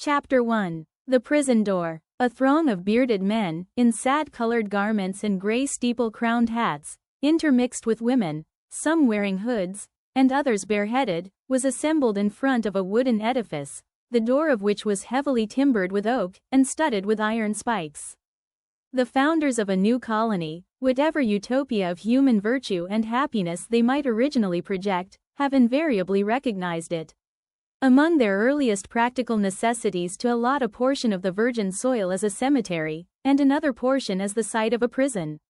Chapter 1. The Prison Door. A throng of bearded men, in sad-colored garments and gray steeple-crowned hats, intermixed with women, some wearing hoods, and others bareheaded, was assembled in front of a wooden edifice, the door of which was heavily timbered with oak and studded with iron spikes. The founders of a new colony, whatever utopia of human virtue and happiness they might originally project, have invariably recognized it among their earliest practical necessities to allot a portion of the virgin soil as a cemetery, and another portion as the site of a prison.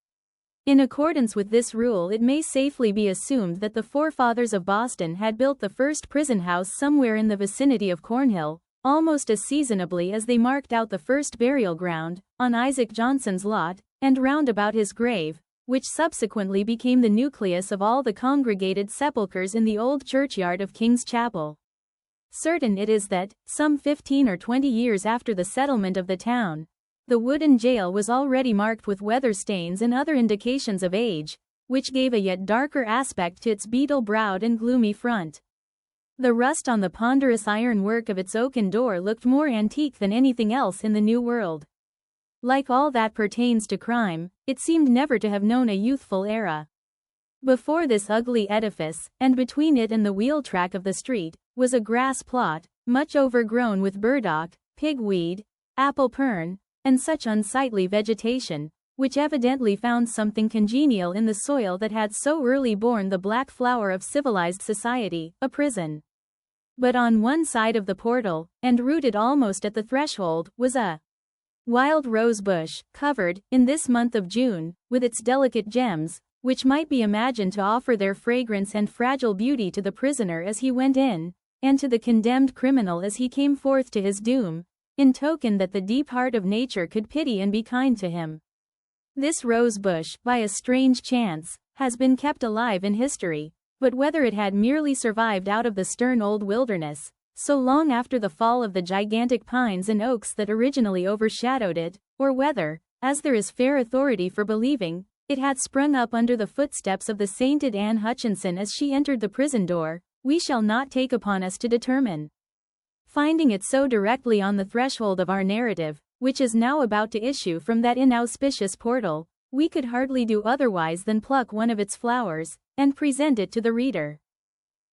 In accordance with this rule, it may safely be assumed that the forefathers of Boston had built the first prison house somewhere in the vicinity of Cornhill, almost as seasonably as they marked out the first burial ground, on Isaac Johnson's lot, and round about his grave, which subsequently became the nucleus of all the congregated sepulchres in the old churchyard of King's Chapel. Certain it is that, some 15 or 20 years after the settlement of the town, the wooden jail was already marked with weather stains and other indications of age, which gave a yet darker aspect to its beetle-browed and gloomy front. The rust on the ponderous ironwork of its oaken door looked more antique than anything else in the New World. Like all that pertains to crime, it seemed never to have known a youthful era. Before this ugly edifice, and between it and the wheel track of the street, was a grass plot, much overgrown with burdock, pigweed, apple pern, and such unsightly vegetation, which evidently found something congenial in the soil that had so early borne the black flower of civilized society, a prison. But on one side of the portal, and rooted almost at the threshold, was a wild rose bush, covered, in this month of June, with its delicate gems, which might be imagined to offer their fragrance and fragile beauty to the prisoner as he went in, and to the condemned criminal as he came forth to his doom, in token that the deep heart of nature could pity and be kind to him. This rose bush, by a strange chance, has been kept alive in history, but whether it had merely survived out of the stern old wilderness, so long after the fall of the gigantic pines and oaks that originally overshadowed it, or whether, as there is fair authority for believing, it had sprung up under the footsteps of the sainted Anne Hutchinson as she entered the prison door, we shall not take upon us to determine. Finding it so directly on the threshold of our narrative, which is now about to issue from that inauspicious portal, we could hardly do otherwise than pluck one of its flowers, and present it to the reader.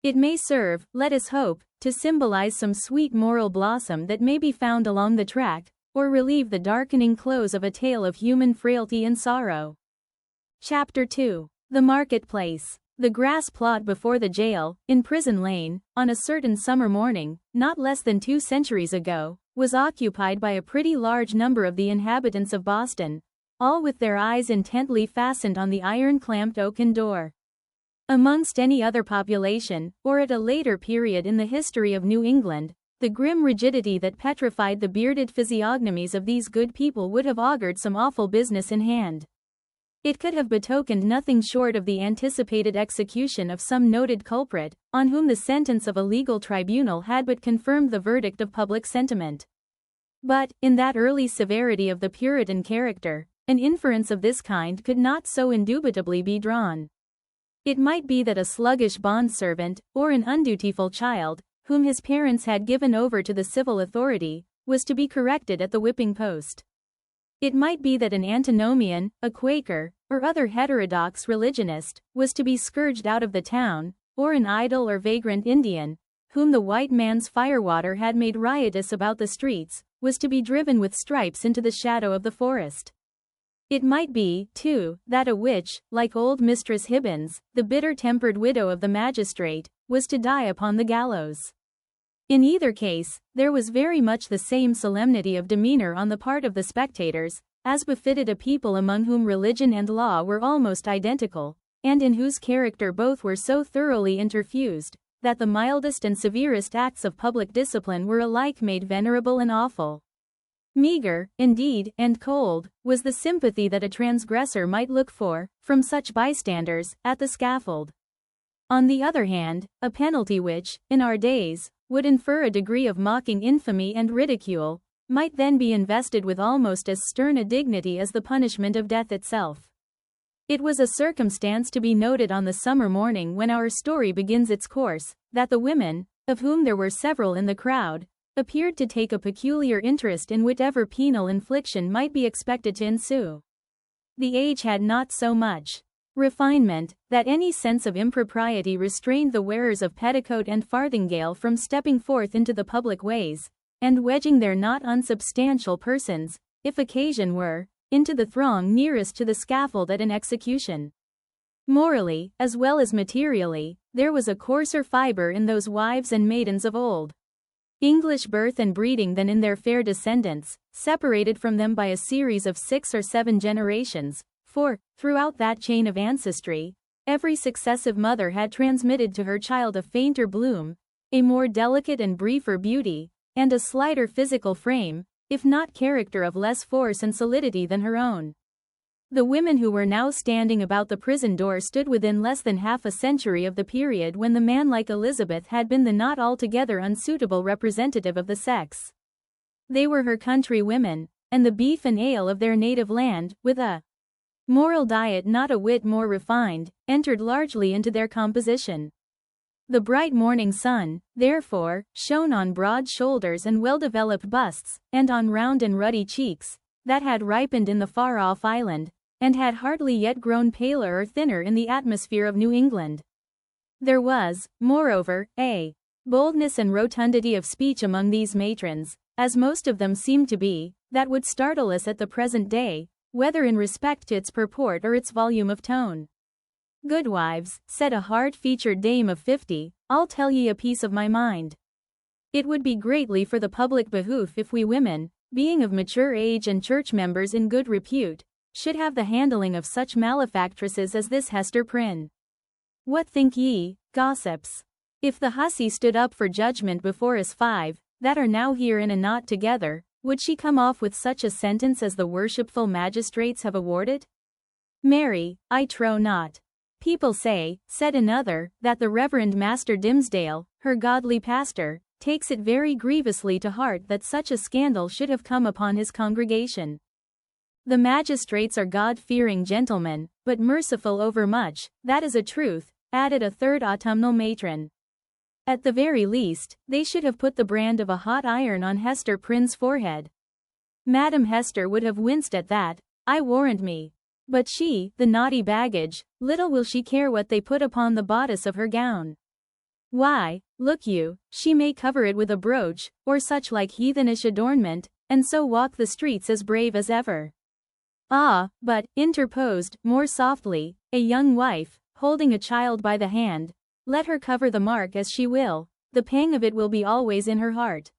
It may serve, let us hope, to symbolize some sweet moral blossom that may be found along the track, or relieve the darkening close of a tale of human frailty and sorrow. Chapter 2. The Marketplace. The grass plot before the jail, in Prison Lane, on a certain summer morning, not less than 2 centuries ago, was occupied by a pretty large number of the inhabitants of Boston, all with their eyes intently fastened on the iron-clamped oaken door. Amongst any other population, or at a later period in the history of New England, the grim rigidity that petrified the bearded physiognomies of these good people would have augured some awful business in hand. It could have betokened nothing short of the anticipated execution of some noted culprit, on whom the sentence of a legal tribunal had but confirmed the verdict of public sentiment. But, in that early severity of the Puritan character, an inference of this kind could not so indubitably be drawn. It might be that a sluggish bondservant, or an undutiful child, whom his parents had given over to the civil authority, was to be corrected at the whipping post. It might be that an antinomian, a Quaker, or other heterodox religionist, was to be scourged out of the town, or an idle or vagrant Indian, whom the white man's firewater had made riotous about the streets, was to be driven with stripes into the shadow of the forest. It might be, too, that a witch, like old Mistress Hibbins, the bitter-tempered widow of the magistrate, was to die upon the gallows. In either case, there was very much the same solemnity of demeanor on the part of the spectators, as befitted a people among whom religion and law were almost identical, and in whose character both were so thoroughly interfused, that the mildest and severest acts of public discipline were alike made venerable and awful. Meager, indeed, and cold, was the sympathy that a transgressor might look for, from such bystanders, at the scaffold. On the other hand, a penalty which, in our days, would infer a degree of mocking infamy and ridicule, might then be invested with almost as stern a dignity as the punishment of death itself. It was a circumstance to be noted on the summer morning when our story begins its course, that the women, of whom there were several in the crowd, appeared to take a peculiar interest in whatever penal infliction might be expected to ensue. The age had not so much refinement, that any sense of impropriety restrained the wearers of petticoat and farthingale from stepping forth into the public ways, and wedging their not unsubstantial persons, if occasion were, into the throng nearest to the scaffold at an execution. Morally, as well as materially, there was a coarser fibre in those wives and maidens of old English birth and breeding than in their fair descendants, separated from them by a series of 6 or 7 generations, for, throughout that chain of ancestry, every successive mother had transmitted to her child a fainter bloom, a more delicate and briefer beauty, and a slighter physical frame, if not character of less force and solidity than her own. The women who were now standing about the prison door stood within less than half a century of the period when the man like Elizabeth had been the not altogether unsuitable representative of the sex. They were her country women, and the beef and ale of their native land, with a moral diet not a whit more refined, entered largely into their composition. The bright morning sun, therefore, shone on broad shoulders and well-developed busts, and on round and ruddy cheeks, that had ripened in the far-off island, and had hardly yet grown paler or thinner in the atmosphere of New England. There was, moreover, a boldness and rotundity of speech among these matrons, as most of them seemed to be, that would startle us at the present day, whether in respect to its purport or its volume of tone. "Goodwives," said a hard-featured dame of 50, "I'll tell ye a piece of my mind. It would be greatly for the public behoof if we women, being of mature age and church members in good repute, should have the handling of such malefactresses as this Hester Prynne. What think ye, gossips? If the hussy stood up for judgment before us 5, that are now here in a knot together, would she come off with such a sentence as the worshipful magistrates have awarded? Marry, I trow not. People say," said another, "that the Reverend Master Dimsdale, her godly pastor, takes it very grievously to heart that such a scandal should have come upon his congregation. The magistrates are God-fearing gentlemen, but merciful overmuch, that is a truth," added a third autumnal matron. At the very least, they should have put the brand of a hot iron on Hester Prynne's forehead. Madam Hester would have winced at that, I warrant me. But she, the naughty baggage, little will she care what they put upon the bodice of her gown. Why, look you, she may cover it with a brooch, or such like heathenish adornment, and so walk the streets as brave as ever. Ah, but, interposed, more softly, a young wife, holding a child by the hand, let her cover the mark as she will, the pang of it will be always in her heart.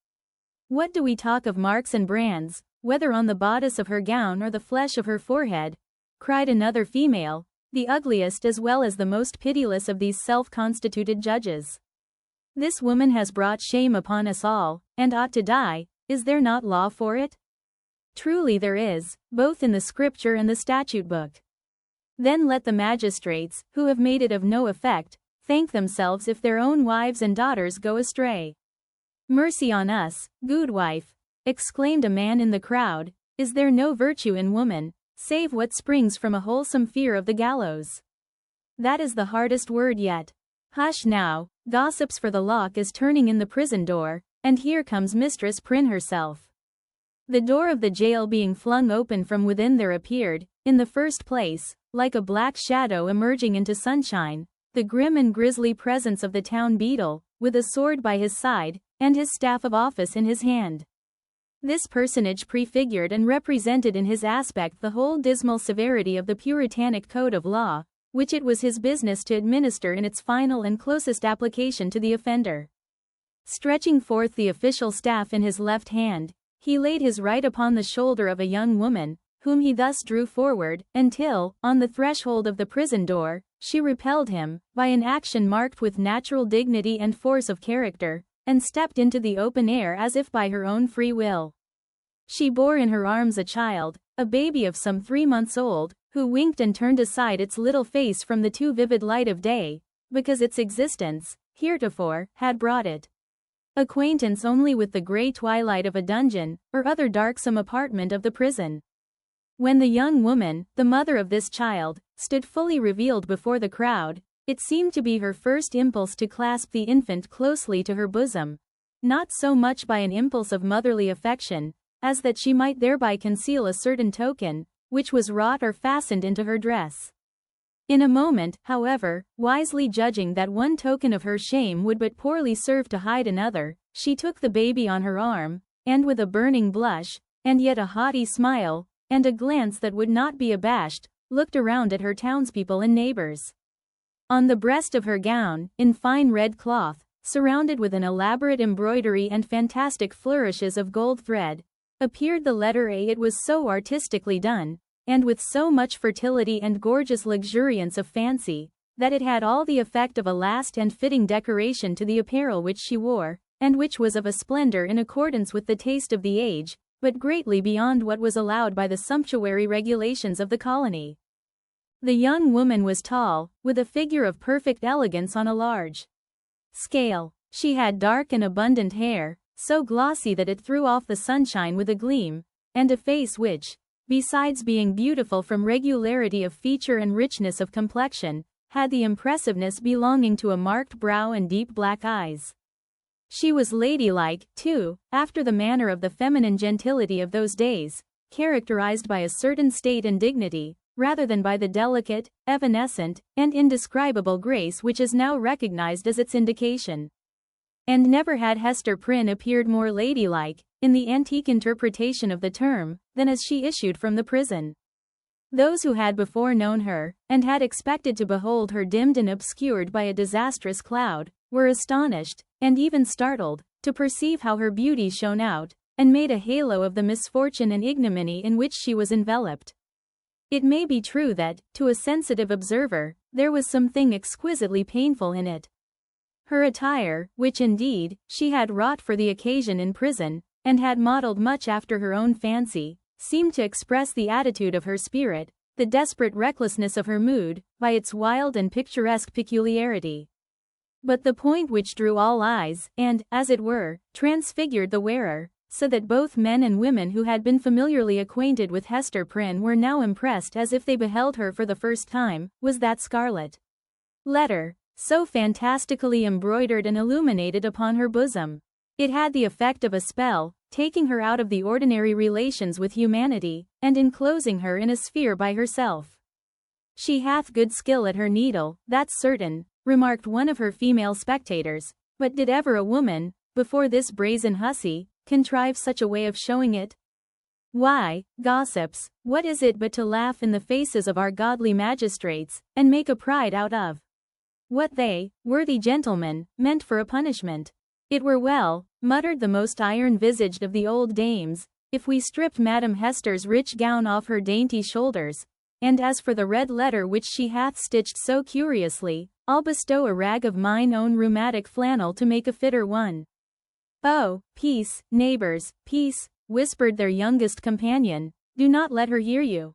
What do we talk of marks and brands, whether on the bodice of her gown or the flesh of her forehead? Cried another female, the ugliest as well as the most pitiless of these self-constituted judges. This woman has brought shame upon us all, and ought to die. Is there not law for it? Truly there is, both in the scripture and the statute book. Then let the magistrates, who have made it of no effect, thank themselves if their own wives and daughters go astray. Mercy on us, goodwife, exclaimed a man in the crowd, is there no virtue in woman, save what springs from a wholesome fear of the gallows? That is the hardest word yet. Hush now, gossips, for the lock is turning in the prison door, and here comes Mistress Prynne herself. The door of the jail being flung open from within, there appeared, in the first place, like a black shadow emerging into sunshine, the grim and grisly presence of the town beadle, with a sword by his side, and his staff of office in his hand. This personage prefigured and represented in his aspect the whole dismal severity of the Puritanic code of law, which it was his business to administer in its final and closest application to the offender. Stretching forth the official staff in his left hand, he laid his right upon the shoulder of a young woman, whom he thus drew forward, until, on the threshold of the prison door, she repelled him, by an action marked with natural dignity and force of character, and stepped into the open air as if by her own free will. She bore in her arms a child, a baby of some 3 months old, who winked and turned aside its little face from the too vivid light of day, because its existence, heretofore, had brought it acquaintance only with the grey twilight of a dungeon, or other darksome apartment of the prison. When the young woman, the mother of this child, stood fully revealed before the crowd, it seemed to be her first impulse to clasp the infant closely to her bosom. not so much by an impulse of motherly affection, as that she might thereby conceal a certain token, which was wrought or fastened into her dress. In a moment, however, wisely judging that one token of her shame would but poorly serve to hide another, she took the baby on her arm, and with a burning blush, and yet a haughty smile, and a glance that would not be abashed, looked around at her townspeople and neighbors. On the breast of her gown, in fine red cloth, surrounded with an elaborate embroidery and fantastic flourishes of gold thread, appeared the letter A. It was so artistically done, and with so much fertility and gorgeous luxuriance of fancy, that it had all the effect of a last and fitting decoration to the apparel which she wore, and which was of a splendor in accordance with the taste of the age, but greatly beyond what was allowed by the sumptuary regulations of the colony. The young woman was tall, with a figure of perfect elegance on a large scale. She had dark and abundant hair, so glossy that it threw off the sunshine with a gleam, and a face which, besides being beautiful from regularity of feature and richness of complexion, had the impressiveness belonging to a marked brow and deep black eyes. She was ladylike, too, after the manner of the feminine gentility of those days, characterized by a certain state and dignity, rather than by the delicate, evanescent, and indescribable grace which is now recognized as its indication. And never had Hester Prynne appeared more ladylike, in the antique interpretation of the term, than as she issued from the prison. Those who had before known her, and had expected to behold her dimmed and obscured by a disastrous cloud, were astonished, and even startled, to perceive how her beauty shone out, and made a halo of the misfortune and ignominy in which she was enveloped. It may be true that, to a sensitive observer, there was something exquisitely painful in it. Her attire, which indeed, she had wrought for the occasion in prison, and had modelled much after her own fancy, seemed to express the attitude of her spirit, the desperate recklessness of her mood, by its wild and picturesque peculiarity. But the point which drew all eyes, and, as it were, transfigured the wearer, so that both men and women who had been familiarly acquainted with Hester Prynne were now impressed as if they beheld her for the first time, was that scarlet letter, so fantastically embroidered and illuminated upon her bosom. It had the effect of a spell, taking her out of the ordinary relations with humanity, and enclosing her in a sphere by herself. "She hath good skill at her needle, that's certain," remarked one of her female spectators, "but did ever a woman, before this brazen hussy, contrive such a way of showing it? Why, gossips, what is it but to laugh in the faces of our godly magistrates, and make a pride out of what they, worthy gentlemen, meant for a punishment? It were well," muttered the most iron-visaged of the old dames, "if we stripped Madam Hester's rich gown off her dainty shoulders, and as for the red letter which she hath stitched so curiously, I'll bestow a rag of mine own rheumatic flannel to make a fitter one." "Oh, peace, neighbors, peace," whispered their youngest companion, "do not let her hear you.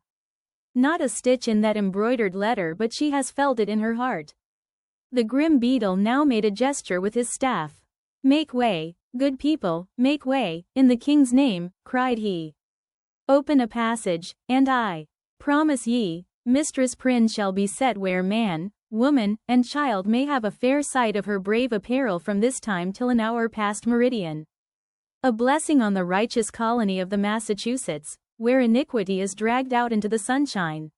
Not a stitch in that embroidered letter but she has felt it in her heart." The grim beadle now made a gesture with his staff. "Make way, good people, make way, in the king's name," cried he. "Open a passage, and I promise ye, Mistress Prynne shall be set where man, woman, and child may have a fair sight of her brave apparel from this time till an hour past meridian. A blessing on the righteous colony of the Massachusetts, where iniquity is dragged out into the sunshine.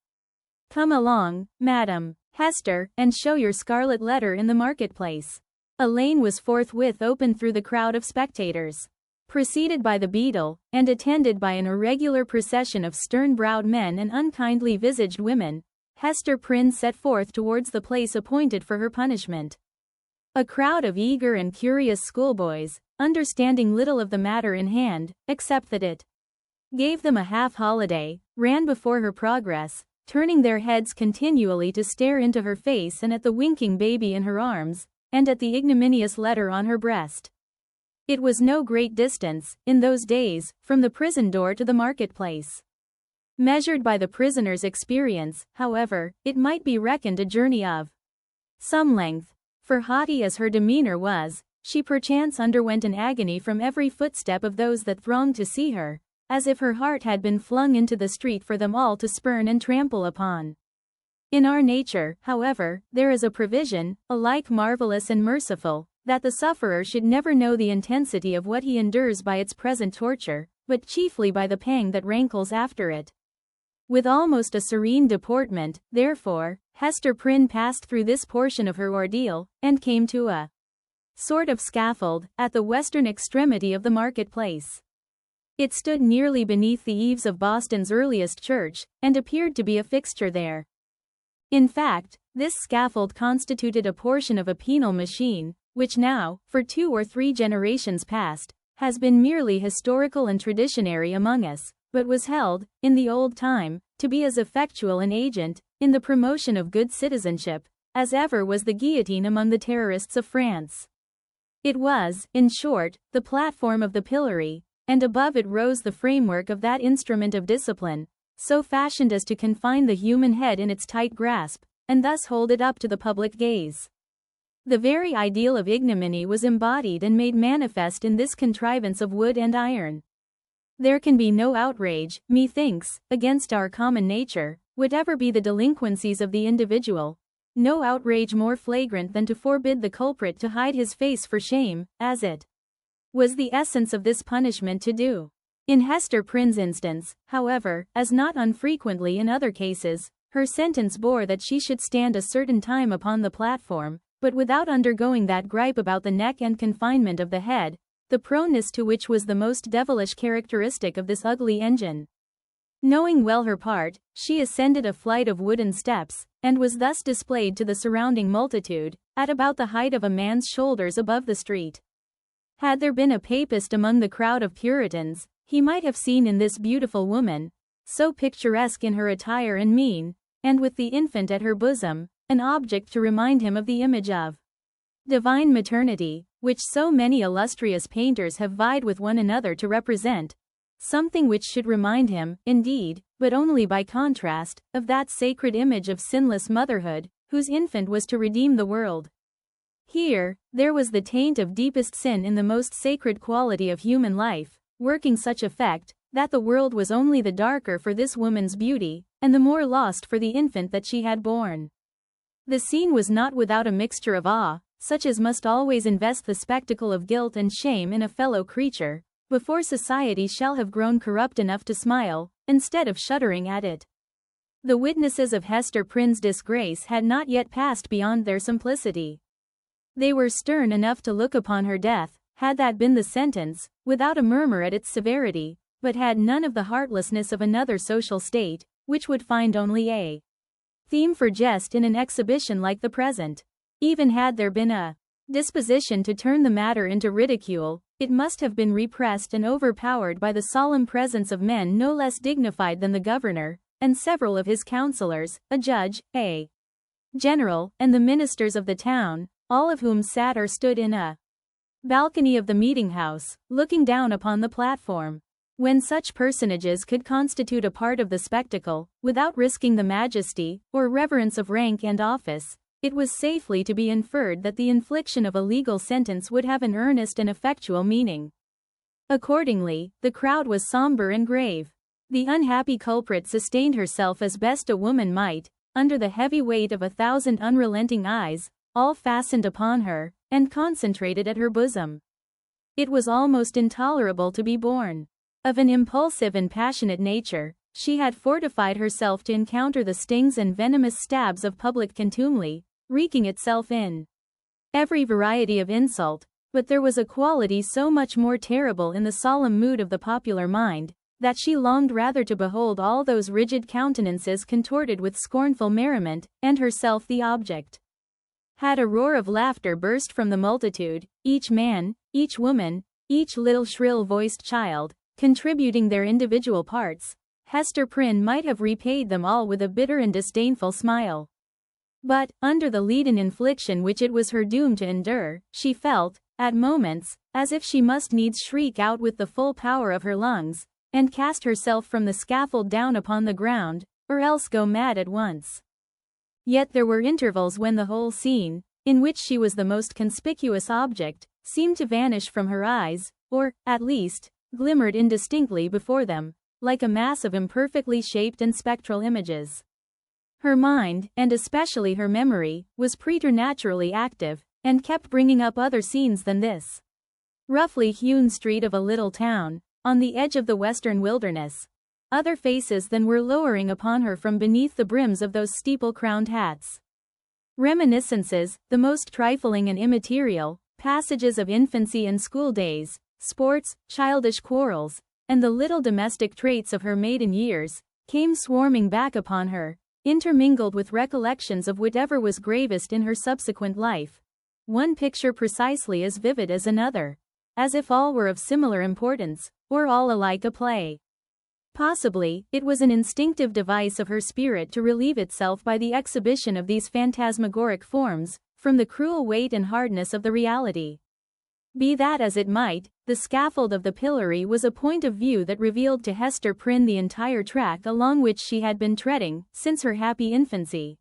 Come along, Madam Hester, and show your scarlet letter in the marketplace." A lane was forthwith opened through the crowd of spectators. Preceded by the beadle, and attended by an irregular procession of stern-browed men and unkindly visaged women, Hester Prynne set forth towards the place appointed for her punishment. A crowd of eager and curious schoolboys, understanding little of the matter in hand, except that it gave them a half-holiday, ran before her progress, turning their heads continually to stare into her face and at the winking baby in her arms, and at the ignominious letter on her breast. It was no great distance, in those days, from the prison door to the marketplace. Measured by the prisoner's experience, however, it might be reckoned a journey of some length, for haughty as her demeanor was, she perchance underwent an agony from every footstep of those that thronged to see her, as if her heart had been flung into the street for them all to spurn and trample upon. In our nature, however, there is a provision, alike marvelous and merciful, that the sufferer should never know the intensity of what he endures by its present torture, but chiefly by the pang that rankles after it. With almost a serene deportment, therefore, Hester Prynne passed through this portion of her ordeal, and came to a sort of scaffold, at the western extremity of the marketplace. It stood nearly beneath the eaves of Boston's earliest church, and appeared to be a fixture there. In fact, this scaffold constituted a portion of a penal machine, which now, for 2 or 3 generations past, has been merely historical and traditionary among us, but was held, in the old time, to be as effectual an agent, in the promotion of good citizenship, as ever was the guillotine among the terrorists of France. It was, in short, the platform of the pillory, and above it rose the framework of that instrument of discipline, so fashioned as to confine the human head in its tight grasp, and thus hold it up to the public gaze. The very ideal of ignominy was embodied and made manifest in this contrivance of wood and iron. There can be no outrage, methinks, against our common nature, whatever be the delinquencies of the individual, no outrage more flagrant than to forbid the culprit to hide his face for shame, as it was the essence of this punishment to do. In Hester Prynne's instance, however, as not unfrequently in other cases, her sentence bore that she should stand a certain time upon the platform, but without undergoing that gripe about the neck and confinement of the head, the proneness to which was the most devilish characteristic of this ugly engine. Knowing well her part, she ascended a flight of wooden steps, and was thus displayed to the surrounding multitude, at about the height of a man's shoulders above the street. Had there been a papist among the crowd of Puritans, he might have seen in this beautiful woman, so picturesque in her attire and mien, and with the infant at her bosom, an object to remind him of the image of divine maternity, which so many illustrious painters have vied with one another to represent, something which should remind him, indeed, but only by contrast, of that sacred image of sinless motherhood, whose infant was to redeem the world. Here, there was the taint of deepest sin in the most sacred quality of human life, working such effect, that the world was only the darker for this woman's beauty, and the more lost for the infant that she had borne. The scene was not without a mixture of awe, such as must always invest the spectacle of guilt and shame in a fellow creature, before society shall have grown corrupt enough to smile, instead of shuddering at it. The witnesses of Hester Prynne's disgrace had not yet passed beyond their simplicity. They were stern enough to look upon her death, had that been the sentence, without a murmur at its severity, but had none of the heartlessness of another social state, which would find only a theme for jest in an exhibition like the present. Even had there been a disposition to turn the matter into ridicule, it must have been repressed and overpowered by the solemn presence of men no less dignified than the governor, and several of his councillors, a judge, a general, and the ministers of the town, all of whom sat or stood in a balcony of the meeting-house, looking down upon the platform. When such personages could constitute a part of the spectacle, without risking the majesty, or reverence of rank and office, it was safely to be inferred that the infliction of a legal sentence would have an earnest and effectual meaning. Accordingly, the crowd was somber and grave. The unhappy culprit sustained herself as best a woman might, under the heavy weight of 1,000 unrelenting eyes, all fastened upon her, and concentrated at her bosom. It was almost intolerable to be borne. Of an impulsive and passionate nature, she had fortified herself to encounter the stings and venomous stabs of public contumely, wreaking itself in every variety of insult, but there was a quality so much more terrible in the solemn mood of the popular mind, that she longed rather to behold all those rigid countenances contorted with scornful merriment, and herself the object. Had a roar of laughter burst from the multitude, each man, each woman, each little shrill-voiced child, contributing their individual parts, Hester Prynne might have repaid them all with a bitter and disdainful smile. But, under the leaden infliction which it was her doom to endure, she felt, at moments, as if she must needs shriek out with the full power of her lungs, and cast herself from the scaffold down upon the ground, or else go mad at once. Yet there were intervals when the whole scene, in which she was the most conspicuous object, seemed to vanish from her eyes, or, at least, glimmered indistinctly before them, like a mass of imperfectly shaped and spectral images. Her mind, and especially her memory, was preternaturally active, and kept bringing up other scenes than this. Roughly hewn street of a little town, on the edge of the western wilderness. Other faces than were lowering upon her from beneath the brims of those steeple-crowned hats. Reminiscences, the most trifling and immaterial, passages of infancy and school days, sports, childish quarrels, and the little domestic traits of her maiden years, came swarming back upon her, intermingled with recollections of whatever was gravest in her subsequent life. One picture precisely as vivid as another. As if all were of similar importance, or all alike a play. Possibly, it was an instinctive device of her spirit to relieve itself by the exhibition of these phantasmagoric forms, from the cruel weight and hardness of the reality. Be that as it might, the scaffold of the pillory was a point of view that revealed to Hester Prynne the entire track along which she had been treading, since her happy infancy.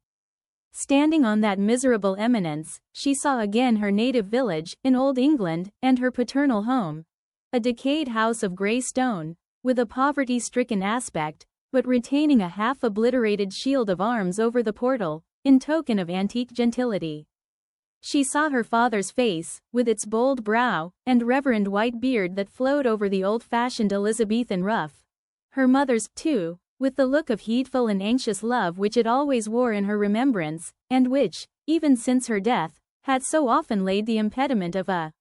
Standing on that miserable eminence, she saw again her native village, in Old England, and her paternal home. A decayed house of grey stone, with a poverty-stricken aspect, but retaining a half-obliterated shield of arms over the portal, in token of antique gentility. She saw her father's face, with its bold brow, and reverend white beard that flowed over the old-fashioned Elizabethan ruff. Her mother's, too, with the look of heedful and anxious love which it always wore in her remembrance, and which, even since her death, had so often laid the impediment of a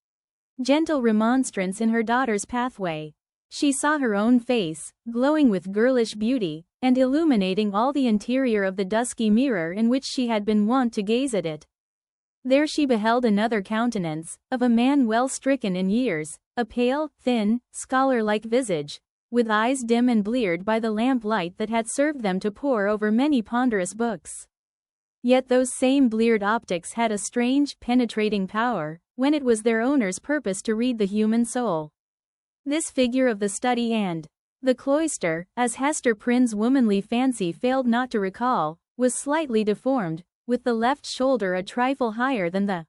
gentle remonstrance in her daughter's pathway. She saw her own face, glowing with girlish beauty, and illuminating all the interior of the dusky mirror in which she had been wont to gaze at it. There she beheld another countenance, of a man well stricken in years, a pale, thin, scholar-like visage, with eyes dim and bleared by the lamp-light that had served them to pore over many ponderous books. Yet those same bleared optics had a strange, penetrating power, when it was their owner's purpose to read the human soul. This figure of the study and the cloister, as Hester Prynne's womanly fancy failed not to recall, was slightly deformed, with the left shoulder a trifle higher than the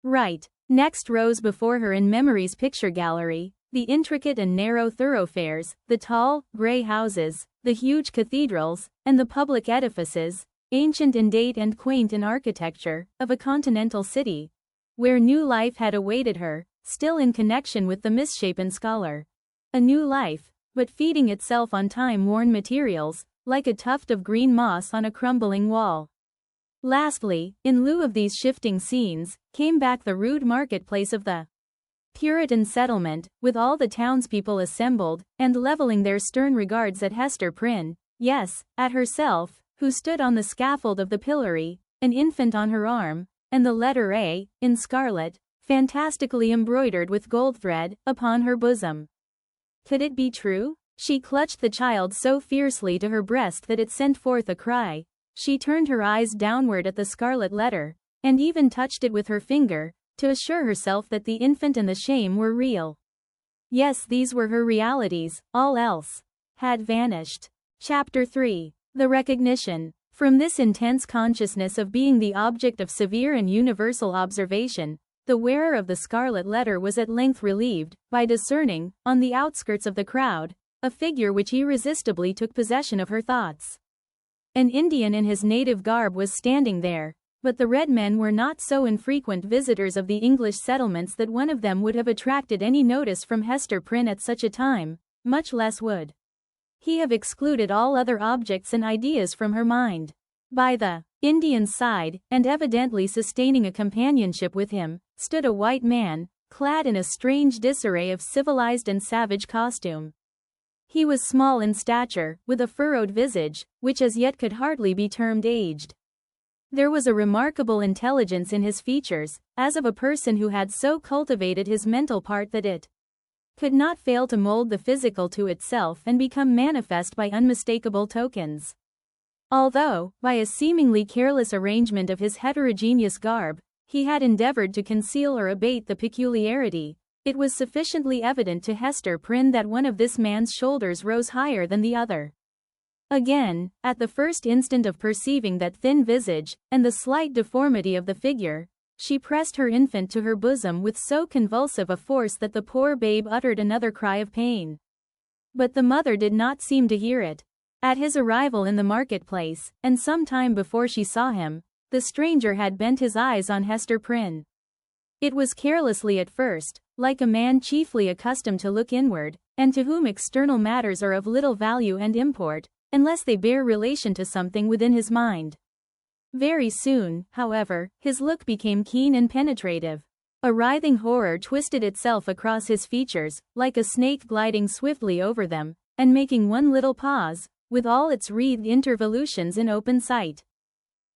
right. Next rose before her in memory's picture gallery, the intricate and narrow thoroughfares, the tall, grey houses, the huge cathedrals, and the public edifices, ancient in date and quaint in architecture, of a continental city, where new life had awaited her, still in connection with the misshapen scholar. A new life, but feeding itself on time-worn materials, like a tuft of green moss on a crumbling wall. Lastly, in lieu of these shifting scenes, came back the rude marketplace of the Puritan settlement, with all the townspeople assembled, and levelling their stern regards at Hester Prynne, yes, at herself, who stood on the scaffold of the pillory, an infant on her arm, and the letter A, in scarlet, fantastically embroidered with gold thread, upon her bosom. Could it be true? She clutched the child so fiercely to her breast that it sent forth a cry. She turned her eyes downward at the scarlet letter, and even touched it with her finger, to assure herself that the infant and the shame were real. Yes, these were her realities, all else had vanished. Chapter 3. The Recognition. From this intense consciousness of being the object of severe and universal observation, the wearer of the scarlet letter was at length relieved, by discerning, on the outskirts of the crowd, a figure which irresistibly took possession of her thoughts. An Indian in his native garb was standing there, but the red men were not so infrequent visitors of the English settlements that one of them would have attracted any notice from Hester Prynne at such a time, much less would he have excluded all other objects and ideas from her mind. By the Indian's side, and evidently sustaining a companionship with him, stood a white man, clad in a strange disarray of civilized and savage costume. He was small in stature, with a furrowed visage, which as yet could hardly be termed aged. There was a remarkable intelligence in his features, as of a person who had so cultivated his mental part that it could not fail to mold the physical to itself and become manifest by unmistakable tokens. Although, by a seemingly careless arrangement of his heterogeneous garb, he had endeavored to conceal or abate the peculiarity, it was sufficiently evident to Hester Prynne that one of this man's shoulders rose higher than the other. Again, at the first instant of perceiving that thin visage, and the slight deformity of the figure, she pressed her infant to her bosom with so convulsive a force that the poor babe uttered another cry of pain. But the mother did not seem to hear it. At his arrival in the marketplace, and some time before she saw him, the stranger had bent his eyes on Hester Prynne. It was carelessly at first, like a man chiefly accustomed to look inward, and to whom external matters are of little value and import, unless they bear relation to something within his mind. Very soon, however, his look became keen and penetrative. A writhing horror twisted itself across his features, like a snake gliding swiftly over them, and making one little pause, with all its wreathed intervolutions in open sight.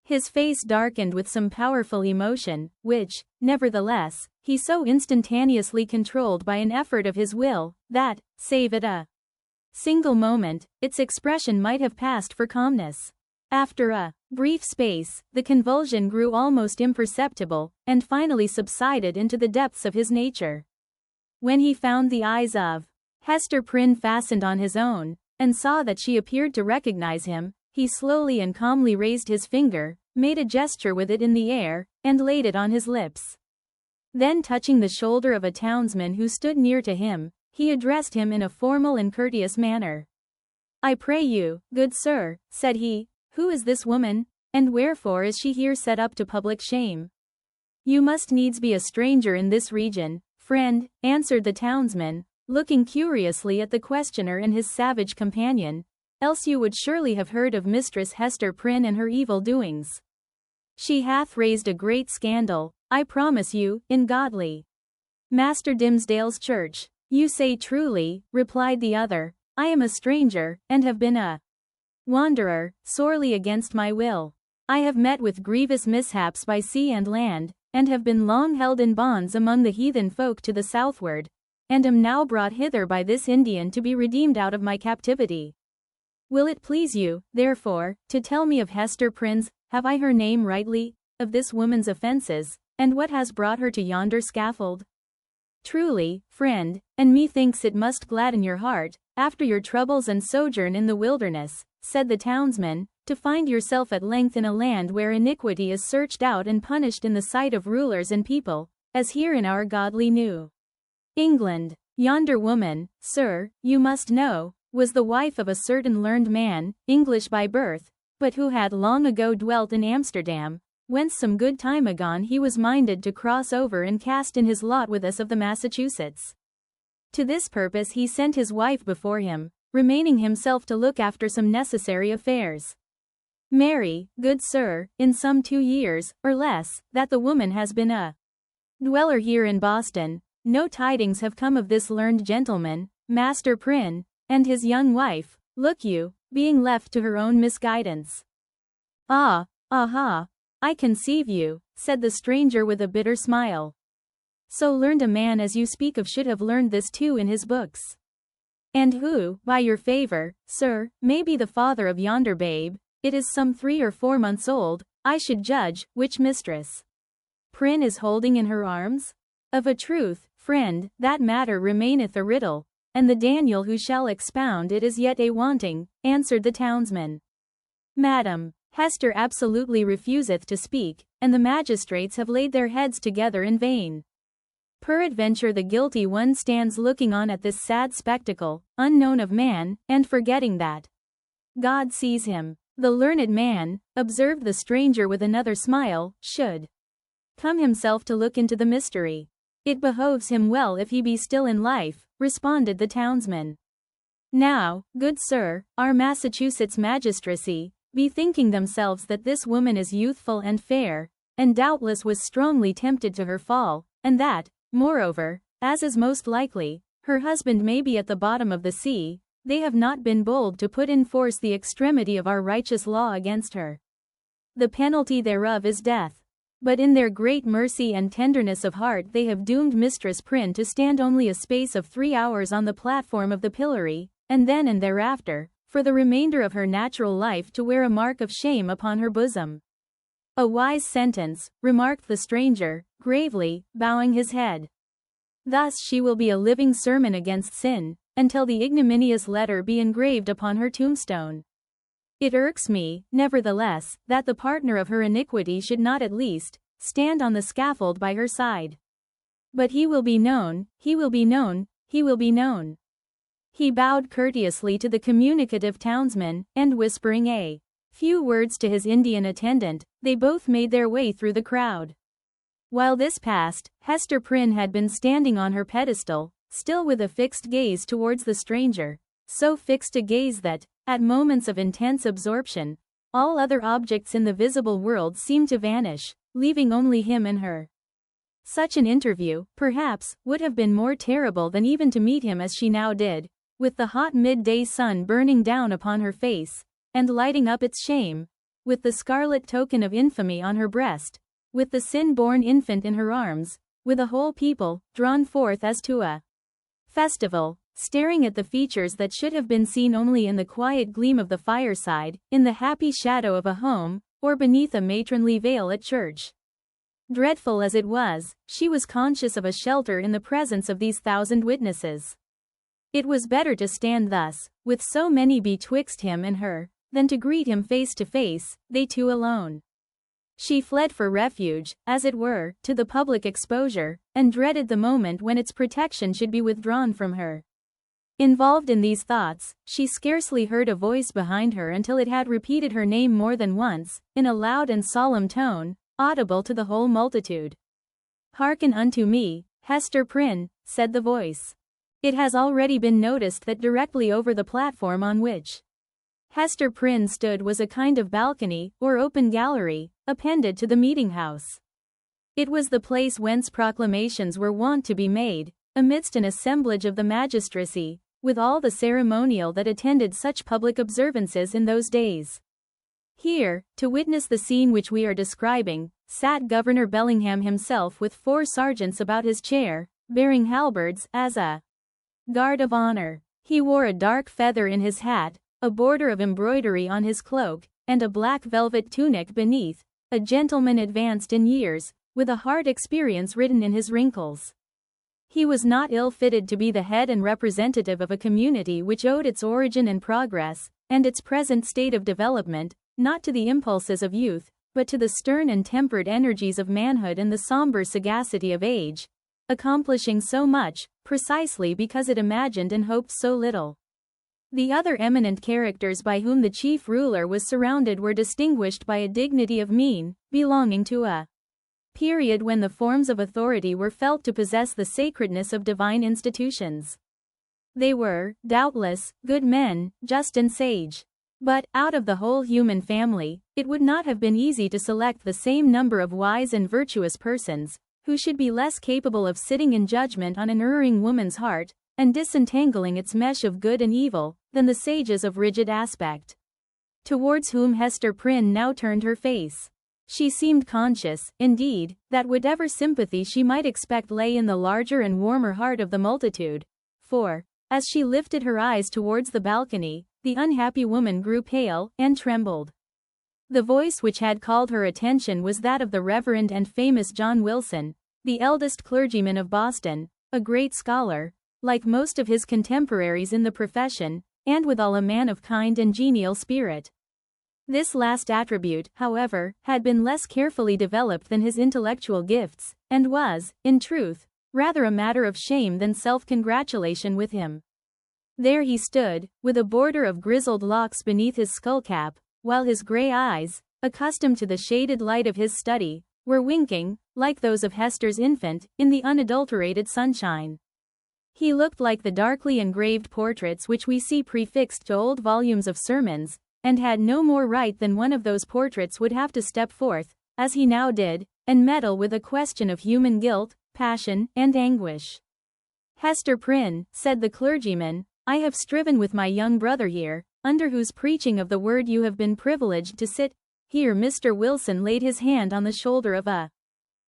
His face darkened with some powerful emotion, which, nevertheless, he so instantaneously controlled by an effort of his will, that, save at a single moment, its expression might have passed for calmness. After a brief space, the convulsion grew almost imperceptible, and finally subsided into the depths of his nature. When he found the eyes of Hester Prynne fastened on his own, and saw that she appeared to recognize him, he slowly and calmly raised his finger, made a gesture with it in the air, and laid it on his lips. Then touching the shoulder of a townsman who stood near to him, he addressed him in a formal and courteous manner. "I pray you, good sir," said he, "who is this woman, and wherefore is she here set up to public shame?" "You must needs be a stranger in this region, friend," answered the townsman, looking curiously at the questioner and his savage companion, "else you would surely have heard of Mistress Hester Prynne and her evil doings. She hath raised a great scandal, I promise you, in godly Master Dimmesdale's church." "You say truly," replied the other, "I am a stranger, and have been a wanderer, sorely against my will. I have met with grievous mishaps by sea and land, and have been long held in bonds among the heathen folk to the southward, and am now brought hither by this Indian to be redeemed out of my captivity. Will it please you, therefore, to tell me of Hester Prynne's, have I her name rightly, of this woman's offences, and what has brought her to yonder scaffold?" "Truly, friend, and methinks it must gladden your heart, after your troubles and sojourn in the wilderness," said the townsman, "to find yourself at length in a land where iniquity is searched out and punished in the sight of rulers and people, as here in our godly New England. Yonder woman, sir, you must know, was the wife of a certain learned man, English by birth, but who had long ago dwelt in Amsterdam, whence some good time agone he was minded to cross over and cast in his lot with us of the Massachusetts. To this purpose he sent his wife before him, remaining himself to look after some necessary affairs. Marry, good sir, in some 2 years, or less, that the woman has been a dweller here in Boston, no tidings have come of this learned gentleman, Master Prynne, and his young wife, look you, being left to her own misguidance." "Aha, I conceive you," said the stranger with a bitter smile. "So learned a man as you speak of should have learned this too in his books. And who, by your favor, sir, may be the father of yonder babe? It is some 3 or 4 months old, I should judge, which Mistress Prynne is holding in her arms? Of a truth, friend, that matter remaineth a riddle, and the Daniel who shall expound it is yet a wanting," answered the townsman. "Madam, Hester absolutely refuseth to speak, and the magistrates have laid their heads together in vain. Peradventure the guilty one stands looking on at this sad spectacle, unknown of man, and forgetting that God sees him. The learned man," observed the stranger with another smile, "should come himself to look into the mystery. It behoves him well if he be still in life," responded the townsman. "Now, good sir, our Massachusetts magistracy, bethinking themselves that this woman is youthful and fair, and doubtless was strongly tempted to her fall, and that, moreover, as is most likely, her husband may be at the bottom of the sea, they have not been bold to put in force the extremity of our righteous law against her. The penalty thereof is death. But in their great mercy and tenderness of heart they have doomed Mistress Prynne to stand only a space of 3 hours on the platform of the pillory, and then and thereafter, for the remainder of her natural life to wear a mark of shame upon her bosom." "A wise sentence," remarked the stranger, gravely, bowing his head. "Thus she will be a living sermon against sin, until the ignominious letter be engraved upon her tombstone. It irks me, nevertheless, that the partner of her iniquity should not at least stand on the scaffold by her side. But he will be known, he will be known, he will be known." He bowed courteously to the communicative townsman, and whispering a few words to his Indian attendant, they both made their way through the crowd. While this passed, Hester Prynne had been standing on her pedestal, still with a fixed gaze towards the stranger, so fixed a gaze that, at moments of intense absorption, all other objects in the visible world seemed to vanish, leaving only him and her. Such an interview, perhaps, would have been more terrible than even to meet him as she now did, with the hot midday sun burning down upon her face, and lighting up its shame, with the scarlet token of infamy on her breast, with the sin-born infant in her arms, with a whole people, drawn forth as to a festival, staring at the features that should have been seen only in the quiet gleam of the fireside, in the happy shadow of a home, or beneath a matronly veil at church. Dreadful as it was, she was conscious of a shelter in the presence of these thousand witnesses. It was better to stand thus, with so many betwixt him and her, than to greet him face to face, they two alone. She fled for refuge, as it were, to the public exposure, and dreaded the moment when its protection should be withdrawn from her. Involved in these thoughts, she scarcely heard a voice behind her until it had repeated her name more than once, in a loud and solemn tone, audible to the whole multitude. "Hearken unto me, Hester Prynne," said the voice. It has already been noticed that directly over the platform on which Hester Prynne stood was a kind of balcony, or open gallery, appended to the meeting-house. It was the place whence proclamations were wont to be made, amidst an assemblage of the magistracy, with all the ceremonial that attended such public observances in those days. Here, to witness the scene which we are describing, sat Governor Bellingham himself with 4 sergeants about his chair, bearing halberds, as a guard of honor. He wore a dark feather in his hat, a border of embroidery on his cloak, and a black velvet tunic beneath, a gentleman advanced in years, with a hard experience written in his wrinkles. He was not ill-fitted to be the head and representative of a community which owed its origin and progress, and its present state of development, not to the impulses of youth, but to the stern and tempered energies of manhood and the somber sagacity of age, accomplishing so much, precisely because it imagined and hoped so little. The other eminent characters by whom the chief ruler was surrounded were distinguished by a dignity of mien, belonging to a period when the forms of authority were felt to possess the sacredness of divine institutions. They were, doubtless, good men, just and sage. But, out of the whole human family, it would not have been easy to select the same number of wise and virtuous persons, who should be less capable of sitting in judgment on an erring woman's heart, and disentangling its mesh of good and evil, than the sages of rigid aspect, towards whom Hester Prynne now turned her face. She seemed conscious, indeed, that whatever sympathy she might expect lay in the larger and warmer heart of the multitude, for, as she lifted her eyes towards the balcony, the unhappy woman grew pale, and trembled. The voice which had called her attention was that of the Reverend and famous John Wilson, the eldest clergyman of Boston, a great scholar, like most of his contemporaries in the profession, and withal a man of kind and genial spirit. This last attribute, however, had been less carefully developed than his intellectual gifts, and was, in truth, rather a matter of shame than self-congratulation with him. There he stood, with a border of grizzled locks beneath his skullcap, while his grey eyes, accustomed to the shaded light of his study, were winking, like those of Hester's infant, in the unadulterated sunshine. He looked like the darkly engraved portraits which we see prefixed to old volumes of sermons, and had no more right than one of those portraits would have to step forth, as he now did, and meddle with a question of human guilt, passion, and anguish. "Hester Prynne," said the clergyman, "I have striven with my young brother here, under whose preaching of the word you have been privileged to sit." Here Mr. Wilson laid his hand on the shoulder of a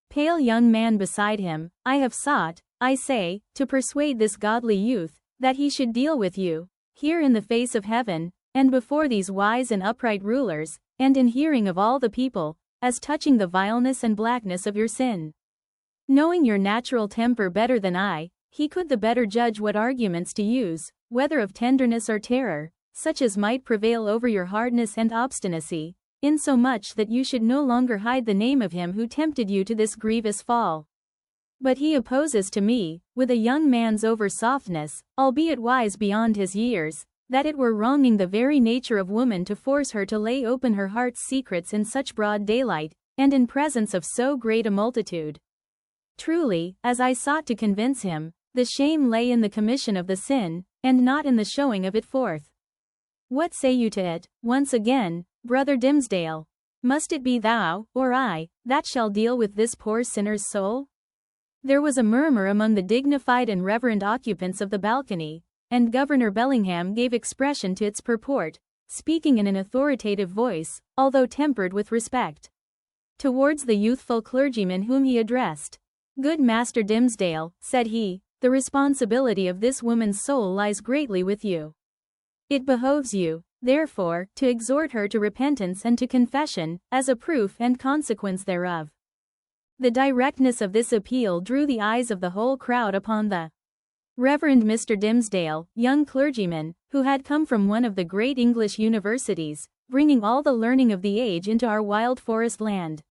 pale young man beside him. "I have sought, I say, to persuade this godly youth, that he should deal with you, here in the face of heaven, and before these wise and upright rulers, and in hearing of all the people, as touching the vileness and blackness of your sin. Knowing your natural temper better than I, he could the better judge what arguments to use, whether of tenderness or terror, such as might prevail over your hardness and obstinacy, insomuch that you should no longer hide the name of him who tempted you to this grievous fall. But he opposes to me, with a young man's over-softness, albeit wise beyond his years, that it were wronging the very nature of woman to force her to lay open her heart's secrets in such broad daylight, and in presence of so great a multitude. Truly, as I sought to convince him, the shame lay in the commission of the sin, and not in the showing of it forth. What say you to it, once again, Brother Dimmesdale? Must it be thou, or I, that shall deal with this poor sinner's soul? There was a murmur among the dignified and reverend occupants of the balcony, and Governor Bellingham gave expression to its purport, speaking in an authoritative voice, although tempered with respect, towards the youthful clergyman whom he addressed. Good Master Dimmesdale, said he, the responsibility of this woman's soul lies greatly with you. It behoves you, therefore, to exhort her to repentance and to confession, as a proof and consequence thereof. The directness of this appeal drew the eyes of the whole crowd upon the Reverend Mr. Dimmesdale, young clergyman, who had come from one of the great English universities, bringing all the learning of the age into our wild forest land.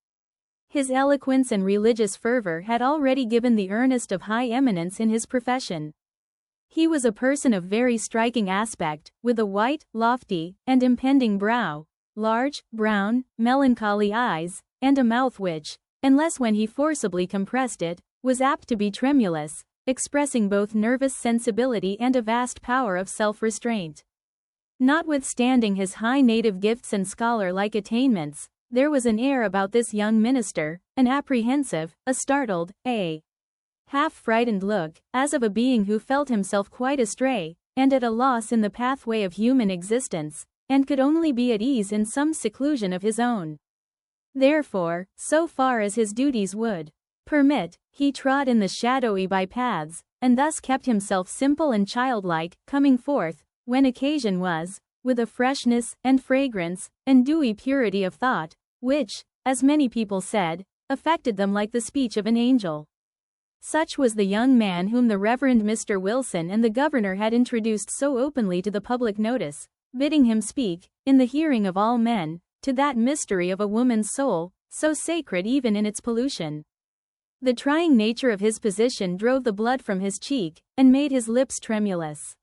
His eloquence and religious fervor had already given the earnest of high eminence in his profession. He was a person of very striking aspect, with a white, lofty, and impending brow, large, brown, melancholy eyes, and a mouth which, unless when he forcibly compressed it, was apt to be tremulous, expressing both nervous sensibility and a vast power of self-restraint. Notwithstanding his high native gifts and scholar-like attainments, there was an air about this young minister, an apprehensive, a startled, a half-frightened look, as of a being who felt himself quite astray, and at a loss in the pathway of human existence, and could only be at ease in some seclusion of his own. Therefore, so far as his duties would permit, he trod in the shadowy by-paths, and thus kept himself simple and childlike, coming forth, when occasion was, with a freshness, and fragrance, and dewy purity of thought, which, as many people said, affected them like the speech of an angel. Such was the young man whom the Reverend Mr. Wilson and the governor had introduced so openly to the public notice, bidding him speak, in the hearing of all men, to that mystery of a woman's soul, so sacred even in its pollution. The trying nature of his position drove the blood from his cheek, and made his lips tremulous.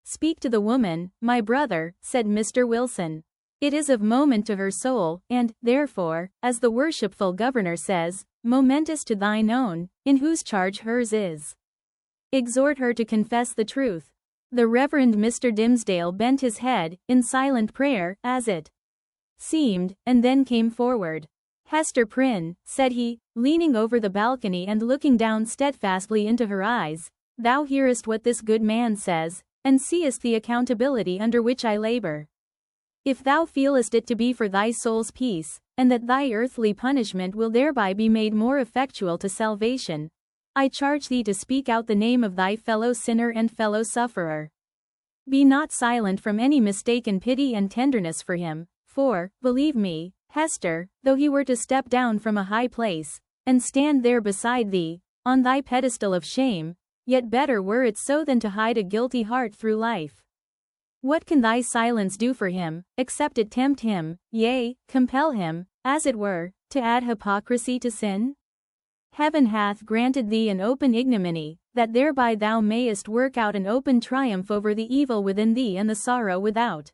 Speak to the woman, my brother, said Mr. Wilson. It is of moment to her soul, and, therefore, as the worshipful governor says, momentous to thine own, in whose charge hers is. Exhort her to confess the truth. The Reverend Mr. Dimmesdale bent his head, in silent prayer, as it seemed, and then came forward. Hester Prynne, said he, leaning over the balcony and looking down steadfastly into her eyes, thou hearest what this good man says, and seest the accountability under which I labor. If thou feelest it to be for thy soul's peace, and that thy earthly punishment will thereby be made more effectual to salvation, I charge thee to speak out the name of thy fellow sinner and fellow sufferer. Be not silent from any mistaken pity and tenderness for him, for, believe me, Hester, though he were to step down from a high place, and stand there beside thee, on thy pedestal of shame, yet better were it so than to hide a guilty heart through life. What can thy silence do for him, except it tempt him, yea, compel him, as it were, to add hypocrisy to sin? Heaven hath granted thee an open ignominy, that thereby thou mayest work out an open triumph over the evil within thee and the sorrow without.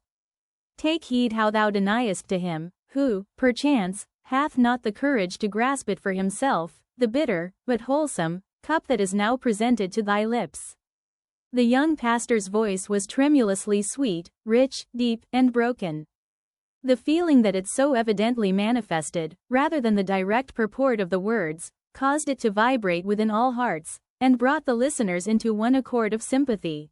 Take heed how thou deniest to him, who, perchance, hath not the courage to grasp it for himself, the bitter, but wholesome, cup that is now presented to thy lips. The young pastor's voice was tremulously sweet, rich, deep, and broken. The feeling that it so evidently manifested, rather than the direct purport of the words, caused it to vibrate within all hearts, and brought the listeners into one accord of sympathy.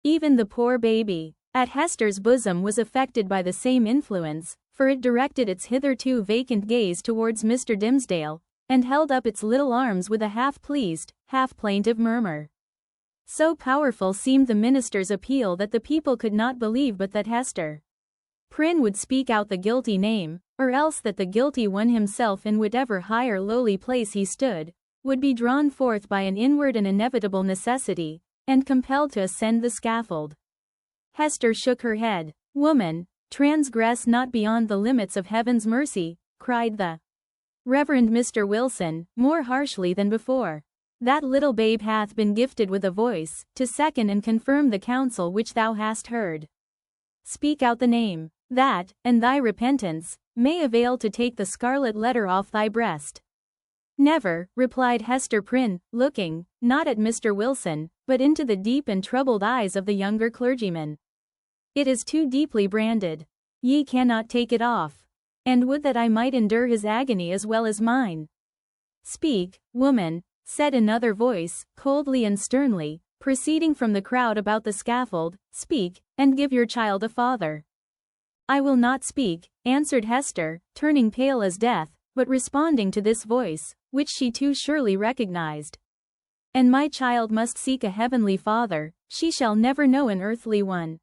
Even the poor baby, at Hester's bosom, was affected by the same influence, for it directed its hitherto vacant gaze towards Mr. Dimmesdale, and held up its little arms with a half-pleased, half-plaintive murmur. So powerful seemed the minister's appeal that the people could not believe but that Hester Prynne would speak out the guilty name, or else that the guilty one himself, in whatever high or lowly place he stood, would be drawn forth by an inward and inevitable necessity, and compelled to ascend the scaffold. Hester shook her head. Woman, transgress not beyond the limits of heaven's mercy, cried the Reverend Mr. Wilson, more harshly than before. That little babe hath been gifted with a voice, to second and confirm the counsel which thou hast heard. Speak out the name, that, and thy repentance, may avail to take the scarlet letter off thy breast. Never, replied Hester Prynne, looking, not at Mr. Wilson, but into the deep and troubled eyes of the younger clergyman. It is too deeply branded. Ye cannot take it off. And would that I might endure his agony as well as mine. Speak, woman, said another voice, coldly and sternly, proceeding from the crowd about the scaffold, speak, and give your child a father. I will not speak, answered Hester, turning pale as death, but responding to this voice, which she too surely recognized. And my child must seek a heavenly father, she shall never know an earthly one.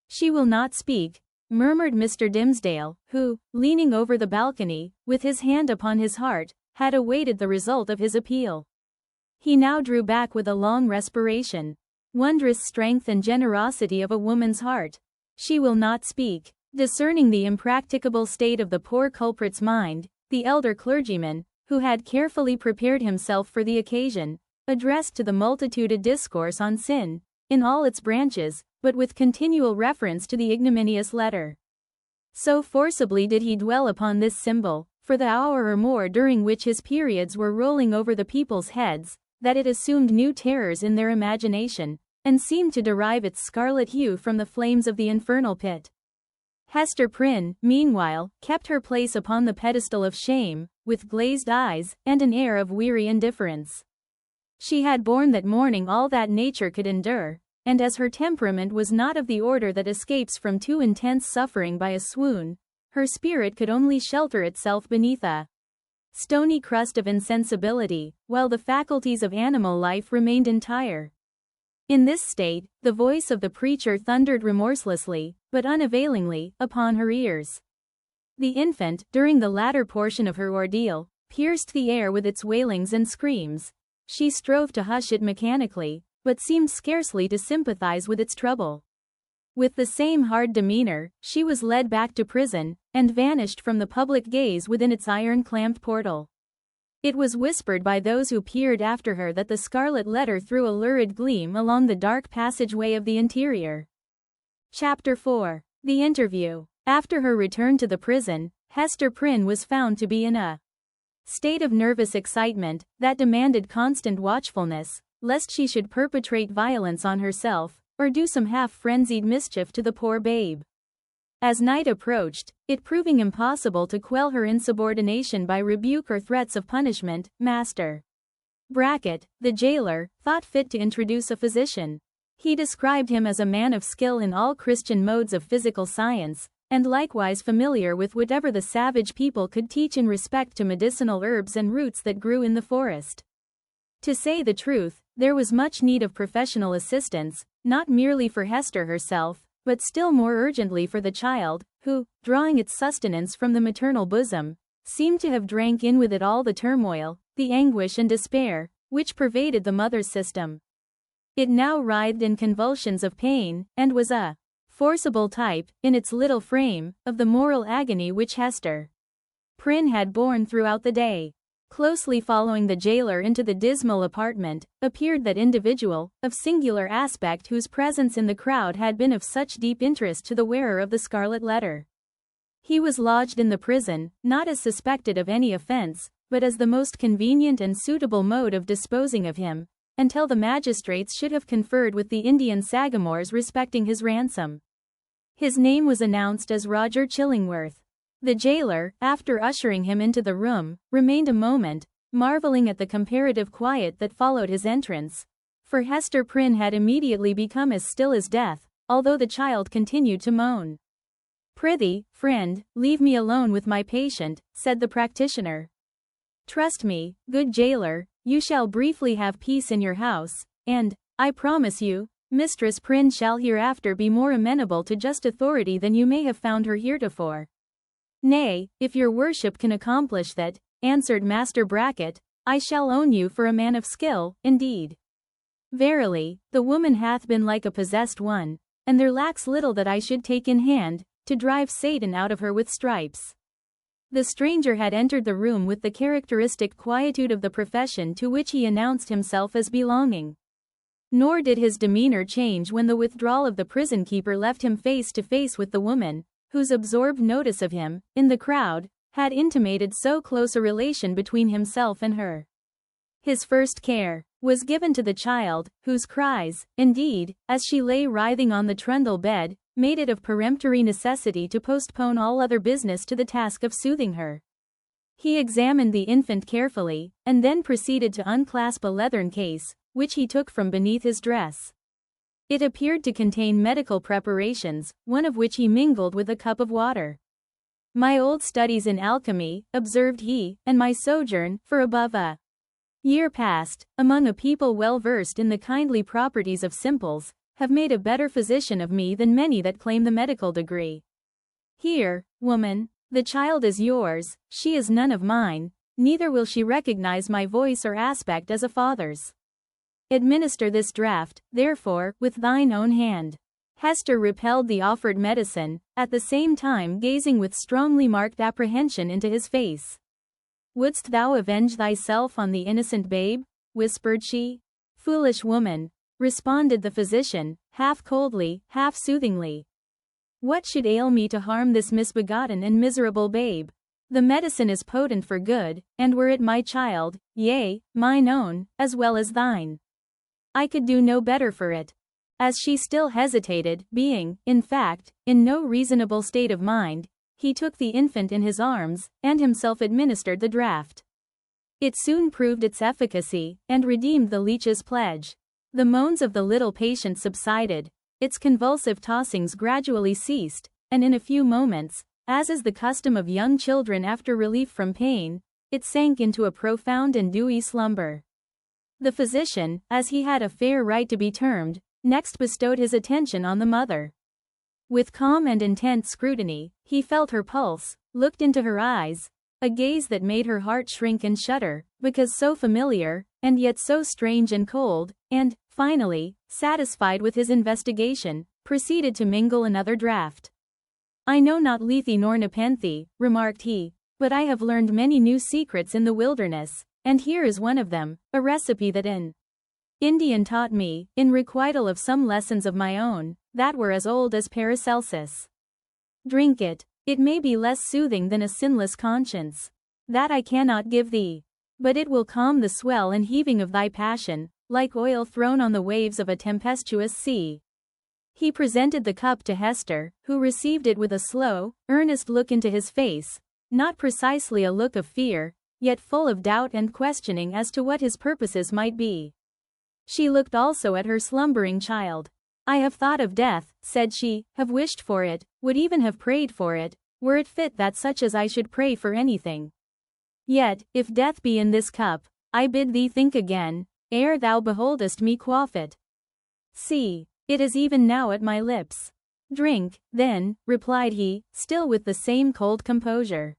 She will not speak, murmured Mr. Dimmesdale, who, leaning over the balcony, with his hand upon his heart, had awaited the result of his appeal. He now drew back with a long respiration. Wondrous strength and generosity of a woman's heart. She will not speak. Discerning the impracticable state of the poor culprit's mind, the elder clergyman, who had carefully prepared himself for the occasion, addressed to the multitude a discourse on sin, in all its branches, but with continual reference to the ignominious letter. So forcibly did he dwell upon this symbol, for the hour or more during which his periods were rolling over the people's heads, that it assumed new terrors in their imagination, and seemed to derive its scarlet hue from the flames of the infernal pit. Hester Prynne, meanwhile, kept her place upon the pedestal of shame, with glazed eyes, and an air of weary indifference. She had borne that morning all that nature could endure, and as her temperament was not of the order that escapes from too intense suffering by a swoon, her spirit could only shelter itself beneath a stony crust of insensibility, while the faculties of animal life remained entire. In this state, the voice of the preacher thundered remorselessly, but unavailingly, upon her ears. The infant, during the latter portion of her ordeal, pierced the air with its wailings and screams. She strove to hush it mechanically, but seemed scarcely to sympathize with its trouble. With the same hard demeanor, she was led back to prison, and vanished from the public gaze within its iron-clamped portal. It was whispered by those who peered after her that the Scarlet Letter threw a lurid gleam along the dark passageway of the interior. Chapter 4. The Interview. After her return to the prison, Hester Prynne was found to be in a state of nervous excitement that demanded constant watchfulness, lest she should perpetrate violence on herself, or do some half-frenzied mischief to the poor babe. As night approached, it proving impossible to quell her insubordination by rebuke or threats of punishment, Master Brackett, the jailer, thought fit to introduce a physician. He described him as a man of skill in all Christian modes of physical science, and likewise familiar with whatever the savage people could teach in respect to medicinal herbs and roots that grew in the forest. To say the truth, there was much need of professional assistance, not merely for Hester herself, but still more urgently for the child, who, drawing its sustenance from the maternal bosom, seemed to have drank in with it all the turmoil, the anguish and despair, which pervaded the mother's system. It now writhed in convulsions of pain, and was a forcible type, in its little frame, of the moral agony which Hester Prynne had borne throughout the day. Closely following the jailer into the dismal apartment, appeared that individual, of singular aspect whose presence in the crowd had been of such deep interest to the wearer of the Scarlet Letter. He was lodged in the prison, not as suspected of any offense, but as the most convenient and suitable mode of disposing of him, until the magistrates should have conferred with the Indian sagamores respecting his ransom. His name was announced as Roger Chillingworth. The jailer, after ushering him into the room, remained a moment, marveling at the comparative quiet that followed his entrance, for Hester Prynne had immediately become as still as death, although the child continued to moan. "Prithee, friend, leave me alone with my patient," said the practitioner. "Trust me, good jailer, you shall briefly have peace in your house, and, I promise you, Mistress Prynne shall hereafter be more amenable to just authority than you may have found her heretofore." "Nay, if your worship can accomplish that," answered Master Brackett, "I shall own you for a man of skill, indeed. Verily, the woman hath been like a possessed one, and there lacks little that I should take in hand, to drive Satan out of her with stripes." The stranger had entered the room with the characteristic quietude of the profession to which he announced himself as belonging. Nor did his demeanor change when the withdrawal of the prison keeper left him face to face with the woman, whose absorbed notice of him, in the crowd, had intimated so close a relation between himself and her. His first care was given to the child, whose cries, indeed, as she lay writhing on the trundle bed, made it of peremptory necessity to postpone all other business to the task of soothing her. He examined the infant carefully, and then proceeded to unclasp a leathern case, which he took from beneath his dress. It appeared to contain medical preparations, one of which he mingled with a cup of water. "My old studies in alchemy," observed he, "and my sojourn, for above a year past, among a people well versed in the kindly properties of simples, have made a better physician of me than many that claim the medical degree. Here, woman, the child is yours, she is none of mine, neither will she recognize my voice or aspect as a father's. Administer this draught, therefore, with thine own hand." Hester repelled the offered medicine, at the same time gazing with strongly marked apprehension into his face. "Wouldst thou avenge thyself on the innocent babe?" whispered she. "Foolish woman," responded the physician, half coldly, half soothingly. "What should ail me to harm this misbegotten and miserable babe? The medicine is potent for good, and were it my child, yea, mine own, as well as thine, I could do no better for it." As she still hesitated, being, in fact, in no reasonable state of mind, he took the infant in his arms, and himself administered the draught. It soon proved its efficacy, and redeemed the leech's pledge. The moans of the little patient subsided, its convulsive tossings gradually ceased, and in a few moments, as is the custom of young children after relief from pain, it sank into a profound and dewy slumber. The physician, as he had a fair right to be termed, next bestowed his attention on the mother. With calm and intent scrutiny, he felt her pulse, looked into her eyes, a gaze that made her heart shrink and shudder, because so familiar, and yet so strange and cold, and, finally, satisfied with his investigation, proceeded to mingle another draught. "I know not Lethe nor Nepenthe," remarked he, "but I have learned many new secrets in the wilderness, and here is one of them, a recipe that an Indian taught me, in requital of some lessons of my own, that were as old as Paracelsus. Drink it. It may be less soothing than a sinless conscience. That I cannot give thee. But it will calm the swell and heaving of thy passion, like oil thrown on the waves of a tempestuous sea." He presented the cup to Hester, who received it with a slow, earnest look into his face, not precisely a look of fear, yet full of doubt and questioning as to what his purposes might be. She looked also at her slumbering child. "I have thought of death," said she, "have wished for it, would even have prayed for it, were it fit that such as I should pray for anything. Yet, if death be in this cup, I bid thee think again, ere thou beholdest me quaff it. See, it is even now at my lips." "Drink, then," replied he, still with the same cold composure.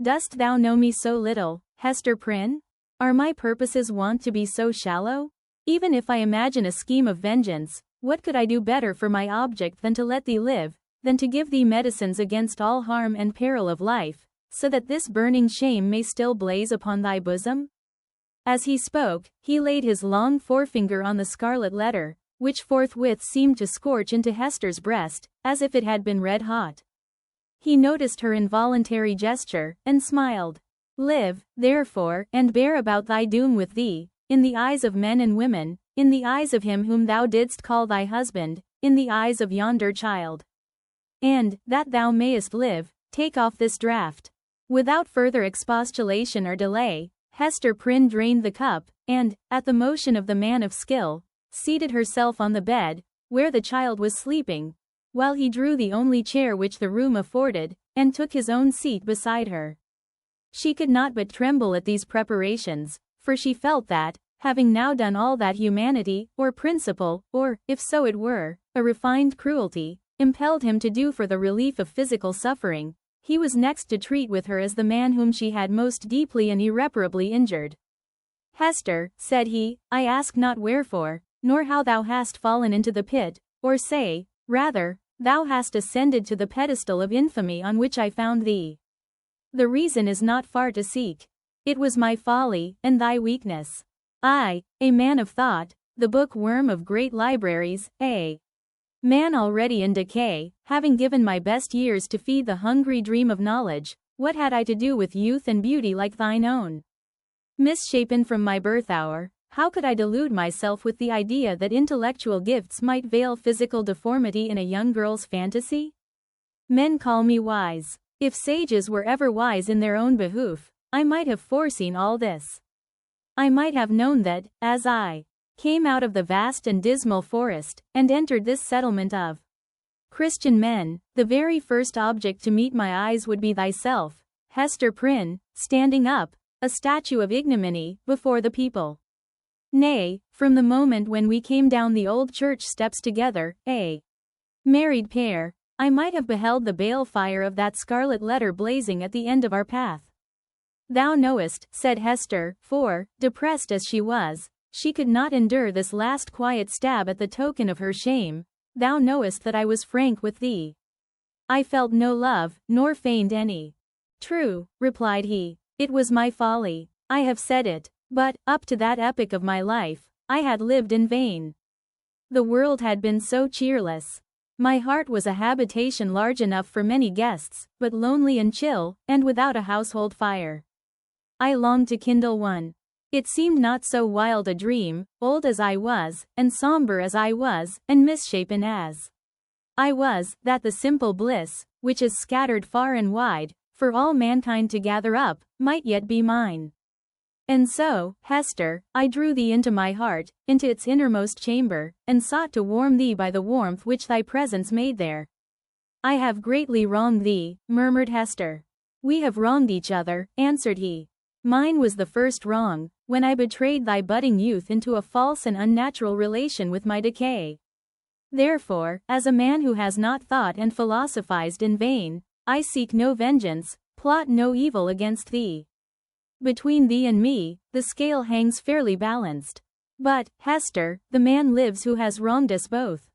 "Dost thou know me so little, Hester Prynne? Are my purposes wont to be so shallow? Even if I imagine a scheme of vengeance, what could I do better for my object than to let thee live, than to give thee medicines against all harm and peril of life, so that this burning shame may still blaze upon thy bosom?" As he spoke, he laid his long forefinger on the scarlet letter, which forthwith seemed to scorch into Hester's breast, as if it had been red hot. He noticed her involuntary gesture, and smiled. "Live, therefore, and bear about thy doom with thee, in the eyes of men and women, in the eyes of him whom thou didst call thy husband, in the eyes of yonder child. And, that thou mayest live, take off this draught." Without further expostulation or delay, Hester Prynne drained the cup, and, at the motion of the man of skill, seated herself on the bed, where the child was sleeping, while he drew the only chair which the room afforded, and took his own seat beside her. She could not but tremble at these preparations, for she felt that, having now done all that humanity, or principle, or, if so it were, a refined cruelty, impelled him to do for the relief of physical suffering, he was next to treat with her as the man whom she had most deeply and irreparably injured. "Hester," said he, "I ask not wherefore, nor how thou hast fallen into the pit, or say, rather, thou hast ascended to the pedestal of infamy on which I found thee. The reason is not far to seek. It was my folly, and thy weakness. I, a man of thought, the bookworm of great libraries, a man already in decay, having given my best years to feed the hungry dream of knowledge, What had I to do with youth and beauty like thine own? Misshapen from my birth hour, how could I delude myself with the idea that intellectual gifts might veil physical deformity in a young girl's fantasy? Men call me wise. If sages were ever wise in their own behoof, I might have foreseen all this. I might have known that, as I came out of the vast and dismal forest, and entered this settlement of Christian men, the very first object to meet my eyes would be thyself, Hester Prynne, standing up, a statue of ignominy, before the people. Nay, from the moment when we came down the old church steps together, a married pair, I might have beheld the bale fire of that Scarlet Letter blazing at the end of our path. Thou knowest, said Hester, for, depressed as she was, she could not endure this last quiet stab at the token of her shame, thou knowest that I was frank with thee. I felt no love, nor feigned any. True, replied he, it was my folly, I have said it, but, up to that epoch of my life, I had lived in vain. The world had been so cheerless. My heart was a habitation large enough for many guests, but lonely and chill, and without a household fire. I longed to kindle one. It seemed not so wild a dream, old as I was, and somber as I was, and misshapen as I was, that the simple bliss, which is scattered far and wide, for all mankind to gather up, might yet be mine. And so, Hester, I drew thee into my heart, into its innermost chamber, and sought to warm thee by the warmth which thy presence made there. I have greatly wronged thee, murmured Hester. We have wronged each other, answered he. Mine was the first wrong, when I betrayed thy budding youth into a false and unnatural relation with my decay. Therefore, as a man who has not thought and philosophized in vain, I seek no vengeance, plot no evil against thee. Between thee and me, the scale hangs fairly balanced. But, Hester, the man lives who has wronged us both.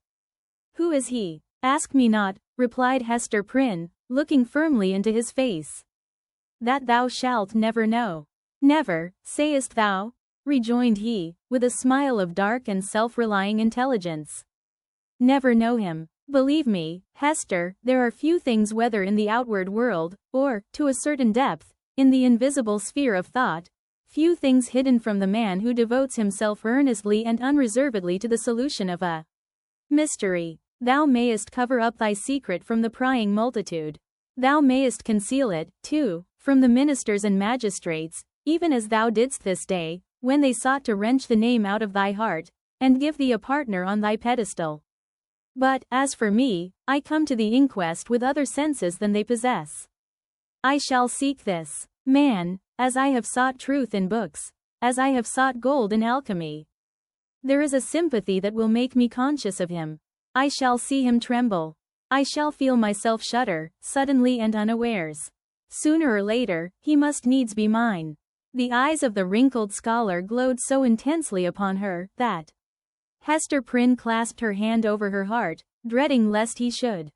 Who is he? Ask me not, replied Hester Prynne, looking firmly into his face. That thou shalt never know. Never, sayest thou? Rejoined he, with a smile of dark and self-relying intelligence. Never know him. Believe me, Hester, there are few things whether in the outward world, or, to a certain depth, in the invisible sphere of thought, few things hidden from the man who devotes himself earnestly and unreservedly to the solution of a mystery. Thou mayest cover up thy secret from the prying multitude. Thou mayest conceal it, too, from the ministers and magistrates, even as thou didst this day, when they sought to wrench the name out of thy heart, and give thee a partner on thy pedestal. But, as for me, I come to the inquest with other senses than they possess. I shall seek this man, as I have sought truth in books, as I have sought gold in alchemy. There is a sympathy that will make me conscious of him. I shall see him tremble. I shall feel myself shudder, suddenly and unawares. Sooner or later, he must needs be mine. The eyes of the wrinkled scholar glowed so intensely upon her, that Hester Prynne clasped her hand over her heart, dreading lest he should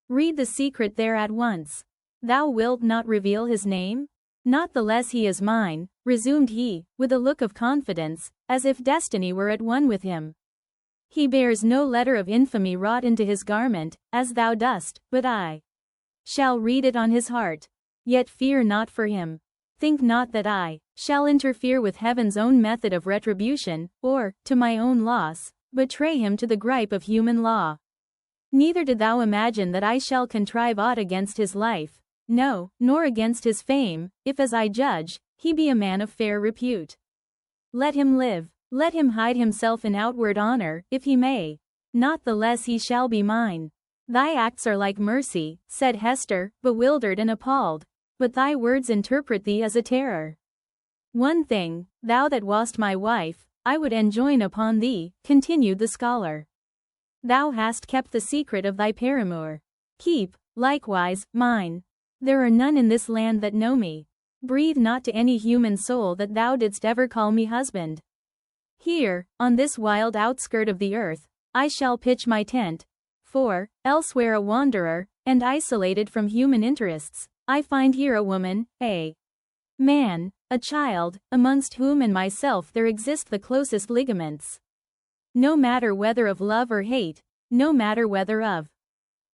read the secret there at once. Thou wilt not reveal his name? Not the less he is mine, resumed he, with a look of confidence, as if destiny were at one with him. He bears no letter of infamy wrought into his garment, as thou dost, but I shall read it on his heart. Yet fear not for him. Think not that I shall interfere with heaven's own method of retribution, or, to my own loss, betray him to the gripe of human law. Neither did thou imagine that I shall contrive aught against his life, no, nor against his fame, if as I judge, he be a man of fair repute. Let him live, let him hide himself in outward honor, if he may. Not the less he shall be mine. Thy acts are like mercy, said Hester, bewildered and appalled, but thy words interpret thee as a terror. One thing, thou that wast my wife, I would enjoin upon thee, continued the scholar. Thou hast kept the secret of thy paramour. Keep, likewise, mine. There are none in this land that know me. Breathe not to any human soul that thou didst ever call me husband. Here, on this wild outskirt of the earth, I shall pitch my tent, for, elsewhere a wanderer, and isolated from human interests, I find here a woman, a man, a child, amongst whom and myself there exist the closest ligaments. No matter whether of love or hate, no matter whether of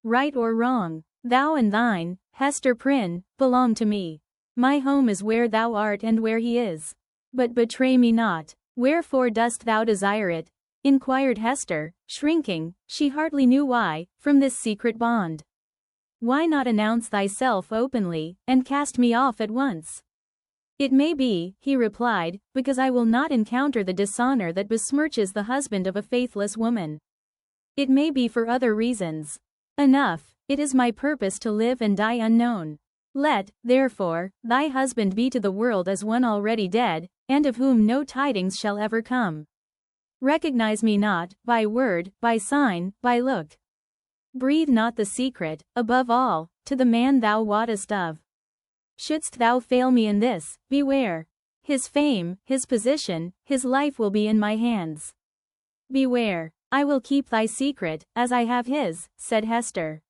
right or wrong, Thou and thine, Hester Prynne, belong to me. My home is where thou art and where he is. But betray me not. Wherefore dost thou desire it? Inquired Hester, shrinking, she hardly knew why, from this secret bond. Why not announce thyself openly, and cast me off at once? It may be, he replied, because I will not encounter the dishonor that besmirches the husband of a faithless woman. It may be for other reasons. Enough, it is my purpose to live and die unknown. Let, therefore, thy husband be to the world as one already dead, and of whom no tidings shall ever come. Recognize me not, by word, by sign, by look. Breathe not the secret, above all, to the man thou wottest of. Shouldst thou fail me in this, beware. His fame, his position, his life will be in my hands. Beware. I will keep thy secret, as I have his, said Hester.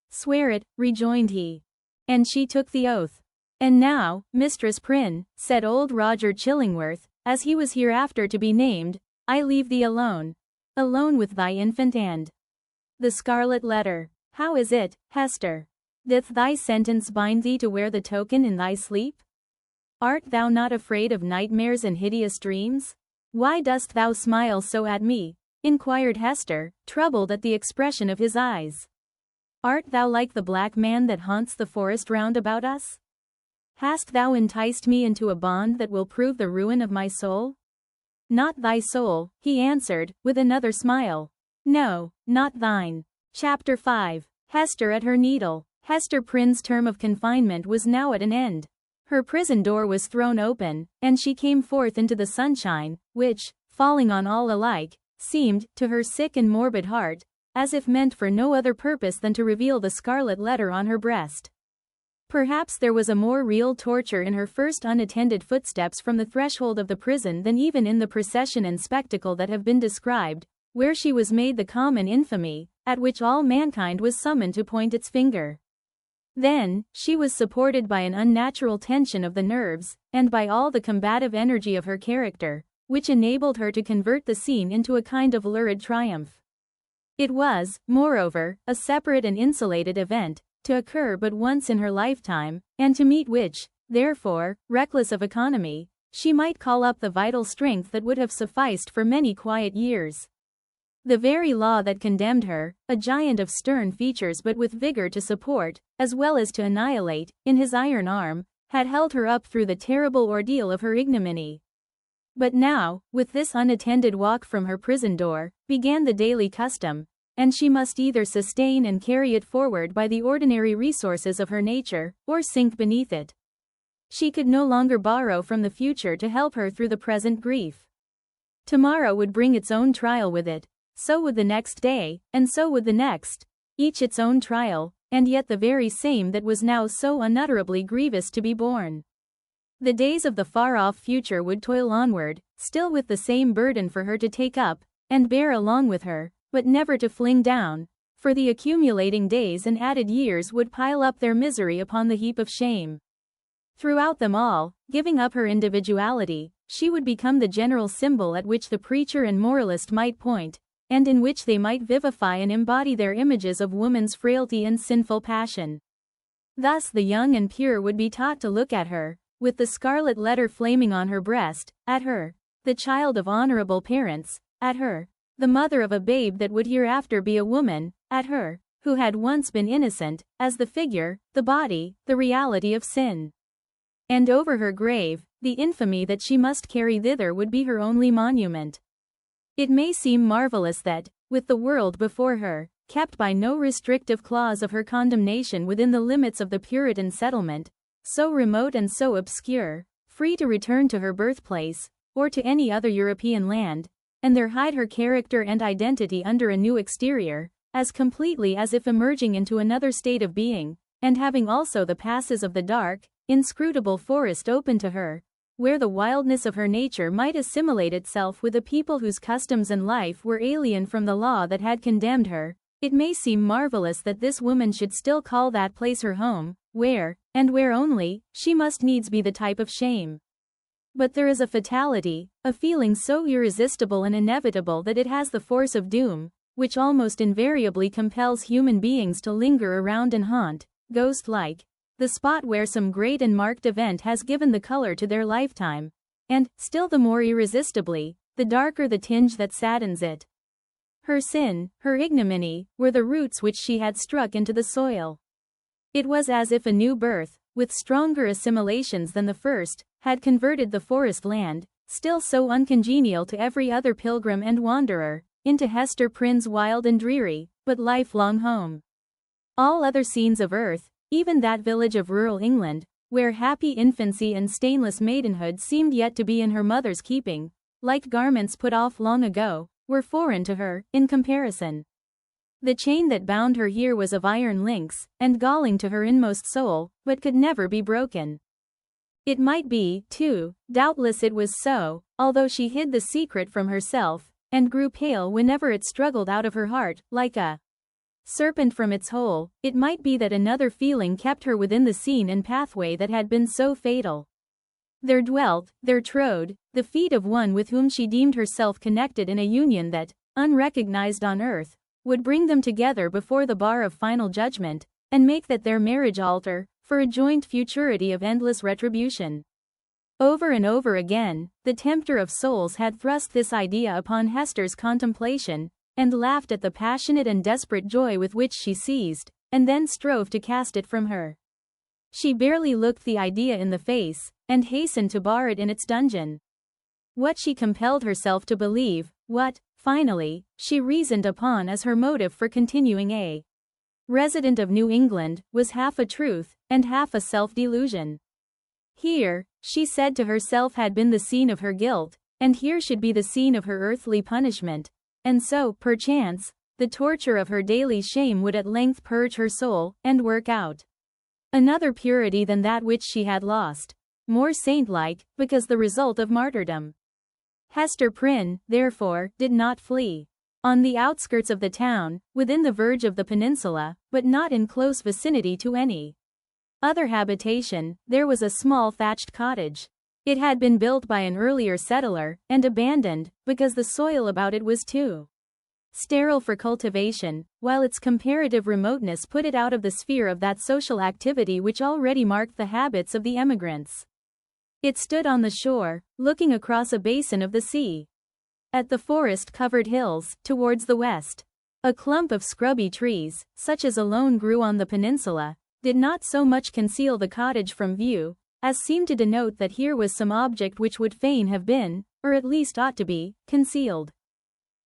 Swear it, rejoined he. And she took the oath. And now, Mistress Prynne, said old Roger Chillingworth, as he was hereafter to be named, I leave thee alone. Alone with thy infant and the Scarlet Letter. How is it, Hester? Doth thy sentence bind thee to wear the token in thy sleep? Art thou not afraid of nightmares and hideous dreams? Why dost thou smile so at me? Inquired Hester, troubled at the expression of his eyes. Art thou like the black man that haunts the forest round about us? Hast thou enticed me into a bond that will prove the ruin of my soul? Not thy soul, he answered, with another smile. No, not thine. Chapter 5. Hester at her needle. Hester Prynne's term of confinement was now at an end. Her prison door was thrown open, and she came forth into the sunshine, which, falling on all alike, seemed, to her sick and morbid heart, as if meant for no other purpose than to reveal the scarlet letter on her breast. Perhaps there was a more real torture in her first unattended footsteps from the threshold of the prison than even in the procession and spectacle that have been described, where she was made the common infamy, at which all mankind was summoned to point its finger. Then, she was supported by an unnatural tension of the nerves, and by all the combative energy of her character, which enabled her to convert the scene into a kind of lurid triumph. It was, moreover, a separate and insulated event, to occur but once in her lifetime, and to meet which, therefore, reckless of economy, she might call up the vital strength that would have sufficed for many quiet years. The very law that condemned her, a giant of stern features but with vigor to support, as well as to annihilate, in his iron arm, had held her up through the terrible ordeal of her ignominy. But now, with this unattended walk from her prison door, began the daily custom, and she must either sustain and carry it forward by the ordinary resources of her nature, or sink beneath it. She could no longer borrow from the future to help her through the present grief. Tomorrow would bring its own trial with it. So would the next day, and so would the next, each its own trial, and yet the very same that was now so unutterably grievous to be borne. The days of the far-off future would toil onward, still with the same burden for her to take up, and bear along with her, but never to fling down, for the accumulating days and added years would pile up their misery upon the heap of shame. Throughout them all, giving up her individuality, she would become the general symbol at which the preacher and moralist might point, and in which they might vivify and embody their images of woman's frailty and sinful passion. Thus the young and pure would be taught to look at her, with the scarlet letter flaming on her breast, at her, the child of honorable parents, at her, the mother of a babe that would hereafter be a woman, at her, who had once been innocent, as the figure, the body, the reality of sin. And over her grave, the infamy that she must carry thither would be her only monument. It may seem marvelous that, with the world before her, kept by no restrictive clause of her condemnation within the limits of the Puritan settlement, so remote and so obscure, free to return to her birthplace, or to any other European land, and there hide her character and identity under a new exterior, as completely as if emerging into another state of being, and having also the passes of the dark, inscrutable forest open to her, where the wildness of her nature might assimilate itself with a people whose customs and life were alien from the law that had condemned her. It may seem marvelous that this woman should still call that place her home, where, and where only, she must needs be the type of shame. But there is a fatality, a feeling so irresistible and inevitable that it has the force of doom, which almost invariably compels human beings to linger around and haunt, ghost-like, the spot where some great and marked event has given the color to their lifetime, and, still the more irresistibly, the darker the tinge that saddens it. Her sin, her ignominy, were the roots which she had struck into the soil. It was as if a new birth, with stronger assimilations than the first, had converted the forest land, still so uncongenial to every other pilgrim and wanderer, into Hester Prynne's wild and dreary, but lifelong home. All other scenes of earth, even that village of rural England, where happy infancy and stainless maidenhood seemed yet to be in her mother's keeping, like garments put off long ago, were foreign to her, in comparison. The chain that bound her here was of iron links, and galling to her inmost soul, but could never be broken. It might be, too, doubtless it was so, although she hid the secret from herself, and grew pale whenever it struggled out of her heart, like a serpent from its hole, it might be that another feeling kept her within the scene and pathway that had been so fatal. There dwelt, there trode, the feet of one with whom she deemed herself connected in a union that, unrecognized on earth, would bring them together before the bar of final judgment, and make that their marriage altar, for a joint futurity of endless retribution. Over and over again, the tempter of souls had thrust this idea upon Hester's contemplation, and laughed at the passionate and desperate joy with which she seized, and then strove to cast it from her. She barely looked the idea in the face, and hastened to bar it in its dungeon. What she compelled herself to believe, what, finally, she reasoned upon as her motive for continuing a resident of New England, was half a truth, and half a self-delusion. Here, she said to herself, had been the scene of her guilt, and here should be the scene of her earthly punishment, and so, perchance, the torture of her daily shame would at length purge her soul, and work out another purity than that which she had lost, more saint-like, because the result of martyrdom. Hester Prynne, therefore, did not flee. On the outskirts of the town, within the verge of the peninsula, but not in close vicinity to any other habitation, there was a small thatched cottage. It had been built by an earlier settler, and abandoned, because the soil about it was too sterile for cultivation, while its comparative remoteness put it out of the sphere of that social activity which already marked the habits of the emigrants. It stood on the shore, looking across a basin of the sea. At the forest-covered hills, towards the west, a clump of scrubby trees, such as alone grew on the peninsula, did not so much conceal the cottage from view, as seemed to denote that here was some object which would fain have been, or at least ought to be, concealed.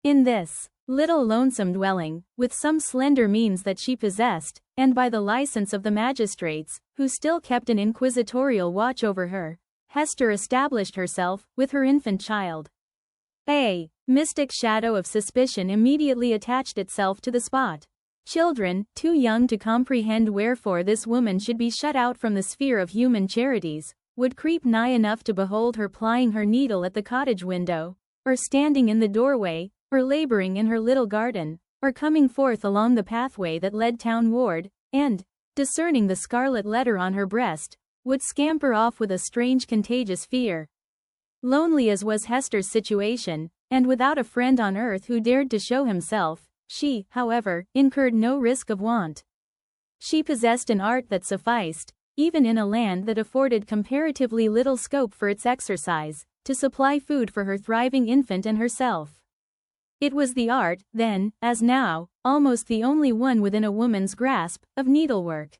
In this little lonesome dwelling, with some slender means that she possessed, and by the license of the magistrates, who still kept an inquisitorial watch over her, Hester established herself, with her infant child. A mystic shadow of suspicion immediately attached itself to the spot. Children, too young to comprehend wherefore this woman should be shut out from the sphere of human charities, would creep nigh enough to behold her plying her needle at the cottage window, or standing in the doorway, or laboring in her little garden, or coming forth along the pathway that led townward, and, discerning the scarlet letter on her breast, would scamper off with a strange contagious fear. Lonely as was Hester's situation, and without a friend on earth who dared to show himself, she, however, incurred no risk of want. She possessed an art that sufficed, even in a land that afforded comparatively little scope for its exercise, to supply food for her thriving infant and herself. It was the art, then, as now, almost the only one within a woman's grasp, of needlework.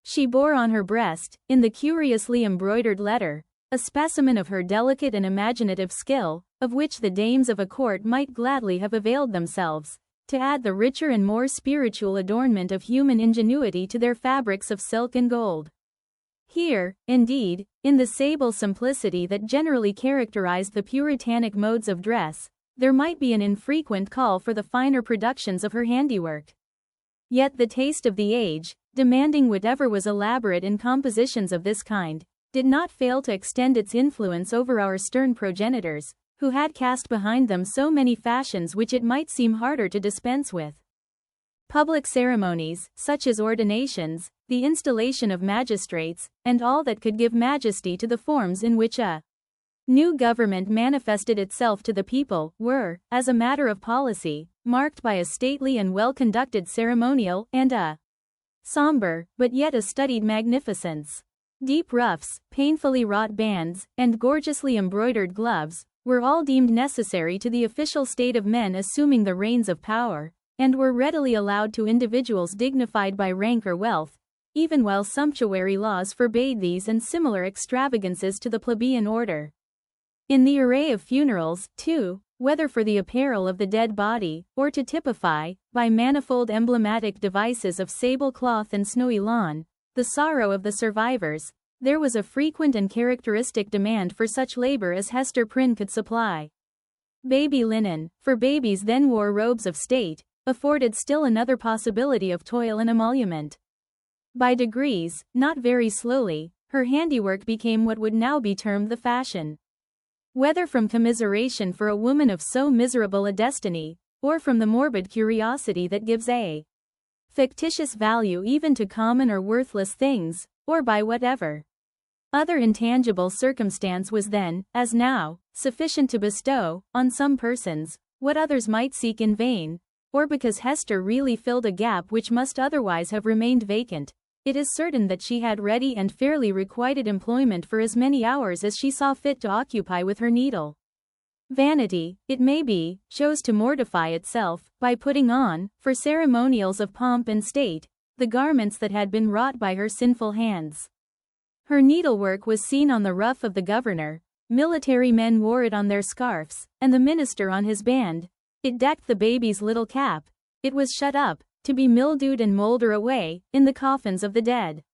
She bore on her breast, in the curiously embroidered letter, a specimen of her delicate and imaginative skill, of which the dames of a court might gladly have availed themselves, to add the richer and more spiritual adornment of human ingenuity to their fabrics of silk and gold. Here, indeed, in the sable simplicity that generally characterized the puritanic modes of dress, there might be an infrequent call for the finer productions of her handiwork. Yet the taste of the age, demanding whatever was elaborate in compositions of this kind, did not fail to extend its influence over our stern progenitors, who had cast behind them so many fashions which it might seem harder to dispense with. Public ceremonies, such as ordinations, the installation of magistrates, and all that could give majesty to the forms in which a New government manifested itself to the people, were, as a matter of policy, marked by a stately and well-conducted ceremonial and a somber, but yet a studied magnificence. Deep ruffs, painfully wrought bands, and gorgeously embroidered gloves were all deemed necessary to the official state of men assuming the reins of power, and were readily allowed to individuals dignified by rank or wealth, even while sumptuary laws forbade these and similar extravagances to the plebeian order. In the array of funerals, too, whether for the apparel of the dead body, or to typify, by manifold emblematic devices of sable cloth and snowy lawn, the sorrow of the survivors, there was a frequent and characteristic demand for such labor as Hester Prynne could supply. Baby linen, for babies then wore robes of state, afforded still another possibility of toil and emolument. By degrees, not very slowly, her handiwork became what would now be termed the fashion. Whether from commiseration for a woman of so miserable a destiny, or from the morbid curiosity that gives a fictitious value even to common or worthless things, or by whatever other intangible circumstance was then, as now, sufficient to bestow, on some persons, what others might seek in vain, or because Hester really filled a gap which must otherwise have remained vacant, it is certain that she had ready and fairly requited employment for as many hours as she saw fit to occupy with her needle. Vanity, it may be, chose to mortify itself, by putting on, for ceremonials of pomp and state, the garments that had been wrought by her sinful hands. Her needlework was seen on the ruff of the governor, military men wore it on their scarfs, and the minister on his band. It decked the baby's little cap. It was shut up, to be mildewed and moulder away, in the coffins of the dead.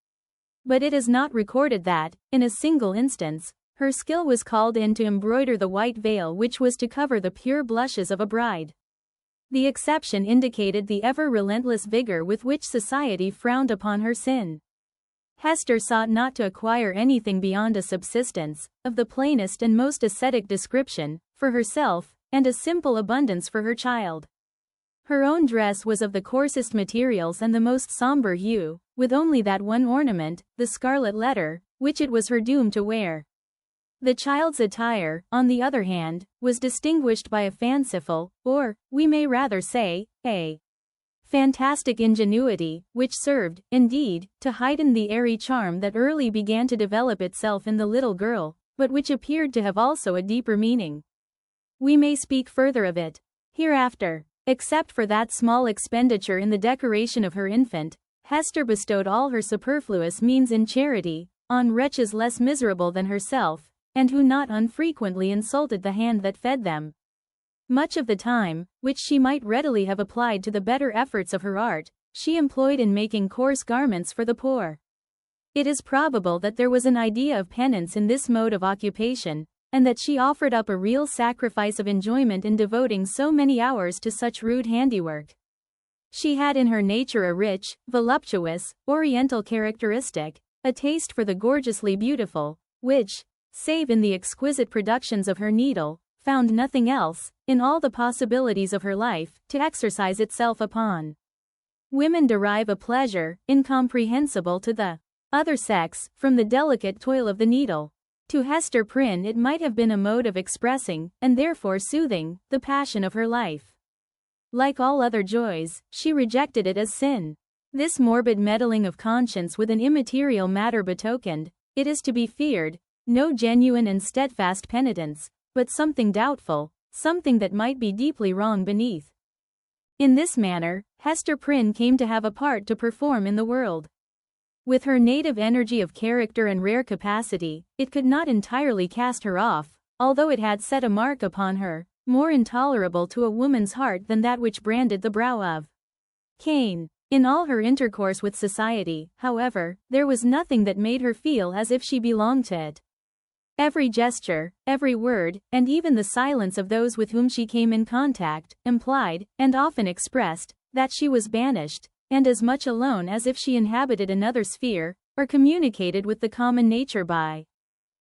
But it is not recorded that, in a single instance, her skill was called in to embroider the white veil which was to cover the pure blushes of a bride. The exception indicated the ever-relentless vigor with which society frowned upon her sin. Hester sought not to acquire anything beyond a subsistence, of the plainest and most ascetic description, for herself, and a simple abundance for her child. Her own dress was of the coarsest materials and the most somber hue, with only that one ornament, the Scarlet Letter, which it was her doom to wear. The child's attire, on the other hand, was distinguished by a fanciful, or, we may rather say, a fantastic ingenuity, which served, indeed, to heighten the airy charm that early began to develop itself in the little girl, but which appeared to have also a deeper meaning. We may speak further of it hereafter. Except for that small expenditure in the decoration of her infant, Hester bestowed all her superfluous means in charity, on wretches less miserable than herself, and who not unfrequently insulted the hand that fed them. Much of the time, which she might readily have applied to the better efforts of her art, she employed in making coarse garments for the poor. It is probable that there was an idea of penance in this mode of occupation, and that she offered up a real sacrifice of enjoyment in devoting so many hours to such rude handiwork. She had in her nature a rich, voluptuous, oriental characteristic, a taste for the gorgeously beautiful, which, save in the exquisite productions of her needle, found nothing else, in all the possibilities of her life, to exercise itself upon. Women derive a pleasure, incomprehensible to the other sex, from the delicate toil of the needle. To Hester Prynne it might have been a mode of expressing, and therefore soothing, the passion of her life. Like all other joys, she rejected it as sin. This morbid meddling of conscience with an immaterial matter betokened, it is to be feared, no genuine and steadfast penitence, but something doubtful, something that might be deeply wrong beneath. In this manner, Hester Prynne came to have a part to perform in the world. With her native energy of character and rare capacity, it could not entirely cast her off, although it had set a mark upon her, more intolerable to a woman's heart than that which branded the brow of Cain. In all her intercourse with society, however, there was nothing that made her feel as if she belonged to it. Every gesture, every word, and even the silence of those with whom she came in contact, implied, and often expressed, that she was banished, and as much alone as if she inhabited another sphere, or communicated with the common nature by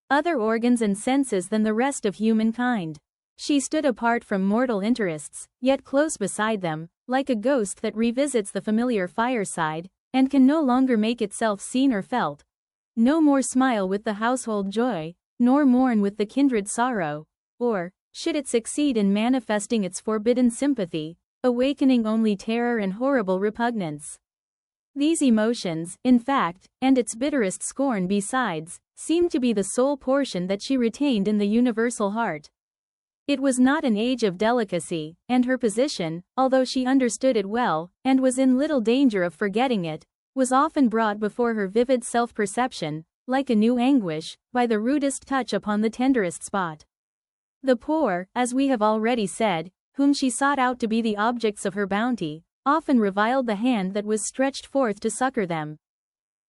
other organs and senses than the rest of humankind. She stood apart from mortal interests, yet close beside them, like a ghost that revisits the familiar fireside, and can no longer make itself seen or felt. No more smile with the household joy, nor mourn with the kindred sorrow, or, should it succeed in manifesting its forbidden sympathy, awakening only terror and horrible repugnance. These emotions, in fact, and its bitterest scorn besides, seemed to be the sole portion that she retained in the universal heart. It was not an age of delicacy, and her position, although she understood it well, and was in little danger of forgetting it, was often brought before her vivid self-perception, like a new anguish, by the rudest touch upon the tenderest spot. The poor, as we have already said, whom she sought out to be the objects of her bounty, often reviled the hand that was stretched forth to succor them.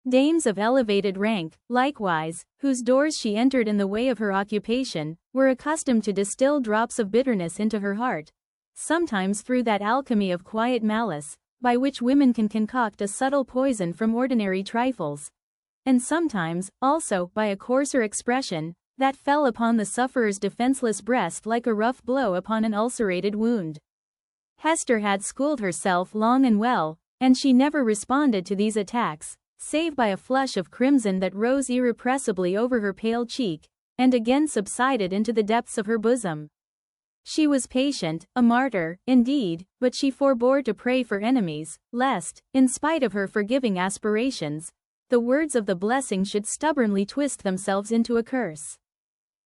Dames of elevated rank, likewise, whose doors she entered in the way of her occupation, were accustomed to distill drops of bitterness into her heart, sometimes through that alchemy of quiet malice, by which women can concoct a subtle poison from ordinary trifles, and sometimes, also, by a coarser expression, that fell upon the sufferer's defenseless breast like a rough blow upon an ulcerated wound. Hester had schooled herself long and well, and she never responded to these attacks, save by a flush of crimson that rose irrepressibly over her pale cheek, and again subsided into the depths of her bosom. She was patient, a martyr, indeed, but she forbore to pray for enemies, lest, in spite of her forgiving aspirations, the words of the blessing should stubbornly twist themselves into a curse.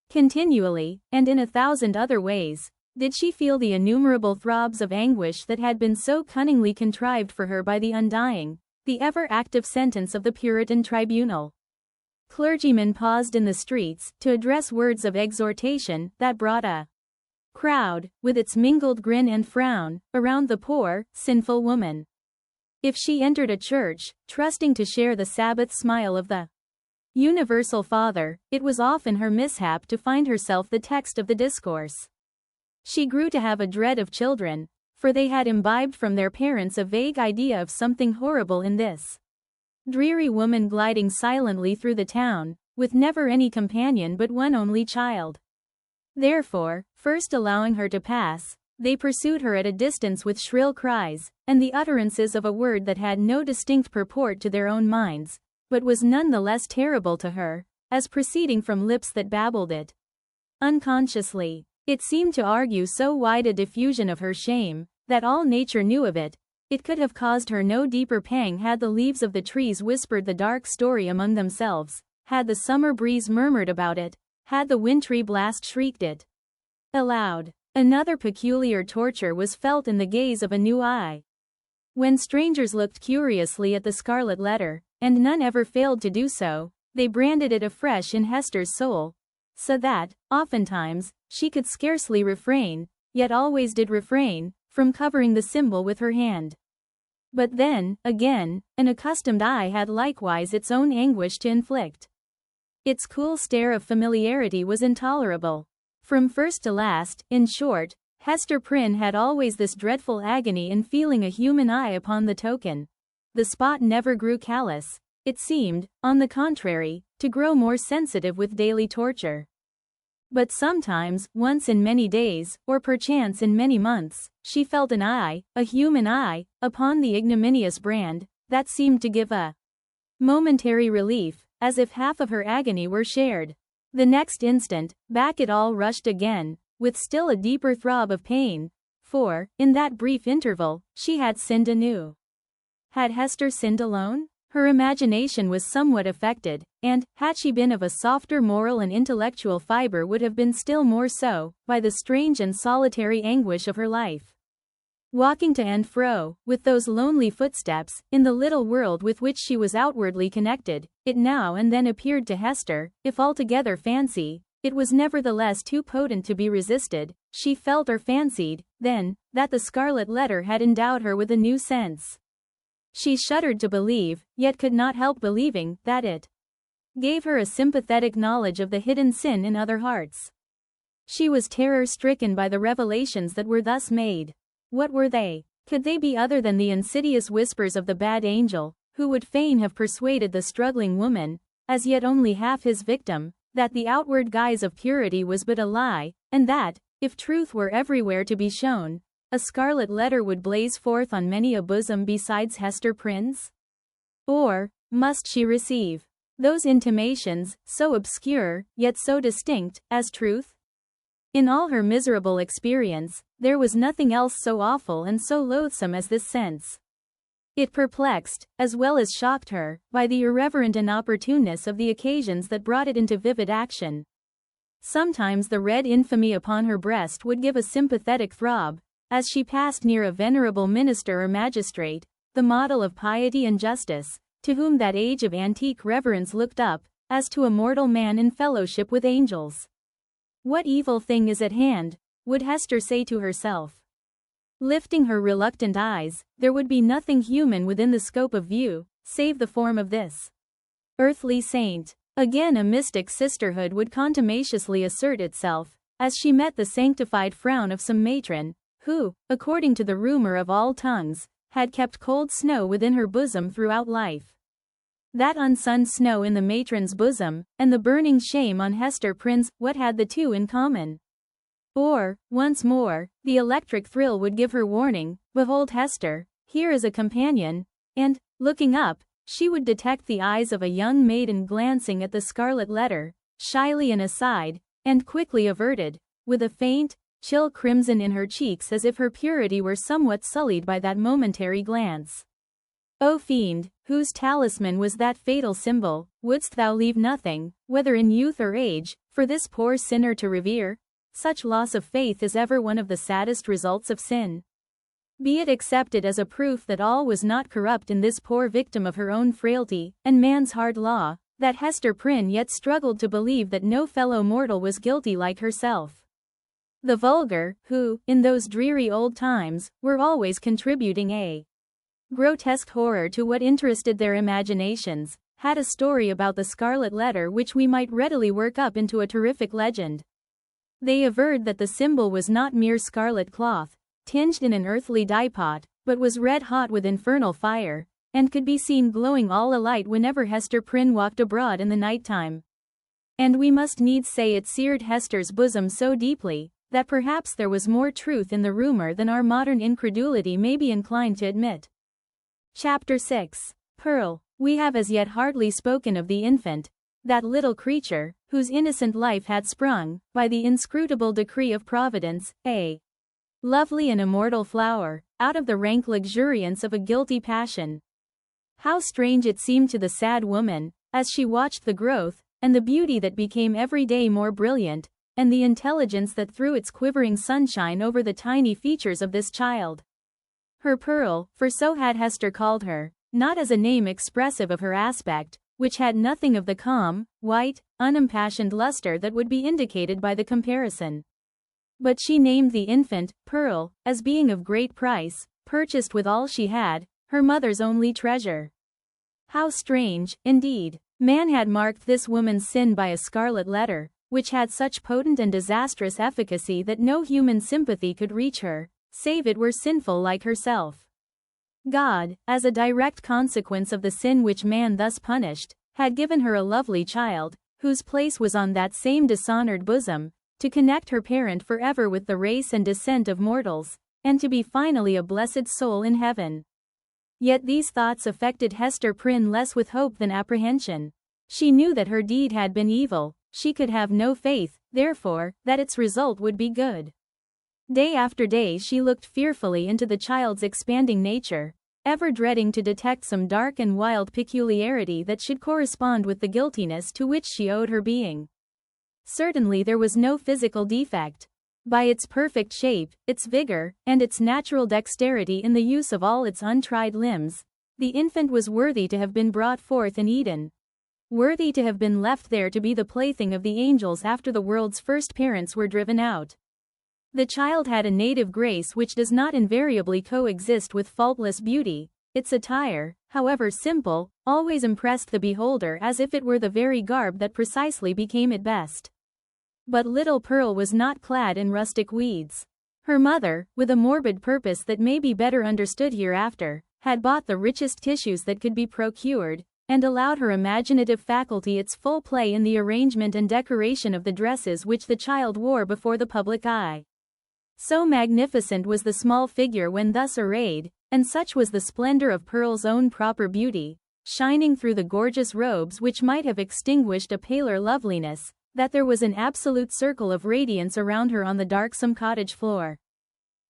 Continually, and in 1,000 other ways, did she feel the innumerable throbs of anguish that had been so cunningly contrived for her by the undying, the ever-active sentence of the Puritan tribunal. Clergymen paused in the streets to address words of exhortation that brought a crowd, with its mingled grin and frown, around the poor, sinful woman. If she entered a church, trusting to share the Sabbath smile of the universal Father, it was often her mishap to find herself the text of the discourse. She grew to have a dread of children, for they had imbibed from their parents a vague idea of something horrible in this dreary woman gliding silently through the town, with never any companion but one only child. Therefore, first allowing her to pass, they pursued her at a distance with shrill cries, and the utterances of a word that had no distinct purport to their own minds, but was none the less terrible to her, as proceeding from lips that babbled it. Unconsciously, it seemed to argue so wide a diffusion of her shame, that all nature knew of it. It could have caused her no deeper pang had the leaves of the trees whispered the dark story among themselves, had the summer breeze murmured about it, had the wintry blast shrieked it aloud. Another peculiar torture was felt in the gaze of a new eye. When strangers looked curiously at the Scarlet Letter, and none ever failed to do so, they branded it afresh in Hester's soul, so that, oftentimes, she could scarcely refrain, yet always did refrain, from covering the symbol with her hand. But then, again, an accustomed eye had likewise its own anguish to inflict. Its cool stare of familiarity was intolerable. From first to last, in short, Hester Prynne had always this dreadful agony in feeling a human eye upon the token. The spot never grew callous. It seemed, on the contrary, to grow more sensitive with daily torture. But sometimes, once in many days, or perchance in many months, she felt an eye, a human eye, upon the ignominious brand, that seemed to give a momentary relief, as if half of her agony were shared. The next instant, back it all rushed again, with still a deeper throb of pain, for, in that brief interval, she had sinned anew. Had Hester sinned alone? Her imagination was somewhat affected, and, had she been of a softer moral and intellectual fiber would have been still more so, by the strange and solitary anguish of her life. Walking to and fro, with those lonely footsteps, in the little world with which she was outwardly connected, it now and then appeared to Hester, if altogether fancy, it was nevertheless too potent to be resisted. She felt or fancied, then, that the Scarlet Letter had endowed her with a new sense. She shuddered to believe, yet could not help believing, that it gave her a sympathetic knowledge of the hidden sin in other hearts. She was terror-stricken by the revelations that were thus made. What were they? Could they be other than the insidious whispers of the bad angel, who would fain have persuaded the struggling woman, as yet only half his victim, that the outward guise of purity was but a lie, and that, if truth were everywhere to be shown, a Scarlet Letter would blaze forth on many a bosom besides Hester Prynne's? Or, must she receive Those intimations, so obscure, yet so distinct, as truth? In all her miserable experience, there was nothing else so awful and so loathsome as this sense. It perplexed, as well as shocked her, by the irreverent inopportuneness of the occasions that brought it into vivid action. Sometimes the red infamy upon her breast would give a sympathetic throb, as she passed near a venerable minister or magistrate, the model of piety and justice, to whom that age of antique reverence looked up, as to a mortal man in fellowship with angels. What evil thing is at hand, would Hester say to herself. Lifting her reluctant eyes, there would be nothing human within the scope of view, save the form of this earthly saint. Again a mystic sisterhood would contumaciously assert itself, as she met the sanctified frown of some matron, who, according to the rumor of all tongues, had kept cold snow within her bosom throughout life. That unsunned snow in the matron's bosom, and the burning shame on Hester Prynne's, what had the two in common? Or, once more, the electric thrill would give her warning, behold Hester, here is a companion, and, looking up, she would detect the eyes of a young maiden glancing at the Scarlet Letter, shyly and aside, and quickly averted, with a faint, chill crimson in her cheeks as if her purity were somewhat sullied by that momentary glance. O fiend, whose talisman was that fatal symbol, wouldst thou leave nothing, whether in youth or age, for this poor sinner to revere? Such loss of faith is ever one of the saddest results of sin. Be it accepted as a proof that all was not corrupt in this poor victim of her own frailty, and man's hard law, that Hester Prynne yet struggled to believe that no fellow mortal was guilty like herself. The vulgar, who, in those dreary old times, were always contributing a grotesque horror to what interested their imaginations, had a story about the Scarlet Letter which we might readily work up into a terrific legend. They averred that the symbol was not mere scarlet cloth, tinged in an earthly dye-pot, but was red-hot with infernal fire, and could be seen glowing all alight whenever Hester Prynne walked abroad in the night-time. And we must needs say it seared Hester's bosom so deeply, that perhaps there was more truth in the rumor than our modern incredulity may be inclined to admit. Chapter 6. Pearl. We have as yet hardly spoken of the infant, that little creature, whose innocent life had sprung, by the inscrutable decree of Providence, a lovely and immortal flower, out of the rank luxuriance of a guilty passion. How strange it seemed to the sad woman, as she watched the growth, and the beauty that became every day more brilliant, and the intelligence that threw its quivering sunshine over the tiny features of this child. Her Pearl, for so had Hester called her, not as a name expressive of her aspect, which had nothing of the calm, white, unimpassioned luster that would be indicated by the comparison. But she named the infant, Pearl, as being of great price, purchased with all she had, her mother's only treasure. How strange, indeed, man had marked this woman's sin by a scarlet letter, which had such potent and disastrous efficacy that no human sympathy could reach her, save it were sinful like herself. God, as a direct consequence of the sin which man thus punished, had given her a lovely child, whose place was on that same dishonored bosom, to connect her parent forever with the race and descent of mortals, and to be finally a blessed soul in heaven. Yet these thoughts affected Hester Prynne less with hope than apprehension. She knew that her deed had been evil, she could have no faith, therefore, that its result would be good. Day after day she looked fearfully into the child's expanding nature, ever dreading to detect some dark and wild peculiarity that should correspond with the guiltiness to which she owed her being. Certainly there was no physical defect. By its perfect shape, its vigor, and its natural dexterity in the use of all its untried limbs, the infant was worthy to have been brought forth in Eden. Worthy to have been left there to be the plaything of the angels after the world's first parents were driven out. The child had a native grace which does not invariably coexist with faultless beauty. Its attire, however simple, always impressed the beholder as if it were the very garb that precisely became it best. But little Pearl was not clad in rustic weeds. Her mother, with a morbid purpose that may be better understood hereafter, had bought the richest tissues that could be procured, and allowed her imaginative faculty its full play in the arrangement and decoration of the dresses which the child wore before the public eye. So magnificent was the small figure when thus arrayed, and such was the splendor of Pearl's own proper beauty, shining through the gorgeous robes which might have extinguished a paler loveliness, that there was an absolute circle of radiance around her on the darksome cottage floor.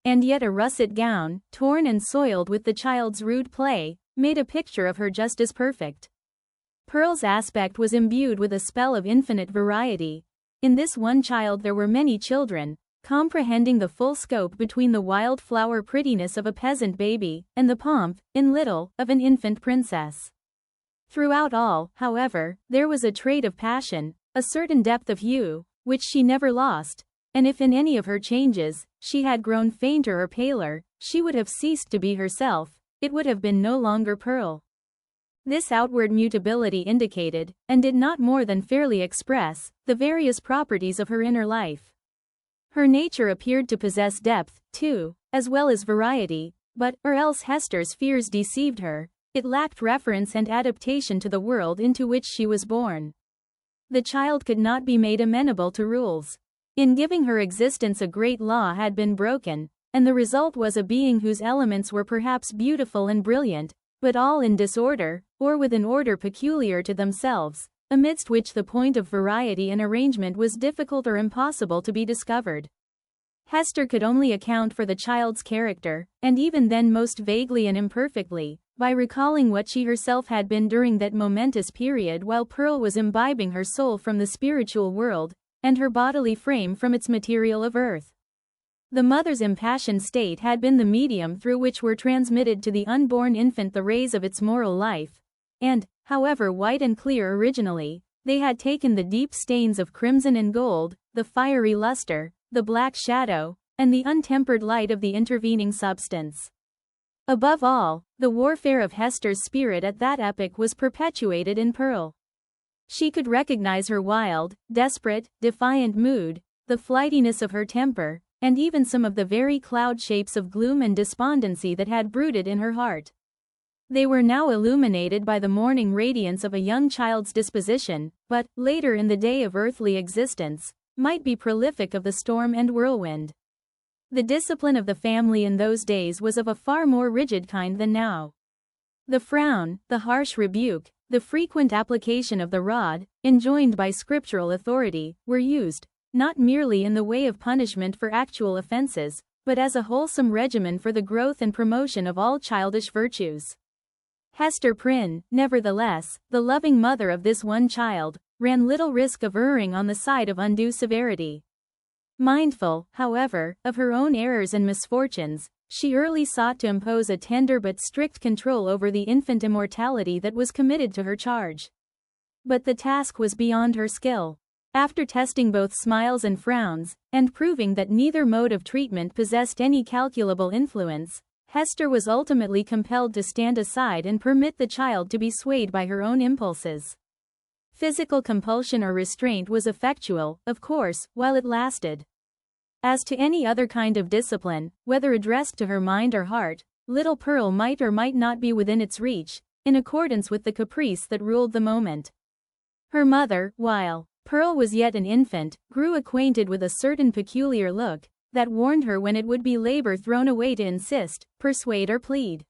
And yet a russet gown, torn and soiled with the child's rude play, made a picture of her just as perfect. Pearl's aspect was imbued with a spell of infinite variety. In this one child there were many children, comprehending the full scope between the wild-flower prettiness of a peasant baby and the pomp, in little, of an infant princess. Throughout all, however, there was a trait of passion, a certain depth of hue, which she never lost, and if in any of her changes, she had grown fainter or paler, she would have ceased to be herself, it would have been no longer Pearl. This outward mutability indicated, and did not more than fairly express, the various properties of her inner life. Her nature appeared to possess depth, too, as well as variety, but, or else Hester's fears deceived her, it lacked reference and adaptation to the world into which she was born. The child could not be made amenable to rules. In giving her existence a great law had been broken, and the result was a being whose elements were perhaps beautiful and brilliant, but all in disorder, or with an order peculiar to themselves, amidst which the point of variety and arrangement was difficult or impossible to be discovered. Hester could only account for the child's character, and even then most vaguely and imperfectly, by recalling what she herself had been during that momentous period while Pearl was imbibing her soul from the spiritual world, and her bodily frame from its material of earth. The mother's impassioned state had been the medium through which were transmitted to the unborn infant the rays of its moral life, and, however white and clear originally, they had taken the deep stains of crimson and gold, the fiery luster, the black shadow, and the untempered light of the intervening substance. Above all, the warfare of Hester's spirit at that epoch was perpetuated in Pearl. She could recognize her wild, desperate, defiant mood, the flightiness of her temper, and even some of the very cloud shapes of gloom and despondency that had brooded in her heart. They were now illuminated by the morning radiance of a young child's disposition, but, later in the day of earthly existence, might be prolific of the storm and whirlwind. The discipline of the family in those days was of a far more rigid kind than now. The frown, the harsh rebuke, the frequent application of the rod, enjoined by scriptural authority, were used, not merely in the way of punishment for actual offenses, but as a wholesome regimen for the growth and promotion of all childish virtues. Hester Prynne, nevertheless, the loving mother of this one child, ran little risk of erring on the side of undue severity. Mindful, however, of her own errors and misfortunes, she early sought to impose a tender but strict control over the infant immortality that was committed to her charge. But the task was beyond her skill. After testing both smiles and frowns, and proving that neither mode of treatment possessed any calculable influence, Hester was ultimately compelled to stand aside and permit the child to be swayed by her own impulses. Physical compulsion or restraint was effectual, of course, while it lasted. As to any other kind of discipline, whether addressed to her mind or heart, little Pearl might or might not be within its reach, in accordance with the caprice that ruled the moment. Her mother, while Pearl was yet an infant, grew acquainted with a certain peculiar look, that warned her when it would be labor thrown away to insist, persuade or plead.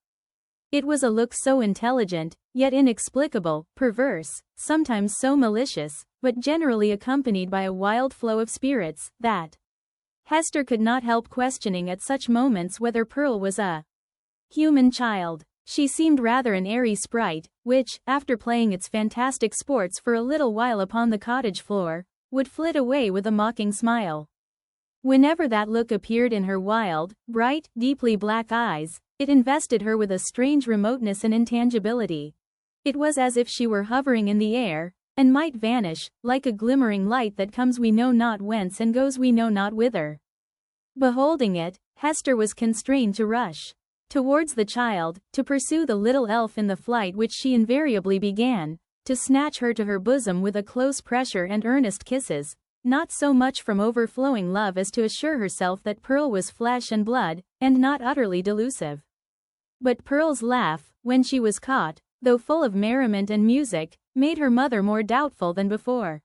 It was a look so intelligent, yet inexplicable, perverse, sometimes so malicious, but generally accompanied by a wild flow of spirits, that Hester could not help questioning at such moments whether Pearl was a human child. She seemed rather an airy sprite, which, after playing its fantastic sports for a little while upon the cottage floor, would flit away with a mocking smile. Whenever that look appeared in her wild, bright, deeply black eyes, it invested her with a strange remoteness and intangibility. It was as if she were hovering in the air, and might vanish, like a glimmering light that comes we know not whence and goes we know not whither. Beholding it, Hester was constrained to rush towards the child, to pursue the little elf in the flight which she invariably began, to snatch her to her bosom with a close pressure and earnest kisses, not so much from overflowing love as to assure herself that Pearl was flesh and blood, and not utterly delusive. But Pearl's laugh, when she was caught, though full of merriment and music, made her mother more doubtful than before.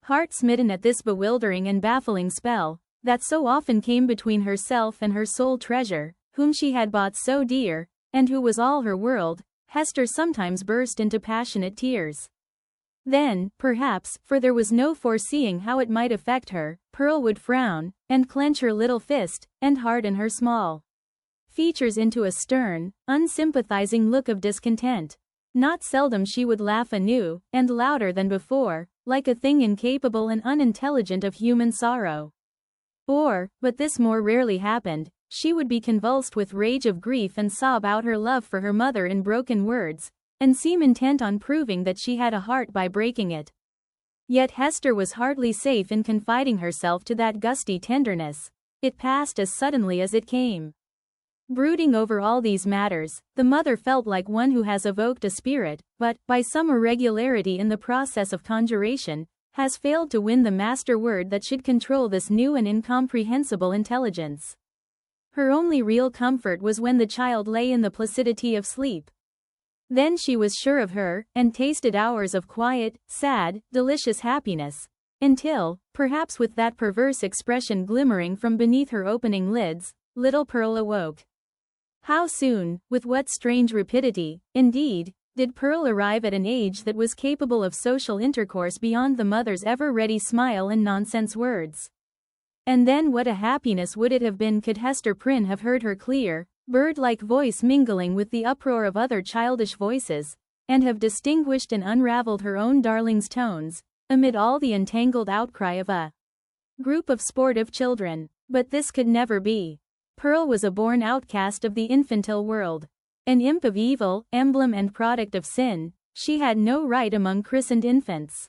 Heart-smitten at this bewildering and baffling spell, that so often came between herself and her sole treasure, whom she had bought so dear, and who was all her world, Hester sometimes burst into passionate tears. Then, perhaps, for there was no foreseeing how it might affect her, Pearl would frown, and clench her little fist, and harden her small features into a stern, unsympathizing look of discontent. Not seldom she would laugh anew, and louder than before, like a thing incapable and unintelligent of human sorrow. Or, but this more rarely happened, she would be convulsed with rage of grief and sob out her love for her mother in broken words, and seem intent on proving that she had a heart by breaking it. Yet Hester was hardly safe in confiding herself to that gusty tenderness. It passed as suddenly as it came. Brooding over all these matters, the mother felt like one who has evoked a spirit, but, by some irregularity in the process of conjuration, has failed to win the master word that should control this new and incomprehensible intelligence. Her only real comfort was when the child lay in the placidity of sleep. Then she was sure of her, and tasted hours of quiet, sad, delicious happiness, until, perhaps with that perverse expression glimmering from beneath her opening lids, little Pearl awoke. How soon, with what strange rapidity, indeed, did Pearl arrive at an age that was capable of social intercourse beyond the mother's ever-ready smile and nonsense words? And then what a happiness would it have been could Hester Prynne have heard her clear, bird-like voice mingling with the uproar of other childish voices, and have distinguished and unraveled her own darling's tones, amid all the entangled outcry of a group of sportive children. But this could never be. Pearl was a born outcast of the infantile world. An imp of evil, emblem and product of sin, she had no right among christened infants.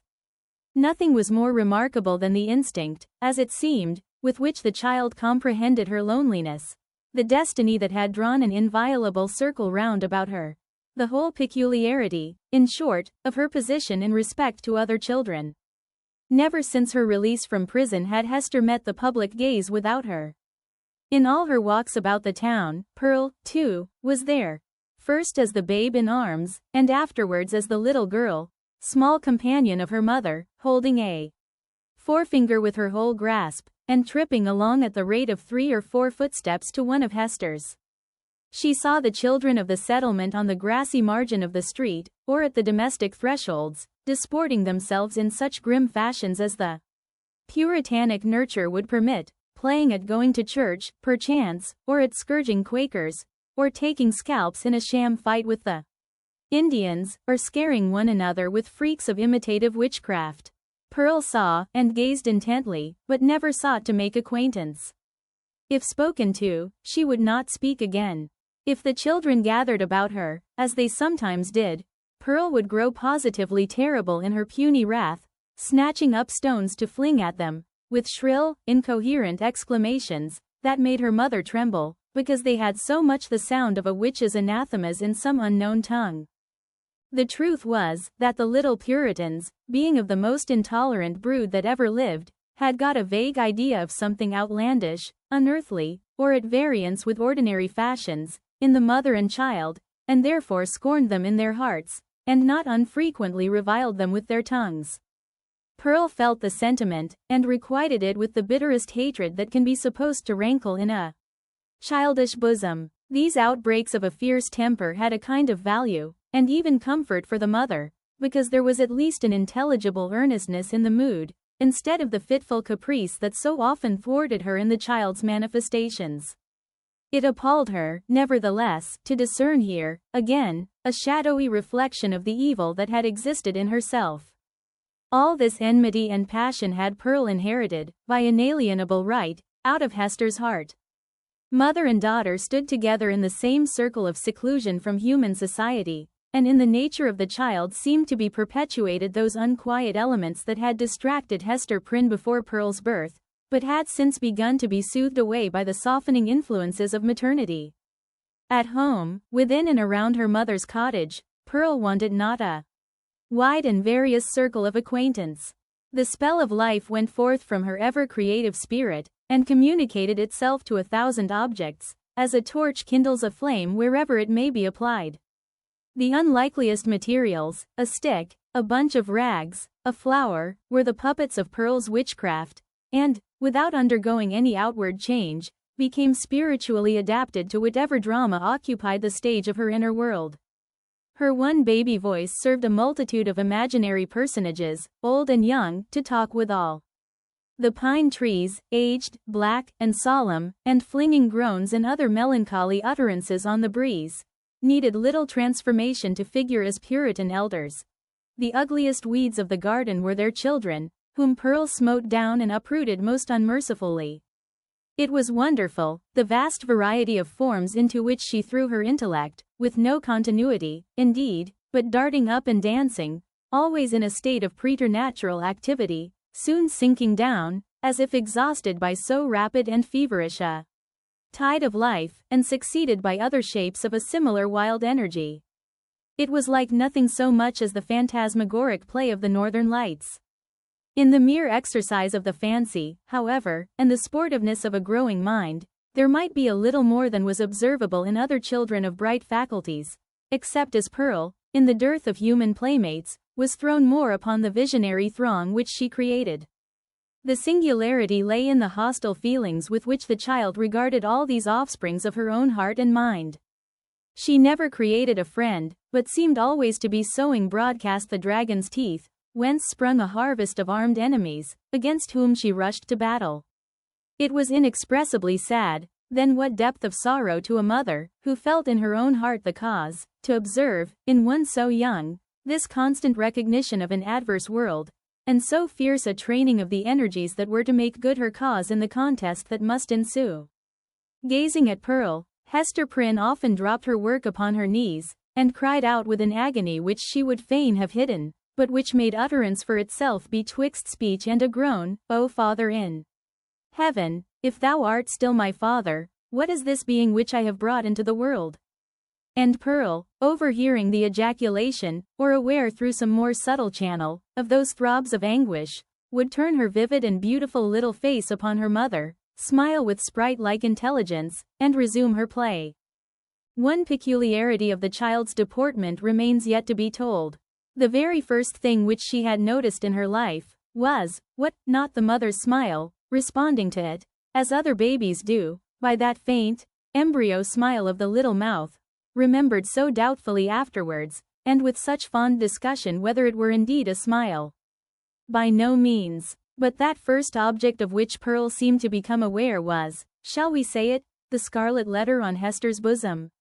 Nothing was more remarkable than the instinct, as it seemed, with which the child comprehended her loneliness, the destiny that had drawn an inviolable circle round about her, the whole peculiarity, in short, of her position in respect to other children. Never since her release from prison had Hester met the public gaze without her. In all her walks about the town, Pearl, too, was there, first as the babe in arms, and afterwards as the little girl, small companion of her mother, holding a forefinger with her whole grasp, and tripping along at the rate of 3 or 4 footsteps to one of Hester's. She saw the children of the settlement on the grassy margin of the street, or at the domestic thresholds, disporting themselves in such grim fashions as the puritanic nurture would permit, playing at going to church, perchance, or at scourging Quakers, or taking scalps in a sham fight with the Indians, or scaring one another with freaks of imitative witchcraft. Pearl saw, and gazed intently, but never sought to make acquaintance. If spoken to, she would not speak again. If the children gathered about her, as they sometimes did, Pearl would grow positively terrible in her puny wrath, snatching up stones to fling at them, with shrill, incoherent exclamations, that made her mother tremble, because they had so much the sound of a witch's anathemas in some unknown tongue. The truth was, that the little Puritans, being of the most intolerant brood that ever lived, had got a vague idea of something outlandish, unearthly, or at variance with ordinary fashions, in the mother and child, and therefore scorned them in their hearts, and not unfrequently reviled them with their tongues. Pearl felt the sentiment, and requited it with the bitterest hatred that can be supposed to rankle in a childish bosom. These outbreaks of a fierce temper had a kind of value, and even comfort for the mother, because there was at least an intelligible earnestness in the mood, instead of the fitful caprice that so often thwarted her in the child's manifestations. It appalled her, nevertheless, to discern here, again, a shadowy reflection of the evil that had existed in herself. All this enmity and passion had Pearl inherited, by inalienable right, out of Hester's heart. Mother and daughter stood together in the same circle of seclusion from human society, and in the nature of the child seemed to be perpetuated those unquiet elements that had distracted Hester Prynne before Pearl's birth, but had since begun to be soothed away by the softening influences of maternity. At home, within and around her mother's cottage, Pearl wanted not a wide and various circle of acquaintance. The spell of life went forth from her ever-creative spirit, and communicated itself to 1,000 objects, as a torch kindles a flame wherever it may be applied. The unlikeliest materials, a stick, a bunch of rags, a flower, were the puppets of Pearl's witchcraft, and, without undergoing any outward change, became spiritually adapted to whatever drama occupied the stage of her inner world. Her one baby voice served a multitude of imaginary personages, old and young, to talk withal. The pine trees, aged, black, and solemn, and flinging groans and other melancholy utterances on the breeze, needed little transformation to figure as Puritan elders. The ugliest weeds of the garden were their children, whom Pearl smote down and uprooted most unmercifully. It was wonderful, the vast variety of forms into which she threw her intellect, with no continuity, indeed, but darting up and dancing, always in a state of preternatural activity, soon sinking down, as if exhausted by so rapid and feverish a tide of life, and succeeded by other shapes of a similar wild energy. It was like nothing so much as the phantasmagoric play of the northern lights. In the mere exercise of the fancy, however, and the sportiveness of a growing mind, there might be a little more than was observable in other children of bright faculties, except as Pearl, in the dearth of human playmates, was thrown more upon the visionary throng which she created. The singularity lay in the hostile feelings with which the child regarded all these offsprings of her own heart and mind. She never created a friend, but seemed always to be sowing broadcast the dragon's teeth, whence sprung a harvest of armed enemies, against whom she rushed to battle. It was inexpressibly sad, then what depth of sorrow to a mother, who felt in her own heart the cause, to observe, in one so young, this constant recognition of an adverse world, and so fierce a training of the energies that were to make good her cause in the contest that must ensue. Gazing at Pearl, Hester Prynne often dropped her work upon her knees, and cried out with an agony which she would fain have hidden, but which made utterance for itself betwixt speech and a groan, "O Father in heaven, if thou art still my Father, what is this being which I have brought into the world?" And Pearl, overhearing the ejaculation, or aware through some more subtle channel, of those throbs of anguish, would turn her vivid and beautiful little face upon her mother, smile with sprite-like intelligence, and resume her play. One peculiarity of the child's deportment remains yet to be told. The very first thing which she had noticed in her life, was, what, not the mother's smile, responding to it, as other babies do, by that faint, embryo smile of the little mouth, remembered so doubtfully afterwards, and with such fond discussion whether it were indeed a smile. By no means. But that first object of which Pearl seemed to become aware was, shall we say it, the scarlet letter on Hester's bosom.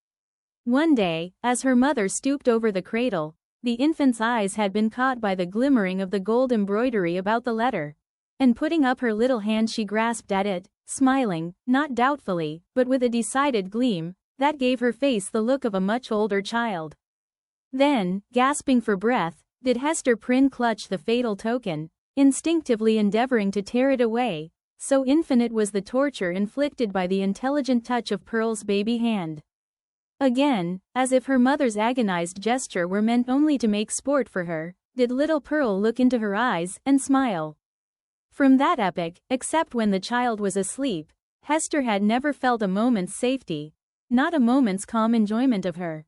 One day, as her mother stooped over the cradle, the infant's eyes had been caught by the glimmering of the gold embroidery about the letter, and putting up her little hand she grasped at it, smiling, not doubtfully, but with a decided gleam, that gave her face the look of a much older child. Then, gasping for breath, did Hester Prynne clutch the fatal token, instinctively endeavoring to tear it away, so infinite was the torture inflicted by the intelligent touch of Pearl's baby hand. Again, as if her mother's agonized gesture were meant only to make sport for her, did little Pearl look into her eyes and smile. From that epoch, except when the child was asleep, Hester had never felt a moment's safety, not a moment's calm enjoyment of her.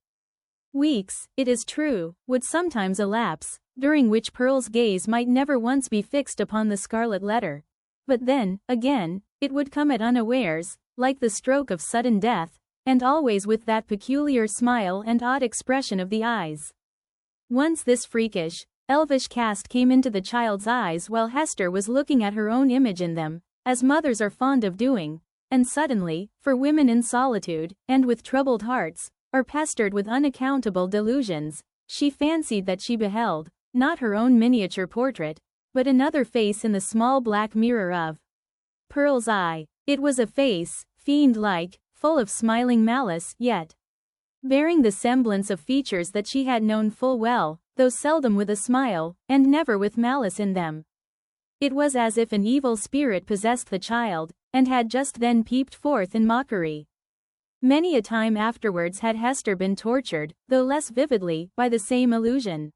Weeks, it is true, would sometimes elapse, during which Pearl's gaze might never once be fixed upon the scarlet letter. But then, again, it would come at unawares, like the stroke of sudden death, and always with that peculiar smile and odd expression of the eyes. Once this freakish, elvish cast came into the child's eyes while Hester was looking at her own image in them, as mothers are fond of doing, and suddenly, for women in solitude, and with troubled hearts, or pestered with unaccountable delusions, she fancied that she beheld, not her own miniature portrait, but another face in the small black mirror of Pearl's eye. It was a face, fiend-like, full of smiling malice, yet bearing the semblance of features that she had known full well, though seldom with a smile, and never with malice in them. It was as if an evil spirit possessed the child, and had just then peeped forth in mockery. Many a time afterwards had Hester been tortured, though less vividly, by the same illusion.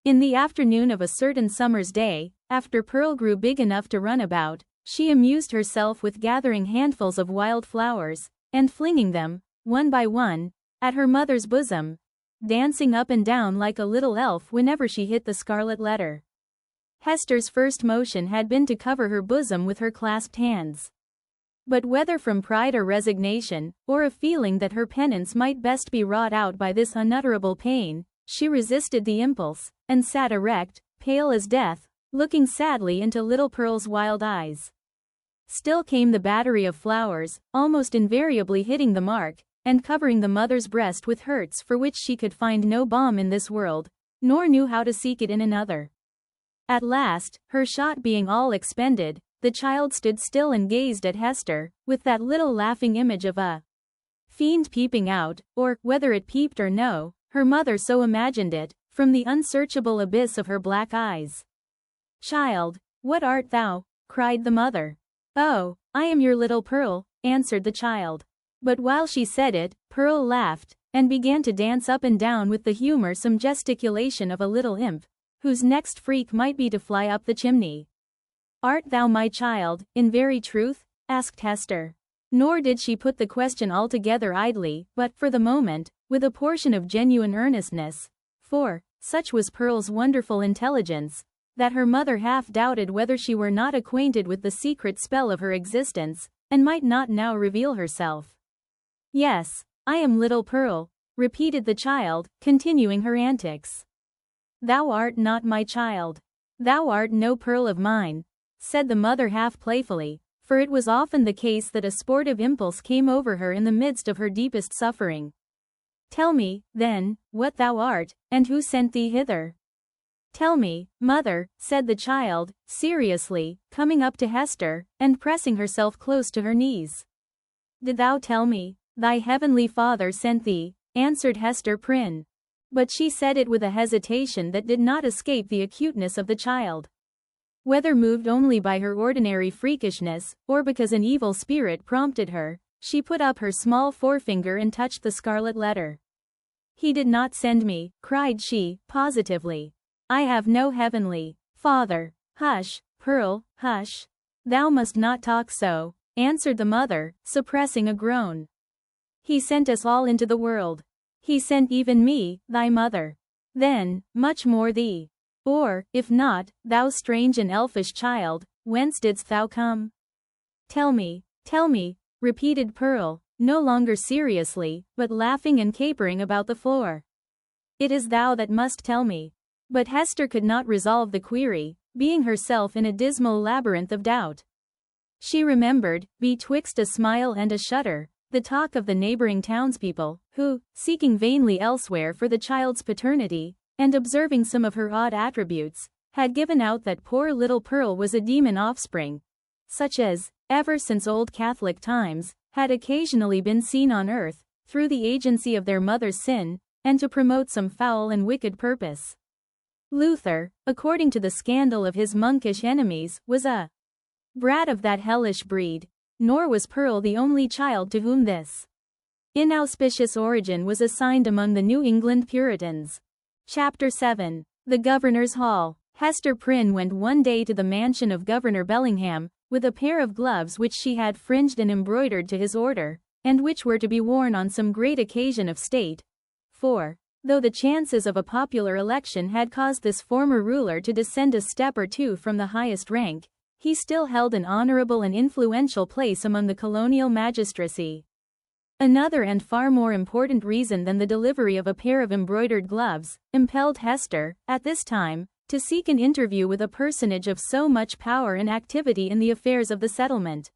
In the afternoon of a certain summer's day, after Pearl grew big enough to run about, she amused herself with gathering handfuls of wild flowers, and flinging them, one by one, at her mother's bosom, dancing up and down like a little elf whenever she hit the scarlet letter. Hester's first motion had been to cover her bosom with her clasped hands. But whether from pride or resignation, or a feeling that her penance might best be wrought out by this unutterable pain, she resisted the impulse, and sat erect, pale as death, looking sadly into little Pearl's wild eyes. Still came the battery of flowers, almost invariably hitting the mark, and covering the mother's breast with hurts for which she could find no balm in this world, nor knew how to seek it in another. At last, her shot being all expended, the child stood still and gazed at Hester, with that little laughing image of a fiend peeping out, or, whether it peeped or no, her mother so imagined it, from the unsearchable abyss of her black eyes. "Child, what art thou?" cried the mother. "Oh, I am your little Pearl," answered the child. But while she said it, Pearl laughed, and began to dance up and down with the humorsome gesticulation of a little imp, whose next freak might be to fly up the chimney. "Art thou my child, in very truth?" asked Hester. Nor did she put the question altogether idly, but, for the moment, with a portion of genuine earnestness, for, such was Pearl's wonderful intelligence, that her mother half doubted whether she were not acquainted with the secret spell of her existence, and might not now reveal herself. "Yes, I am little Pearl," repeated the child, continuing her antics. "Thou art not my child. Thou art no Pearl of mine," said the mother half playfully, for it was often the case that a sportive impulse came over her in the midst of her deepest suffering. "Tell me, then, what thou art, and who sent thee hither." "Tell me, mother," said the child, seriously, coming up to Hester, and pressing herself close to her knees. "Did thou tell me? Thy heavenly Father sent thee," answered Hester Prynne. But she said it with a hesitation that did not escape the acuteness of the child. Whether moved only by her ordinary freakishness, or because an evil spirit prompted her, she put up her small forefinger and touched the scarlet letter. "He did not send me," cried she, positively. "I have no heavenly Father." "Hush, Pearl, hush. Thou must not talk so," answered the mother, suppressing a groan. "He sent us all into the world. He sent even me, thy mother. Then, much more thee. Or, if not, thou strange and elfish child, whence didst thou come?" Tell me," repeated Pearl, no longer seriously, but laughing and capering about the floor. "It is thou that must tell me." But Hester could not resolve the query, being herself in a dismal labyrinth of doubt. She remembered, betwixt a smile and a shudder, the talk of the neighboring townspeople, who, seeking vainly elsewhere for the child's paternity, and observing some of her odd attributes, had given out that poor little Pearl was a demon offspring, such as, ever since old Catholic times, had occasionally been seen on earth, through the agency of their mother's sin, and to promote some foul and wicked purpose. Luther, according to the scandal of his monkish enemies, was a brat of that hellish breed, nor was Pearl the only child to whom this inauspicious origin was assigned among the New England Puritans. Chapter 7. The Governor's Hall. Hester Prynne went one day to the mansion of Governor Bellingham, with a pair of gloves which she had fringed and embroidered to his order, and which were to be worn on some great occasion of state. For, though the chances of a popular election had caused this former ruler to descend a step or two from the highest rank, he still held an honorable and influential place among the colonial magistracy. Another and far more important reason than the delivery of a pair of embroidered gloves impelled Hester, at this time, to seek an interview with a personage of so much power and activity in the affairs of the settlement.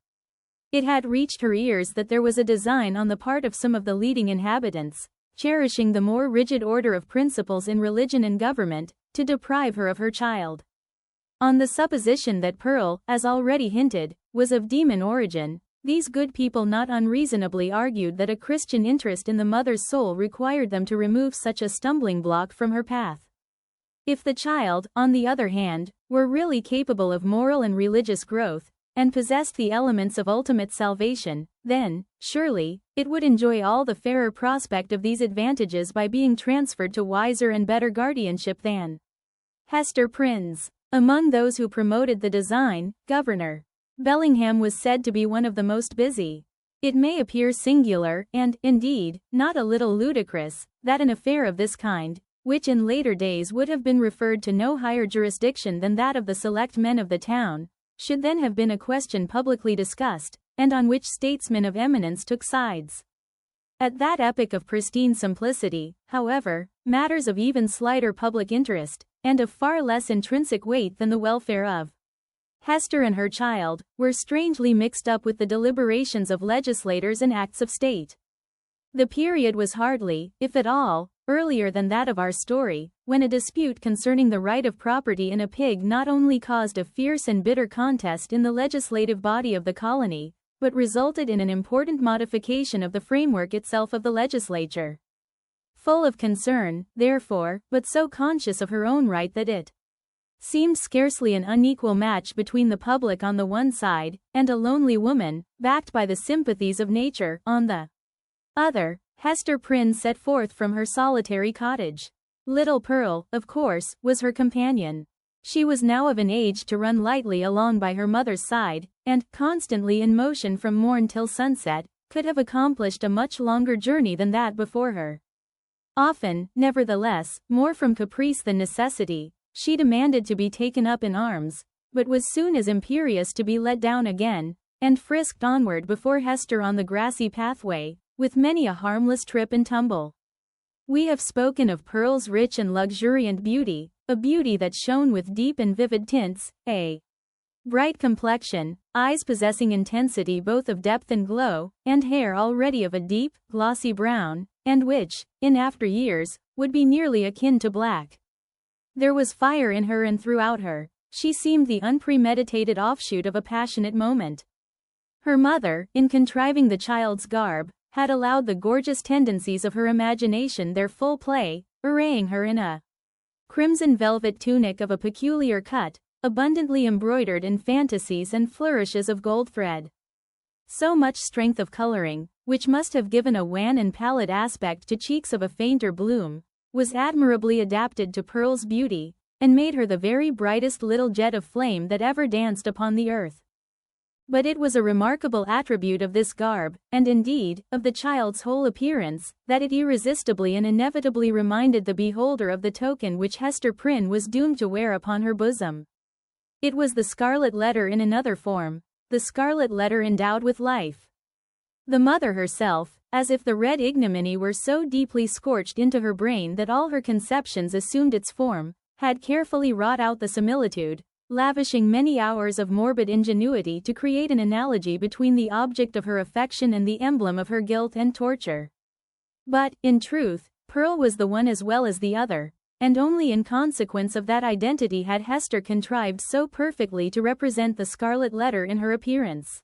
It had reached her ears that there was a design on the part of some of the leading inhabitants, cherishing the more rigid order of principles in religion and government, to deprive her of her child. On the supposition that Pearl, as already hinted, was of demon origin, these good people not unreasonably argued that a Christian interest in the mother's soul required them to remove such a stumbling block from her path. If the child, on the other hand, were really capable of moral and religious growth, and possessed the elements of ultimate salvation, then, surely, it would enjoy all the fairer prospect of these advantages by being transferred to wiser and better guardianship than Hester Prynne's. Among those who promoted the design, Governor Bellingham was said to be one of the most busy. It may appear singular, and, indeed, not a little ludicrous, that an affair of this kind, which in later days would have been referred to no higher jurisdiction than that of the select men of the town, should then have been a question publicly discussed, and on which statesmen of eminence took sides. At that epoch of pristine simplicity, however, matters of even slighter public interest, and of far less intrinsic weight than the welfare of Hester and her child, were strangely mixed up with the deliberations of legislators and acts of state. The period was hardly, if at all, earlier than that of our story, when a dispute concerning the right of property in a pig not only caused a fierce and bitter contest in the legislative body of the colony, but resulted in an important modification of the framework itself of the legislature. Full of concern, therefore, but so conscious of her own right that it seemed scarcely an unequal match between the public on the one side, and a lonely woman, backed by the sympathies of nature, on the other, Hester Prynne set forth from her solitary cottage. Little Pearl, of course, was her companion. She was now of an age to run lightly along by her mother's side, and, constantly in motion from morn till sunset, could have accomplished a much longer journey than that before her. Often, nevertheless, more from caprice than necessity, she demanded to be taken up in arms, but was soon as imperious to be let down again, and frisked onward before Hester on the grassy pathway, with many a harmless trip and tumble. We have spoken of Pearl's rich and luxuriant beauty, a beauty that shone with deep and vivid tints, a bright complexion, eyes possessing intensity both of depth and glow, and hair already of a deep, glossy brown, and which, in after years, would be nearly akin to black. There was fire in her and throughout her. She seemed the unpremeditated offshoot of a passionate moment. Her mother, in contriving the child's garb, had allowed the gorgeous tendencies of her imagination their full play, arraying her in a crimson velvet tunic of a peculiar cut, abundantly embroidered in fantasies and flourishes of gold thread. So much strength of coloring, which must have given a wan and pallid aspect to cheeks of a fainter bloom, was admirably adapted to Pearl's beauty, and made her the very brightest little jet of flame that ever danced upon the earth. But it was a remarkable attribute of this garb, and indeed, of the child's whole appearance, that it irresistibly and inevitably reminded the beholder of the token which Hester Prynne was doomed to wear upon her bosom. It was the Scarlet Letter in another form, the Scarlet Letter endowed with life. The mother herself, as if the red ignominy were so deeply scorched into her brain that all her conceptions assumed its form, had carefully wrought out the similitude, lavishing many hours of morbid ingenuity to create an analogy between the object of her affection and the emblem of her guilt and torture. But, in truth, Pearl was the one as well as the other, and only in consequence of that identity had Hester contrived so perfectly to represent the Scarlet Letter in her appearance.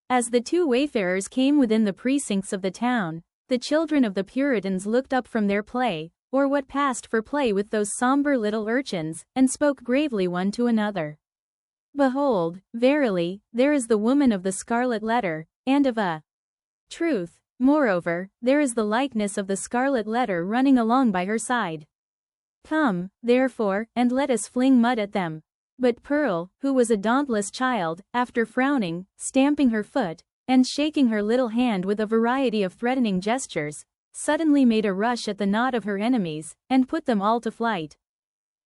As the two wayfarers came within the precincts of the town, the children of the Puritans looked up from their play, or what passed for play with those somber little urchins, and spoke gravely one to another. "Behold, verily, there is the woman of the Scarlet Letter, and of a truth, moreover, there is the likeness of the Scarlet Letter running along by her side. Come, therefore, and let us fling mud at them." But Pearl, who was a dauntless child, after frowning, stamping her foot, and shaking her little hand with a variety of threatening gestures, suddenly made a rush at the knot of her enemies, and put them all to flight.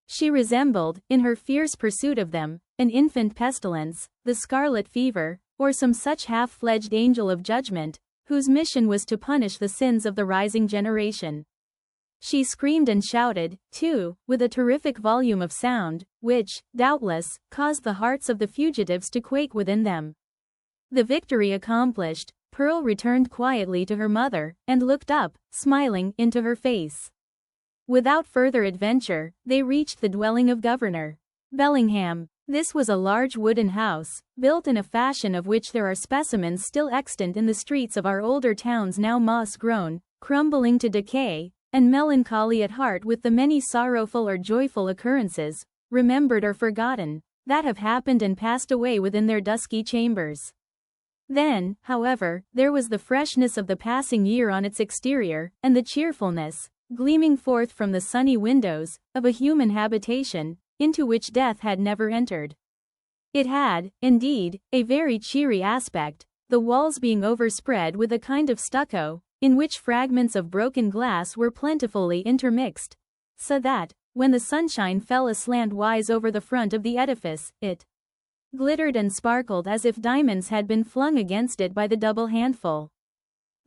She resembled, in her fierce pursuit of them, an infant pestilence, the scarlet fever, or some such half-fledged angel of judgment, whose mission was to punish the sins of the rising generation. She screamed and shouted, too, with a terrific volume of sound, which, doubtless, caused the hearts of the fugitives to quake within them. The victory accomplished, Pearl returned quietly to her mother, and looked up, smiling, into her face. Without further adventure, they reached the dwelling of Governor Bellingham. This was a large wooden house, built in a fashion of which there are specimens still extant in the streets of our older towns now moss-grown, crumbling to decay, and melancholy at heart with the many sorrowful or joyful occurrences, remembered or forgotten, that have happened and passed away within their dusky chambers. Then, however, there was the freshness of the passing year on its exterior, and the cheerfulness, gleaming forth from the sunny windows, of a human habitation, into which death had never entered. It had, indeed, a very cheery aspect, the walls being overspread with a kind of stucco, in which fragments of broken glass were plentifully intermixed, so that, when the sunshine fell aslant-wise over the front of the edifice, it glittered and sparkled as if diamonds had been flung against it by the double handful.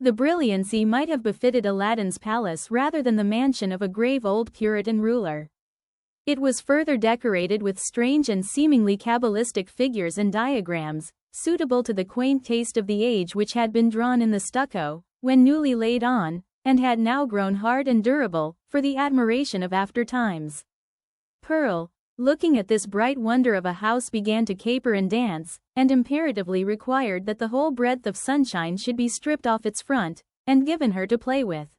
The brilliancy might have befitted Aladdin's palace rather than the mansion of a grave old Puritan ruler. It was further decorated with strange and seemingly cabalistic figures and diagrams, suitable to the quaint taste of the age, which had been drawn in the stucco, when newly laid on, and had now grown hard and durable, for the admiration of after times. Pearl, looking at this bright wonder of a house, began to caper and dance, and imperatively required that the whole breadth of sunshine should be stripped off its front, and given her to play with.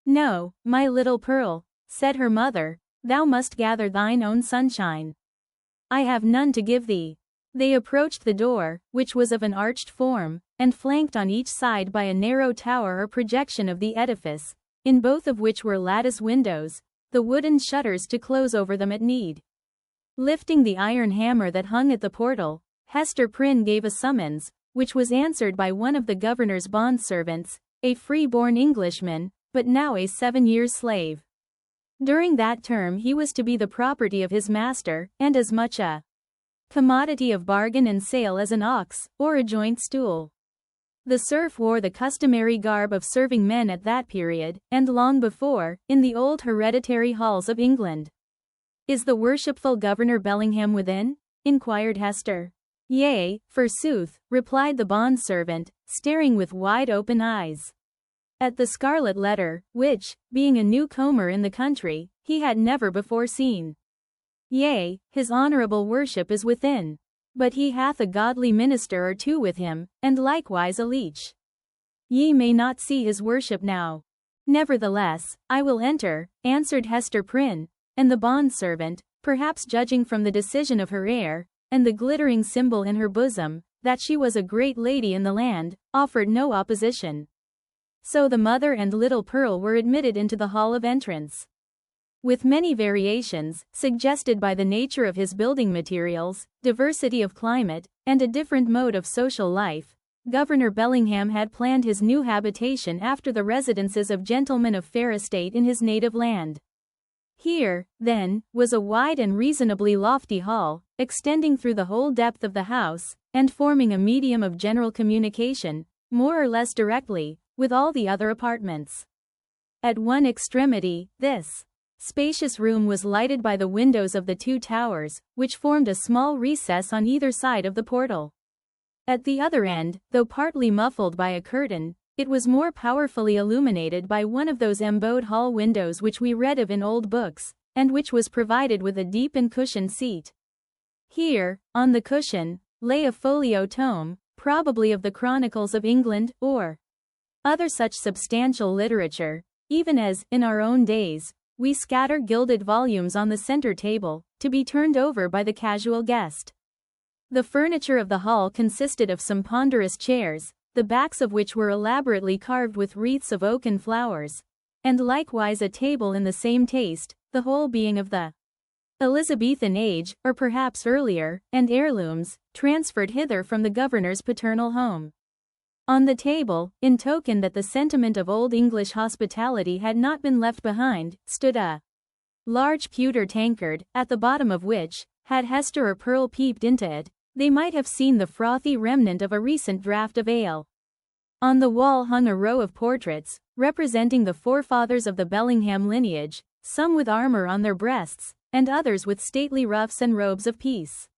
"No, my little Pearl," said her mother, "thou must gather thine own sunshine. I have none to give thee." They approached the door, which was of an arched form, and flanked on each side by a narrow tower or projection of the edifice, in both of which were lattice windows, the wooden shutters to close over them at need. Lifting the iron hammer that hung at the portal, Hester Prynne gave a summons, which was answered by one of the governor's bondservants, a free-born Englishman, but now a 7 years' slave. During that term he was to be the property of his master, and as much a commodity of bargain and sale as an ox, or a joint stool. The serf wore the customary garb of serving men at that period, and long before, in the old hereditary halls of England. "Is the worshipful Governor Bellingham within?" inquired Hester. "Yea, forsooth," replied the bondservant, staring with wide-open eyes at the Scarlet Letter, which, being a newcomer in the country, he had never before seen. "Yea, his honourable worship is within. But he hath a godly minister or two with him, and likewise a leech. Ye may not see his worship now." "Nevertheless, I will enter," answered Hester Prynne, and the bondservant, perhaps judging from the decision of her air, and the glittering symbol in her bosom, that she was a great lady in the land, offered no opposition. So the mother and little Pearl were admitted into the hall of entrance. With many variations, suggested by the nature of his building materials, diversity of climate, and a different mode of social life, Governor Bellingham had planned his new habitation after the residences of gentlemen of fair estate in his native land. Here, then, was a wide and reasonably lofty hall, extending through the whole depth of the house, and forming a medium of general communication, more or less directly, with all the other apartments. At one extremity, this spacious room was lighted by the windows of the 2 towers, which formed a small recess on either side of the portal. At the other end, though partly muffled by a curtain, it was more powerfully illuminated by one of those embowed hall windows which we read of in old books, and which was provided with a deep and cushioned seat. Here, on the cushion, lay a folio tome, probably of the Chronicles of England, or other such substantial literature, even as, in our own days, we scatter gilded volumes on the center table, to be turned over by the casual guest. The furniture of the hall consisted of some ponderous chairs, the backs of which were elaborately carved with wreaths of oaken flowers, and likewise a table in the same taste, the whole being of the Elizabethan age, or perhaps earlier, and heirlooms, transferred hither from the governor's paternal home. On the table, in token that the sentiment of old English hospitality had not been left behind, stood a large pewter tankard, at the bottom of which, had Hester or Pearl peeped into it, they might have seen the frothy remnant of a recent draught of ale. On the wall hung a row of portraits, representing the forefathers of the Bellingham lineage, some with armor on their breasts, and others with stately ruffs and robes of peace.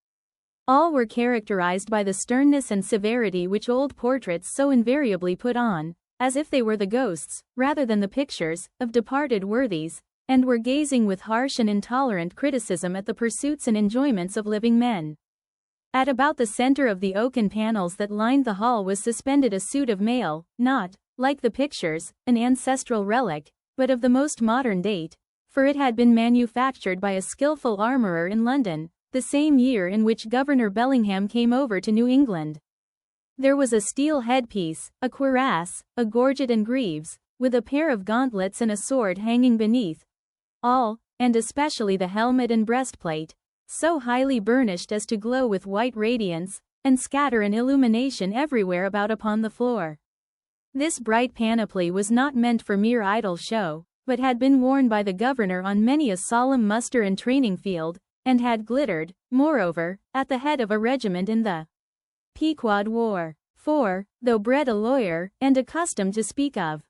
All were characterized by the sternness and severity which old portraits so invariably put on, as if they were the ghosts, rather than the pictures, of departed worthies, and were gazing with harsh and intolerant criticism at the pursuits and enjoyments of living men. At about the center of the oaken panels that lined the hall was suspended a suit of mail, not, like the pictures, an ancestral relic, but of the most modern date, for it had been manufactured by a skillful armorer in London, the same year in which Governor Bellingham came over to New England. There was a steel headpiece, a cuirass, a gorget and greaves, with a pair of gauntlets and a sword hanging beneath. All, and especially the helmet and breastplate, so highly burnished as to glow with white radiance, and scatter an illumination everywhere about upon the floor. This bright panoply was not meant for mere idle show, but had been worn by the governor on many a solemn muster and training field, and had glittered, moreover, at the head of a regiment in the Pequod War. For, though bred a lawyer, and accustomed to speak of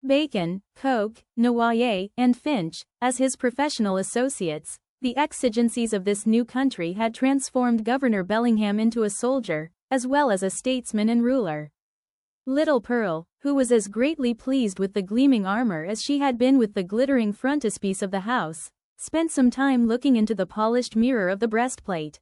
Bacon, Coke, Noailles, and Finch, as his professional associates, the exigencies of this new country had transformed Governor Bellingham into a soldier, as well as a statesman and ruler. Little Pearl, who was as greatly pleased with the gleaming armor as she had been with the glittering frontispiece of the house, spent some time looking into the polished mirror of the breastplate.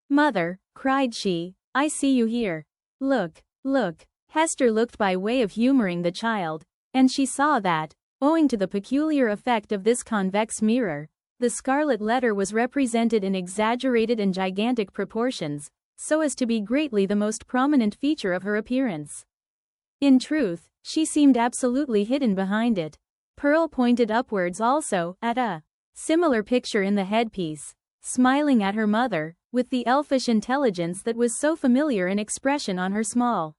"Mother," cried she, "I see you here. Look, look." Hester looked by way of humoring the child, and she saw that, owing to the peculiar effect of this convex mirror, the Scarlet Letter was represented in exaggerated and gigantic proportions, so as to be greatly the most prominent feature of her appearance. In truth, she seemed absolutely hidden behind it. Pearl pointed upwards also, at a similar picture in the headpiece, smiling at her mother, with the elfish intelligence that was so familiar an expression on her small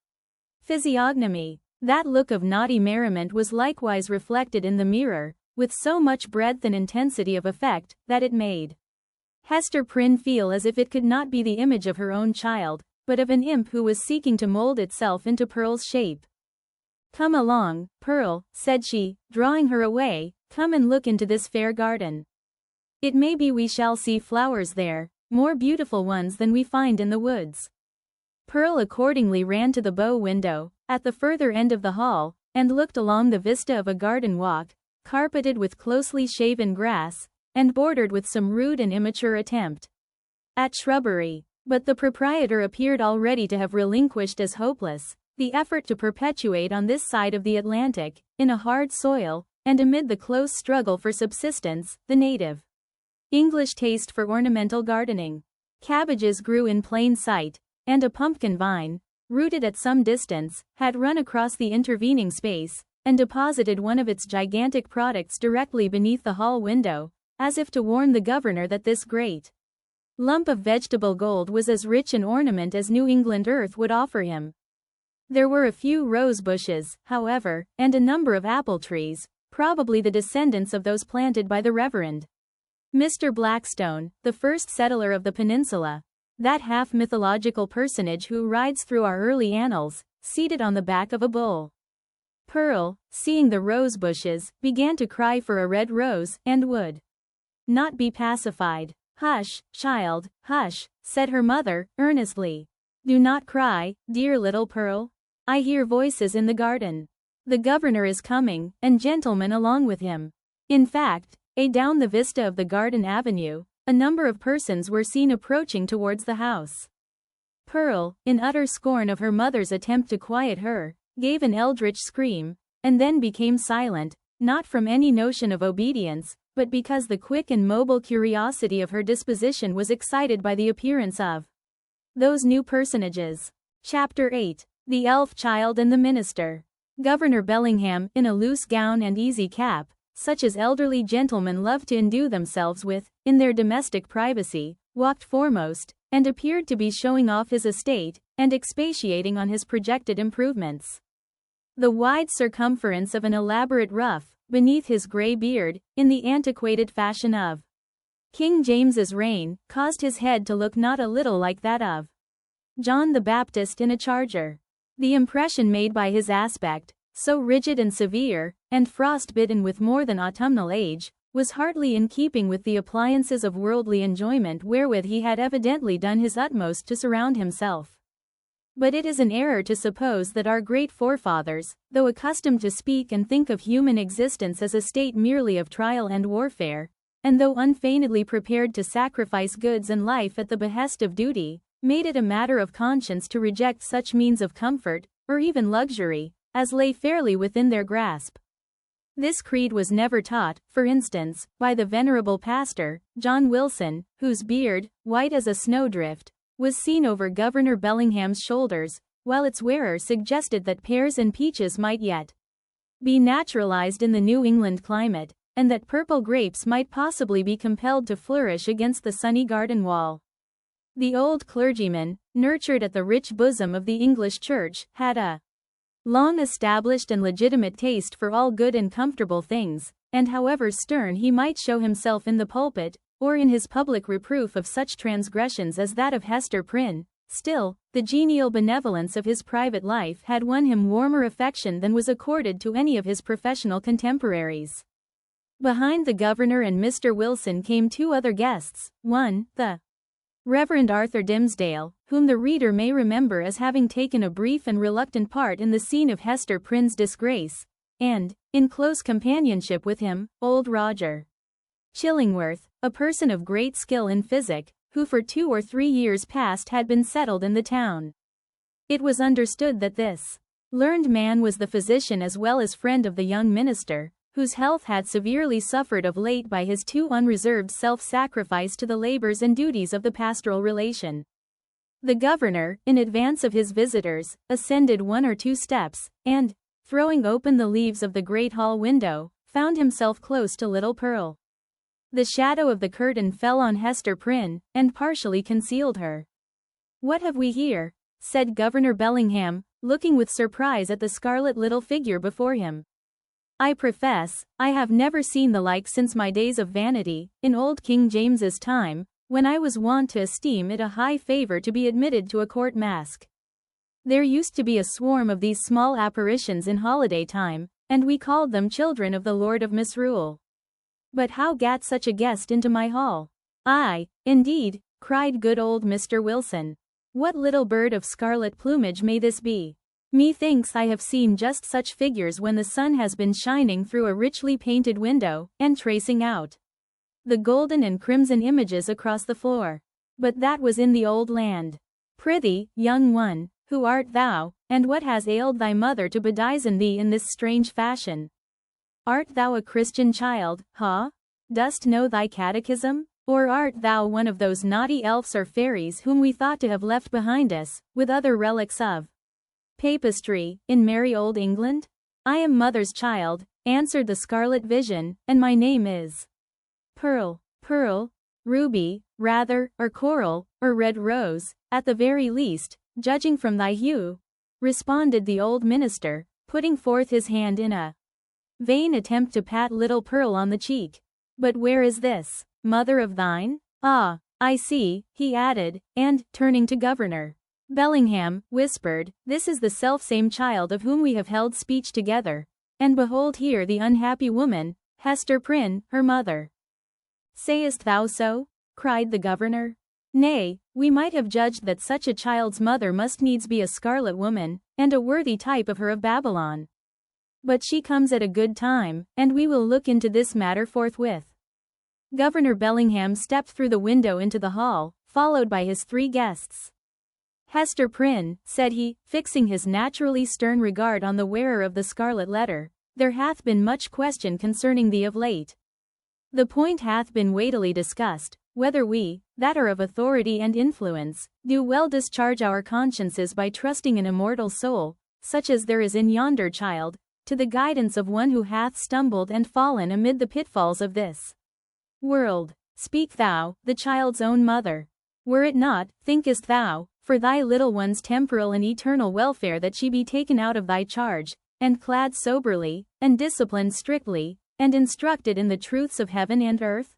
physiognomy. That look of naughty merriment was likewise reflected in the mirror, with so much breadth and intensity of effect, that it made Hester Prynne feel as if it could not be the image of her own child, but of an imp who was seeking to mold itself into Pearl's shape. "Come along, Pearl," said she, drawing her away, "come and look into this fair garden. It may be we shall see flowers there, more beautiful ones than we find in the woods." Pearl accordingly ran to the bow window, at the further end of the hall, and looked along the vista of a garden walk, carpeted with closely shaven grass, and bordered with some rude and immature attempt at shrubbery. But the proprietor appeared already to have relinquished as hopeless the effort to perpetuate on this side of the Atlantic, in a hard soil, and amid the close struggle for subsistence, the native English taste for ornamental gardening. Cabbages grew in plain sight, and a pumpkin vine, rooted at some distance, had run across the intervening space, and deposited one of its gigantic products directly beneath the hall window, as if to warn the governor that this great lump of vegetable gold was as rich an ornament as New England earth would offer him. There were a few rose bushes, however, and a number of apple trees, probably the descendants of those planted by the Reverend Mr. Blackstone, the first settler of the peninsula, that half-mythological personage who rides through our early annals, seated on the back of a bull. Pearl, seeing the rose bushes, began to cry for a red rose, and would not be pacified. "Hush, child, hush," said her mother, earnestly. "Do not cry, dear little Pearl. I hear voices in the garden. The governor is coming, and gentlemen along with him." In fact, down the vista of the garden avenue, a number of persons were seen approaching towards the house. Pearl, in utter scorn of her mother's attempt to quiet her, gave an eldritch scream, and then became silent, not from any notion of obedience, but because the quick and mobile curiosity of her disposition was excited by the appearance of those new personages. Chapter 8. The Elf Child and the Minister. Governor Bellingham, in a loose gown and easy cap, such as elderly gentlemen love to endue themselves with, in their domestic privacy, walked foremost, and appeared to be showing off his estate, and expatiating on his projected improvements. The wide circumference of an elaborate ruff, beneath his grey beard, in the antiquated fashion of King James's reign, caused his head to look not a little like that of John the Baptist in a charger. The impression made by his aspect, so rigid and severe, and frost-bitten with more than autumnal age, was hardly in keeping with the appliances of worldly enjoyment wherewith he had evidently done his utmost to surround himself. But it is an error to suppose that our great forefathers, though accustomed to speak and think of human existence as a state merely of trial and warfare, and though unfeignedly prepared to sacrifice goods and life at the behest of duty, made it a matter of conscience to reject such means of comfort, or even luxury, as lay fairly within their grasp. This creed was never taught, for instance, by the venerable pastor, John Wilson, whose beard, white as a snowdrift, was seen over Governor Bellingham's shoulders, while its wearer suggested that pears and peaches might yet be naturalized in the New England climate, and that purple grapes might possibly be compelled to flourish against the sunny garden wall. The old clergyman, nurtured at the rich bosom of the English Church, had a long established and legitimate taste for all good and comfortable things, and however stern he might show himself in the pulpit, or in his public reproof of such transgressions as that of Hester Prynne, Still, the genial benevolence of his private life had won him warmer affection than was accorded to any of his professional contemporaries. Behind the governor and Mr. Wilson came two other guests, one, the Reverend Arthur Dimmesdale, whom the reader may remember as having taken a brief and reluctant part in the scene of Hester Prynne's disgrace, and, in close companionship with him, old Roger Chillingworth, a person of great skill in physic, who for 2 or 3 years past had been settled in the town. It was understood that this learned man was the physician as well as friend of the young minister, whose health had severely suffered of late by his too unreserved self-sacrifice to the labors and duties of the pastoral relation. The governor, in advance of his visitors, ascended 1 or 2 steps, and, throwing open the leaves of the great hall window, found himself close to little Pearl. The shadow of the curtain fell on Hester Prynne, and partially concealed her. "What have we here?" said Governor Bellingham, looking with surprise at the scarlet little figure before him. "I profess, I have never seen the like since my days of vanity, in old King James's time, when I was wont to esteem it a high favor to be admitted to a court masque. There used to be a swarm of these small apparitions in holiday time, and we called them children of the Lord of Misrule. But how gat such a guest into my hall?" "Aye, indeed," cried good old Mr. Wilson. "What little bird of scarlet plumage may this be? Methinks I have seen just such figures when the sun has been shining through a richly painted window, and tracing out the golden and crimson images across the floor. But that was in the old land. Prithee, young one, who art thou, and what has ailed thy mother to bedizen thee in this strange fashion? Art thou a Christian child, ha? Dost know thy catechism? Or art thou one of those naughty elves or fairies whom we thought to have left behind us, with other relics of papistry, in merry old England?" "I am mother's child," answered the scarlet vision, "and my name is Pearl." "Pearl, ruby, rather, or coral, or red rose, at the very least, judging from thy hue," responded the old minister, putting forth his hand in a vain attempt to pat little Pearl on the cheek. "But where is this mother of thine? Ah, I see," he added, and, turning to Governor Bellingham, whispered, "This is the selfsame child of whom we have held speech together, and behold here the unhappy woman, Hester Prynne, her mother." "Sayest thou so?" cried the governor. "Nay, we might have judged that such a child's mother must needs be a scarlet woman, and a worthy type of her of Babylon. But she comes at a good time, and we will look into this matter forthwith." Governor Bellingham stepped through the window into the hall, followed by his 3 guests. "Hester Prynne," said he, fixing his naturally stern regard on the wearer of the scarlet letter, "there hath been much question concerning thee of late. The point hath been weightily discussed, whether we, that are of authority and influence, do well discharge our consciences by trusting an immortal soul, such as there is in yonder child, to the guidance of one who hath stumbled and fallen amid the pitfalls of this world. Speak thou, the child's own mother. Were it not, thinkest thou, for thy little one's temporal and eternal welfare that she be taken out of thy charge, and clad soberly, and disciplined strictly, and instructed in the truths of heaven and earth?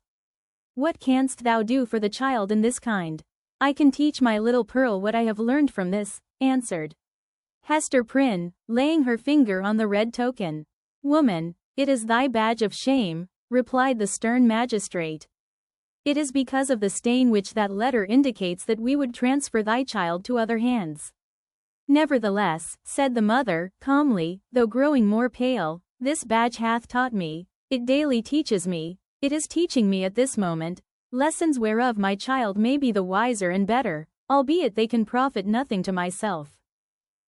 What canst thou do for the child in this kind?" "I can teach my little Pearl what I have learned from this," answered Hester Prynne, laying her finger on the red token. "Woman, it is thy badge of shame," replied the stern magistrate. "It is because of the stain which that letter indicates that we would transfer thy child to other hands." "Nevertheless," said the mother, calmly, though growing more pale, "this badge hath taught me, it daily teaches me, it is teaching me at this moment, lessons whereof my child may be the wiser and better, albeit they can profit nothing to myself."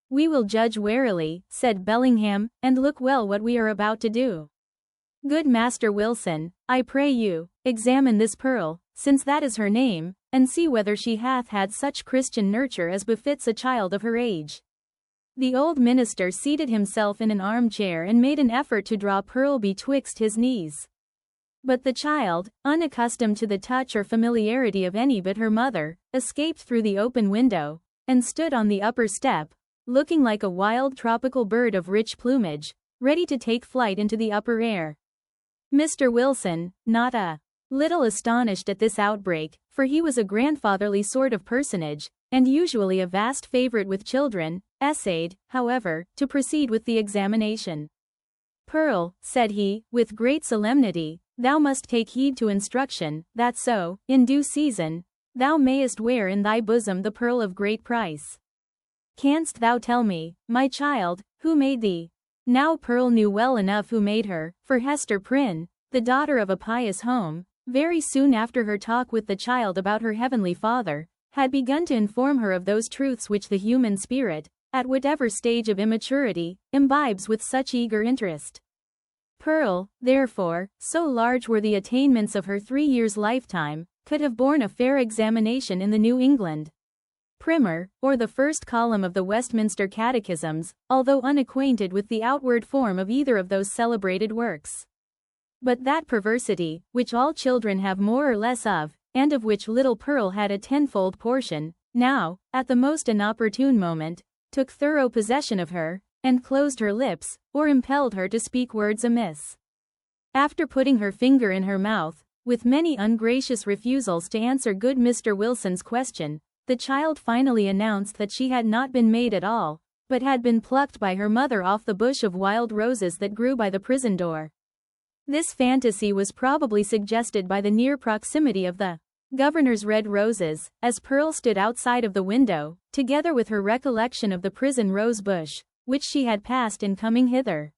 "We will judge warily," said Bellingham, "and look well what we are about to do. Good Master Wilson, I pray you, examine this Pearl, since that is her name, and see whether she hath had such Christian nurture as befits a child of her age." The old minister seated himself in an armchair and made an effort to draw Pearl betwixt his knees. But the child, unaccustomed to the touch or familiarity of any but her mother, escaped through the open window, and stood on the upper step, looking like a wild tropical bird of rich plumage, ready to take flight into the upper air. Mr. Wilson, not a little astonished at this outbreak, for he was a grandfatherly sort of personage, and usually a vast favorite with children, essayed, however, to proceed with the examination. "Pearl," said he, with great solemnity, "thou must take heed to instruction, that so, in due season, thou mayest wear in thy bosom the pearl of great price. Canst thou tell me, my child, who made thee?" Now Pearl knew well enough who made her, for Hester Prynne, the daughter of a pious home, very soon after her talk with the child about her heavenly Father, had begun to inform her of those truths which the human spirit, at whatever stage of immaturity, imbibes with such eager interest. Pearl, therefore, so large were the attainments of her 3 years' lifetime, could have borne a fair examination in the New England Primer, or the first column of the Westminster Catechisms, although unacquainted with the outward form of either of those celebrated works. But that perversity, which all children have more or less of, and of which little Pearl had a tenfold portion, now, at the most inopportune moment, took thorough possession of her, and closed her lips, or impelled her to speak words amiss. After putting her finger in her mouth, with many ungracious refusals to answer good Mr. Wilson's question, the child finally announced that she had not been made at all, but had been plucked by her mother off the bush of wild roses that grew by the prison door. This fantasy was probably suggested by the near proximity of the governor's red roses, as Pearl stood outside of the window, together with her recollection of the prison rose bush, which she had passed in coming hither.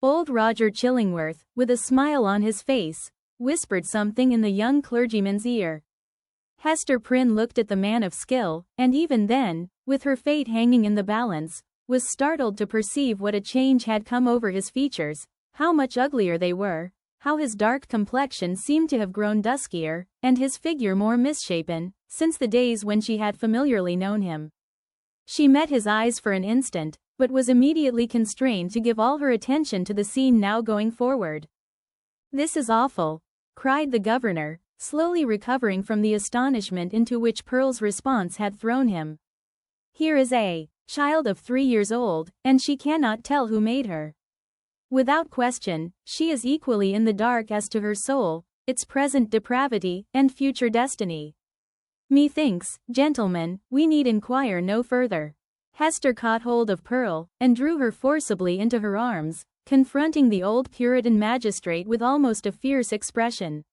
Old Roger Chillingworth, with a smile on his face, whispered something in the young clergyman's ear. Hester Prynne looked at the man of skill, and even then, with her fate hanging in the balance, was startled to perceive what a change had come over his features, how much uglier they were, how his dark complexion seemed to have grown duskier, and his figure more misshapen, since the days when she had familiarly known him. She met his eyes for an instant, but was immediately constrained to give all her attention to the scene now going forward. "This is awful," cried the governor, slowly recovering from the astonishment into which Pearl's response had thrown him. "Here is a child of 3 years old, and she cannot tell who made her. Without question, she is equally in the dark as to her soul, its present depravity, and future destiny. Methinks, gentlemen, we need inquire no further." Hester caught hold of Pearl, and drew her forcibly into her arms, confronting the old Puritan magistrate with almost a fierce expression.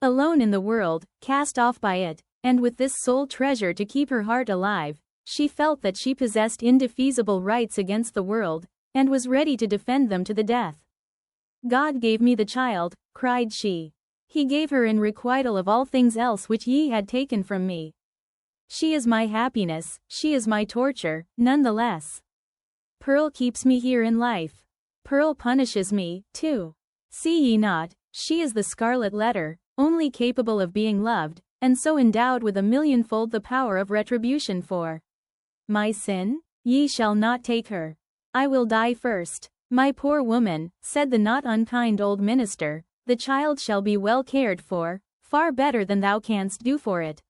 Alone in the world, cast off by it, and with this sole treasure to keep her heart alive, she felt that she possessed indefeasible rights against the world, and was ready to defend them to the death. "God gave me the child," cried she. "He gave her in requital of all things else which ye had taken from me. She is my happiness, she is my torture, none the less. Pearl keeps me here in life. Pearl punishes me, too. See ye not, she is the Scarlet Letter, only capable of being loved, and so endowed with a millionfold the power of retribution for my sin? Ye shall not take her. I will die first." "My poor woman," said the not unkind old minister, "the child shall be well cared for, far better than thou canst do for it."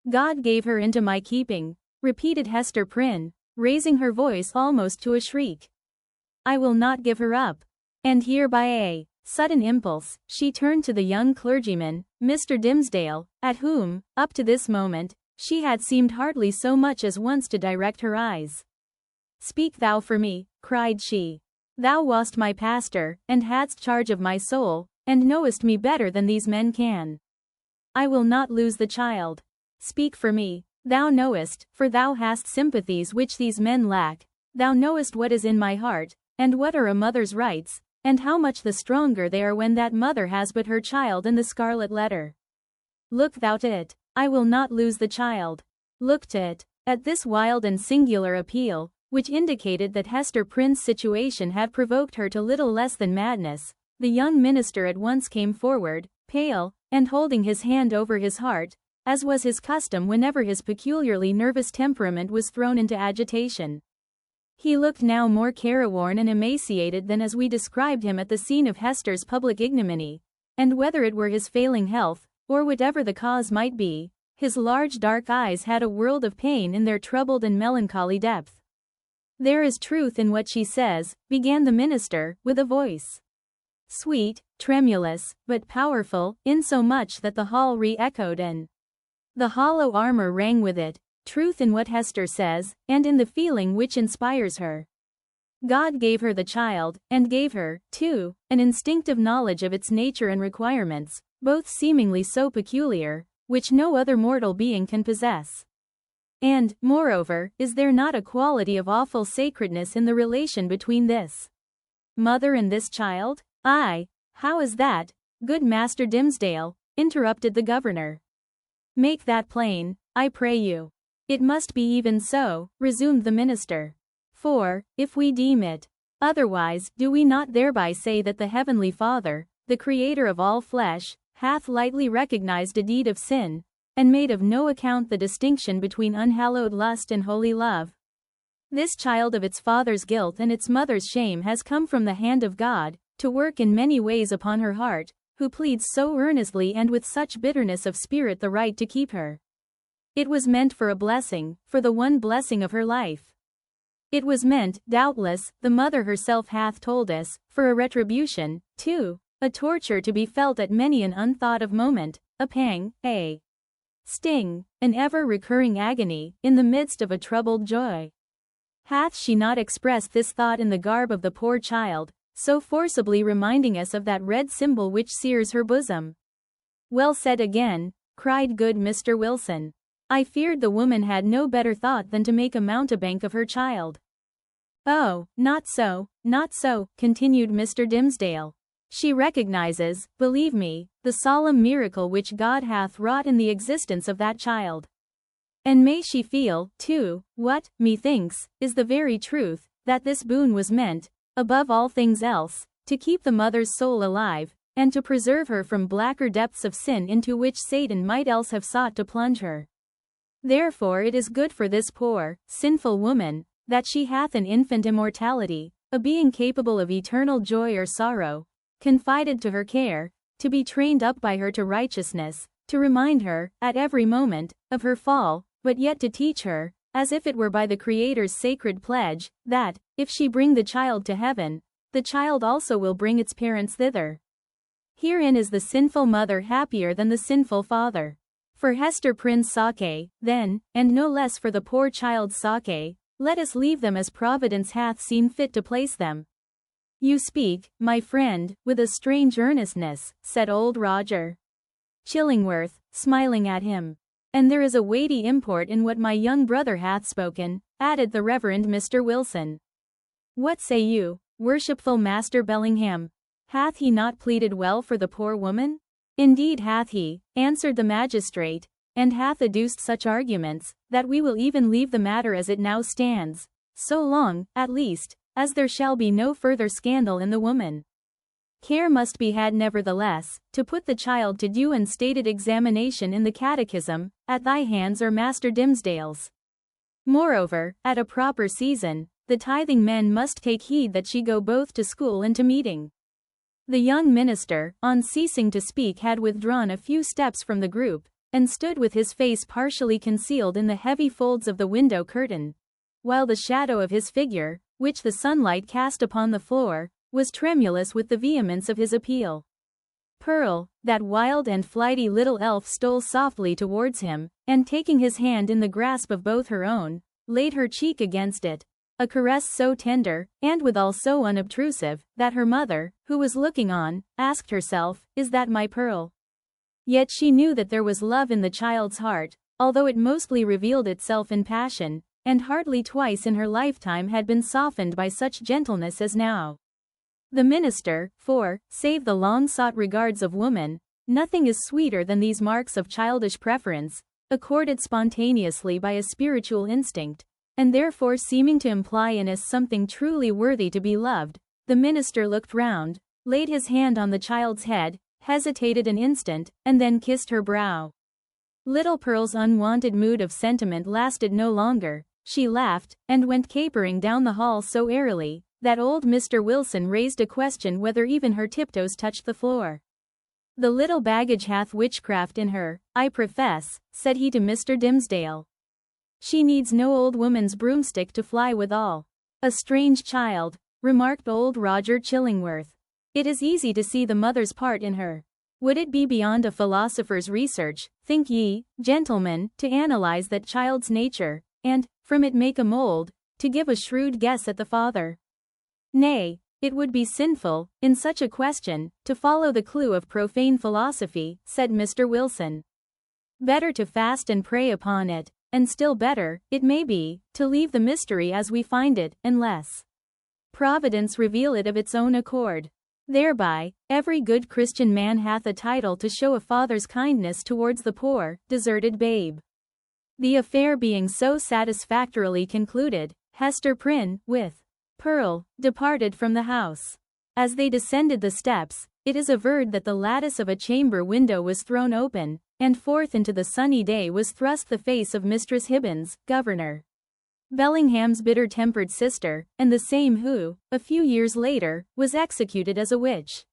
"God gave her into my keeping," repeated Hester Prynne, raising her voice almost to a shriek. "I will not give her up." And here by a sudden impulse, she turned to the young clergyman, Mr. Dimsdale, at whom, up to this moment, she had seemed hardly so much as once to direct her eyes. "Speak thou for me," cried she. "Thou wast my pastor, and hadst charge of my soul, and knowest me better than these men can. I will not lose the child. Speak for me. Thou knowest, for thou hast sympathies which these men lack, thou knowest what is in my heart, and what are a mother's rights, and how much the stronger they are when that mother has but her child in the Scarlet Letter. Look thou to it. I will not lose the child. Look to it." At this wild and singular appeal, which indicated that Hester Prynne's situation had provoked her to little less than madness, the young minister at once came forward, pale, and holding his hand over his heart, as was his custom whenever his peculiarly nervous temperament was thrown into agitation. He looked now more careworn and emaciated than as we described him at the scene of Hester's public ignominy, and whether it were his failing health, or whatever the cause might be, his large dark eyes had a world of pain in their troubled and melancholy depth. "There is truth in what she says," began the minister, with a voice sweet, tremulous, but powerful, insomuch that the hall re-echoed and the hollow armor rang with it. truth in what Hester says, and in the feeling which inspires her. God gave her the child, and gave her, too, an instinctive knowledge of its nature and requirements, both seemingly so peculiar, which no other mortal being can possess. And, moreover, is there not a quality of awful sacredness in the relation between this mother and this child? Aye, how is that, good Master Dimmesdale? Interrupted the governor. Make that plain, I pray you. It must be even so, resumed the minister. For, if we deem it otherwise, do we not thereby say that the Heavenly Father, the Creator of all flesh, hath lightly recognized a deed of sin, and made of no account the distinction between unhallowed lust and holy love? This child of its father's guilt and its mother's shame has come from the hand of God, to work in many ways upon her heart, who pleads so earnestly and with such bitterness of spirit the right to keep her. It was meant for a blessing, for the one blessing of her life. It was meant, doubtless, the mother herself hath told us, for a retribution, too, a torture to be felt at many an unthought of moment, a pang, a sting, an ever-recurring agony, in the midst of a troubled joy. Hath she not expressed this thought in the garb of the poor child, so forcibly reminding us of that red symbol which sears her bosom? Well said again, cried good Mr. Wilson. I feared the woman had no better thought than to make a mountebank of her child. Oh, not so, continued Mr. Dimmesdale. She recognizes, believe me, the solemn miracle which God hath wrought in the existence of that child. And may she feel, too, what, methinks, is the very truth, that this boon was meant, above all things else, to keep the mother's soul alive, and to preserve her from blacker depths of sin into which Satan might else have sought to plunge her. Therefore it is good for this poor, sinful woman, that she hath an infant immortality, a being capable of eternal joy or sorrow, confided to her care, to be trained up by her to righteousness, to remind her, at every moment, of her fall, but yet to teach her, as if it were by the Creator's sacred pledge, that, if she bring the child to heaven, the child also will bring its parents thither. Herein is the sinful mother happier than the sinful father. For Hester Prynne's sake, then, and no less for the poor child's sake, let us leave them as Providence hath seen fit to place them. You speak, my friend, with a strange earnestness, said old Roger Chillingworth, smiling at him. And there is a weighty import in what my young brother hath spoken, added the Reverend Mr. Wilson. What say you, worshipful Master Bellingham? Hath he not pleaded well for the poor woman? Indeed hath he, answered the magistrate, and hath adduced such arguments, that we will even leave the matter as it now stands, so long, at least, as there shall be no further scandal in the woman. Care must be had nevertheless, to put the child to due and stated examination in the catechism, at thy hands or Master Dimmesdale's. Moreover, at a proper season, the tithing men must take heed that she go both to school and to meeting. The young minister, on ceasing to speak, had withdrawn a few steps from the group, and stood with his face partially concealed in the heavy folds of the window curtain, while the shadow of his figure, which the sunlight cast upon the floor, was tremulous with the vehemence of his appeal. Pearl, that wild and flighty little elf, stole softly towards him, and taking his hand in the grasp of both her own, laid her cheek against it, a caress so tender, and withal so unobtrusive, that her mother, who was looking on, asked herself, is that my Pearl? Yet she knew that there was love in the child's heart, although it mostly revealed itself in passion, and hardly twice in her lifetime had been softened by such gentleness as now. The minister, for, save the long-sought regards of woman, nothing is sweeter than these marks of childish preference, accorded spontaneously by a spiritual instinct, and therefore seeming to imply in us something truly worthy to be loved, the minister looked round, laid his hand on the child's head, hesitated an instant, and then kissed her brow. Little Pearl's unwonted mood of sentiment lasted no longer. She laughed, and went capering down the hall so airily, that old Mr. Wilson raised a question whether even her tiptoes touched the floor. The little baggage hath witchcraft in her, I profess, said he to Mr. Dimmesdale. She needs no old woman's broomstick to fly withal. A strange child, remarked old Roger Chillingworth. It is easy to see the mother's part in her. Would it be beyond a philosopher's research, think ye, gentlemen, to analyze that child's nature, and, from it make a mold, to give a shrewd guess at the father? Nay, it would be sinful, in such a question, to follow the clue of profane philosophy, said Mr. Wilson. Better to fast and pray upon it, and still better, it may be, to leave the mystery as we find it, unless Providence reveal it of its own accord. Thereby, every good Christian man hath a title to show a father's kindness towards the poor, deserted babe. The affair being so satisfactorily concluded, Hester Prynne, with Pearl, departed from the house. As they descended the steps, it is averred that the lattice of a chamber window was thrown open, and forth into the sunny day was thrust the face of Mistress Hibbins, Governor Bellingham's bitter-tempered sister, and the same who, a few years later, was executed as a witch.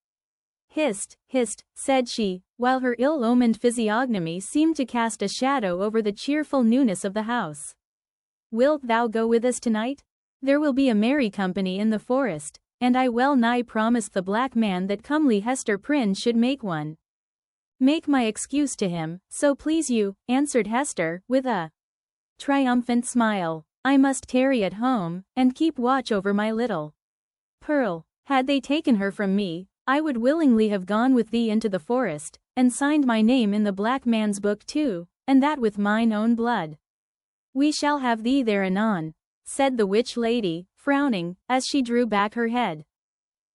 "Hist, hist," said she, while her ill-omened physiognomy seemed to cast a shadow over the cheerful newness of the house. "Wilt thou go with us tonight? There will be a merry company in the forest, and I well nigh promised the black man that comely Hester Prynne should make one. Make my excuse to him, so please you," answered Hester, with a triumphant smile. "I must tarry at home, and keep watch over my little Pearl. Had they taken her from me, I would willingly have gone with thee into the forest, and signed my name in the black man's book too, and that with mine own blood." "We shall have thee there anon," said the witch lady, frowning, as she drew back her head.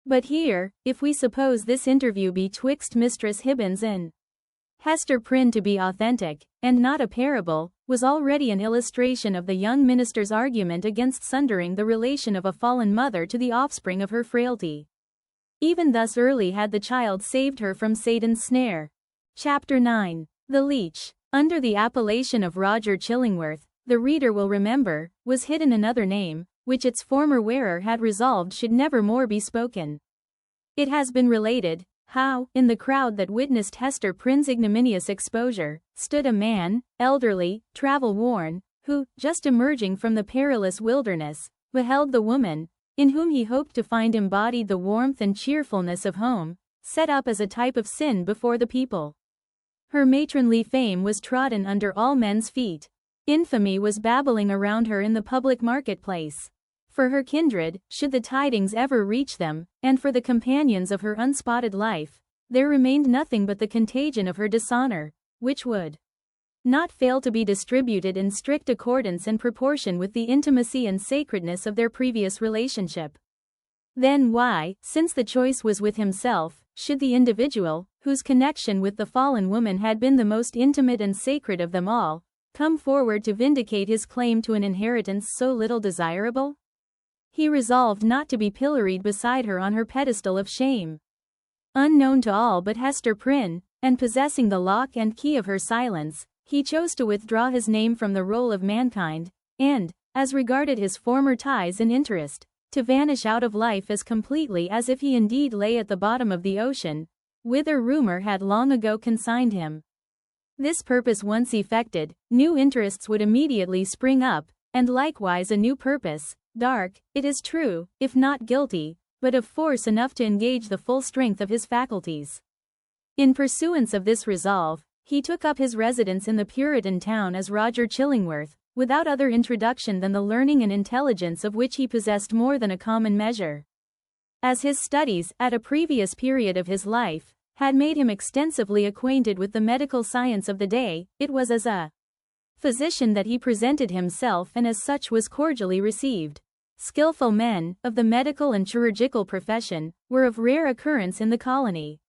"But here, if we suppose this interview betwixt Mistress Hibbins and Hester Prynne to be authentic, and not a parable, was already an illustration of the young minister's argument against sundering the relation of a fallen mother to the offspring of her frailty. Even thus early had the child saved her from Satan's snare. Chapter 9. The Leech. Under the appellation of Roger Chillingworth, the reader will remember, was hidden another name, which its former wearer had resolved should never more be spoken. It has been related, how, in the crowd that witnessed Hester Prynne's ignominious exposure, stood a man, elderly, travel-worn, who, just emerging from the perilous wilderness, beheld the woman, in whom he hoped to find embodied the warmth and cheerfulness of home, set up as a type of sin before the people. Her matronly fame was trodden under all men's feet. Infamy was babbling around her in the public marketplace. For her kindred, should the tidings ever reach them, and for the companions of her unspotted life, there remained nothing but the contagion of her dishonor, which would not fail to be distributed in strict accordance and proportion with the intimacy and sacredness of their previous relationship. Then why, since the choice was with himself, should the individual, whose connection with the fallen woman had been the most intimate and sacred of them all, come forward to vindicate his claim to an inheritance so little desirable? He resolved not to be pilloried beside her on her pedestal of shame. Unknown to all but Hester Prynne, and possessing the lock and key of her silence, he chose to withdraw his name from the roll of mankind, and, as regarded his former ties and interest, to vanish out of life as completely as if he indeed lay at the bottom of the ocean, whither rumor had long ago consigned him. This purpose once effected, new interests would immediately spring up, and likewise a new purpose, dark, it is true, if not guilty, but of force enough to engage the full strength of his faculties. In pursuance of this resolve, he took up his residence in the Puritan town as Roger Chillingworth, without other introduction than the learning and intelligence of which he possessed more than a common measure. As his studies, at a previous period of his life, had made him extensively acquainted with the medical science of the day, it was as a physician that he presented himself and as such was cordially received. Skillful men, of the medical and chirurgical profession, were of rare occurrence in the colony.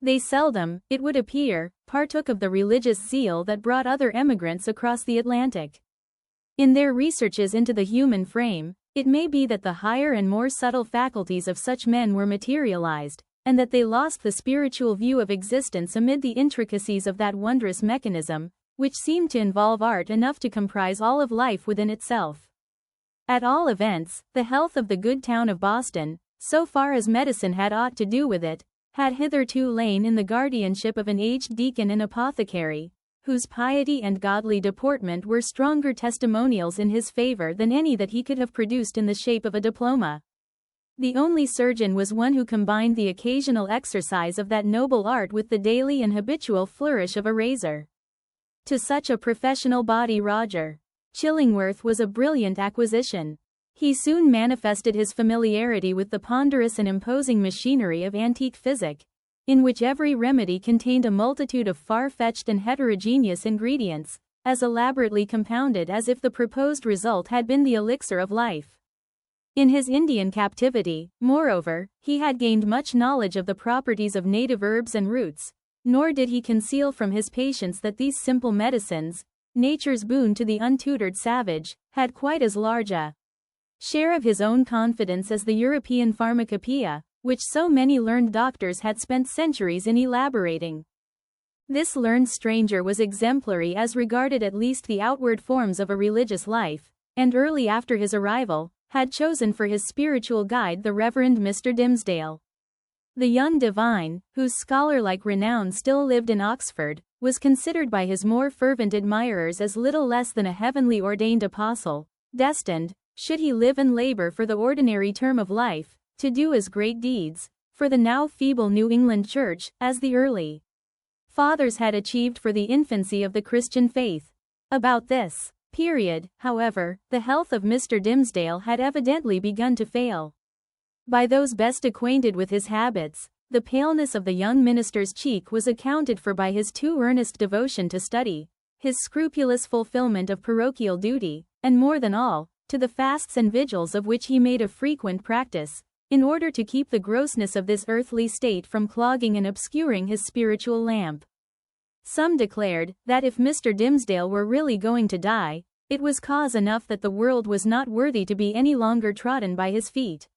They seldom, it would appear, partook of the religious zeal that brought other emigrants across the Atlantic. In their researches into the human frame, it may be that the higher and more subtle faculties of such men were materialized, and that they lost the spiritual view of existence amid the intricacies of that wondrous mechanism, which seemed to involve art enough to comprise all of life within itself. At all events, the health of the good town of Boston, so far as medicine had aught to do with it, had hitherto lain in the guardianship of an aged deacon and apothecary, whose piety and godly deportment were stronger testimonials in his favor than any that he could have produced in the shape of a diploma. The only surgeon was one who combined the occasional exercise of that noble art with the daily and habitual flourish of a razor. To such a professional body Roger Chillingworth was a brilliant acquisition. He soon manifested his familiarity with the ponderous and imposing machinery of antique physic, in which every remedy contained a multitude of far-fetched and heterogeneous ingredients, as elaborately compounded as if the proposed result had been the elixir of life. In his Indian captivity, moreover, he had gained much knowledge of the properties of native herbs and roots, nor did he conceal from his patients that these simple medicines, nature's boon to the untutored savage, had quite as large a share of his own confidence as the European pharmacopoeia, which so many learned doctors had spent centuries in elaborating. This learned stranger was exemplary as regarded at least the outward forms of a religious life, and early after his arrival, had chosen for his spiritual guide the Reverend Mr. Dimmesdale. The young divine, whose scholar-like renown still lived in Oxford, was considered by his more fervent admirers as little less than a heavenly ordained apostle, destined, should he live and labor for the ordinary term of life, to do as great deeds, for the now feeble New England Church, as the early fathers had achieved for the infancy of the Christian faith. About this period, however, the health of Mr. Dimmesdale had evidently begun to fail. By those best acquainted with his habits, the paleness of the young minister's cheek was accounted for by his too earnest devotion to study, his scrupulous fulfillment of parochial duty, and more than all, to the fasts and vigils of which he made a frequent practice, in order to keep the grossness of this earthly state from clogging and obscuring his spiritual lamp. Some declared that if Mr. Dimmesdale were really going to die, it was cause enough that the world was not worthy to be any longer trodden by his feet.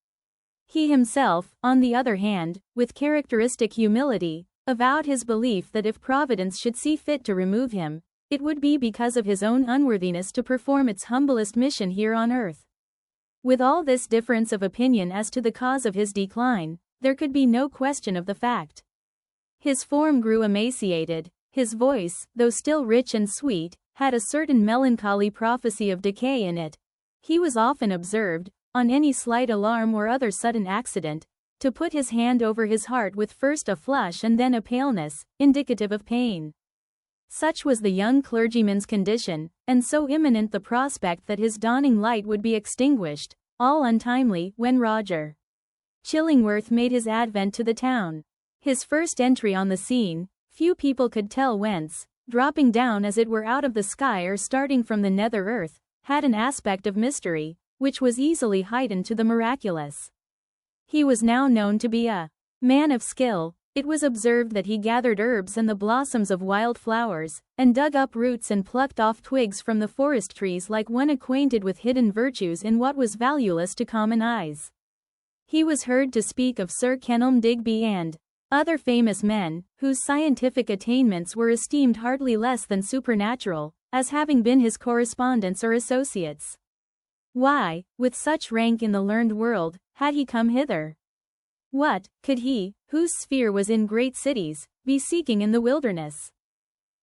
He himself, on the other hand, with characteristic humility, avowed his belief that if Providence should see fit to remove him, it would be because of his own unworthiness to perform its humblest mission here on earth. With all this difference of opinion as to the cause of his decline, there could be no question of the fact. His form grew emaciated. His voice, though still rich and sweet, had a certain melancholy prophecy of decay in it. He was often observed, on any slight alarm or other sudden accident, to put his hand over his heart with first a flush and then a paleness, indicative of pain. Such was the young clergyman's condition, and so imminent the prospect that his dawning light would be extinguished, all untimely, when Roger Chillingworth made his advent to the town. His first entry on the scene, few people could tell whence, dropping down as it were out of the sky or starting from the nether earth, had an aspect of mystery, which was easily heightened to the miraculous. He was now known to be a man of skill. It was observed that he gathered herbs and the blossoms of wild flowers, and dug up roots and plucked off twigs from the forest trees like one acquainted with hidden virtues in what was valueless to common eyes. He was heard to speak of Sir Kenelm Digby and other famous men, whose scientific attainments were esteemed hardly less than supernatural, as having been his correspondents or associates. Why, with such rank in the learned world, had he come hither? What could he, whose sphere was in great cities, be seeking in the wilderness?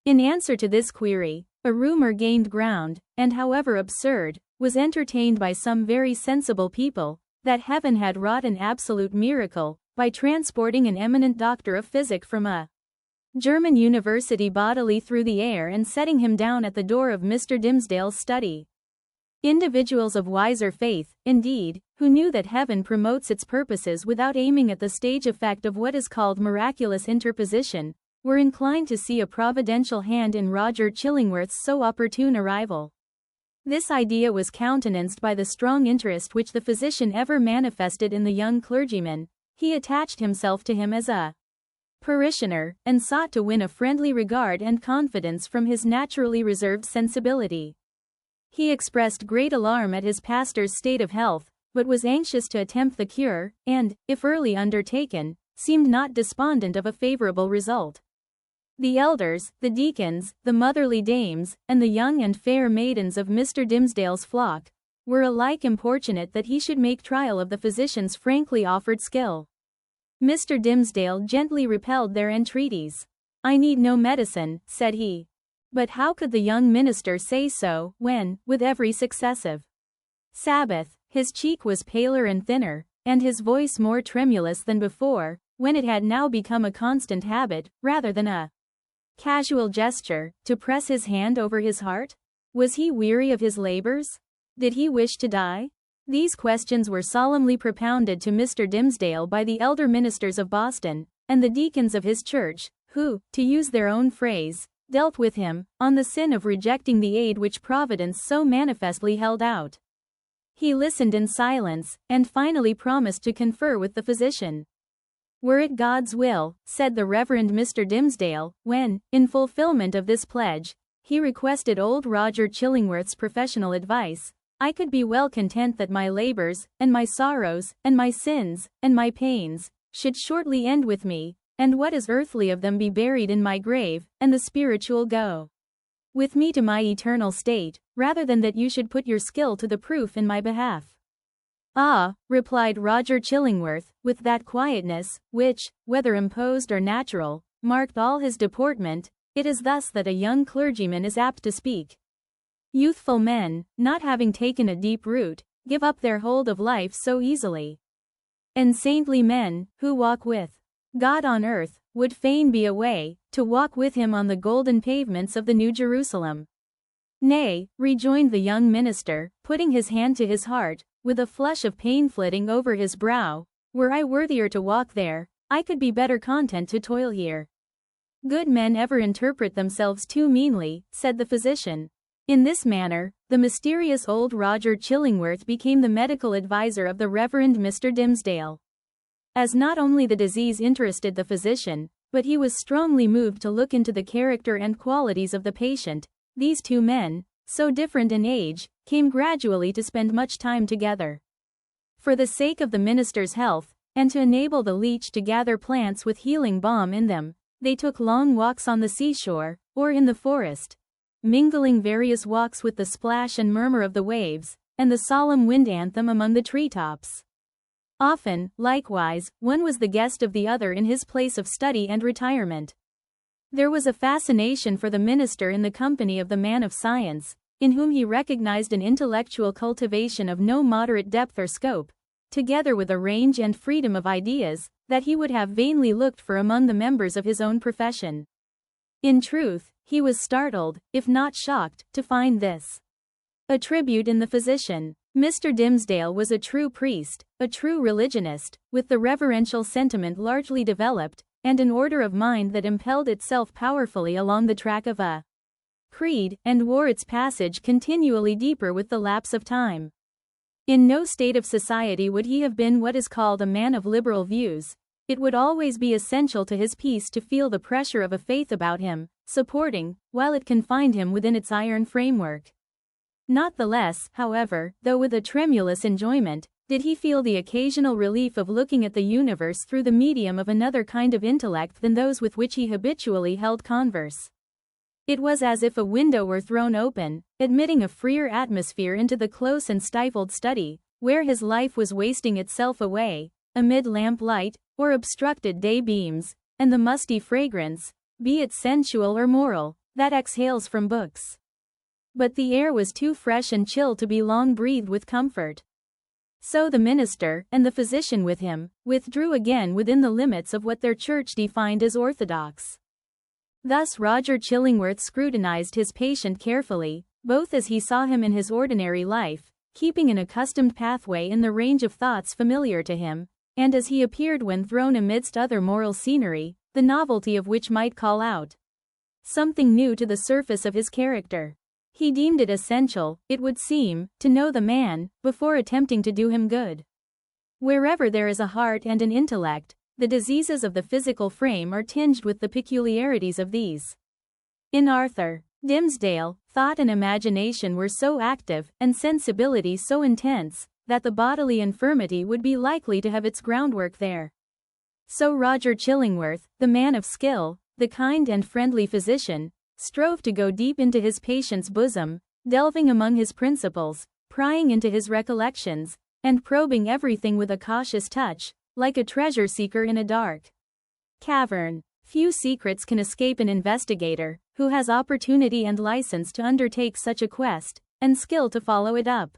In answer to this query, a rumor gained ground, and however absurd, was entertained by some very sensible people, that heaven had wrought an absolute miracle, by transporting an eminent doctor of physic from a German university bodily through the air and setting him down at the door of Mr. Dimmesdale's study. Individuals of wiser faith, indeed, who knew that heaven promotes its purposes without aiming at the stage effect of what is called miraculous interposition, were inclined to see a providential hand in Roger Chillingworth's so opportune arrival. This idea was countenanced by the strong interest which the physician ever manifested in the young clergyman. He attached himself to him as a parishioner, and sought to win a friendly regard and confidence from his naturally reserved sensibility. He expressed great alarm at his pastor's state of health, but was anxious to attempt the cure, and, if early undertaken, seemed not despondent of a favorable result. The elders, the deacons, the motherly dames, and the young and fair maidens of Mr. Dimmesdale's flock, were alike importunate that he should make trial of the physician's frankly offered skill. Mr. Dimmesdale gently repelled their entreaties. "I need no medicine," said he. But how could the young minister say so, when, with every successive Sabbath, his cheek was paler and thinner, and his voice more tremulous than before, when it had now become a constant habit, rather than a casual gesture, to press his hand over his heart? Was he weary of his labors? Did he wish to die? These questions were solemnly propounded to Mr. Dimmesdale by the elder ministers of Boston, and the deacons of his church, who, to use their own phrase, dealt with him, on the sin of rejecting the aid which Providence so manifestly held out. He listened in silence, and finally promised to confer with the physician. Were it God's will, said the Reverend Mr. Dimmesdale, when, in fulfillment of this pledge, he requested old Roger Chillingworth's professional advice, I could be well content that my labors, and my sorrows, and my sins, and my pains, should shortly end with me, and what is earthly of them be buried in my grave, and the spiritual go with me to my eternal state, rather than that you should put your skill to the proof in my behalf. Ah, replied Roger Chillingworth, with that quietness, which, whether imposed or natural, marked all his deportment, it is thus that a young clergyman is apt to speak. Youthful men, not having taken a deep root, give up their hold of life so easily. And saintly men, who walk with God on earth, would fain be away, to walk with him on the golden pavements of the New Jerusalem. Nay, rejoined the young minister, putting his hand to his heart, with a flush of pain flitting over his brow, were I worthier to walk there, I could be better content to toil here. Good men ever interpret themselves too meanly, said the physician. In this manner, the mysterious old Roger Chillingworth became the medical adviser of the Reverend Mr. Dimmesdale. As not only the disease interested the physician, but he was strongly moved to look into the character and qualities of the patient, these two men, so different in age, came gradually to spend much time together. For the sake of the minister's health, and to enable the leech to gather plants with healing balm in them, they took long walks on the seashore, or in the forest, mingling various walks with the splash and murmur of the waves, and the solemn wind anthem among the treetops. Often, likewise, one was the guest of the other in his place of study and retirement. There was a fascination for the minister in the company of the man of science, in whom he recognized an intellectual cultivation of no moderate depth or scope, together with a range and freedom of ideas, that he would have vainly looked for among the members of his own profession. In truth, he was startled, if not shocked, to find this attribute in the physician. Mr. Dimmesdale was a true priest, a true religionist, with the reverential sentiment largely developed, and an order of mind that impelled itself powerfully along the track of a creed, and wore its passage continually deeper with the lapse of time. In no state of society would he have been what is called a man of liberal views. It would always be essential to his peace to feel the pressure of a faith about him, supporting, while it confined him within its iron framework. Not the less, however, though with a tremulous enjoyment, did he feel the occasional relief of looking at the universe through the medium of another kind of intellect than those with which he habitually held converse. It was as if a window were thrown open, admitting a freer atmosphere into the close and stifled study, where his life was wasting itself away, amid lamp-light, or obstructed day-beams, and the musty fragrance, be it sensual or moral, that exhales from books. But the air was too fresh and chill to be long breathed with comfort. So the minister, and the physician with him, withdrew again within the limits of what their church defined as orthodox. Thus Roger Chillingworth scrutinized his patient carefully, both as he saw him in his ordinary life, keeping an accustomed pathway in the range of thoughts familiar to him, and as he appeared when thrown amidst other moral scenery, the novelty of which might call out something new to the surface of his character. He deemed it essential, it would seem, to know the man, before attempting to do him good. Wherever there is a heart and an intellect, the diseases of the physical frame are tinged with the peculiarities of these. In Arthur Dimmesdale, thought and imagination were so active, and sensibility so intense, that the bodily infirmity would be likely to have its groundwork there. So Roger Chillingworth, the man of skill, the kind and friendly physician, strove to go deep into his patient's bosom, delving among his principles, prying into his recollections, and probing everything with a cautious touch, like a treasure seeker in a dark cavern. Few secrets can escape an investigator, who has opportunity and license to undertake such a quest, and skill to follow it up.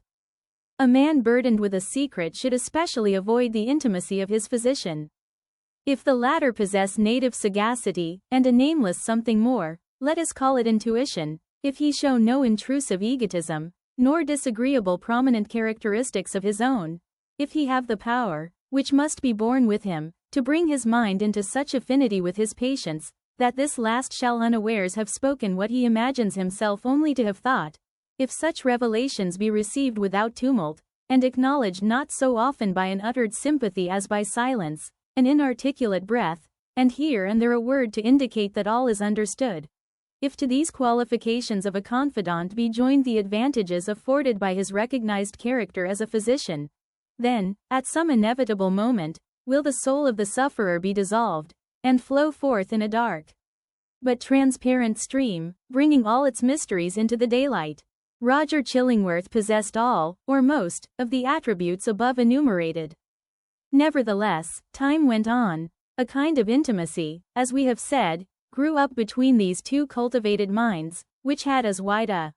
A man burdened with a secret should especially avoid the intimacy of his physician. If the latter possess native sagacity, and a nameless something more, let us call it intuition, if he show no intrusive egotism, nor disagreeable prominent characteristics of his own, if he have the power, which must be born with him, to bring his mind into such affinity with his patients, that this last shall unawares have spoken what he imagines himself only to have thought, if such revelations be received without tumult, and acknowledged not so often by an uttered sympathy as by silence, an inarticulate breath, and here and there a word to indicate that all is understood. If to these qualifications of a confidant be joined the advantages afforded by his recognized character as a physician, then, at some inevitable moment, will the soul of the sufferer be dissolved, and flow forth in a dark but transparent stream, bringing all its mysteries into the daylight. Roger Chillingworth possessed all, or most, of the attributes above enumerated. Nevertheless, time went on. A kind of intimacy, as we have said, grew up between these two cultivated minds, which had as wide a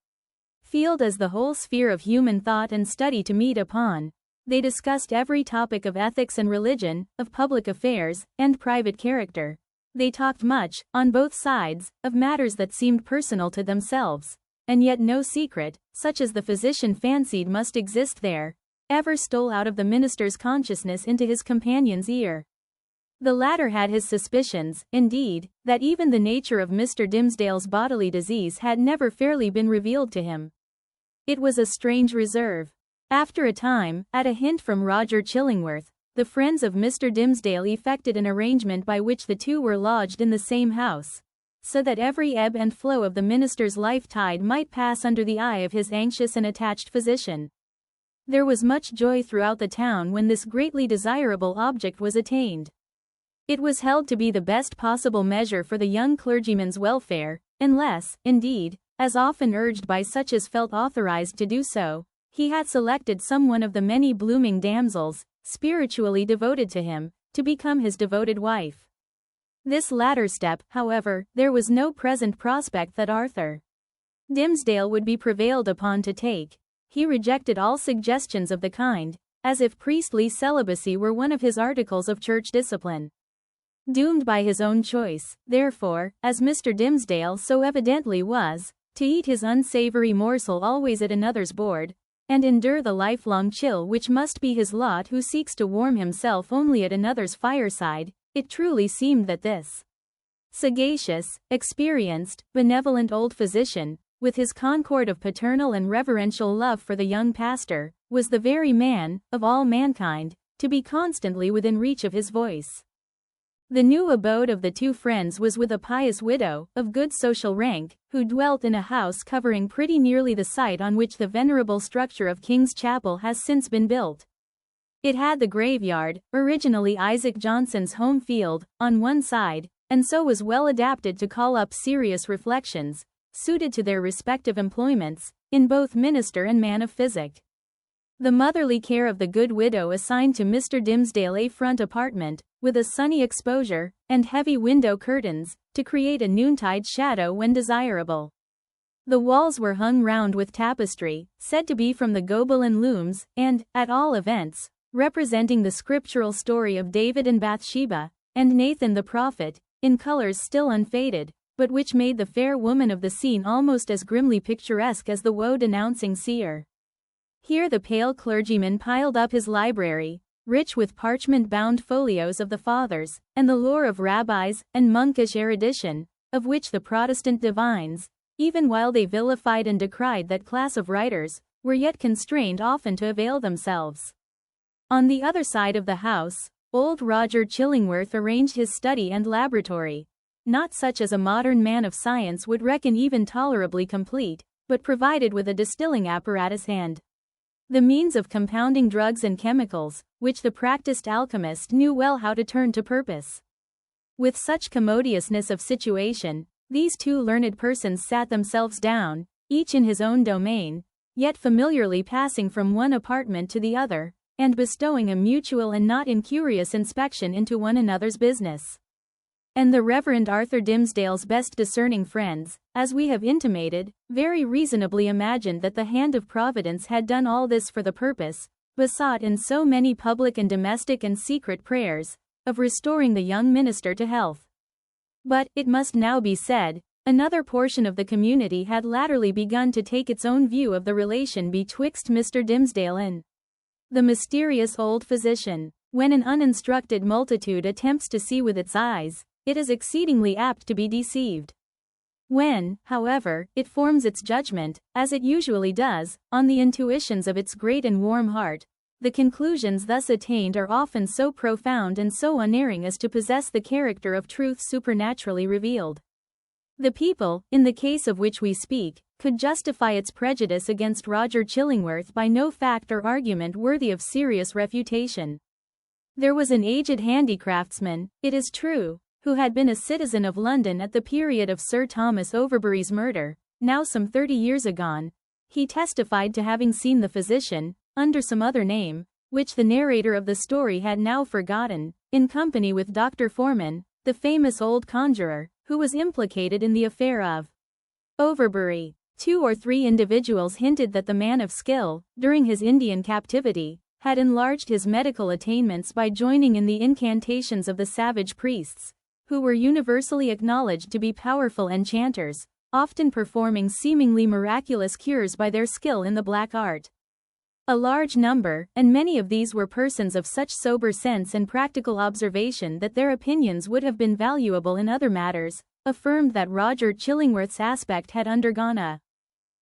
field as the whole sphere of human thought and study to meet upon. They discussed every topic of ethics and religion, of public affairs, and private character. They talked much, on both sides, of matters that seemed personal to themselves, and yet no secret, such as the physician fancied must exist there, ever stole out of the minister's consciousness into his companion's ear. The latter had his suspicions, indeed, that even the nature of Mr. Dimmesdale's bodily disease had never fairly been revealed to him. It was a strange reserve. After a time, at a hint from Roger Chillingworth, the friends of Mr. Dimmesdale effected an arrangement by which the two were lodged in the same house, so that every ebb and flow of the minister's life tide might pass under the eye of his anxious and attached physician. There was much joy throughout the town when this greatly desirable object was attained. It was held to be the best possible measure for the young clergyman's welfare, unless, indeed, as often urged by such as felt authorized to do so, he had selected some one of the many blooming damsels, spiritually devoted to him, to become his devoted wife. This latter step, however, there was no present prospect that Arthur Dimmesdale would be prevailed upon to take. He rejected all suggestions of the kind, as if priestly celibacy were one of his articles of church discipline. Doomed by his own choice, therefore, as Mr. Dimmesdale so evidently was, to eat his unsavory morsel always at another's board, and endure the lifelong chill which must be his lot who seeks to warm himself only at another's fireside, it truly seemed that this sagacious, experienced, benevolent old physician, with his concord of paternal and reverential love for the young pastor, was the very man, of all mankind, to be constantly within reach of his voice. The new abode of the two friends was with a pious widow, of good social rank, who dwelt in a house covering pretty nearly the site on which the venerable structure of King's Chapel has since been built. It had the graveyard, originally Isaac Johnson's home field, on one side, and so was well adapted to call up serious reflections, suited to their respective employments, in both minister and man of physic. The motherly care of the good widow assigned to Mr. Dimmesdale a front apartment, with a sunny exposure, and heavy window curtains, to create a noontide shadow when desirable. The walls were hung round with tapestry, said to be from the Gobelin looms, and, at all events, representing the scriptural story of David and Bathsheba, and Nathan the prophet, in colors still unfaded, but which made the fair woman of the scene almost as grimly picturesque as the woe-denouncing seer. Here the pale clergyman piled up his library, rich with parchment-bound folios of the Fathers, and the lore of rabbis, and monkish erudition, of which the Protestant divines, even while they vilified and decried that class of writers, were yet constrained often to avail themselves. On the other side of the house, old Roger Chillingworth arranged his study and laboratory, not such as a modern man of science would reckon even tolerably complete, but provided with a distilling apparatus and the means of compounding drugs and chemicals, which the practiced alchemist knew well how to turn to purpose. With such commodiousness of situation, these two learned persons sat themselves down, each in his own domain, yet familiarly passing from one apartment to the other, and bestowing a mutual and not incurious inspection into one another's business. and the Reverend Arthur Dimmesdale's best discerning friends, as we have intimated, very reasonably imagined that the hand of Providence had done all this for the purpose, besought in so many public and domestic and secret prayers, of restoring the young minister to health. But, it must now be said, another portion of the community had latterly begun to take its own view of the relation betwixt Mr. Dimmesdale and the mysterious old physician. When an uninstructed multitude attempts to see with its eyes, it is exceedingly apt to be deceived. When, however, it forms its judgment, as it usually does, on the intuitions of its great and warm heart, the conclusions thus attained are often so profound and so unerring as to possess the character of truth supernaturally revealed. The people, in the case of which we speak, could justify its prejudice against Roger Chillingworth by no fact or argument worthy of serious refutation. There was an aged handicraftsman, it is true, who had been a citizen of London at the period of Sir Thomas Overbury's murder, now some 30 years agone. He testified to having seen the physician, under some other name, which the narrator of the story had now forgotten, in company with Dr. Foreman, the famous old conjurer, who was implicated in the affair of Overbury. 2 or 3 individuals hinted that the man of skill, during his Indian captivity, had enlarged his medical attainments by joining in the incantations of the savage priests, who were universally acknowledged to be powerful enchanters, often performing seemingly miraculous cures by their skill in the black art. A large number, and many of these were persons of such sober sense and practical observation that their opinions would have been valuable in other matters, affirmed that Roger Chillingworth's aspect had undergone a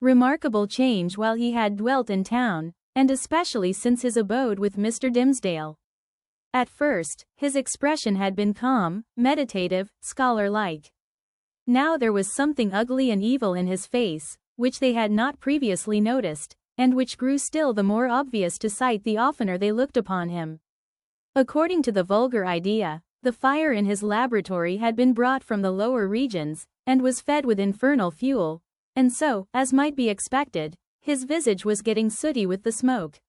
remarkable change while he had dwelt in town, and especially since his abode with Mr. Dimmesdale. At first, his expression had been calm, meditative, scholar-like. Now there was something ugly and evil in his face, which they had not previously noticed, and which grew still the more obvious to sight the oftener they looked upon him. According to the vulgar idea, the fire in his laboratory had been brought from the lower regions, and was fed with infernal fuel, and so, as might be expected, his visage was getting sooty with the smoke.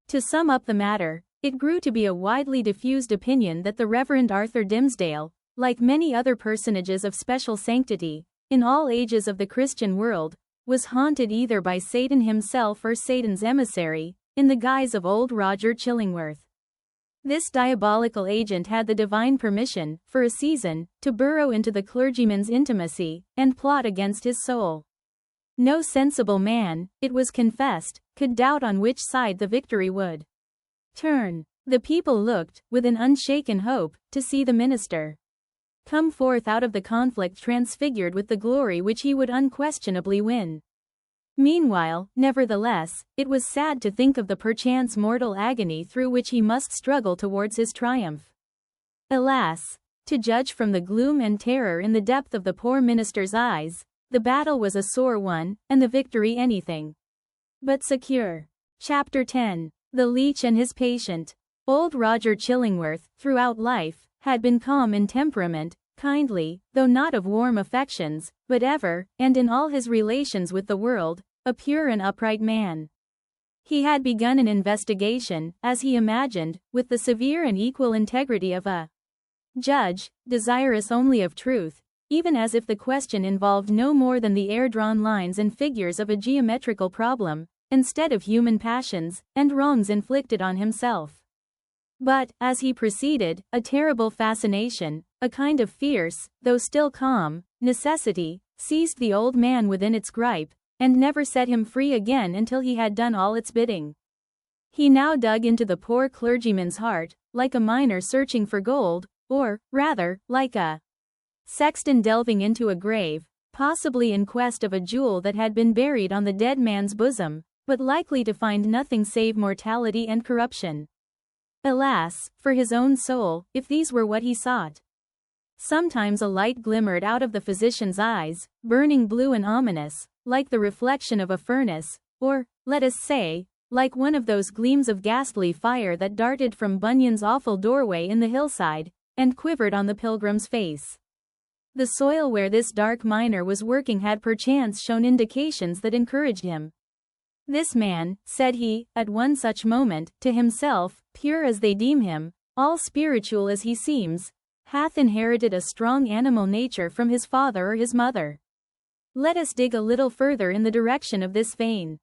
To sum up the matter, it grew to be a widely diffused opinion that the Reverend Arthur Dimmesdale, like many other personages of special sanctity, in all ages of the Christian world, was haunted either by Satan himself or Satan's emissary, in the guise of old Roger Chillingworth. This diabolical agent had the divine permission, for a season, to burrow into the clergyman's intimacy, and plot against his soul. No sensible man, it was confessed, could doubt on which side the victory would turn. The people looked, with an unshaken hope, to see the minister come forth out of the conflict transfigured with the glory which he would unquestionably win. Meanwhile, nevertheless, it was sad to think of the perchance mortal agony through which he must struggle towards his triumph. Alas! To judge from the gloom and terror in the depth of the poor minister's eyes, the battle was a sore one, and the victory anything but secure. Chapter 10. The Leech and His Patient. Old Roger Chillingworth, throughout life, had been calm in temperament, kindly, though not of warm affections, but ever, and in all his relations with the world, a pure and upright man. He had begun an investigation, as he imagined, with the severe and equal integrity of a judge, desirous only of truth, even as if the question involved no more than the air-drawn lines and figures of a geometrical problem, instead of human passions, and wrongs inflicted on himself. But, as he proceeded, a terrible fascination, a kind of fierce, though still calm, necessity, seized the old man within its gripe, and never set him free again until he had done all its bidding. He now dug into the poor clergyman's heart, like a miner searching for gold, or, rather, like a sexton delving into a grave, possibly in quest of a jewel that had been buried on the dead man's bosom, but likely to find nothing save mortality and corruption. Alas, for his own soul, if these were what he sought. Sometimes a light glimmered out of the physician's eyes, burning blue and ominous, like the reflection of a furnace, or, let us say, like one of those gleams of ghastly fire that darted from Bunyan's awful doorway in the hillside, and quivered on the pilgrim's face. The soil where this dark miner was working had perchance shown indications that encouraged him. This man, said he, at one such moment, to himself, pure as they deem him, all spiritual as he seems, hath inherited a strong animal nature from his father or his mother. Let us dig a little further in the direction of this vein.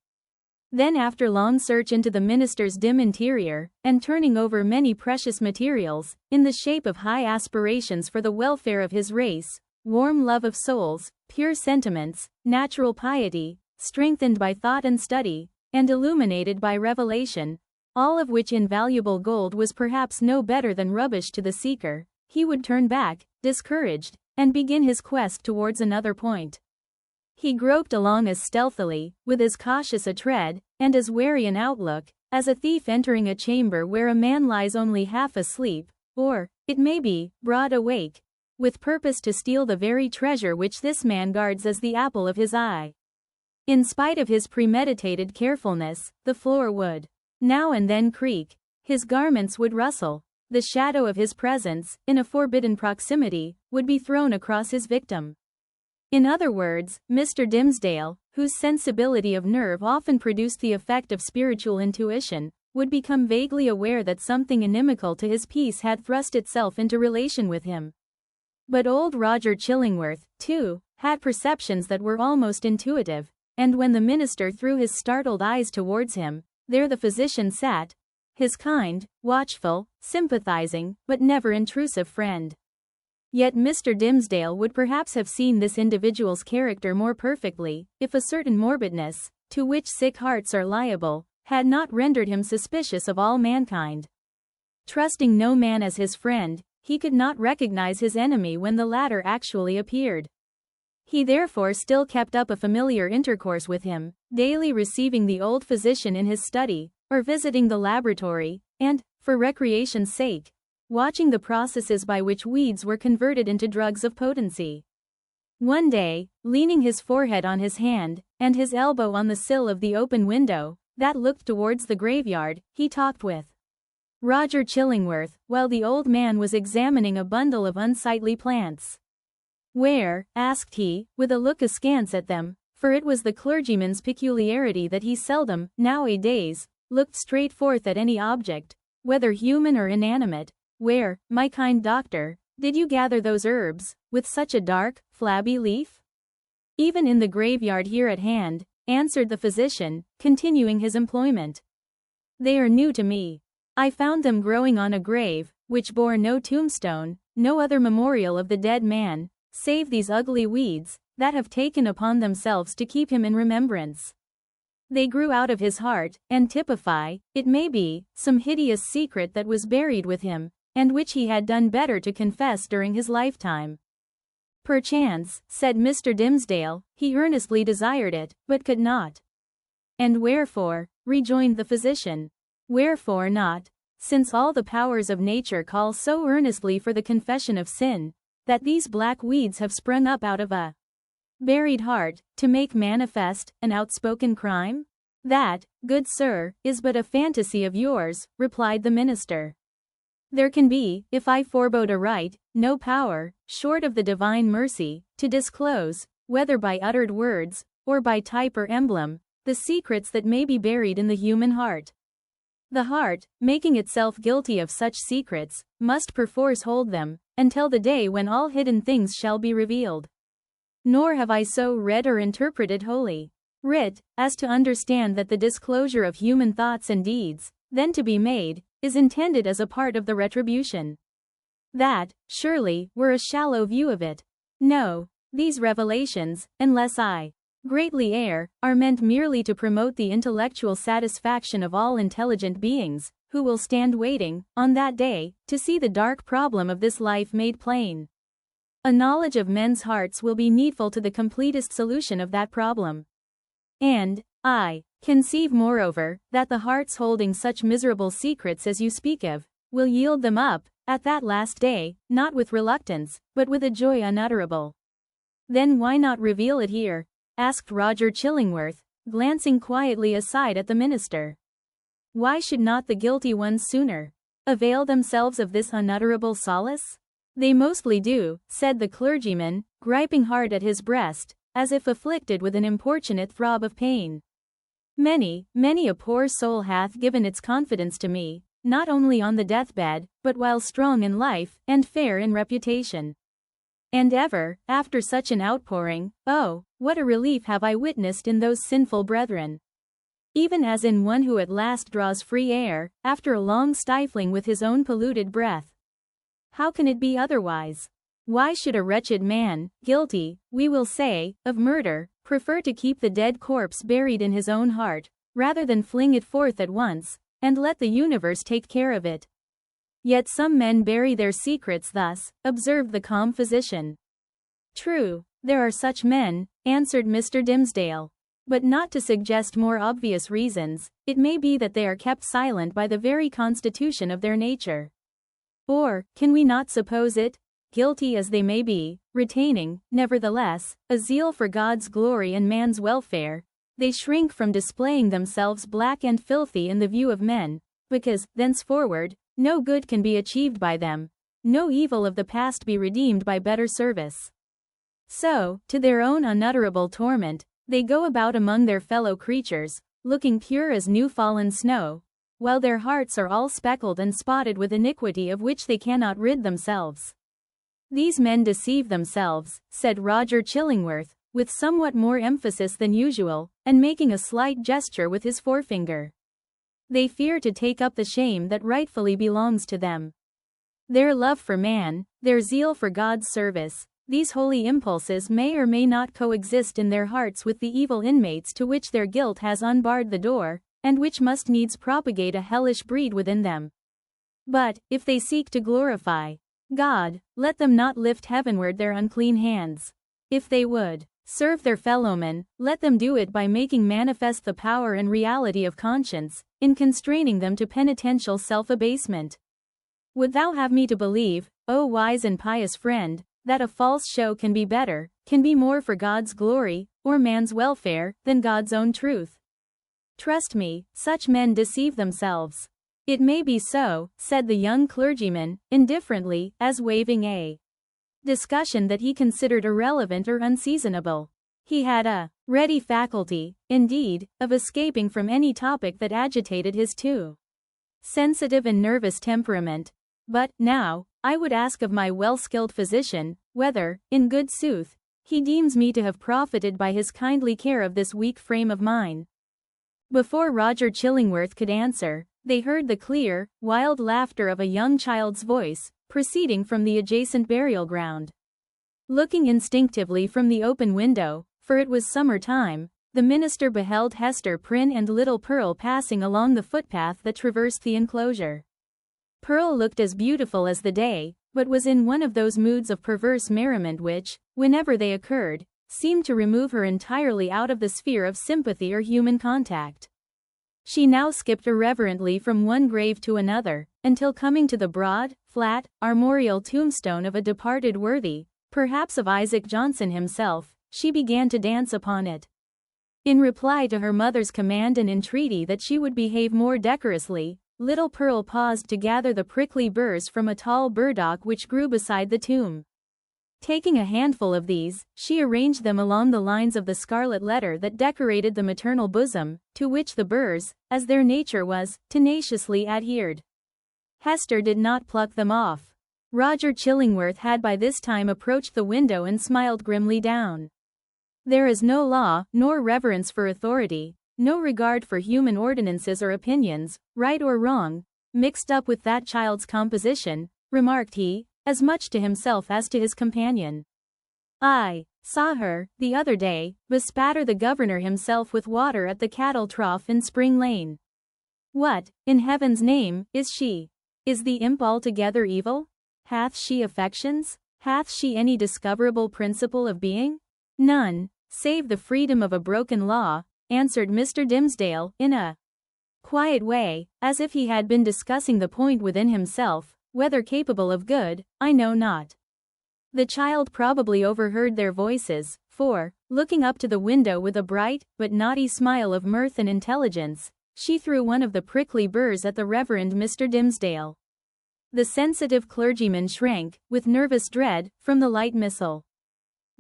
Then, after long search into the minister's dim interior, and turning over many precious materials, in the shape of high aspirations for the welfare of his race, warm love of souls, pure sentiments, natural piety, strengthened by thought and study, and illuminated by revelation, all of which invaluable gold was perhaps no better than rubbish to the seeker, he would turn back, discouraged, and begin his quest towards another point. He groped along as stealthily, with as cautious a tread, and as wary an outlook, as a thief entering a chamber where a man lies only half asleep, or, it may be, broad awake, with purpose to steal the very treasure which this man guards as the apple of his eye. In spite of his premeditated carefulness, the floor would now and then creak, his garments would rustle, the shadow of his presence, in a forbidden proximity, would be thrown across his victim. In other words, Mr. Dimmesdale, whose sensibility of nerve often produced the effect of spiritual intuition, would become vaguely aware that something inimical to his peace had thrust itself into relation with him. But old Roger Chillingworth, too, had perceptions that were almost intuitive, and when the minister threw his startled eyes towards him, there the physician sat, his kind, watchful, sympathizing, but never intrusive friend. Yet Mr. Dimmesdale would perhaps have seen this individual's character more perfectly, if a certain morbidness, to which sick hearts are liable, had not rendered him suspicious of all mankind. Trusting no man as his friend, he could not recognize his enemy when the latter actually appeared. He therefore still kept up a familiar intercourse with him, daily receiving the old physician in his study, or visiting the laboratory, and, for recreation's sake, watching the processes by which weeds were converted into drugs of potency. One day, leaning his forehead on his hand, and his elbow on the sill of the open window that looked towards the graveyard, he talked with Roger Chillingworth, while the old man was examining a bundle of unsightly plants. "Where," asked he, with a look askance at them, for it was the clergyman's peculiarity that he seldom, nowadays, looked straight forth at any object, whether human or inanimate, "where, my kind doctor, did you gather those herbs, with such a dark, flabby leaf?" "Even in the graveyard here at hand," answered the physician, continuing his employment. "They are new to me. I found them growing on a grave, which bore no tombstone, no other memorial of the dead man, save these ugly weeds, that have taken upon themselves to keep him in remembrance. They grew out of his heart, and typify, it may be, some hideous secret that was buried with him, and which he had done better to confess during his lifetime." "Perchance," said Mr. Dimmesdale, "he earnestly desired it, but could not." "And wherefore?" rejoined the physician. "Wherefore not? Since all the powers of nature call so earnestly for the confession of sin, that these black weeds have sprung up out of a buried heart, to make manifest an outspoken crime? That, good sir, is but a fantasy of yours," replied the minister. "There can be, if I forebode aright, no power, short of the divine mercy, to disclose, whether by uttered words, or by type or emblem, the secrets that may be buried in the human heart. The heart, making itself guilty of such secrets, must perforce hold them, until the day when all hidden things shall be revealed. Nor have I so read or interpreted Holy Writ, as to understand that the disclosure of human thoughts and deeds, then to be made, is intended as a part of the retribution. That, surely, were a shallow view of it. No, these revelations, unless I greatly err, are meant merely to promote the intellectual satisfaction of all intelligent beings, who will stand waiting, on that day, to see the dark problem of this life made plain. A knowledge of men's hearts will be needful to the completest solution of that problem. And, I conceive moreover, that the hearts holding such miserable secrets as you speak of, will yield them up, at that last day, not with reluctance, but with a joy unutterable." "Then why not reveal it here?" asked Roger Chillingworth, glancing quietly aside at the minister. "Why should not the guilty ones sooner avail themselves of this unutterable solace?" "They mostly do," said the clergyman, griping hard at his breast, as if afflicted with an importunate throb of pain. Many a poor soul hath given its confidence to me, not only on the deathbed, but while strong in life, and fair in reputation. And ever, after such an outpouring, oh, what a relief have I witnessed in those sinful brethren! Even as in one who at last draws free air, after a long stifling with his own polluted breath. How can it be otherwise? Why should a wretched man, guilty, we will say, of murder, prefer to keep the dead corpse buried in his own heart, rather than fling it forth at once, and let the universe take care of it? Yet some men bury their secrets thus, observed the calm physician. True, there are such men, answered Mr. Dimmesdale. But not to suggest more obvious reasons, it may be that they are kept silent by the very constitution of their nature. Or, can we not suppose it? Guilty as they may be, retaining, nevertheless, a zeal for God's glory and man's welfare, they shrink from displaying themselves black and filthy in the view of men, because, thenceforward, no good can be achieved by them, no evil of the past be redeemed by better service. So, to their own unutterable torment, they go about among their fellow creatures, looking pure as new-fallen snow, while their hearts are all speckled and spotted with iniquity of which they cannot rid themselves. These men deceive themselves, said Roger Chillingworth, with somewhat more emphasis than usual, and making a slight gesture with his forefinger. They fear to take up the shame that rightfully belongs to them. Their love for man, their zeal for God's service, these holy impulses may or may not coexist in their hearts with the evil inmates to which their guilt has unbarred the door, and which must needs propagate a hellish breed within them. But, if they seek to glorify God, let them not lift heavenward their unclean hands. If they would serve their fellowmen, let them do it by making manifest the power and reality of conscience, in constraining them to penitential self-abasement. Would thou have me to believe, O wise and pious friend, that a false show can be better, can be more for God's glory, or man's welfare, than God's own truth? Trust me, such men deceive themselves. It may be so, said the young clergyman, indifferently, as waiving a discussion that he considered irrelevant or unseasonable. He had a ready faculty, indeed, of escaping from any topic that agitated his too sensitive and nervous temperament. But, now, I would ask of my well-skilled physician, whether, in good sooth, he deems me to have profited by his kindly care of this weak frame of mine. Before Roger Chillingworth could answer, they heard the clear, wild laughter of a young child's voice, proceeding from the adjacent burial ground. Looking instinctively from the open window, for it was summer time, the minister beheld Hester Prynne and little Pearl passing along the footpath that traversed the enclosure. Pearl looked as beautiful as the day, but was in one of those moods of perverse merriment which, whenever they occurred, seemed to remove her entirely out of the sphere of sympathy or human contact. She now skipped irreverently from one grave to another, until coming to the broad, flat, armorial tombstone of a departed worthy, perhaps of Isaac Johnson himself, she began to dance upon it. In reply to her mother's command and entreaty that she would behave more decorously, little Pearl paused to gather the prickly burrs from a tall burdock which grew beside the tomb. Taking a handful of these, she arranged them along the lines of the scarlet letter that decorated the maternal bosom, to which the burrs, as their nature was, tenaciously adhered. Hester did not pluck them off. Roger Chillingworth had by this time approached the window and smiled grimly down. There is no law, nor reverence for authority, no regard for human ordinances or opinions, right or wrong, mixed up with that child's composition, remarked he, as much to himself as to his companion. I saw her, the other day, bespatter the governor himself with water at the cattle trough in Spring Lane. What, in heaven's name, is she? Is the imp altogether evil? Hath she affections? Hath she any discoverable principle of being? None, save the freedom of a broken law, answered Mr. Dimmesdale, in a quiet way, as if he had been discussing the point within himself. Whether capable of good, I know not. The child probably overheard their voices, for, looking up to the window with a bright, but naughty smile of mirth and intelligence, she threw one of the prickly burrs at the Reverend Mr. Dimmesdale. The sensitive clergyman shrank, with nervous dread, from the light missile.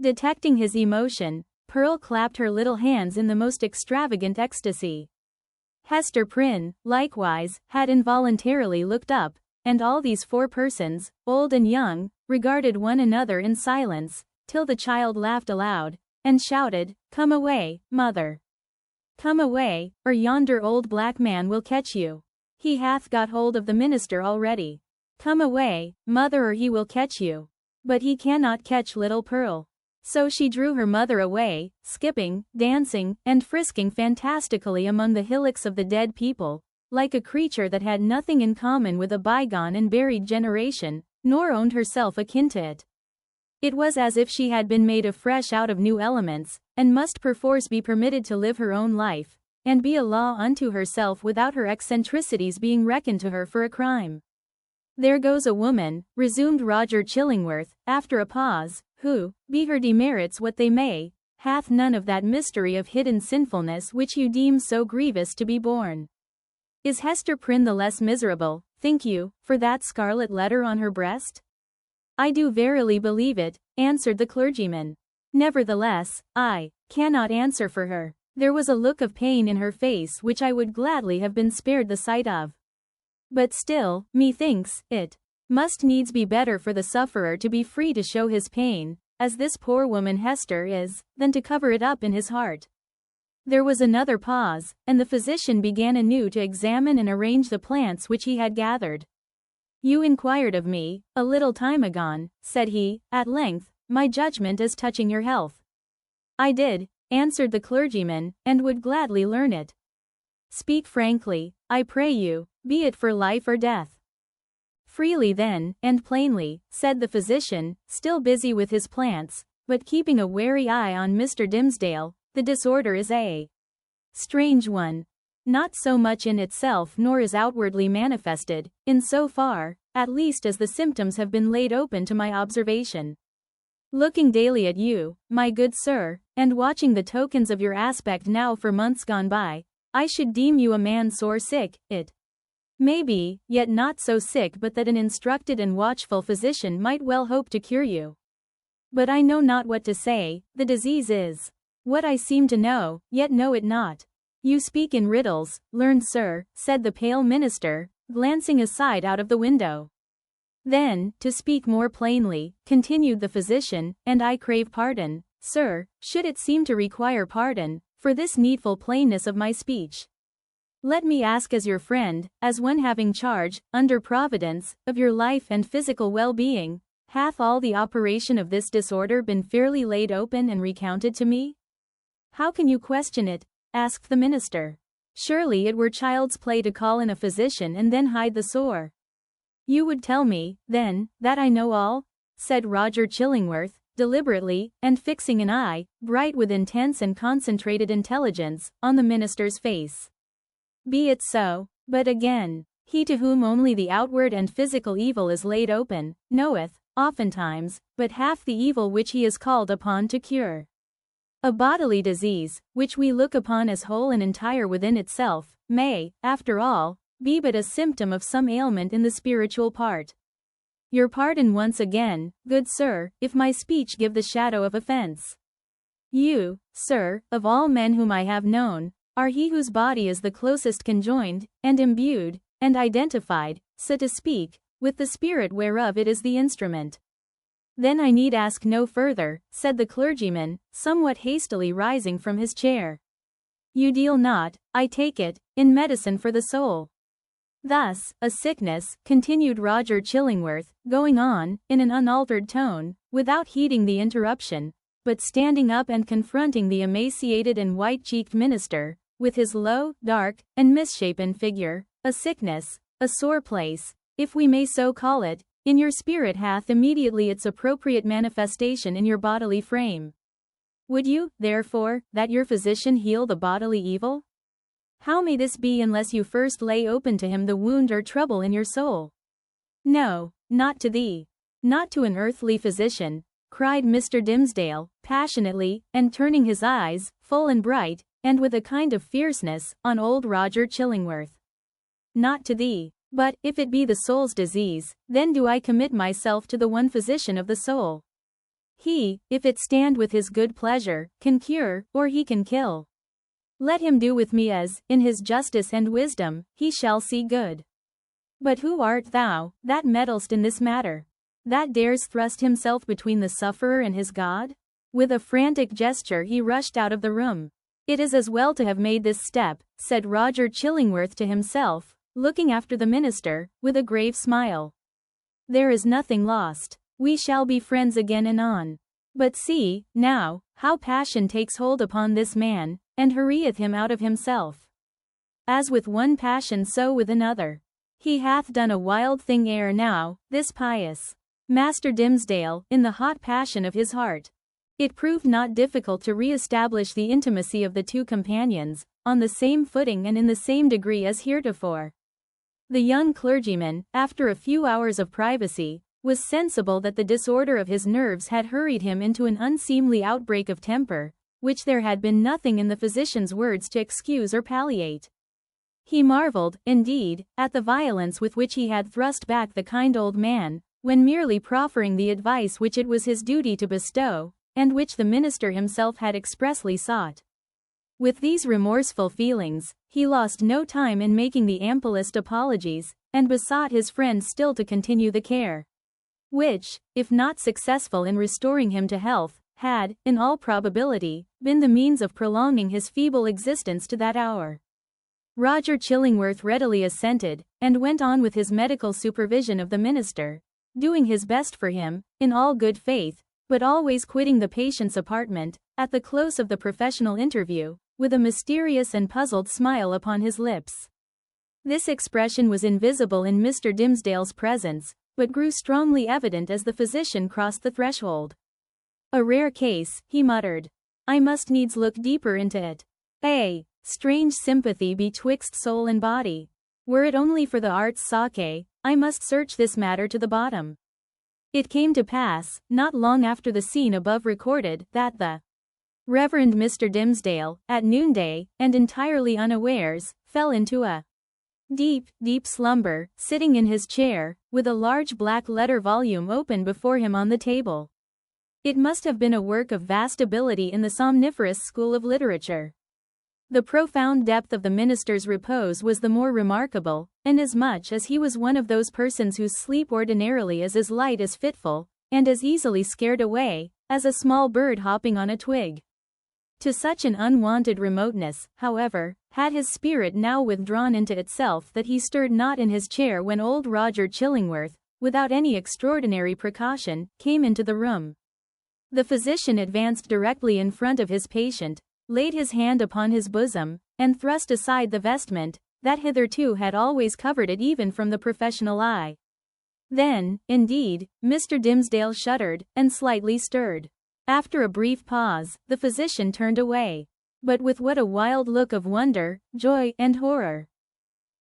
Detecting his emotion, Pearl clapped her little hands in the most extravagant ecstasy. Hester Prynne, likewise, had involuntarily looked up, and all these 4 persons, old and young, regarded one another in silence, till the child laughed aloud, and shouted, "Come away, mother. Come away, or yonder old black man will catch you. He hath got hold of the minister already. Come away, mother, or he will catch you. But he cannot catch little Pearl." So she drew her mother away, skipping, dancing, and frisking fantastically among the hillocks of the dead people, like a creature that had nothing in common with a bygone and buried generation, nor owned herself akin to it. It was as if she had been made afresh out of new elements, and must perforce be permitted to live her own life, and be a law unto herself without her eccentricities being reckoned to her for a crime. "There goes a woman," resumed Roger Chillingworth, after a pause, "who, be her demerits what they may, hath none of that mystery of hidden sinfulness which you deem so grievous to be borne. Is Hester Prynne the less miserable, think you, for that scarlet letter on her breast?" "I do verily believe it," answered the clergyman. "Nevertheless, I cannot answer for her. There was a look of pain in her face which I would gladly have been spared the sight of. But still, methinks, it must needs be better for the sufferer to be free to show his pain, as this poor woman Hester is, than to cover it up in his heart." There was another pause, and the physician began anew to examine and arrange the plants which he had gathered. "You inquired of me, a little time agone," said he, at length, "my judgment as touching your health." "I did," answered the clergyman, "and would gladly learn it." "Speak frankly, I pray you, be it for life or death." "Freely then, and plainly," said the physician, still busy with his plants, but keeping a wary eye on Mr. Dimmesdale. "The disorder is a strange one. Not so much in itself nor is outwardly manifested, in so far, at least as the symptoms have been laid open to my observation. Looking daily at you, my good sir, and watching the tokens of your aspect now for months gone by, I should deem you a man sore sick, it may be, yet not so sick but that an instructed and watchful physician might well hope to cure you. But I know not what to say, the disease is what I seem to know, yet know it not." "You speak in riddles, learned sir," said the pale minister, glancing aside out of the window. "Then, to speak more plainly," continued the physician, "and I crave pardon, sir, should it seem to require pardon, for this needful plainness of my speech. Let me ask as your friend, as one having charge, under Providence, of your life and physical well-being, hath all the operation of this disorder been fairly laid open and recounted to me?" "How can you question it?" asked the minister. "Surely it were child's play to call in a physician and then hide the sore." "You would tell me, then, that I know all?" said Roger Chillingworth, deliberately, and fixing an eye, bright with intense and concentrated intelligence, on the minister's face. "Be it so, but again, he to whom only the outward and physical evil is laid open, knoweth, oftentimes, but half the evil which he is called upon to cure. A bodily disease, which we look upon as whole and entire within itself, may, after all, be but a symptom of some ailment in the spiritual part. Your pardon once again, good sir, if my speech give the shadow of offense. You, sir, of all men whom I have known, are he whose body is the closest conjoined, and imbued, and identified, so to speak, with the spirit whereof it is the instrument." "Then I need ask no further," said the clergyman, somewhat hastily rising from his chair. "You deal not, I take it, in medicine for the soul." "Thus, a sickness," continued Roger Chillingworth, going on, in an unaltered tone, without heeding the interruption, but standing up and confronting the emaciated and white-cheeked minister, with his low, dark, and misshapen figure, "a sickness, a sore place, if we may so call it, in your spirit hath immediately its appropriate manifestation in your bodily frame. Would you, therefore, that your physician heal the bodily evil? How may this be unless you first lay open to him the wound or trouble in your soul?" "No, not to thee. Not to an earthly physician," cried Mr. Dimmesdale, passionately, and turning his eyes, full and bright, and with a kind of fierceness, on old Roger Chillingworth. "Not to thee. But, if it be the soul's disease, then do I commit myself to the one physician of the soul. He, if it stand with his good pleasure, can cure, or he can kill. Let him do with me as, in his justice and wisdom, he shall see good. But who art thou, that meddlest in this matter? That dares thrust himself between the sufferer and his God? With a frantic gesture he rushed out of the room. It is as well to have made this step, said Roger Chillingworth to himself, looking after the minister, with a grave smile. There is nothing lost. We shall be friends again anon. But see, now, how passion takes hold upon this man, and hurrieth him out of himself. As with one passion so with another. He hath done a wild thing ere now, this pious Master Dimmesdale, in the hot passion of his heart. It proved not difficult to re-establish the intimacy of the two companions, on the same footing and in the same degree as heretofore. The young clergyman, after a few hours of privacy, was sensible that the disorder of his nerves had hurried him into an unseemly outbreak of temper, which there had been nothing in the physician's words to excuse or palliate. He marveled, indeed, at the violence with which he had thrust back the kind old man, when merely proffering the advice which it was his duty to bestow, and which the minister himself had expressly sought. With these remorseful feelings, he lost no time in making the amplest apologies, and besought his friend still to continue the care which, if not successful in restoring him to health, had, in all probability, been the means of prolonging his feeble existence to that hour. Roger Chillingworth readily assented, and went on with his medical supervision of the minister, doing his best for him, in all good faith, but always quitting the patient's apartment, at the close of the professional interview, with a mysterious and puzzled smile upon his lips. This expression was invisible in Mr. Dimmesdale's presence, but grew strongly evident as the physician crossed the threshold. A rare case, he muttered. I must needs look deeper into it. Strange sympathy betwixt soul and body. Were it only for the art's sake, I must search this matter to the bottom. It came to pass, not long after the scene above recorded, that the Reverend Mr. Dimmesdale, at noonday, and entirely unawares, fell into a deep, deep slumber, sitting in his chair, with a large black letter volume open before him on the table. It must have been a work of vast ability in the somniferous school of literature. The profound depth of the minister's repose was the more remarkable, inasmuch as he was one of those persons whose sleep ordinarily is as light as fitful, and as easily scared away, as a small bird hopping on a twig. To such an unwonted remoteness, however, had his spirit now withdrawn into itself that he stirred not in his chair when old Roger Chillingworth, without any extraordinary precaution, came into the room. The physician advanced directly in front of his patient, laid his hand upon his bosom, and thrust aside the vestment that hitherto had always covered it even from the professional eye. Then, indeed, Mr. Dimmesdale shuddered, and slightly stirred. After a brief pause, the physician turned away. But with what a wild look of wonder, joy, and horror!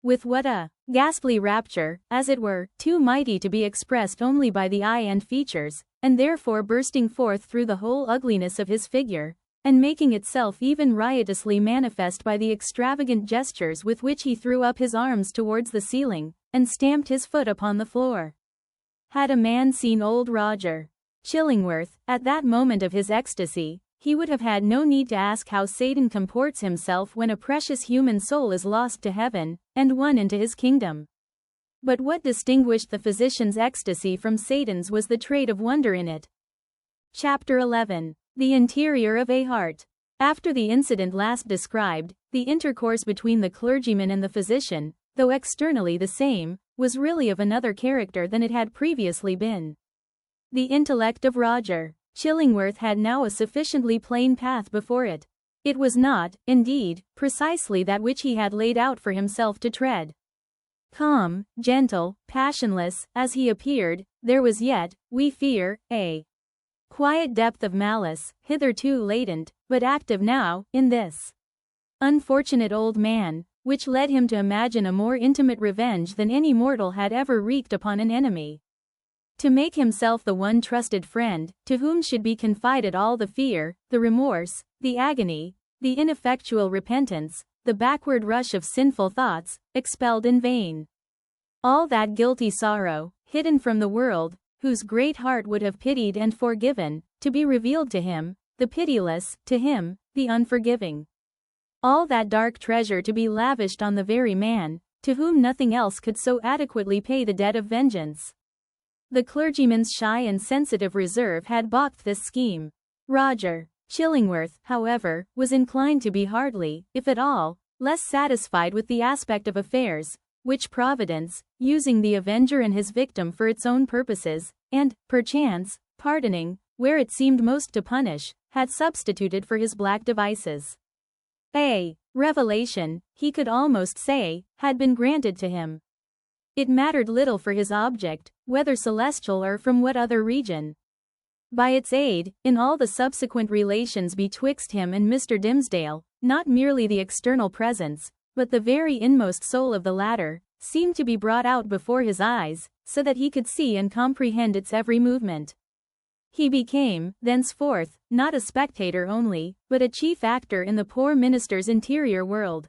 With what a ghastly rapture, as it were, too mighty to be expressed only by the eye and features, and therefore bursting forth through the whole ugliness of his figure, and making itself even riotously manifest by the extravagant gestures with which he threw up his arms towards the ceiling, and stamped his foot upon the floor. Had a man seen old Roger Chillingworth, at that moment of his ecstasy, he would have had no need to ask how Satan comports himself when a precious human soul is lost to heaven, and won into his kingdom. But what distinguished the physician's ecstasy from Satan's was the trait of wonder in it. Chapter 11. The interior of a heart. After the incident last described, the intercourse between the clergyman and the physician, though externally the same, was really of another character than it had previously been. The intellect of Roger Chillingworth had now a sufficiently plain path before it. It was not, indeed, precisely that which he had laid out for himself to tread. Calm, gentle, passionless, as he appeared, there was yet, we fear, a quiet depth of malice, hitherto latent, but active now, in this unfortunate old man, which led him to imagine a more intimate revenge than any mortal had ever wreaked upon an enemy. To make himself the one trusted friend, to whom should be confided all the fear, the remorse, the agony, the ineffectual repentance, the backward rush of sinful thoughts, expelled in vain. All that guilty sorrow, hidden from the world, whose great heart would have pitied and forgiven, to be revealed to him, the pitiless, to him, the unforgiving. All that dark treasure to be lavished on the very man, to whom nothing else could so adequately pay the debt of vengeance. The clergyman's shy and sensitive reserve had balked this scheme. Roger Chillingworth, however, was inclined to be hardly, if at all, less satisfied with the aspect of affairs, which Providence, using the avenger and his victim for its own purposes, and, perchance, pardoning, where it seemed most to punish, had substituted for his black devices. A revelation, he could almost say, had been granted to him. It mattered little for his object, whether celestial or from what other region. By its aid, in all the subsequent relations betwixt him and Mr. Dimmesdale, not merely the external presence, but the very inmost soul of the latter, seemed to be brought out before his eyes, so that he could see and comprehend its every movement. He became, thenceforth, not a spectator only, but a chief actor in the poor minister's interior world.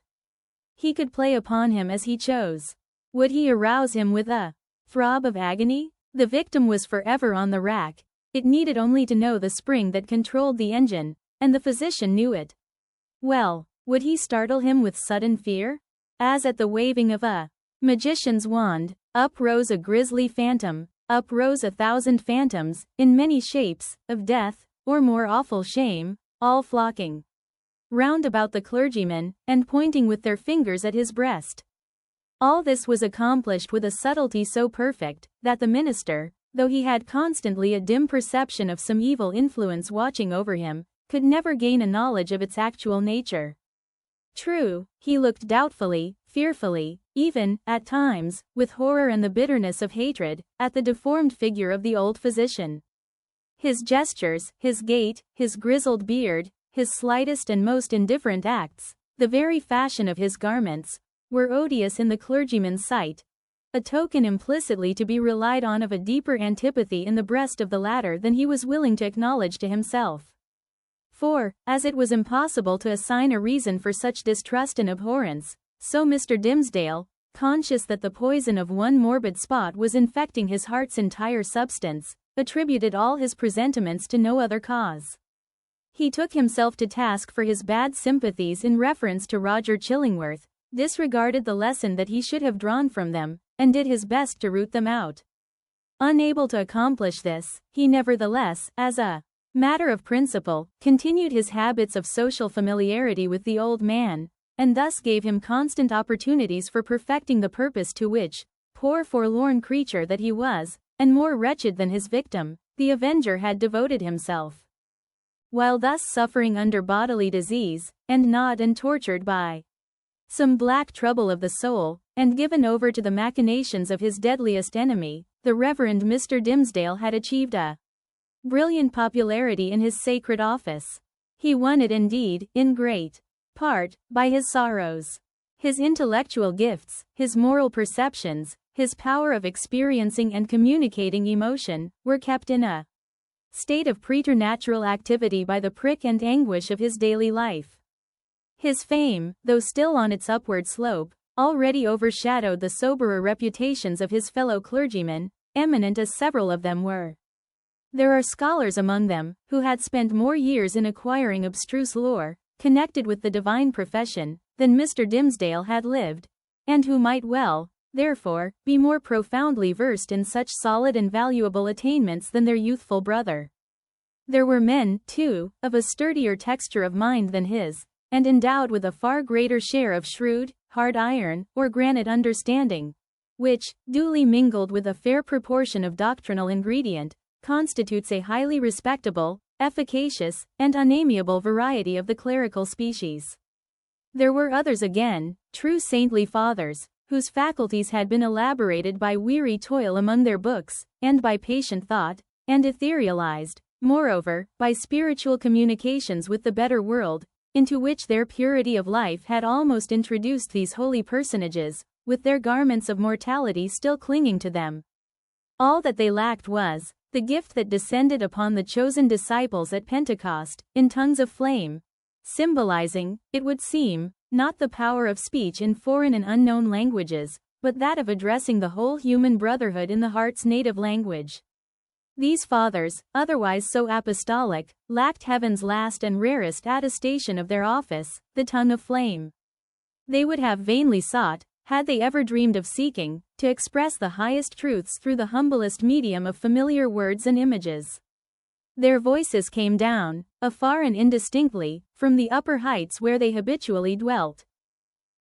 He could play upon him as he chose. Would he arouse him with a throb of agony? The victim was forever on the rack. It needed only to know the spring that controlled the engine, and the physician knew it. Well, would he startle him with sudden fear? As at the waving of a magician's wand, up rose a grisly phantom, up rose 1,000 phantoms, in many shapes, of death, or more awful shame, all flocking round about the clergyman, and pointing with their fingers at his breast. All this was accomplished with a subtlety so perfect, that the minister, though he had constantly a dim perception of some evil influence watching over him, could never gain a knowledge of its actual nature. True, he looked doubtfully, fearfully, even, at times, with horror and the bitterness of hatred, at the deformed figure of the old physician. His gestures, his gait, his grizzled beard, his slightest and most indifferent acts, the very fashion of his garments, were odious in the clergyman's sight, a token implicitly to be relied on of a deeper antipathy in the breast of the latter than he was willing to acknowledge to himself. For, as it was impossible to assign a reason for such distrust and abhorrence, so Mr. Dimmesdale, conscious that the poison of one morbid spot was infecting his heart's entire substance, attributed all his presentiments to no other cause. He took himself to task for his bad sympathies in reference to Roger Chillingworth, disregarded the lesson that he should have drawn from them, and did his best to root them out. Unable to accomplish this, he nevertheless, as a matter of principle, continued his habits of social familiarity with the old man, and thus gave him constant opportunities for perfecting the purpose to which, poor forlorn creature that he was, and more wretched than his victim, the avenger had devoted himself. While thus suffering under bodily disease, and gnawed and tortured by some black trouble of the soul, and given over to the machinations of his deadliest enemy, the Reverend Mr. Dimmesdale had achieved a brilliant popularity in his sacred office. He won it indeed, in great part, by his sorrows. His intellectual gifts, his moral perceptions, his power of experiencing and communicating emotion, were kept in a state of preternatural activity by the prick and anguish of his daily life. His fame, though still on its upward slope, already overshadowed the soberer reputations of his fellow clergymen, eminent as several of them were. There are scholars among them, who had spent more years in acquiring abstruse lore, connected with the divine profession, than Mr. Dimmesdale had lived, and who might well, therefore, be more profoundly versed in such solid and valuable attainments than their youthful brother. There were men, too, of a sturdier texture of mind than his, and endowed with a far greater share of shrewd, hard iron, or granite understanding, which, duly mingled with a fair proportion of doctrinal ingredient, constitutes a highly respectable, efficacious, and unamiable variety of the clerical species. There were others again, true saintly fathers, whose faculties had been elaborated by weary toil among their books, and by patient thought, and etherealized, moreover, by spiritual communications with the better world, into which their purity of life had almost introduced these holy personages, with their garments of mortality still clinging to them. All that they lacked was the gift that descended upon the chosen disciples at Pentecost, in tongues of flame, symbolizing, it would seem, not the power of speech in foreign and unknown languages, but that of addressing the whole human brotherhood in the heart's native language. These fathers, otherwise so apostolic, lacked heaven's last and rarest attestation of their office, the tongue of flame. They would have vainly sought, had they ever dreamed of seeking, to express the highest truths through the humblest medium of familiar words and images. Their voices came down, afar and indistinctly, from the upper heights where they habitually dwelt.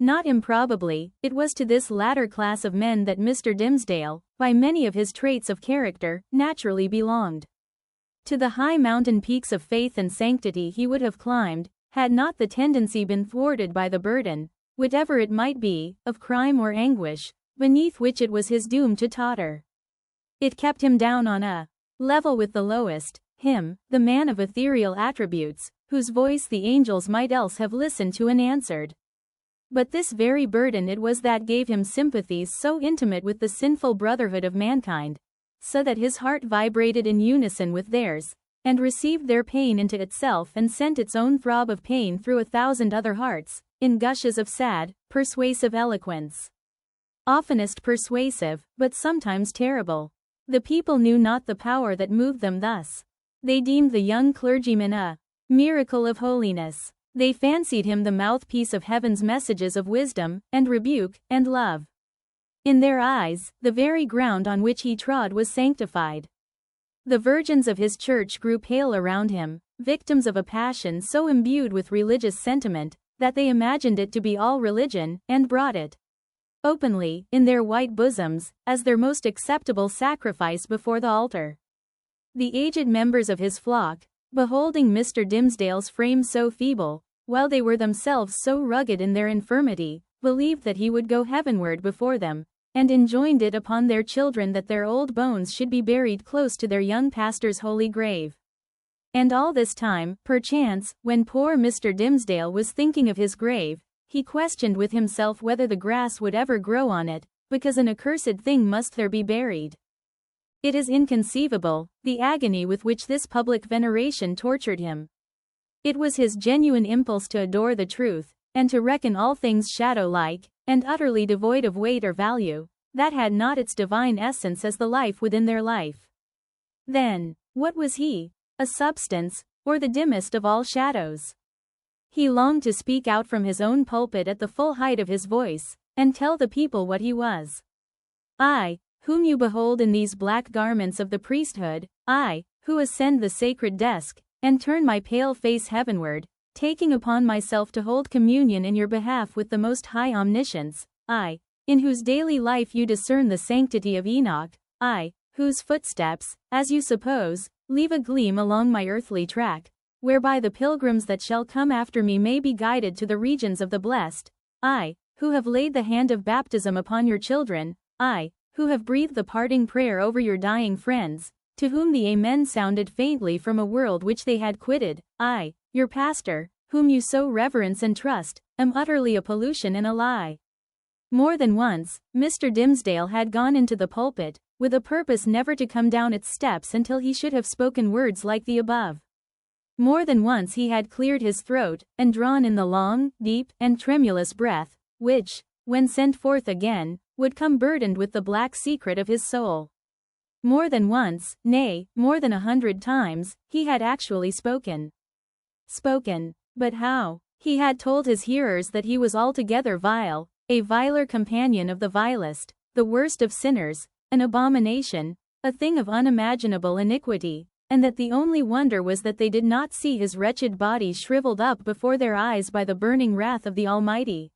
Not improbably, it was to this latter class of men that Mr. Dimmesdale, by many of his traits of character, naturally belonged. To the high mountain peaks of faith and sanctity he would have climbed, had not the tendency been thwarted by the burden, whatever it might be, of crime or anguish, beneath which it was his doom to totter. It kept him down on a level with the lowest, him, the man of ethereal attributes, whose voice the angels might else have listened to and answered. But this very burden it was that gave him sympathies so intimate with the sinful brotherhood of mankind, so that his heart vibrated in unison with theirs, and received their pain into itself and sent its own throb of pain through 1,000 other hearts, in gushes of sad, persuasive eloquence. Oftenest persuasive, but sometimes terrible. The people knew not the power that moved them thus. They deemed the young clergyman a miracle of holiness. They fancied him the mouthpiece of heaven's messages of wisdom, and rebuke, and love. In their eyes, the very ground on which he trod was sanctified. The virgins of his church grew pale around him, victims of a passion so imbued with religious sentiment, that they imagined it to be all religion, and brought it openly, in their white bosoms, as their most acceptable sacrifice before the altar. The aged members of his flock, beholding Mr. Dimmesdale's frame so feeble, while they were themselves so rugged in their infirmity, believed that he would go heavenward before them, and enjoined it upon their children that their old bones should be buried close to their young pastor's holy grave. And all this time, perchance, when poor Mr. Dimmesdale was thinking of his grave, he questioned with himself whether the grass would ever grow on it, because an accursed thing must there be buried. It is inconceivable, the agony with which this public veneration tortured him. It was his genuine impulse to adore the truth, and to reckon all things shadow-like, and utterly devoid of weight or value, that had not its divine essence as the life within their life. Then, what was he? A substance, or the dimmest of all shadows? He longed to speak out from his own pulpit at the full height of his voice, and tell the people what he was. I, whom you behold in these black garments of the priesthood, I, who ascend the sacred desk, and turn my pale face heavenward, taking upon myself to hold communion in your behalf with the Most High Omniscience, I, in whose daily life you discern the sanctity of Enoch, I, whose footsteps, as you suppose, leave a gleam along my earthly track, whereby the pilgrims that shall come after me may be guided to the regions of the blessed, I, who have laid the hand of baptism upon your children, I, who have breathed the parting prayer over your dying friends, to whom the Amen sounded faintly from a world which they had quitted, I, your pastor, whom you so reverence and trust, am utterly a pollution and a lie. More than once, Mr. Dimmesdale had gone into the pulpit, with a purpose never to come down its steps until he should have spoken words like the above. More than once he had cleared his throat, and drawn in the long, deep, and tremulous breath, which, when sent forth again, would come burdened with the black secret of his soul. More than once, nay, more than 100 times, he had actually spoken. But how? He had told his hearers that he was altogether vile, a viler companion of the vilest, the worst of sinners, an abomination, a thing of unimaginable iniquity, and that the only wonder was that they did not see his wretched body shriveled up before their eyes by the burning wrath of the Almighty.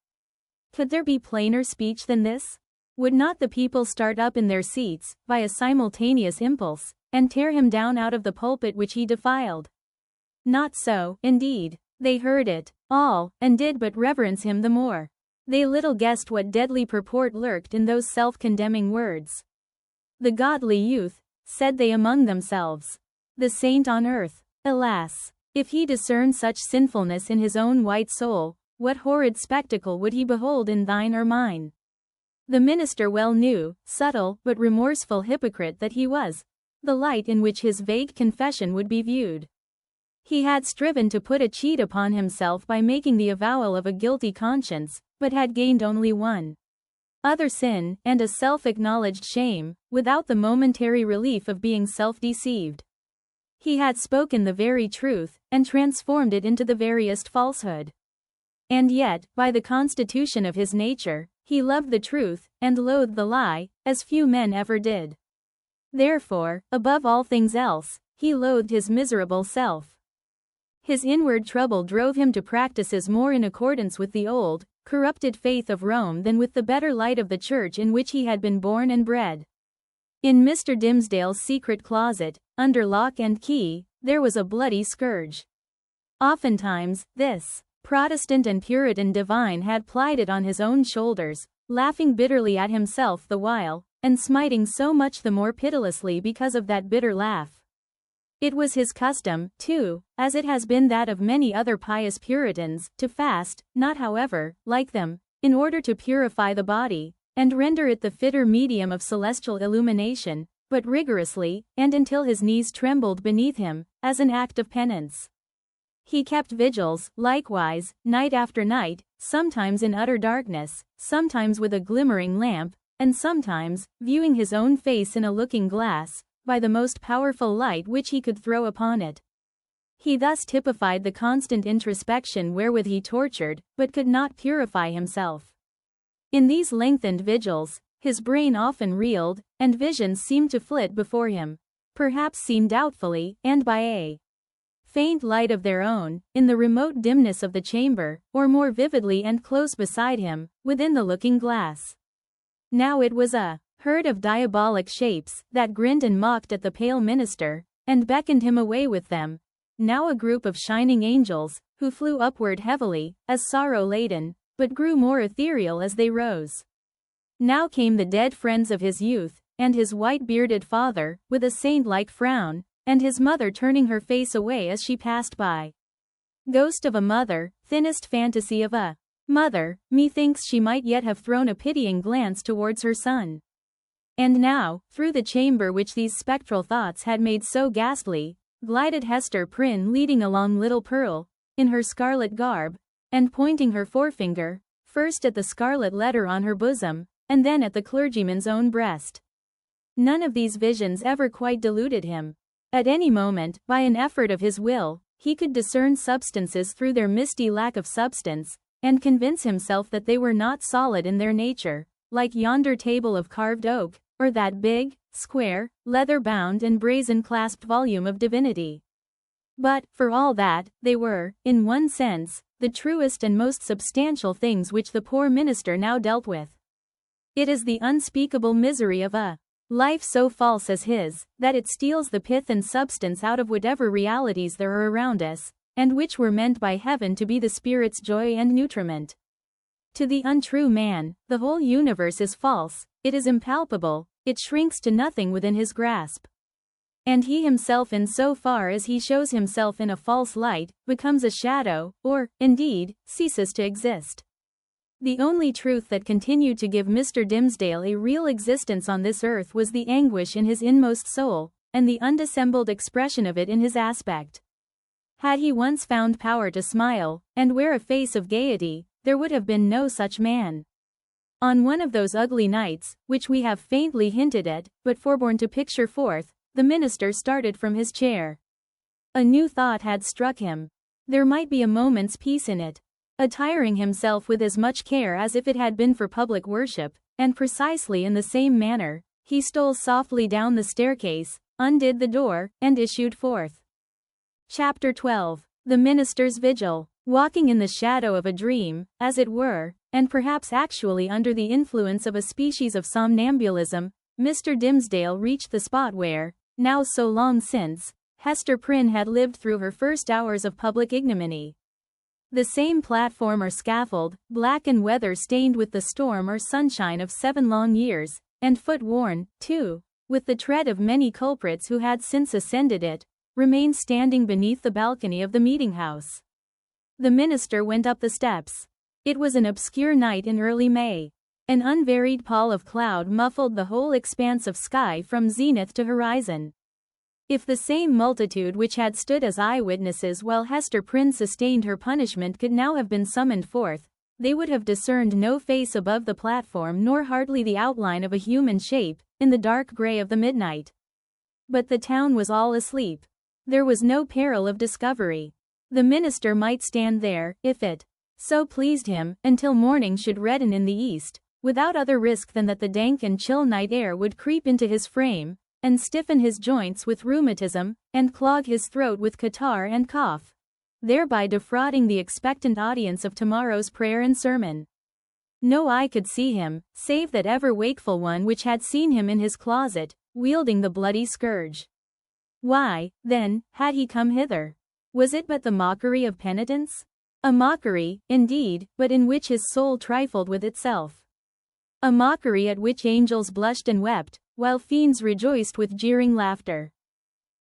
Could there be plainer speech than this? Would not the people start up in their seats, by a simultaneous impulse, and tear him down out of the pulpit which he defiled? Not so, indeed. They heard it, all, and did but reverence him the more. They little guessed what deadly purport lurked in those self-condemning words. The godly youth, said they among themselves. The saint on earth. Alas! If he discerned such sinfulness in his own white soul, what horrid spectacle would he behold in thine or mine? The minister well knew, subtle but remorseful hypocrite that he was, the light in which his vague confession would be viewed. He had striven to put a cheat upon himself by making the avowal of a guilty conscience, but had gained only one other sin, and a self-acknowledged shame, without the momentary relief of being self-deceived. He had spoken the very truth, and transformed it into the veriest falsehood. And yet, by the constitution of his nature, he loved the truth, and loathed the lie, as few men ever did. Therefore, above all things else, he loathed his miserable self. His inward trouble drove him to practices more in accordance with the old, corrupted faith of Rome than with the better light of the church in which he had been born and bred. In Mr. Dimsdale's secret closet, under lock and key, there was a bloody scourge. Oftentimes, this Protestant and Puritan divine had plied it on his own shoulders, laughing bitterly at himself the while, and smiting so much the more pitilessly because of that bitter laugh. It was his custom, too, as it has been that of many other pious Puritans, to fast, not however, like them, in order to purify the body, and render it the fitter medium of celestial illumination, but rigorously, and until his knees trembled beneath him, as an act of penance. He kept vigils, likewise, night after night, sometimes in utter darkness, sometimes with a glimmering lamp, and sometimes, viewing his own face in a looking-glass, by the most powerful light which he could throw upon it. He thus typified the constant introspection wherewith he tortured, but could not purify himself. In these lengthened vigils, his brain often reeled, and visions seemed to flit before him, perhaps seen doubtfully, and by a faint light of their own, in the remote dimness of the chamber, or more vividly and close beside him, within the looking-glass. Now it was a herd of diabolic shapes that grinned and mocked at the pale minister, and beckoned him away with them, now a group of shining angels, who flew upward heavily, as sorrow-laden, but grew more ethereal as they rose. Now came the dead friends of his youth, and his white-bearded father, with a saint-like frown, and his mother turning her face away as she passed by. Ghost of a mother, thinnest fantasy of a mother, methinks she might yet have thrown a pitying glance towards her son. And now, through the chamber which these spectral thoughts had made so ghastly, glided Hester Prynne leading along little Pearl, in her scarlet garb, and pointing her forefinger, first at the scarlet letter on her bosom, and then at the clergyman's own breast. None of these visions ever quite deluded him. At any moment, by an effort of his will, he could discern substances through their misty lack of substance, and convince himself that they were not solid in their nature, like yonder table of carved oak, or that big, square, leather-bound and brazen-clasped volume of divinity. But, for all that, they were, in one sense, the truest and most substantial things which the poor minister now dealt with. It is the unspeakable misery of a life so false as his, that it steals the pith and substance out of whatever realities there are around us, and which were meant by heaven to be the spirit's joy and nutriment. To the untrue man, the whole universe is false, it is impalpable, it shrinks to nothing within his grasp. And he himself, in so far as he shows himself in a false light, becomes a shadow, or, indeed, ceases to exist. The only truth that continued to give Mr. Dimsdale a real existence on this earth was the anguish in his inmost soul, and the undissembled expression of it in his aspect. Had he once found power to smile, and wear a face of gaiety, there would have been no such man. On one of those ugly nights, which we have faintly hinted at, but forborne to picture forth, the minister started from his chair. A new thought had struck him. There might be a moment's peace in it. Attiring himself with as much care as if it had been for public worship, and precisely in the same manner, he stole softly down the staircase, undid the door, and issued forth. Chapter 12. The Minister's Vigil. Walking in the shadow of a dream, as it were, and perhaps actually under the influence of a species of somnambulism, Mr. Dimsdale reached the spot where, now so long since, Hester Prynne had lived through her first hours of public ignominy. The same platform or scaffold, black and weather-stained with the storm or sunshine of 7 long years, and foot-worn, too, with the tread of many culprits who had since ascended it, remained standing beneath the balcony of the meeting-house. The minister went up the steps. It was an obscure night in early May. An unvaried pall of cloud muffled the whole expanse of sky from zenith to horizon. If the same multitude which had stood as eyewitnesses while Hester Prynne sustained her punishment could now have been summoned forth, they would have discerned no face above the platform nor hardly the outline of a human shape, in the dark grey of the midnight. But the town was all asleep. There was no peril of discovery. The minister might stand there, if it so pleased him, until morning should redden in the east, without other risk than that the dank and chill night air would creep into his frame, and stiffen his joints with rheumatism, and clog his throat with catarrh and cough, thereby defrauding the expectant audience of tomorrow's prayer and sermon. No eye could see him, save that ever wakeful one which had seen him in his closet, wielding the bloody scourge. Why, then, had he come hither? Was it but the mockery of penitence? A mockery, indeed, but in which his soul trifled with itself. A mockery at which angels blushed and wept, while fiends rejoiced with jeering laughter.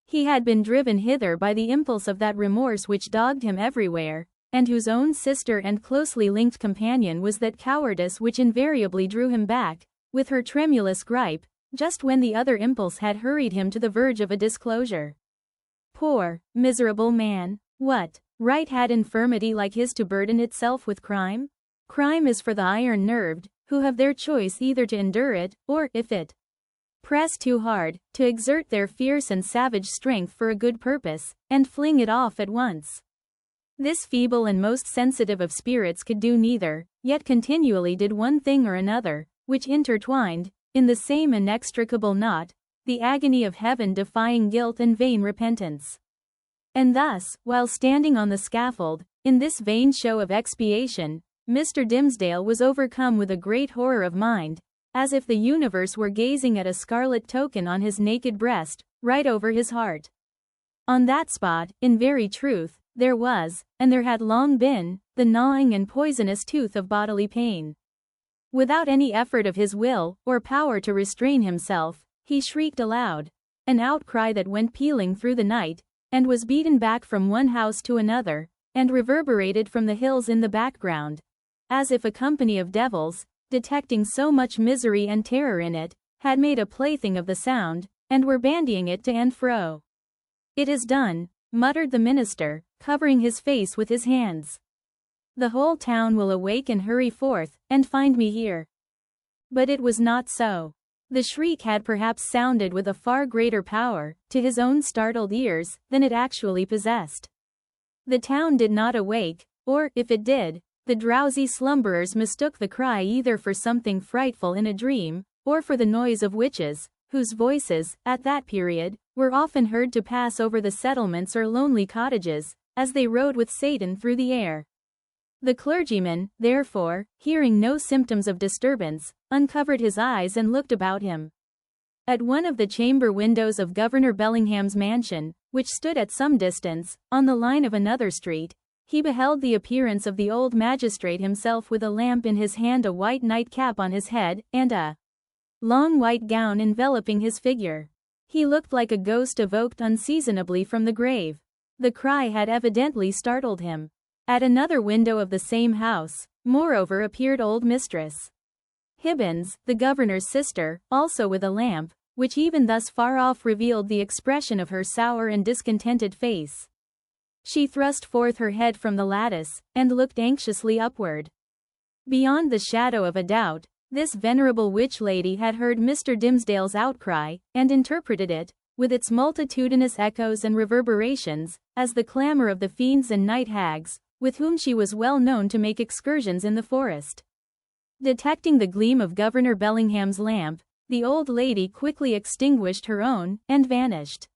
He had been driven hither by the impulse of that remorse which dogged him everywhere, and whose own sister and closely linked companion was that cowardice which invariably drew him back, with her tremulous gripe, just when the other impulse had hurried him to the verge of a disclosure. Poor, miserable man! What right had infirmity like his to burden itself with crime? Crime is for the iron-nerved, who have their choice either to endure it, or, if it press too hard, to exert their fierce and savage strength for a good purpose, and fling it off at once. This feeble and most sensitive of spirits could do neither, yet continually did one thing or another, which intertwined, in the same inextricable knot, the agony of heaven-defying guilt and vain repentance. And thus, while standing on the scaffold, in this vain show of expiation, Mr. Dimmesdale was overcome with a great horror of mind, as if the universe were gazing at a scarlet token on his naked breast, right over his heart. On that spot, in very truth, there was, and there had long been, the gnawing and poisonous tooth of bodily pain. Without any effort of his will, or power to restrain himself, he shrieked aloud, an outcry that went pealing through the night, and was beaten back from one house to another, and reverberated from the hills in the background, as if a company of devils, detecting so much misery and terror in it, had made a plaything of the sound, and were bandying it to and fro. "It is done," muttered the minister, covering his face with his hands. "The whole town will awake and hurry forth, and find me here." But it was not so. The shriek had perhaps sounded with a far greater power, to his own startled ears, than it actually possessed. The town did not awake, or, if it did, the drowsy slumberers mistook the cry either for something frightful in a dream, or for the noise of witches, whose voices, at that period, were often heard to pass over the settlements or lonely cottages, as they rode with Satan through the air. The clergyman, therefore, hearing no symptoms of disturbance, uncovered his eyes and looked about him. At one of the chamber windows of Governor Bellingham's mansion, which stood at some distance, on the line of another street, he beheld the appearance of the old magistrate himself with a lamp in his hand, a white nightcap on his head, and a long white gown enveloping his figure. He looked like a ghost evoked unseasonably from the grave. The cry had evidently startled him. At another window of the same house, moreover, appeared old Mistress Hibbins, the governor's sister, also with a lamp, which even thus far off revealed the expression of her sour and discontented face. She thrust forth her head from the lattice, and looked anxiously upward. Beyond the shadow of a doubt, this venerable witch lady had heard Mr. Dimmesdale's outcry, and interpreted it, with its multitudinous echoes and reverberations, as the clamor of the fiends and night hags, with whom she was well known to make excursions in the forest. Detecting the gleam of Governor Bellingham's lamp, the old lady quickly extinguished her own, and vanished.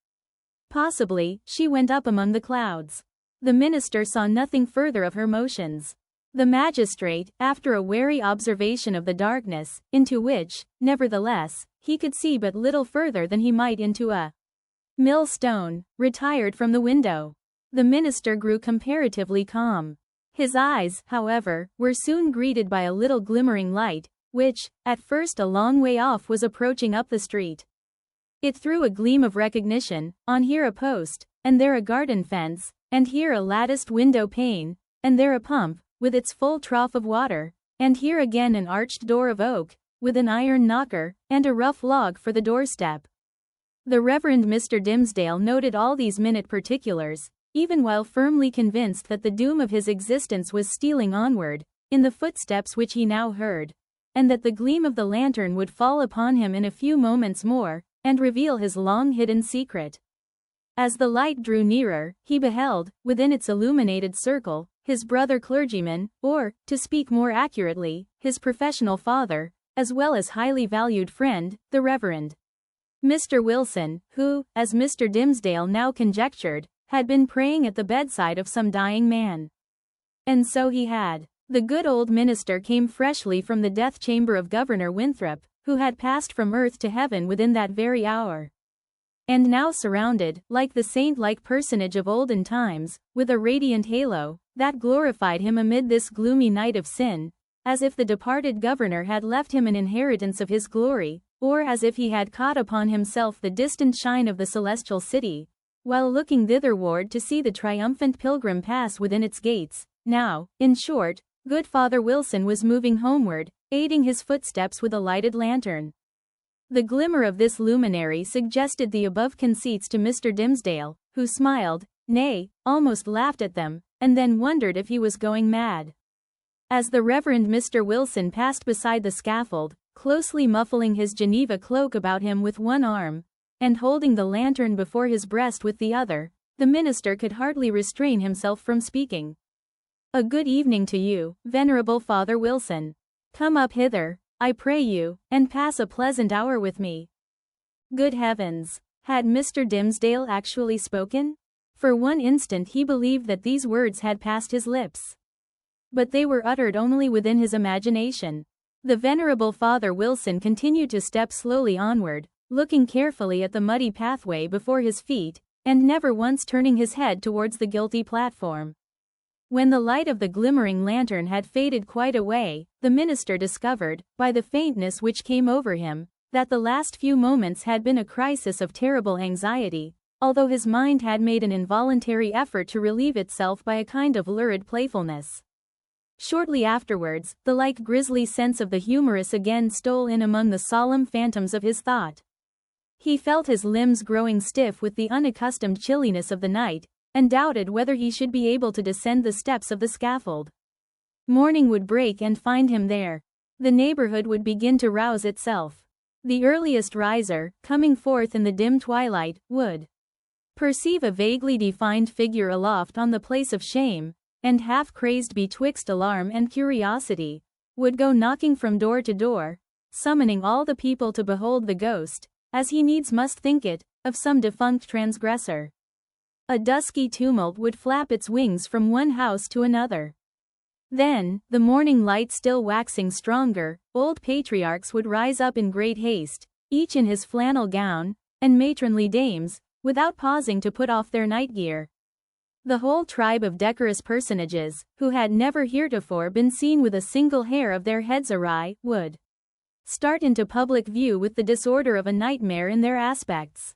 Possibly, she went up among the clouds. The minister saw nothing further of her motions. The magistrate, after a wary observation of the darkness, into which, nevertheless, he could see but little further than he might into a millstone, retired from the window. The minister grew comparatively calm. His eyes, however, were soon greeted by a little glimmering light, which, at first a long way off, was approaching up the street. It threw a gleam of recognition, on here a post, and there a garden fence, and here a latticed window pane, and there a pump, with its full trough of water, and here again an arched door of oak, with an iron knocker, and a rough log for the doorstep. The Reverend Mr. Dimmesdale noted all these minute particulars, even while firmly convinced that the doom of his existence was stealing onward, in the footsteps which he now heard, and that the gleam of the lantern would fall upon him in a few moments more, and reveal his long-hidden secret. As the light drew nearer, he beheld, within its illuminated circle, his brother clergyman, or, to speak more accurately, his professional father, as well as highly valued friend, the Reverend Mr. Wilson, who, as Mr. Dimmesdale now conjectured, had been praying at the bedside of some dying man. And so he had. The good old minister came freshly from the death chamber of Governor Winthrop, who had passed from earth to heaven within that very hour. And now surrounded, like the saint-like personage of olden times, with a radiant halo, that glorified him amid this gloomy night of sin, as if the departed governor had left him an inheritance of his glory, or as if he had caught upon himself the distant shine of the celestial city, while looking thitherward to see the triumphant pilgrim pass within its gates. Now, in short, good Father Wilson was moving homeward, aiding his footsteps with a lighted lantern. The glimmer of this luminary suggested the above conceits to Mr. Dimmesdale, who smiled, nay, almost laughed at them, and then wondered if he was going mad. As the Reverend Mr. Wilson passed beside the scaffold, closely muffling his Geneva cloak about him with one arm, and holding the lantern before his breast with the other, the minister could hardly restrain himself from speaking. "A good evening to you, Venerable Father Wilson. Come up hither, I pray you, and pass a pleasant hour with me." Good heavens! Had Mr. Dimmesdale actually spoken? For one instant he believed that these words had passed his lips. But they were uttered only within his imagination. The Venerable Father Wilson continued to step slowly onward, looking carefully at the muddy pathway before his feet, and never once turning his head towards the guilty platform. When the light of the glimmering lantern had faded quite away, the minister discovered, by the faintness which came over him, that the last few moments had been a crisis of terrible anxiety, although his mind had made an involuntary effort to relieve itself by a kind of lurid playfulness. Shortly afterwards, the like grisly sense of the humorous again stole in among the solemn phantoms of his thought. He felt his limbs growing stiff with the unaccustomed chilliness of the night, and doubted whether he should be able to descend the steps of the scaffold. Morning would break and find him there. The neighborhood would begin to rouse itself. The earliest riser, coming forth in the dim twilight, would perceive a vaguely defined figure aloft on the place of shame, and half-crazed betwixt alarm and curiosity, would go knocking from door to door, summoning all the people to behold the ghost, as he needs must think it, of some defunct transgressor. A dusky tumult would flap its wings from one house to another. Then, the morning light still waxing stronger, old patriarchs would rise up in great haste, each in his flannel gown, and matronly dames, without pausing to put off their night gear. The whole tribe of decorous personages, who had never heretofore been seen with a single hair of their heads awry, would start into public view with the disorder of a nightmare in their aspects.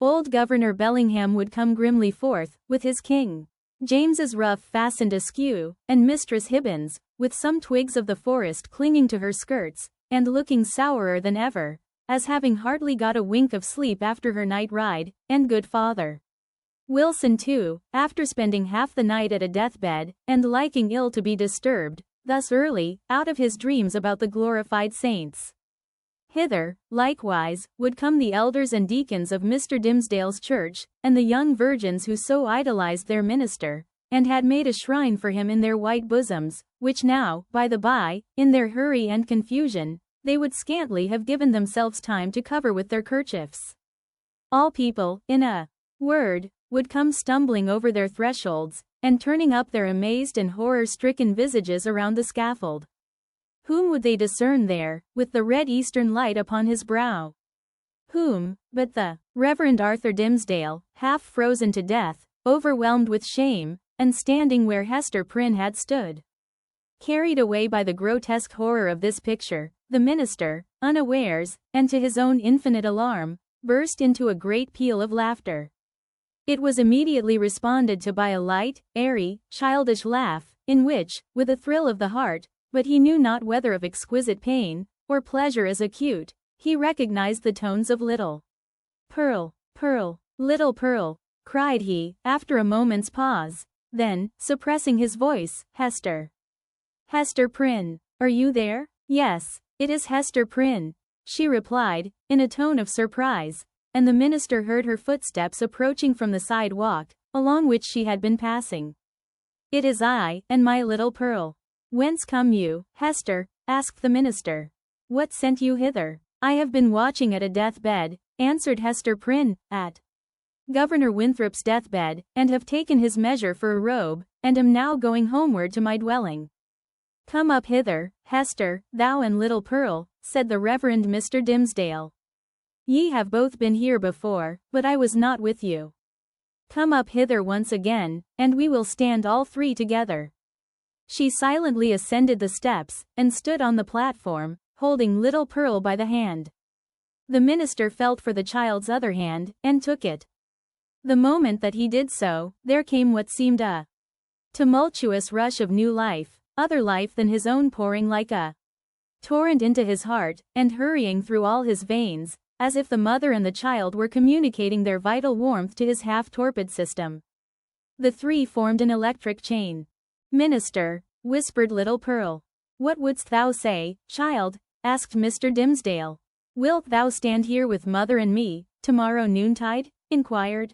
Old Governor Bellingham would come grimly forth, with his King James's ruff fastened askew, and Mistress Hibbins, with some twigs of the forest clinging to her skirts, and looking sourer than ever, as having hardly got a wink of sleep after her night ride, and good Father Wilson too, after spending half the night at a deathbed, and liking ill to be disturbed, thus early, out of his dreams about the glorified saints. Hither, likewise, would come the elders and deacons of Mr. Dimmesdale's church, and the young virgins who so idolized their minister, and had made a shrine for him in their white bosoms, which now, by the by, in their hurry and confusion, they would scantly have given themselves time to cover with their kerchiefs. All people, in a word, would come stumbling over their thresholds, and turning up their amazed and horror-stricken visages around the scaffold. Whom would they discern there, with the red eastern light upon his brow? Whom, but the Reverend Arthur Dimmesdale, half frozen to death, overwhelmed with shame, and standing where Hester Prynne had stood. Carried away by the grotesque horror of this picture, the minister, unawares, and to his own infinite alarm, burst into a great peal of laughter. It was immediately responded to by a light, airy, childish laugh, in which, with a thrill of the heart, but he knew not whether of exquisite pain, or pleasure as acute, he recognized the tones of little Pearl, Pearl, little Pearl, cried he, after a moment's pause. Then, suppressing his voice, Hester, Hester Prynne. Are you there? Yes, it is Hester Prynne, she replied, in a tone of surprise, and the minister heard her footsteps approaching from the sidewalk, along which she had been passing. It is I, and my little Pearl. Whence come you, Hester? Asked the minister. What sent you hither? I have been watching at a deathbed, answered Hester Prynne, at Governor Winthrop's deathbed, and have taken his measure for a robe, and am now going homeward to my dwelling. Come up hither, Hester, thou and little Pearl, said the Reverend Mr. Dimmesdale. Ye have both been here before, but I was not with you. Come up hither once again, and we will stand all three together. She silently ascended the steps, and stood on the platform, holding little Pearl by the hand. The minister felt for the child's other hand, and took it. The moment that he did so, there came what seemed a tumultuous rush of new life, other life than his own, pouring like a torrent into his heart, and hurrying through all his veins, as if the mother and the child were communicating their vital warmth to his half-torpid system. The three formed an electric chain. Minister, whispered little Pearl. What wouldst thou say, child? Asked Mr. Dimmesdale. Wilt thou stand here with mother and me, tomorrow noontide? Inquired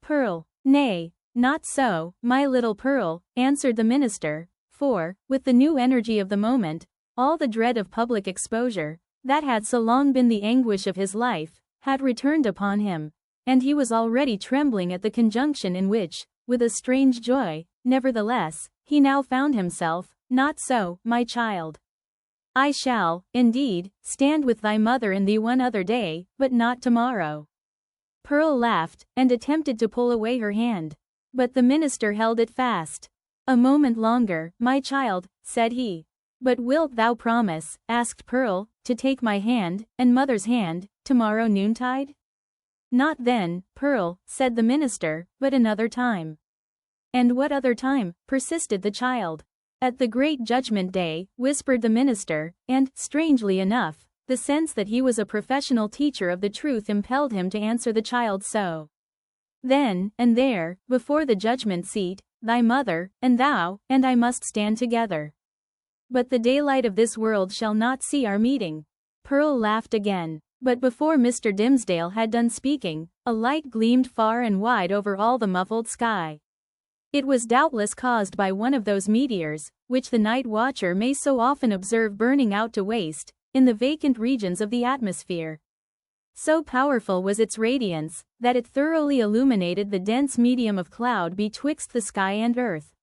Pearl. Nay, not so, my little Pearl, answered the minister, for, with the new energy of the moment, all the dread of public exposure, that had so long been the anguish of his life, had returned upon him, and he was already trembling at the conjunction in which, with a strange joy, nevertheless, he now found himself. Not so, my child. I shall, indeed, stand with thy mother and thee one other day, but not tomorrow. Pearl laughed, and attempted to pull away her hand. But the minister held it fast. A moment longer, my child, said he. But wilt thou promise, asked Pearl, to take my hand, and mother's hand, tomorrow noontide? Not then, Pearl, said the minister, but another time. And what other time? Persisted the child. At the great judgment day, whispered the minister, and, strangely enough, the sense that he was a professional teacher of the truth impelled him to answer the child so. Then, and there, before the judgment seat, thy mother, and thou, and I must stand together. But the daylight of this world shall not see our meeting. Pearl laughed again. But before Mr. Dimmesdale had done speaking, a light gleamed far and wide over all the muffled sky. It was doubtless caused by one of those meteors, which the night watcher may so often observe burning out to waste, in the vacant regions of the atmosphere. So powerful was its radiance, that it thoroughly illuminated the dense medium of cloud betwixt the sky and earth.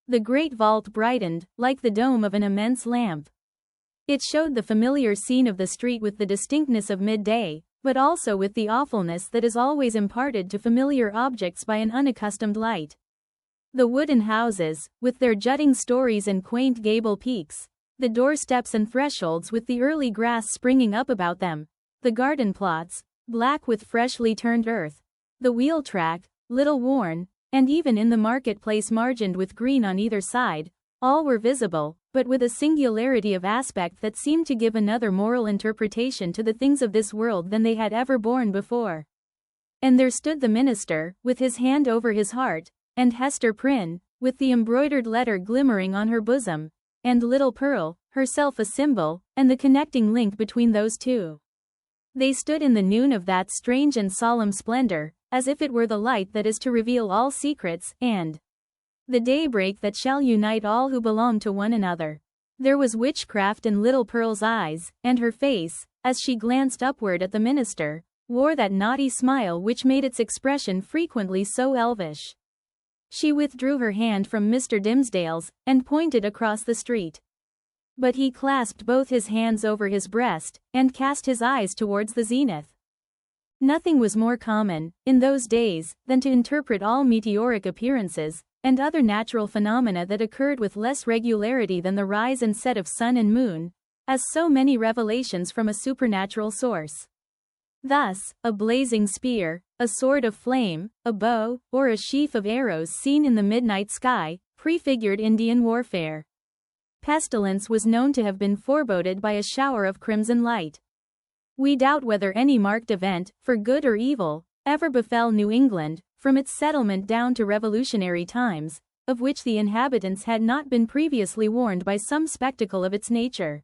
The great vault brightened, like the dome of an immense lamp. It showed the familiar scene of the street with the distinctness of midday, but also with the awfulness that is always imparted to familiar objects by an unaccustomed light. The wooden houses, with their jutting stories and quaint gable peaks, the doorsteps and thresholds with the early grass springing up about them, the garden plots, black with freshly turned earth, the wheel track, little worn, and even in the marketplace margined with green on either side, all were visible, but with a singularity of aspect that seemed to give another moral interpretation to the things of this world than they had ever borne before. And there stood the minister, with his hand over his heart, and Hester Prynne, with the embroidered letter glimmering on her bosom, and little Pearl, herself a symbol, and the connecting link between those two. They stood in the noon of that strange and solemn splendor, as if it were the light that is to reveal all secrets, and the daybreak that shall unite all who belong to one another. There was witchcraft in little Pearl's eyes, and her face, as she glanced upward at the minister, wore that naughty smile which made its expression frequently so elvish. She withdrew her hand from Mr. Dimmesdale's, and pointed across the street. But he clasped both his hands over his breast, and cast his eyes towards the zenith. Nothing was more common, in those days, than to interpret all meteoric appearances, and other natural phenomena that occurred with less regularity than the rise and set of sun and moon, as so many revelations from a supernatural source. Thus, a blazing spear, a sword of flame, a bow, or a sheaf of arrows seen in the midnight sky, prefigured Indian warfare. Pestilence was known to have been foreboded by a shower of crimson light. We doubt whether any marked event, for good or evil, ever befell New England, from its settlement down to Revolutionary times, of which the inhabitants had not been previously warned by some spectacle of its nature.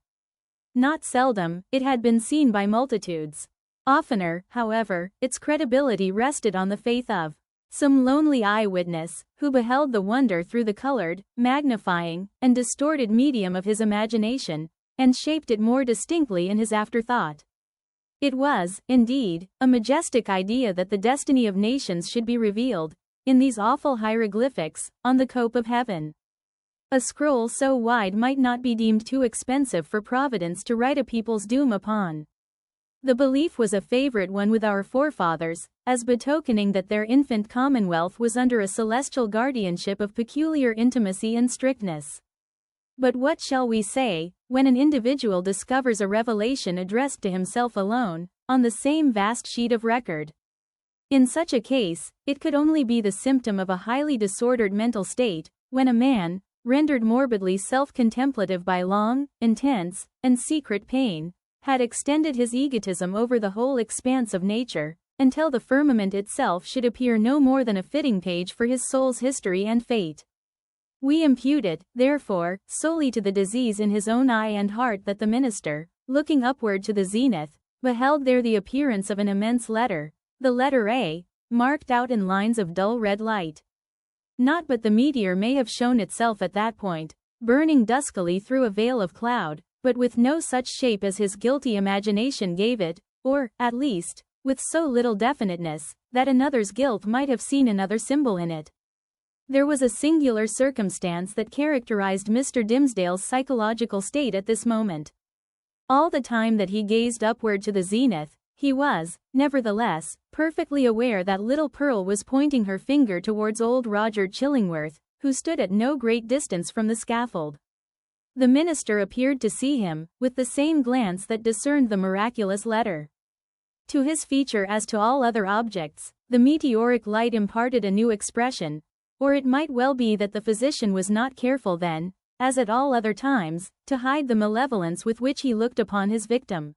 Not seldom, it had been seen by multitudes. Oftener, however, its credibility rested on the faith of some lonely eyewitness, who beheld the wonder through the colored, magnifying, and distorted medium of his imagination, and shaped it more distinctly in his afterthought. It was, indeed, a majestic idea that the destiny of nations should be revealed, in these awful hieroglyphics, on the cope of heaven. A scroll so wide might not be deemed too expensive for Providence to write a people's doom upon. The belief was a favorite one with our forefathers, as betokening that their infant commonwealth was under a celestial guardianship of peculiar intimacy and strictness. But what shall we say, when an individual discovers a revelation addressed to himself alone, on the same vast sheet of record? In such a case, it could only be the symptom of a highly disordered mental state, when a man, rendered morbidly self-contemplative by long, intense, and secret pain, had extended his egotism over the whole expanse of nature, until the firmament itself should appear no more than a fitting page for his soul's history and fate. We impute it, therefore, solely to the disease in his own eye and heart that the minister, looking upward to the zenith, beheld there the appearance of an immense letter, the letter A, marked out in lines of dull red light. Not but the meteor may have shown itself at that point, burning duskily through a veil of cloud, but with no such shape as his guilty imagination gave it, or, at least, with so little definiteness, that another's guilt might have seen another symbol in it. There was a singular circumstance that characterized Mr. Dimmesdale's psychological state at this moment. All the time that he gazed upward to the zenith, he was, nevertheless, perfectly aware that little Pearl was pointing her finger towards old Roger Chillingworth, who stood at no great distance from the scaffold. The minister appeared to see him, with the same glance that discerned the miraculous letter. To his feature as to all other objects, the meteoric light imparted a new expression, or it might well be that the physician was not careful then, as at all other times, to hide the malevolence with which he looked upon his victim.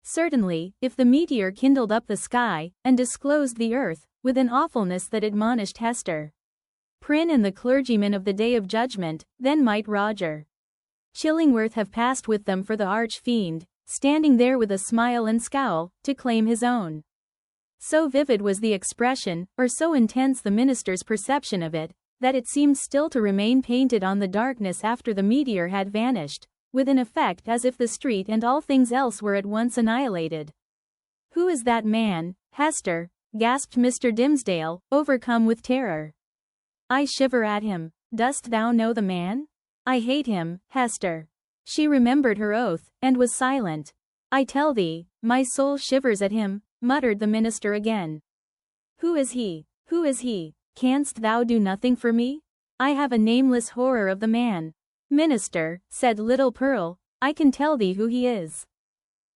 Certainly, if the meteor kindled up the sky, and disclosed the earth, with an awfulness that admonished Hester, Prynne and the clergyman of the day of judgment, then might Roger Chillingworth have passed with them for the arch-fiend, standing there with a smile and scowl, to claim his own. So vivid was the expression, or so intense the minister's perception of it, that it seemed still to remain painted on the darkness after the meteor had vanished, with an effect as if the street and all things else were at once annihilated. "Who is that man, Hester?" gasped Mr. Dimmesdale, overcome with terror. "I shiver at him. Dost thou know the man? I hate him, Hester." She remembered her oath, and was silent. "I tell thee, my soul shivers at him," muttered the minister again. "Who is he? Who is he? Canst thou do nothing for me? I have a nameless horror of the man." "Minister," said little Pearl, "I can tell thee who he is."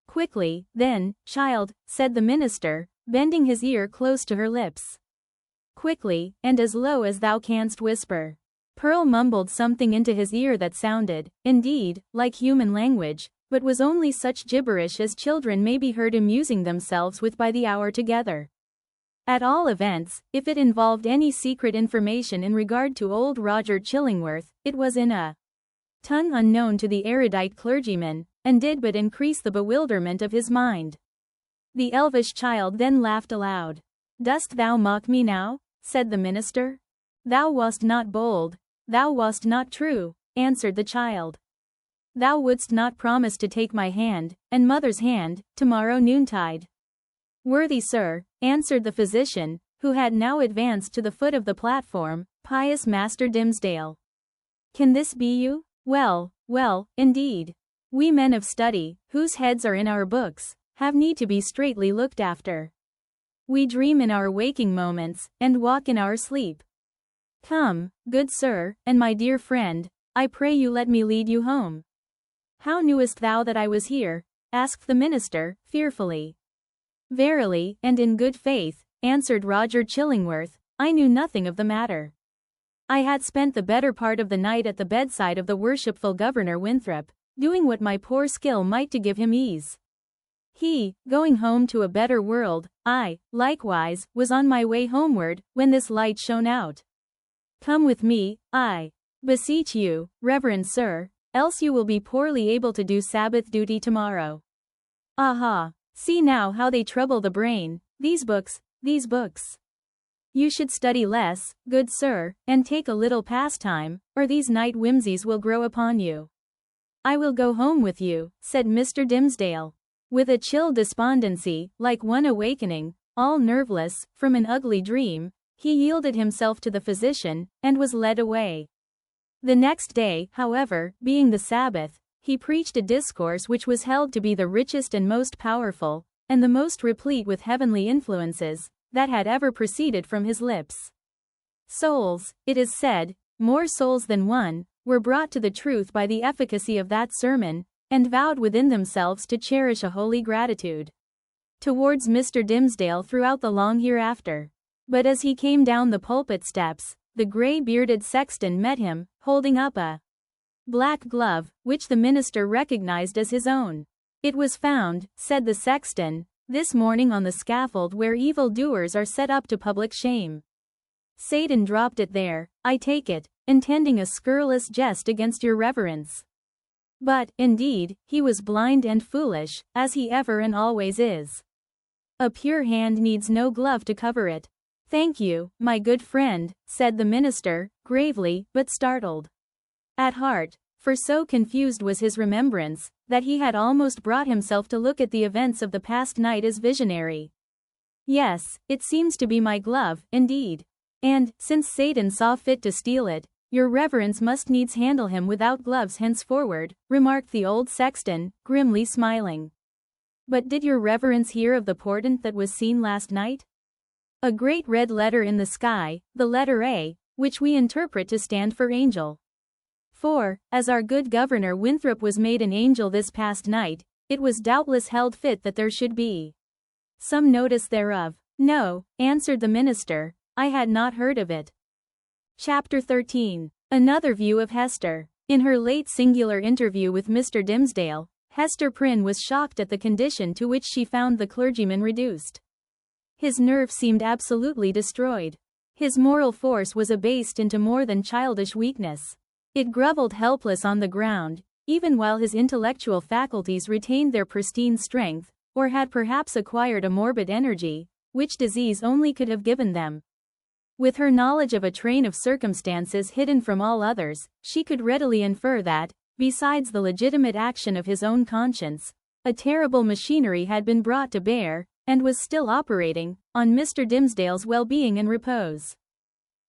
"Quickly, then, child," said the minister, bending his ear close to her lips. "Quickly, and as low as thou canst whisper." Pearl mumbled something into his ear that sounded, indeed, like human language, but was only such gibberish as children may be heard amusing themselves with by the hour together. At all events, if it involved any secret information in regard to old Roger Chillingworth, it was in a tongue unknown to the erudite clergyman, and did but increase the bewilderment of his mind. The elvish child then laughed aloud. "Dost thou mock me now?" said the minister. "Thou wast not bold. Thou wast not true," answered the child. "Thou wouldst not promise to take my hand, and mother's hand, tomorrow noontide." "Worthy sir," answered the physician, who had now advanced to the foot of the platform, "pious Master Dimmesdale. Can this be you? Well, well, indeed. We men of study, whose heads are in our books, have need to be straitly looked after. We dream in our waking moments, and walk in our sleep. Come, good sir, and my dear friend, I pray you let me lead you home." "How knewest thou that I was here?" asked the minister, fearfully. "Verily, and in good faith," answered Roger Chillingworth, "I knew nothing of the matter. I had spent the better part of the night at the bedside of the worshipful Governor Winthrop, doing what my poor skill might to give him ease. He, going home to a better world, I, likewise, was on my way homeward, when this light shone out. Come with me, I beseech you, reverend sir, else you will be poorly able to do Sabbath duty tomorrow. Aha! See now how they trouble the brain, these books, these books. You should study less, good sir, and take a little pastime, or these night whimsies will grow upon you. I will go home with you, said Mr. Dimmesdale. With a chill despondency, like one awakening, all nerveless, from an ugly dream, he yielded himself to the physician, and was led away. The next day, however, being the Sabbath, he preached a discourse which was held to be the richest and most powerful, and the most replete with heavenly influences, that had ever proceeded from his lips. Souls, it is said, more souls than one, were brought to the truth by the efficacy of that sermon, and vowed within themselves to cherish a holy gratitude towards Mr. Dimmesdale throughout the long hereafter. But as he came down the pulpit steps, the grey-bearded sexton met him, holding up a black glove, which the minister recognized as his own. It was found, said the sexton, this morning on the scaffold where evil-doers are set up to public shame. Satan dropped it there, I take it, intending a scurrilous jest against your reverence. But, indeed, he was blind and foolish, as he ever and always is. A pure hand needs no glove to cover it. Thank you, my good friend, said the minister, gravely, but startled at heart, for so confused was his remembrance, that he had almost brought himself to look at the events of the past night as visionary. Yes, it seems to be my glove, indeed. And, since Satan saw fit to steal it, your reverence must needs handle him without gloves henceforward, remarked the old sexton, grimly smiling. But did your reverence hear of the portent that was seen last night? A great red letter in the sky, the letter A, which we interpret to stand for angel. For, as our good Governor Winthrop was made an angel this past night, it was doubtless held fit that there should be some notice thereof. No, answered the minister, I had not heard of it. Chapter 13. Another view of Hester. In her late singular interview with Mr. Dimmesdale, Hester Prynne was shocked at the condition to which she found the clergyman reduced. His nerve seemed absolutely destroyed. His moral force was abased into more than childish weakness. It grovelled helpless on the ground, even while his intellectual faculties retained their pristine strength, or had perhaps acquired a morbid energy, which disease only could have given them. With her knowledge of a train of circumstances hidden from all others, she could readily infer that, besides the legitimate action of his own conscience, a terrible machinery had been brought to bear, and was still operating, on Mr. Dimmesdale's well-being and repose.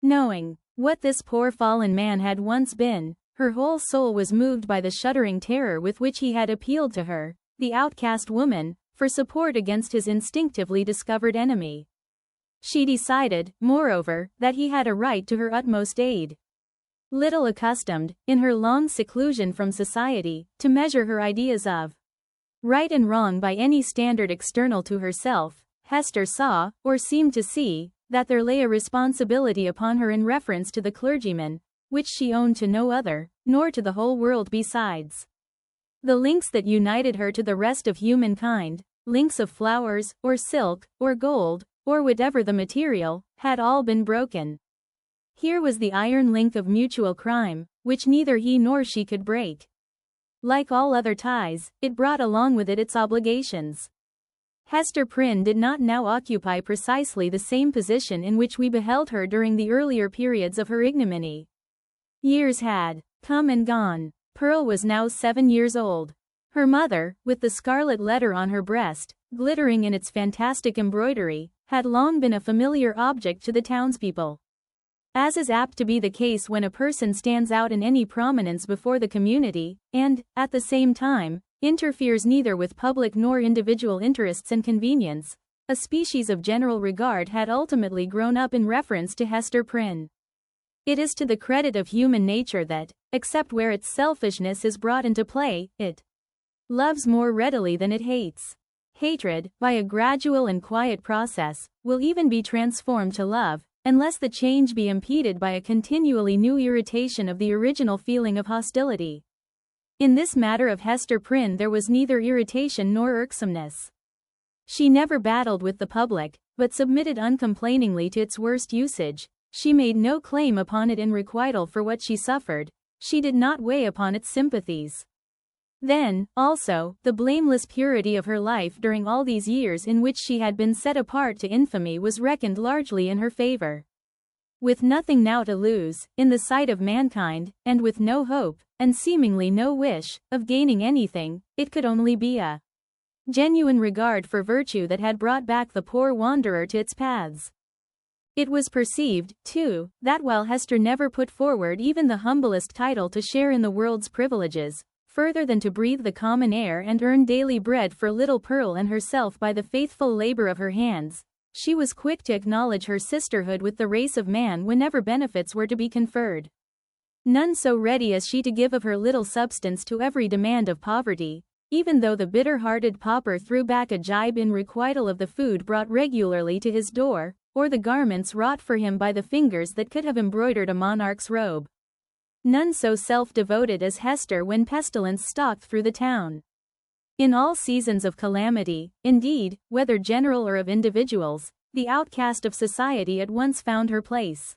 Knowing what this poor fallen man had once been, her whole soul was moved by the shuddering terror with which he had appealed to her, the outcast woman, for support against his instinctively discovered enemy. She decided, moreover, that he had a right to her utmost aid. Little accustomed, in her long seclusion from society, to measure her ideas of right and wrong by any standard external to herself, Hester saw, or seemed to see, that there lay a responsibility upon her in reference to the clergyman, which she owned to no other, nor to the whole world besides. The links that united her to the rest of humankind, links of flowers, or silk, or gold, or whatever the material, had all been broken. Here was the iron link of mutual crime, which neither he nor she could break. Like all other ties, it brought along with it its obligations. Hester Prynne did not now occupy precisely the same position in which we beheld her during the earlier periods of her ignominy. Years had come and gone. Pearl was now 7 years old. Her mother, with the scarlet letter on her breast, glittering in its fantastic embroidery, had long been a familiar object to the townspeople. As is apt to be the case when a person stands out in any prominence before the community, and, at the same time, interferes neither with public nor individual interests and convenience, a species of general regard had ultimately grown up in reference to Hester Prynne. It is to the credit of human nature that, except where its selfishness is brought into play, it loves more readily than it hates. Hatred, by a gradual and quiet process, will even be transformed to love, unless the change be impeded by a continually new irritation of the original feeling of hostility. In this matter of Hester Prynne there was neither irritation nor irksomeness. She never battled with the public, but submitted uncomplainingly to its worst usage. She made no claim upon it in requital for what she suffered, she did not weigh upon its sympathies. Then, also, the blameless purity of her life during all these years in which she had been set apart to infamy was reckoned largely in her favor. With nothing now to lose, in the sight of mankind, and with no hope, and seemingly no wish, of gaining anything, it could only be a genuine regard for virtue that had brought back the poor wanderer to its paths. It was perceived, too, that while Hester never put forward even the humblest title to share in the world's privileges, further than to breathe the common air and earn daily bread for little Pearl and herself by the faithful labor of her hands, she was quick to acknowledge her sisterhood with the race of man whenever benefits were to be conferred. None so ready as she to give of her little substance to every demand of poverty, even though the bitter-hearted pauper threw back a gibe in requital of the food brought regularly to his door, or the garments wrought for him by the fingers that could have embroidered a monarch's robe. None so self-devoted as Hester when pestilence stalked through the town. In all seasons of calamity, indeed, whether general or of individuals, the outcast of society at once found her place.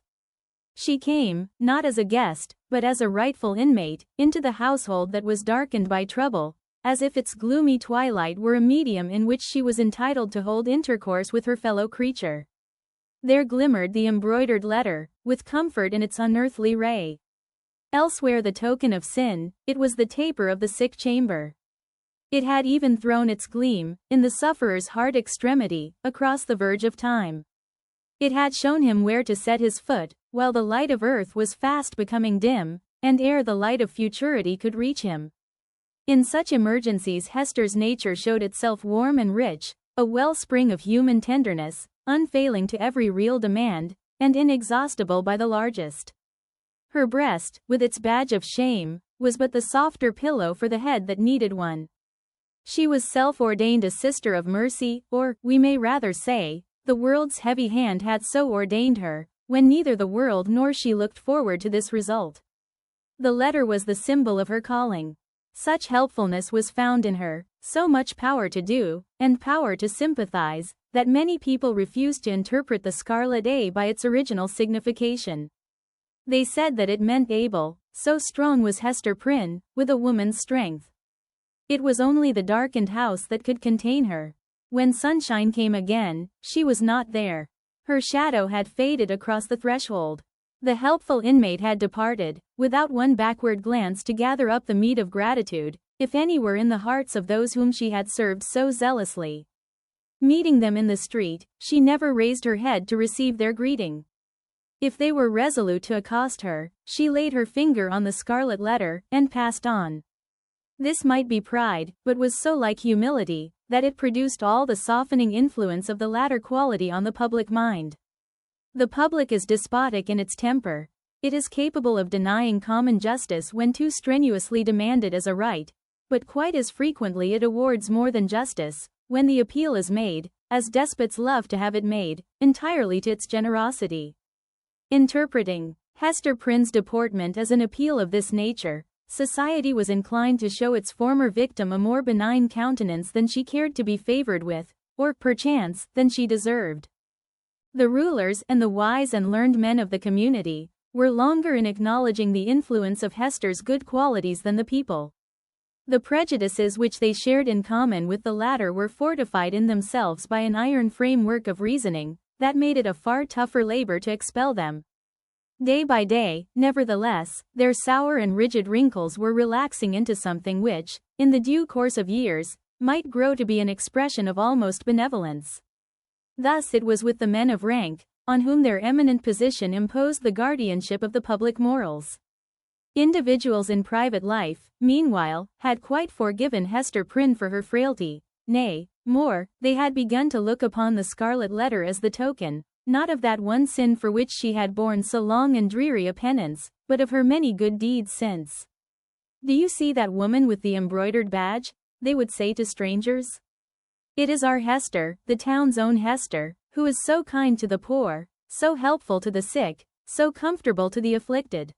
She came, not as a guest, but as a rightful inmate, into the household that was darkened by trouble, as if its gloomy twilight were a medium in which she was entitled to hold intercourse with her fellow creature. There glimmered the embroidered letter, with comfort in its unearthly ray. Elsewhere the token of sin, it was the taper of the sick chamber. It had even thrown its gleam, in the sufferer's hard extremity, across the verge of time. It had shown him where to set his foot, while the light of earth was fast becoming dim, and ere the light of futurity could reach him. In such emergencies Hester's nature showed itself warm and rich, a wellspring of human tenderness, unfailing to every real demand, and inexhaustible by the largest. Her breast, with its badge of shame, was but the softer pillow for the head that needed one. She was self-ordained a sister of mercy, or, we may rather say, the world's heavy hand had so ordained her, when neither the world nor she looked forward to this result. The letter was the symbol of her calling. Such helpfulness was found in her, so much power to do, and power to sympathize, that many people refused to interpret the Scarlet A by its original signification. They said that it meant able, so strong was Hester Prynne, with a woman's strength. It was only the darkened house that could contain her. When sunshine came again, she was not there. Her shadow had faded across the threshold. The helpful inmate had departed, without one backward glance to gather up the meed of gratitude, if any were in the hearts of those whom she had served so zealously. Meeting them in the street, she never raised her head to receive their greeting. If they were resolute to accost her, she laid her finger on the scarlet letter, and passed on. This might be pride, but was so like humility, that it produced all the softening influence of the latter quality on the public mind. The public is despotic in its temper. It is capable of denying common justice when too strenuously demanded as a right, but quite as frequently it awards more than justice, when the appeal is made, as despots love to have it made, entirely to its generosity. Interpreting Hester Prynne's deportment as an appeal of this nature, society was inclined to show its former victim a more benign countenance than she cared to be favored with, or, perchance, than she deserved. The rulers and the wise and learned men of the community were longer in acknowledging the influence of Hester's good qualities than the people. The prejudices which they shared in common with the latter were fortified in themselves by an iron framework of reasoning that made it a far tougher labor to expel them. Day by day, nevertheless, their sour and rigid wrinkles were relaxing into something which, in the due course of years, might grow to be an expression of almost benevolence. Thus it was with the men of rank, on whom their eminent position imposed the guardianship of the public morals. Individuals in private life, meanwhile, had quite forgiven Hester Prynne for her frailty. Nay, more, they had begun to look upon the Scarlet Letter as the token, not of that one sin for which she had borne so long and dreary a penance, but of her many good deeds since. "Do you see that woman with the embroidered badge?" they would say to strangers. "It is our Hester, the town's own Hester, who is so kind to the poor, so helpful to the sick, so comfortable to the afflicted."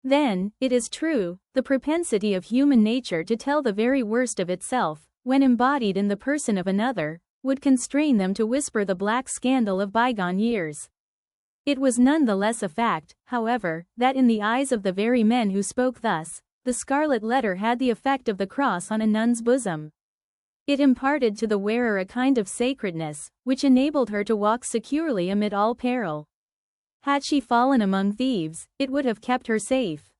Then, it is true, the propensity of human nature to tell the very worst of itself, when embodied in the person of another, would constrain them to whisper the black scandal of bygone years. It was none the less a fact, however, that in the eyes of the very men who spoke thus, the Scarlet Letter had the effect of the cross on a nun's bosom. It imparted to the wearer a kind of sacredness, which enabled her to walk securely amid all peril. Had she fallen among thieves, it would have kept her safe.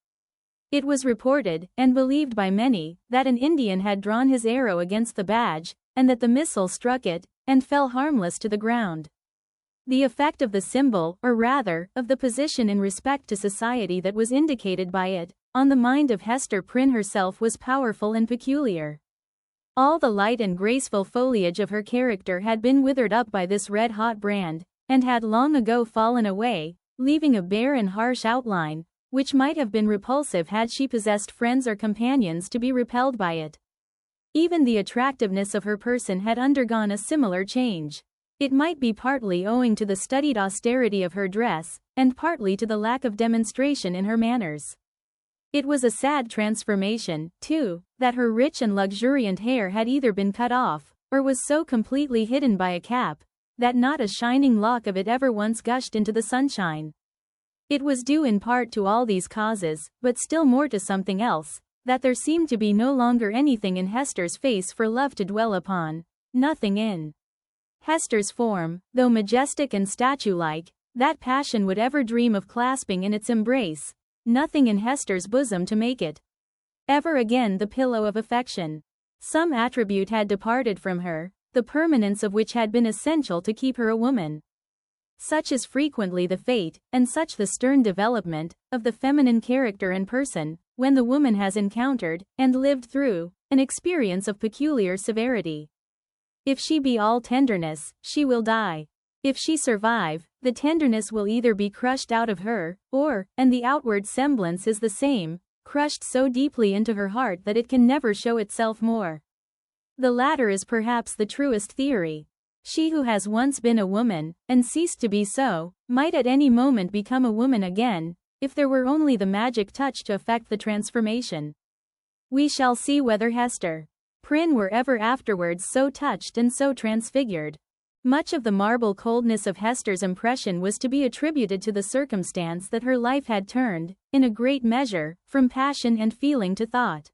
It was reported, and believed by many, that an Indian had drawn his arrow against the badge, and that the missile struck it, and fell harmless to the ground. The effect of the symbol, or rather, of the position in respect to society that was indicated by it, on the mind of Hester Prynne herself was powerful and peculiar. All the light and graceful foliage of her character had been withered up by this red-hot brand, and had long ago fallen away, leaving a bare and harsh outline, which might have been repulsive had she possessed friends or companions to be repelled by it. Even the attractiveness of her person had undergone a similar change. It might be partly owing to the studied austerity of her dress, and partly to the lack of demonstration in her manners. It was a sad transformation, too, that her rich and luxuriant hair had either been cut off, or was so completely hidden by a cap, that not a shining lock of it ever once gushed into the sunshine. It was due in part to all these causes, but still more to something else, that there seemed to be no longer anything in Hester's face for love to dwell upon, nothing in Hester's form, though majestic and statue-like, that passion would ever dream of clasping in its embrace, nothing in Hester's bosom to make it ever again the pillow of affection. Some attribute had departed from her, the permanence of which had been essential to keep her a woman. Such is frequently the fate, and such the stern development, of the feminine character and person, when the woman has encountered, and lived through, an experience of peculiar severity. If she be all tenderness, she will die. If she survive, the tenderness will either be crushed out of her, or, and the outward semblance is the same, crushed so deeply into her heart that it can never show itself more. The latter is perhaps the truest theory. She who has once been a woman, and ceased to be so, might at any moment become a woman again, if there were only the magic touch to effect the transformation. We shall see whether Hester Prynne were ever afterwards so touched and so transfigured. Much of the marble coldness of Hester's impression was to be attributed to the circumstance that her life had turned, in a great measure, from passion and feeling to thought.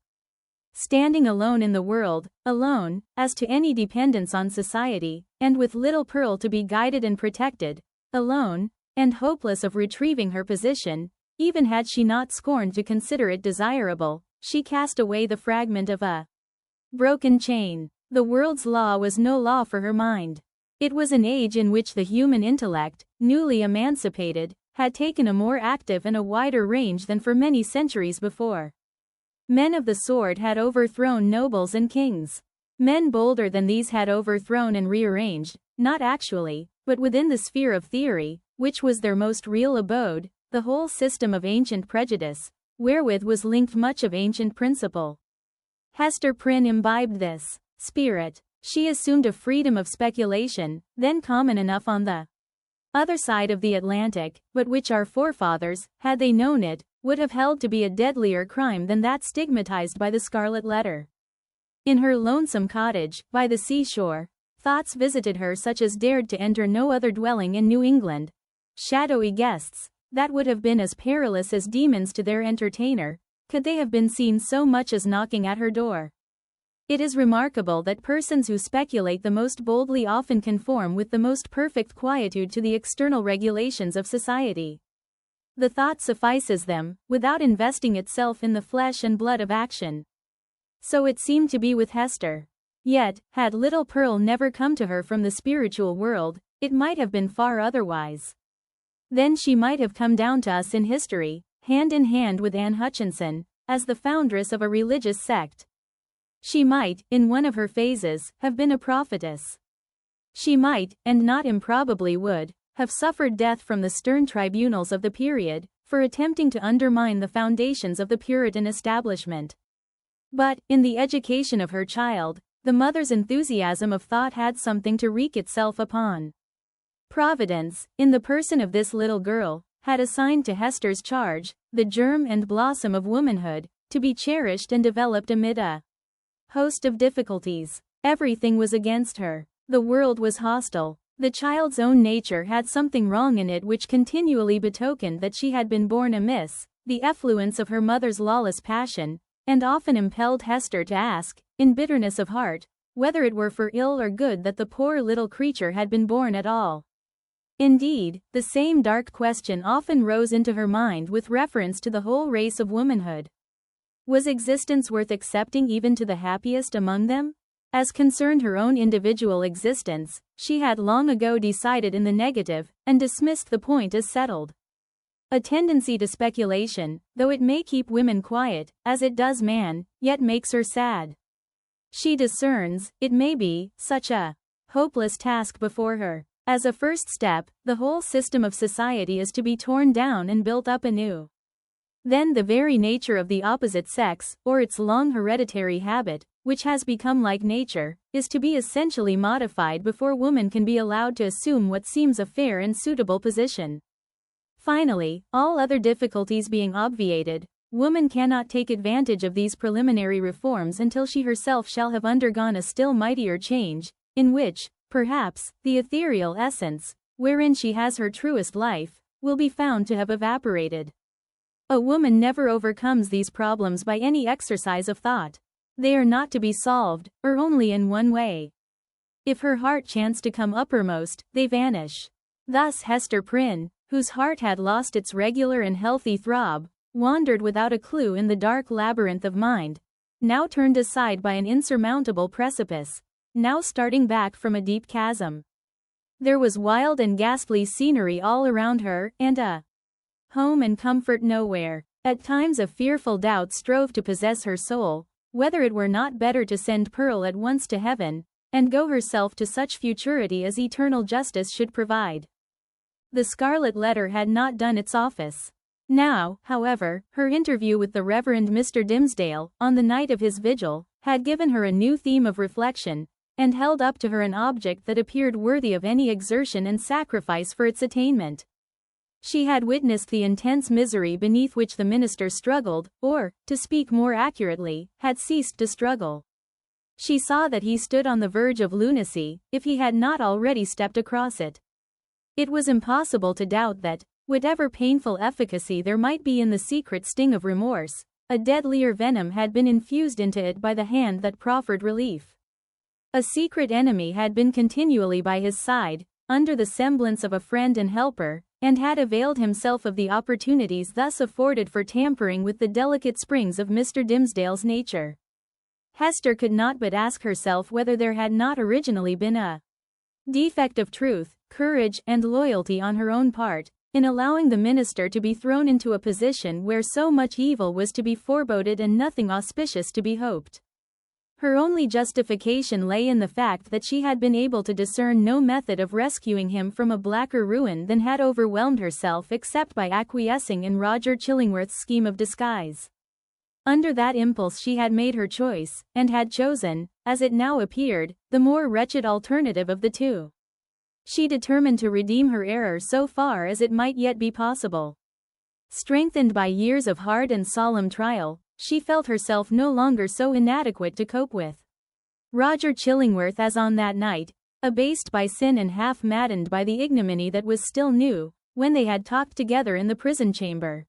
Standing alone in the world, alone, as to any dependence on society, and with little Pearl to be guided and protected, alone, and hopeless of retrieving her position, even had she not scorned to consider it desirable, she cast away the fragment of a broken chain. The world's law was no law for her mind. It was an age in which the human intellect, newly emancipated, had taken a more active and a wider range than for many centuries before. Men of the sword had overthrown nobles and kings. Men bolder than these had overthrown and rearranged, not actually, but within the sphere of theory, which was their most real abode, the whole system of ancient prejudice, wherewith was linked much of ancient principle. Hester Prynne imbibed this spirit. She assumed a freedom of speculation, then common enough on the other side of the Atlantic, but which our forefathers, had they known it, would have held to be a deadlier crime than that stigmatized by the Scarlet Letter. In her lonesome cottage, by the seashore, thoughts visited her such as dared to enter no other dwelling in New England. Shadowy guests, that would have been as perilous as demons to their entertainer, could they have been seen so much as knocking at her door. It is remarkable that persons who speculate the most boldly often conform with the most perfect quietude to the external regulations of society. The thought suffices them, without investing itself in the flesh and blood of action. So it seemed to be with Hester. Yet, had little Pearl never come to her from the spiritual world, it might have been far otherwise. Then she might have come down to us in history, hand in hand with Anne Hutchinson, as the foundress of a religious sect. She might, in one of her phases, have been a prophetess. She might, and not improbably would, have suffered death from the stern tribunals of the period, for attempting to undermine the foundations of the Puritan establishment. But, in the education of her child, the mother's enthusiasm of thought had something to wreak itself upon. Providence, in the person of this little girl, had assigned to Hester's charge, the germ and blossom of womanhood, to be cherished and developed amid a host of difficulties. Everything was against her. The world was hostile. The child's own nature had something wrong in it which continually betokened that she had been born amiss, the effluence of her mother's lawless passion, and often impelled Hester to ask, in bitterness of heart, whether it were for ill or good that the poor little creature had been born at all. Indeed, the same dark question often rose into her mind with reference to the whole race of womanhood. Was existence worth accepting even to the happiest among them? As concerned her own individual existence, she had long ago decided in the negative, and dismissed the point as settled. A tendency to speculation, though it may keep women quiet, as it does man, yet makes her sad. She discerns, it may be, such a hopeless task before her. As a first step, the whole system of society is to be torn down and built up anew. Then the very nature of the opposite sex, or its long hereditary habit, which has become like nature, is to be essentially modified before woman can be allowed to assume what seems a fair and suitable position. Finally, all other difficulties being obviated, woman cannot take advantage of these preliminary reforms until she herself shall have undergone a still mightier change, in which, perhaps, the ethereal essence, wherein she has her truest life, will be found to have evaporated. A woman never overcomes these problems by any exercise of thought. They are not to be solved, or only in one way. If her heart chance to come uppermost, they vanish. Thus Hester Prynne, whose heart had lost its regular and healthy throb, wandered without a clue in the dark labyrinth of mind, now turned aside by an insurmountable precipice, now starting back from a deep chasm. There was wild and ghastly scenery all around her, and a home and comfort nowhere. At times a fearful doubt strove to possess her soul, whether it were not better to send Pearl at once to heaven, and go herself to such futurity as eternal justice should provide. The Scarlet Letter had not done its office. Now, however, her interview with the Reverend Mr. Dimmesdale, on the night of his vigil, had given her a new theme of reflection, and held up to her an object that appeared worthy of any exertion and sacrifice for its attainment. She had witnessed the intense misery beneath which the minister struggled, or, to speak more accurately, had ceased to struggle. She saw that he stood on the verge of lunacy, if he had not already stepped across it. It was impossible to doubt that, whatever painful efficacy there might be in the secret sting of remorse, a deadlier venom had been infused into it by the hand that proffered relief. A secret enemy had been continually by his side, under the semblance of a friend and helper, and had availed himself of the opportunities thus afforded for tampering with the delicate springs of Mr. Dimmesdale's nature. Hester could not but ask herself whether there had not originally been a defect of truth, courage, and loyalty on her own part, in allowing the minister to be thrown into a position where so much evil was to be foreboded and nothing auspicious to be hoped. Her only justification lay in the fact that she had been able to discern no method of rescuing him from a blacker ruin than had overwhelmed herself except by acquiescing in Roger Chillingworth's scheme of disguise. Under that impulse she had made her choice, and had chosen, as it now appeared, the more wretched alternative of the two. She determined to redeem her error so far as it might yet be possible. Strengthened by years of hard and solemn trial, she felt herself no longer so inadequate to cope with Roger Chillingworth as on that night, abased by sin and half maddened by the ignominy that was still new, when they had talked together in the prison chamber.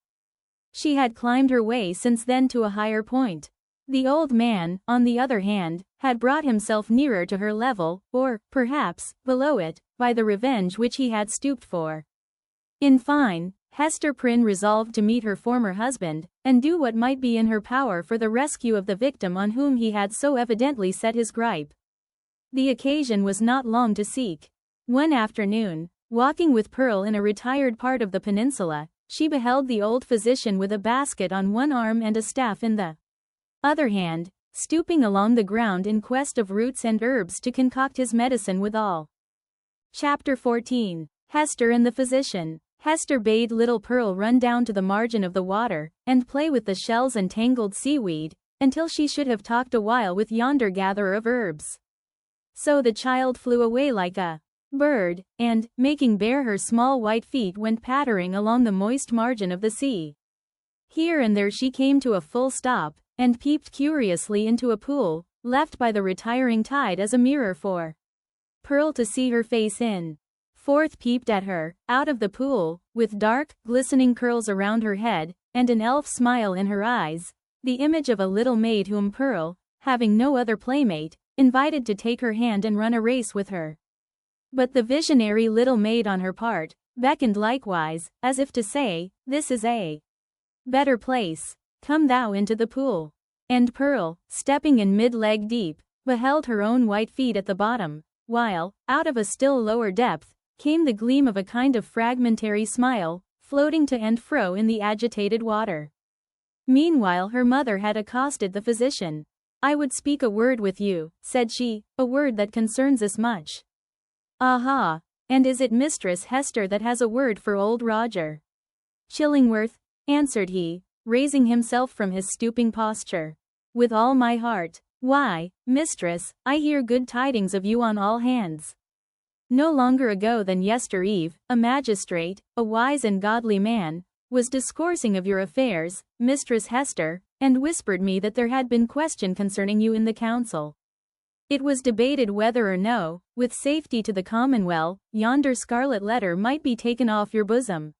She had climbed her way since then to a higher point. The old man, on the other hand, had brought himself nearer to her level, or, perhaps, below it, by the revenge which he had stooped for. In fine, Hester Prynne resolved to meet her former husband, and do what might be in her power for the rescue of the victim on whom he had so evidently set his gripe. The occasion was not long to seek. One afternoon, walking with Pearl in a retired part of the peninsula, she beheld the old physician with a basket on one arm and a staff in the other hand, stooping along the ground in quest of roots and herbs to concoct his medicine withal. Chapter 14. Hester and the Physician. Hester bade little Pearl run down to the margin of the water, and play with the shells and tangled seaweed, until she should have talked a while with yonder gatherer of herbs. So the child flew away like a bird, and, making bare her small white feet, went pattering along the moist margin of the sea. Here and there she came to a full stop, and peeped curiously into a pool, left by the retiring tide as a mirror for Pearl to see her face in. Fourth peeped at her, out of the pool, with dark, glistening curls around her head, and an elf smile in her eyes, the image of a little maid whom Pearl, having no other playmate, invited to take her hand and run a race with her. But the visionary little maid on her part, beckoned likewise, as if to say, "This is a better place. Come thou into the pool." And Pearl, stepping in mid-leg deep, beheld her own white feet at the bottom, while, out of a still lower depth, came the gleam of a kind of fragmentary smile, floating to and fro in the agitated water. Meanwhile her mother had accosted the physician. "I would speak a word with you," said she, "a word that concerns us much." "Aha! And is it Mistress Hester that has a word for old Roger?" "Chillingworth," answered he, raising himself from his stooping posture. "With all my heart. Why, mistress, I hear good tidings of you on all hands. No longer ago than yestereve, a magistrate, a wise and godly man, was discoursing of your affairs, Mistress Hester, and whispered me that there had been question concerning you in the council. It was debated whether or no, with safety to the commonweal, yonder scarlet letter might be taken off your bosom.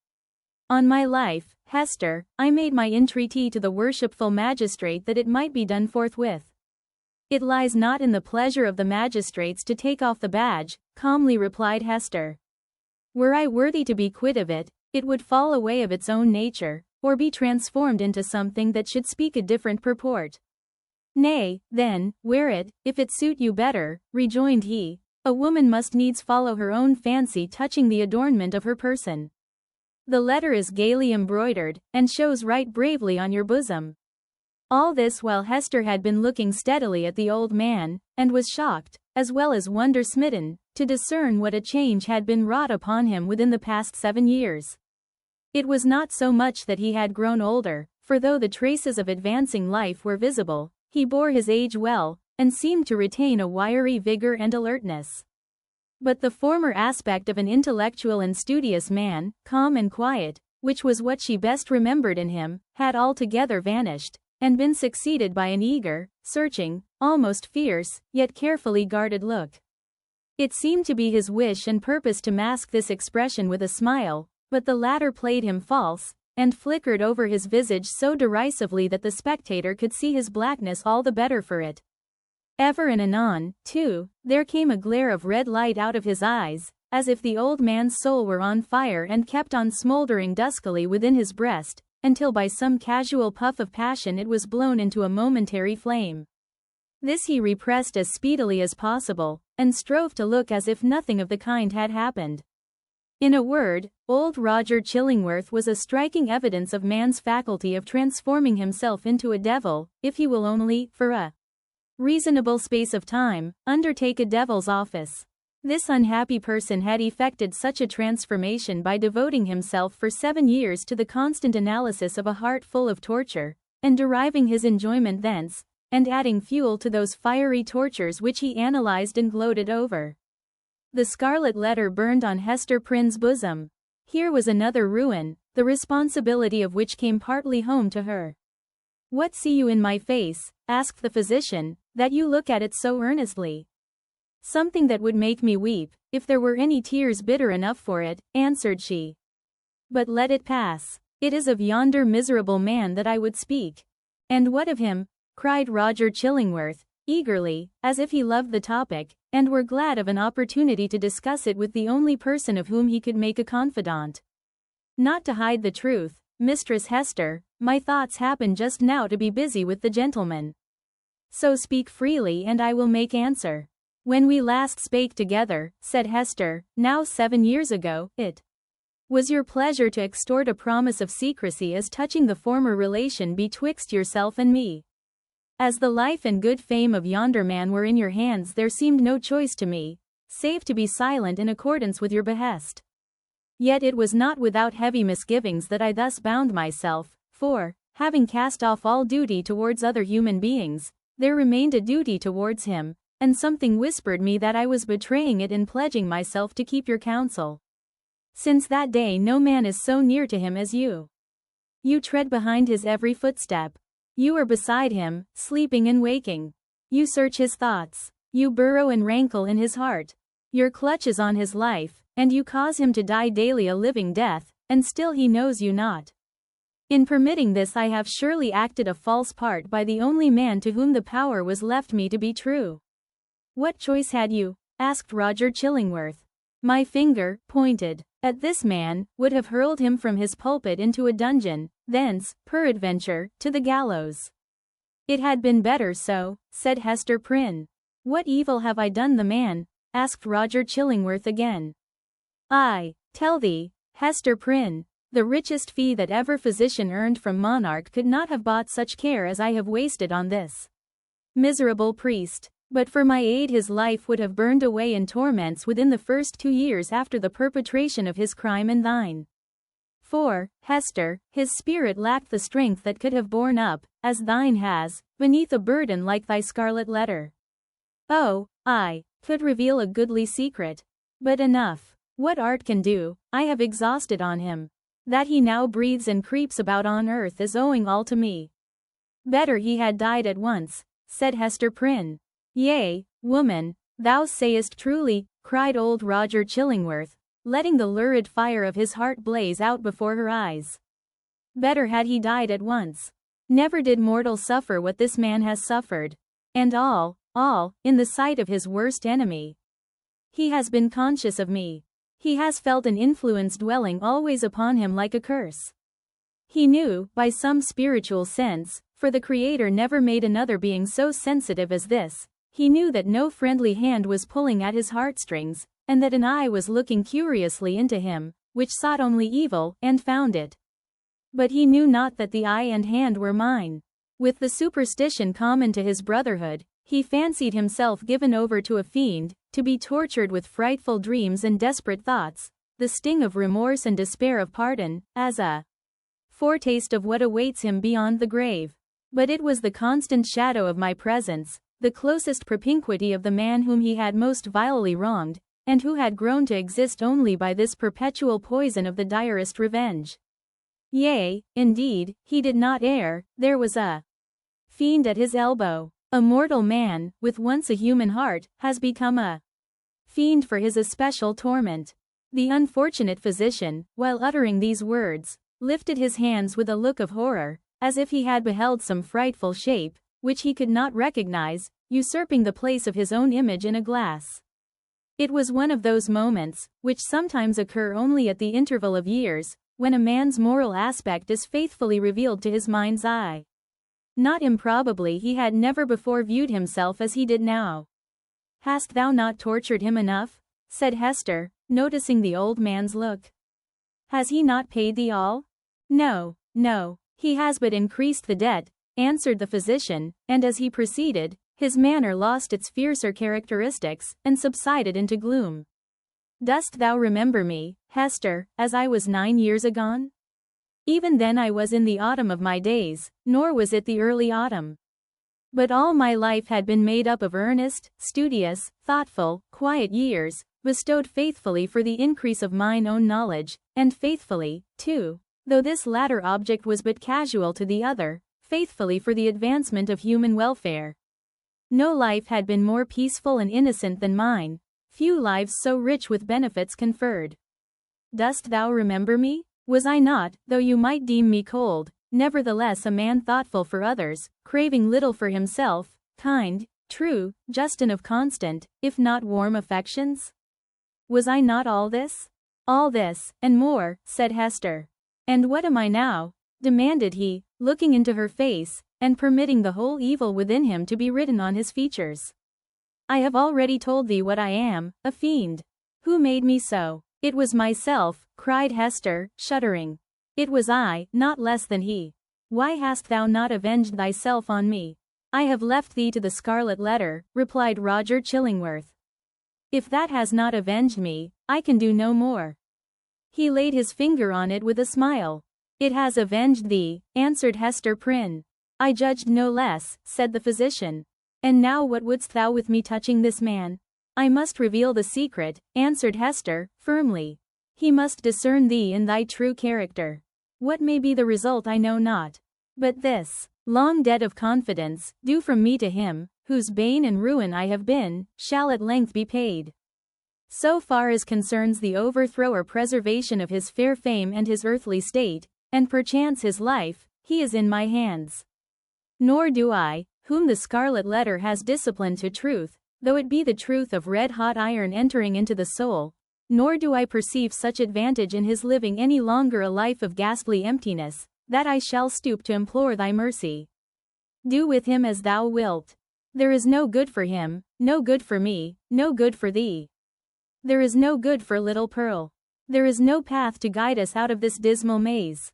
On my life, Hester, I made my entreaty to the worshipful magistrate that it might be done forthwith. It lies not in the pleasure of the magistrates to take off the badge," calmly replied Hester. "Were I worthy to be quit of it, it would fall away of its own nature, or be transformed into something that should speak a different purport." "Nay, then, wear it, if it suit you better," rejoined he. "A woman must needs follow her own fancy touching the adornment of her person. The letter is gaily embroidered, and shows right bravely on your bosom." All this while Hester had been looking steadily at the old man, and was shocked, as well as wonder-smitten, to discern what a change had been wrought upon him within the past 7 years. It was not so much that he had grown older, for though the traces of advancing life were visible, he bore his age well, and seemed to retain a wiry vigor and alertness. But the former aspect of an intellectual and studious man, calm and quiet, which was what she best remembered in him, had altogether vanished, and been succeeded by an eager, searching, almost fierce, yet carefully guarded look. It seemed to be his wish and purpose to mask this expression with a smile, but the latter played him false, and flickered over his visage so derisively that the spectator could see his blackness all the better for it. Ever and anon, too, there came a glare of red light out of his eyes, as if the old man's soul were on fire and kept on smouldering duskily within his breast, until by some casual puff of passion it was blown into a momentary flame. This he repressed as speedily as possible, and strove to look as if nothing of the kind had happened. In a word, old Roger Chillingworth was a striking evidence of man's faculty of transforming himself into a devil, if he will only, for a reasonable space of time, undertake a devil's office. This unhappy person had effected such a transformation by devoting himself for 7 years to the constant analysis of a heart full of torture, and deriving his enjoyment thence, and adding fuel to those fiery tortures which he analyzed and gloated over. The scarlet letter burned on Hester Prynne's bosom. Here was another ruin, the responsibility of which came partly home to her. "What see you in my face," asked the physician, "that you look at it so earnestly?" "Something that would make me weep, if there were any tears bitter enough for it," answered she. "But let it pass. It is of yonder miserable man that I would speak." "And what of him?" cried Roger Chillingworth, eagerly, as if he loved the topic, and were glad of an opportunity to discuss it with the only person of whom he could make a confidant. "Not to hide the truth, Mistress Hester, my thoughts happen just now to be busy with the gentleman. So speak freely and I will make answer. When we last spake together," said Hester, "now 7 years ago, it was your pleasure to extort a promise of secrecy as touching the former relation betwixt yourself and me. As the life and good fame of yonder man were in your hands, there seemed no choice to me, save to be silent in accordance with your behest. Yet it was not without heavy misgivings that I thus bound myself, for, having cast off all duty towards other human beings, there remained a duty towards him, and something whispered me that I was betraying it in pledging myself to keep your counsel. Since that day no man is so near to him as you. You tread behind his every footstep. You are beside him, sleeping and waking. You search his thoughts. You burrow and rankle in his heart. Your clutch is on his life, and you cause him to die daily a living death, and still he knows you not. In permitting this I have surely acted a false part by the only man to whom the power was left me to be true. What choice had you? Asked Roger Chillingworth. My finger, pointed at this man, would have hurled him from his pulpit into a dungeon, thence, peradventure, to the gallows. It had been better so, said Hester Prynne. What evil have I done the man? Asked Roger Chillingworth again. I tell thee, Hester Prynne, the richest fee that ever physician earned from monarch could not have bought such care as I have wasted on this miserable priest. But for my aid his life would have burned away in torments within the first 2 years after the perpetration of his crime and thine. For, Hester, his spirit lacked the strength that could have borne up, as thine has, beneath a burden like thy scarlet letter. Oh, I could reveal a goodly secret. But enough. What art can do, I have exhausted on him. That he now breathes and creeps about on earth is owing all to me. Better he had died at once, said Hester Prynne. Yea, woman, thou sayest truly, cried old Roger Chillingworth, letting the lurid fire of his heart blaze out before her eyes. Better had he died at once. Never did mortal suffer what this man has suffered. And all, in the sight of his worst enemy. He has been conscious of me. He has felt an influence dwelling always upon him like a curse. He knew, by some spiritual sense, for the Creator never made another being so sensitive as this, he knew that no friendly hand was pulling at his heartstrings, and that an eye was looking curiously into him, which sought only evil, and found it. But he knew not that the eye and hand were mine. With the superstition common to his brotherhood, he fancied himself given over to a fiend, to be tortured with frightful dreams and desperate thoughts, the sting of remorse and despair of pardon, as a foretaste of what awaits him beyond the grave. But it was the constant shadow of my presence, the closest propinquity of the man whom he had most vilely wronged, and who had grown to exist only by this perpetual poison of the direst revenge. Yea, indeed, he did not err, there was a fiend at his elbow. A mortal man, with once a human heart, has become a fiend for his especial torment. The unfortunate physician, while uttering these words, lifted his hands with a look of horror, as if he had beheld some frightful shape, which he could not recognize, usurping the place of his own image in a glass. It was one of those moments, which sometimes occur only at the interval of years, when a man's moral aspect is faithfully revealed to his mind's eye. Not improbably he had never before viewed himself as he did now. Hast thou not tortured him enough? Said Hester, noticing the old man's look. Has he not paid thee all? No, he has but increased the debt, answered the physician, and as he proceeded, his manner lost its fiercer characteristics, and subsided into gloom. Dost thou remember me, Hester, as I was 9 years agone? Even then I was in the autumn of my days, nor was it the early autumn. But all my life had been made up of earnest, studious, thoughtful, quiet years, bestowed faithfully for the increase of mine own knowledge, and faithfully, too, though this latter object was but casual to the other, faithfully for the advancement of human welfare. No life had been more peaceful and innocent than mine, few lives so rich with benefits conferred. Dost thou remember me? Was I not, though you might deem me cold, nevertheless a man thoughtful for others, craving little for himself, kind, true, just and of constant, if not warm affections? Was I not all this? All this, and more, said Hester. And what am I now? Demanded he, looking into her face, and permitting the whole evil within him to be written on his features. I have already told thee what I am, a fiend. Who made me so? It was myself, cried Hester, shuddering. It was I, not less than he. Why hast thou not avenged thyself on me? I have left thee to the Scarlet Letter, replied Roger Chillingworth. If that has not avenged me, I can do no more. He laid his finger on it with a smile. It has avenged thee, answered Hester Prynne. I judged no less, said the physician. And now what wouldst thou with me touching this man? I must reveal the secret, answered Hester, firmly. He must discern thee in thy true character. What may be the result I know not. But this long debt of confidence, due from me to him, whose bane and ruin I have been, shall at length be paid. so far as concerns the overthrow or preservation of his fair fame and his earthly state, and perchance his life, he is in my hands. Nor do I, whom the Scarlet Letter has disciplined to truth, though it be the truth of red-hot iron entering into the soul, nor do I perceive such advantage in his living any longer a life of ghastly emptiness, that I shall stoop to implore thy mercy. Do with him as thou wilt. There is no good for him, no good for me, no good for thee. There is no good for little Pearl. There is no path to guide us out of this dismal maze.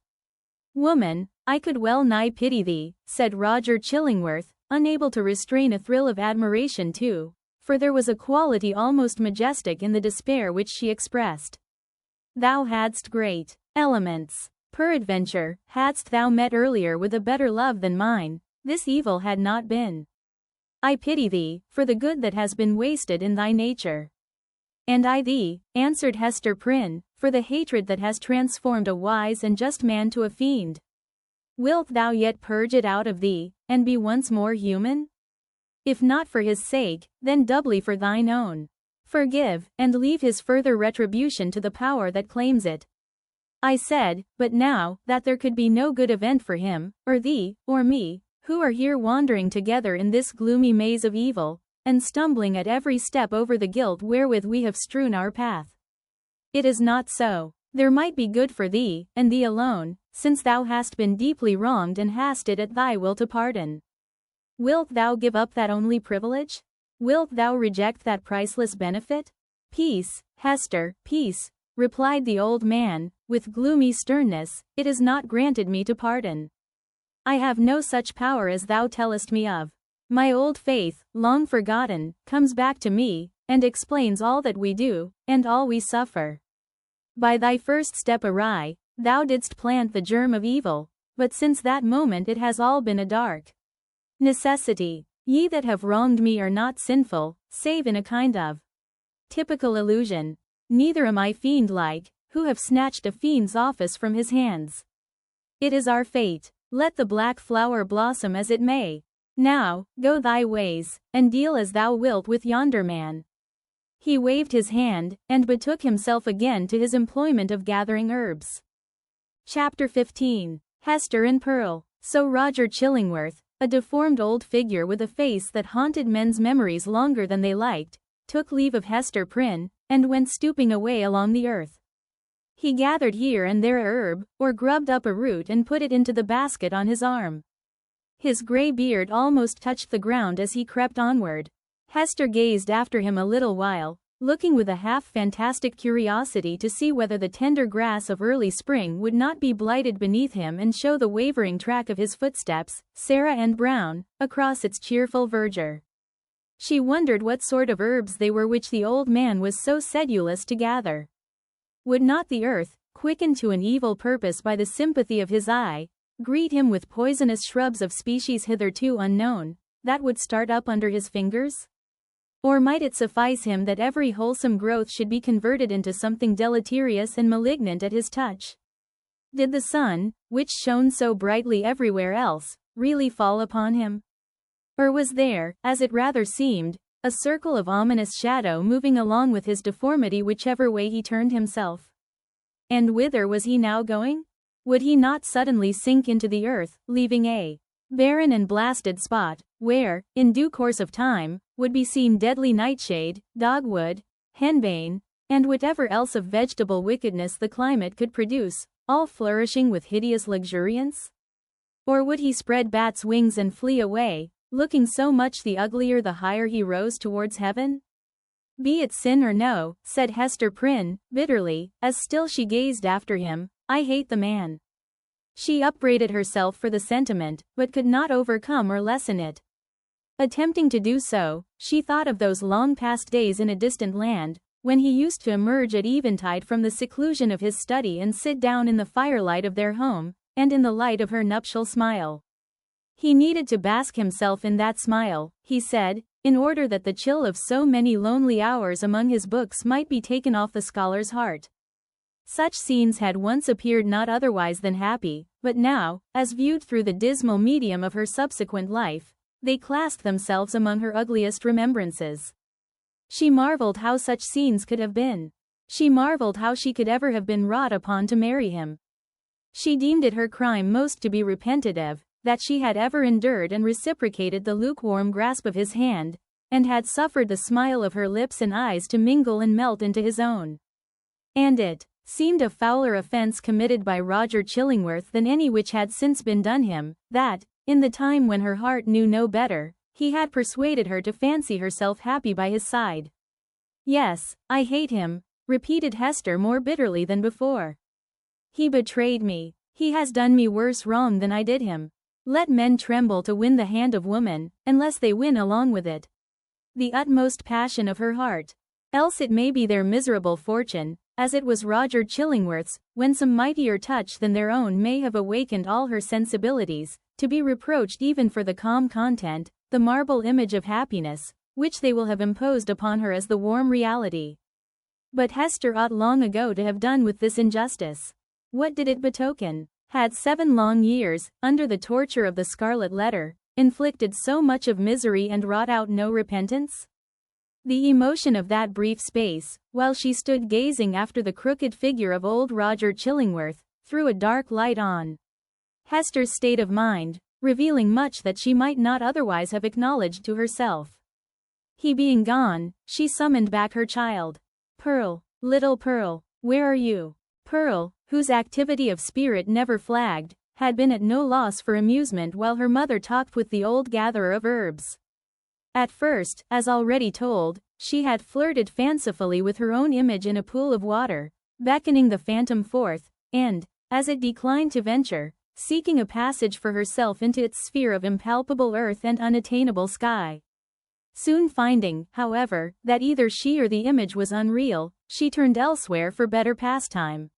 Woman, I could well nigh pity thee, said Roger Chillingworth, unable to restrain a thrill of admiration too, for there was a quality almost majestic in the despair which she expressed. Thou hadst great elements. Peradventure, hadst thou met earlier with a better love than mine, this evil had not been. I pity thee, for the good that has been wasted in thy nature. And I thee, answered Hester Prynne, for the hatred that has transformed a wise and just man to a fiend. Wilt thou yet purge it out of thee, and be once more human? If not for his sake, then doubly for thine own. Forgive, and leave his further retribution to the power that claims it. I said, but now, that there could be no good event for him, or thee, or me, who are here wandering together in this gloomy maze of evil, and stumbling at every step over the guilt wherewith we have strewn our path. It is not so. There might be good for thee, and thee alone, since thou hast been deeply wronged and hast it at thy will to pardon. Wilt thou give up that only privilege? Wilt thou reject that priceless benefit? Peace, Hester, peace, replied the old man, with gloomy sternness, it is not granted me to pardon. I have no such power as thou tellest me of. My old faith, long forgotten, comes back to me, and explains all that we do, and all we suffer. By thy first step awry, thou didst plant the germ of evil, but since that moment it has all been a dark necessity. Ye that have wronged me are not sinful, save in a kind of typical illusion. Neither am I fiend-like, who have snatched a fiend's office from his hands. It is our fate. Let the black flower blossom as it may. Now, go thy ways, and deal as thou wilt with yonder man. He waved his hand, and betook himself again to his employment of gathering herbs. Chapter 15. Hester and Pearl. So Roger Chillingworth, a deformed old figure with a face that haunted men's memories longer than they liked, took leave of Hester Prynne, and went stooping away along the earth. He gathered here and there a herb, or grubbed up a root and put it into the basket on his arm. His grey beard almost touched the ground as he crept onward. Hester gazed after him a little while, looking with a half-fantastic curiosity to see whether the tender grass of early spring would not be blighted beneath him and show the wavering track of his footsteps, Sarah and brown, across its cheerful verdure. She wondered what sort of herbs they were which the old man was so sedulous to gather. Would not the earth, quickened to an evil purpose by the sympathy of his eye, greet him with poisonous shrubs of species hitherto unknown, that would start up under his fingers? Or might it suffice him that every wholesome growth should be converted into something deleterious and malignant at his touch? Did the sun, which shone so brightly everywhere else, really fall upon him? Or was there, as it rather seemed, a circle of ominous shadow moving along with his deformity whichever way he turned himself? And whither was he now going? Would he not suddenly sink into the earth, leaving a barren and blasted spot, where, in due course of time, would be seen deadly nightshade, dogwood, henbane, and whatever else of vegetable wickedness the climate could produce, all flourishing with hideous luxuriance? Or would he spread bat's wings and flee away, looking so much the uglier the higher he rose towards heaven? Be it sin or no, said Hester Prynne, bitterly, as still she gazed after him, I hate the man. She upbraided herself for the sentiment, but could not overcome or lessen it. Attempting to do so, she thought of those long-past days in a distant land, when he used to emerge at eventide from the seclusion of his study and sit down in the firelight of their home, and in the light of her nuptial smile. He needed to bask himself in that smile, he said, in order that the chill of so many lonely hours among his books might be taken off the scholar's heart. Such scenes had once appeared not otherwise than happy, but now, as viewed through the dismal medium of her subsequent life, they classed themselves among her ugliest remembrances. She marveled how such scenes could have been. She marveled how she could ever have been wrought upon to marry him. She deemed it her crime most to be repented of, that she had ever endured and reciprocated the lukewarm grasp of his hand, and had suffered the smile of her lips and eyes to mingle and melt into his own. And it seemed a fouler offence committed by Roger Chillingworth than any which had since been done him, that, in the time when her heart knew no better, he had persuaded her to fancy herself happy by his side. Yes, I hate him, repeated Hester more bitterly than before. He betrayed me. He has done me worse wrong than I did him. Let men tremble to win the hand of woman, unless they win along with it the utmost passion of her heart. Else it may be their miserable fortune, as it was Roger Chillingworth's, when some mightier touch than their own may have awakened all her sensibilities, to be reproached even for the calm content, the marble image of happiness, which they will have imposed upon her as the warm reality. But Hester ought long ago to have done with this injustice. What did it betoken? Had 7 long years, under the torture of the Scarlet Letter, inflicted so much of misery and wrought out no repentance? The emotion of that brief space, while she stood gazing after the crooked figure of old Roger Chillingworth, threw a dark light on Hester's state of mind, revealing much that she might not otherwise have acknowledged to herself. He being gone, she summoned back her child. Pearl, little Pearl, where are you? Pearl, whose activity of spirit never flagged, had been at no loss for amusement while her mother talked with the old gatherer of herbs. At first, as already told, she had flirted fancifully with her own image in a pool of water, beckoning the phantom forth, and, as it declined to venture, seeking a passage for herself into its sphere of impalpable earth and unattainable sky. Soon finding, however, that either she or the image was unreal, she turned elsewhere for better pastime.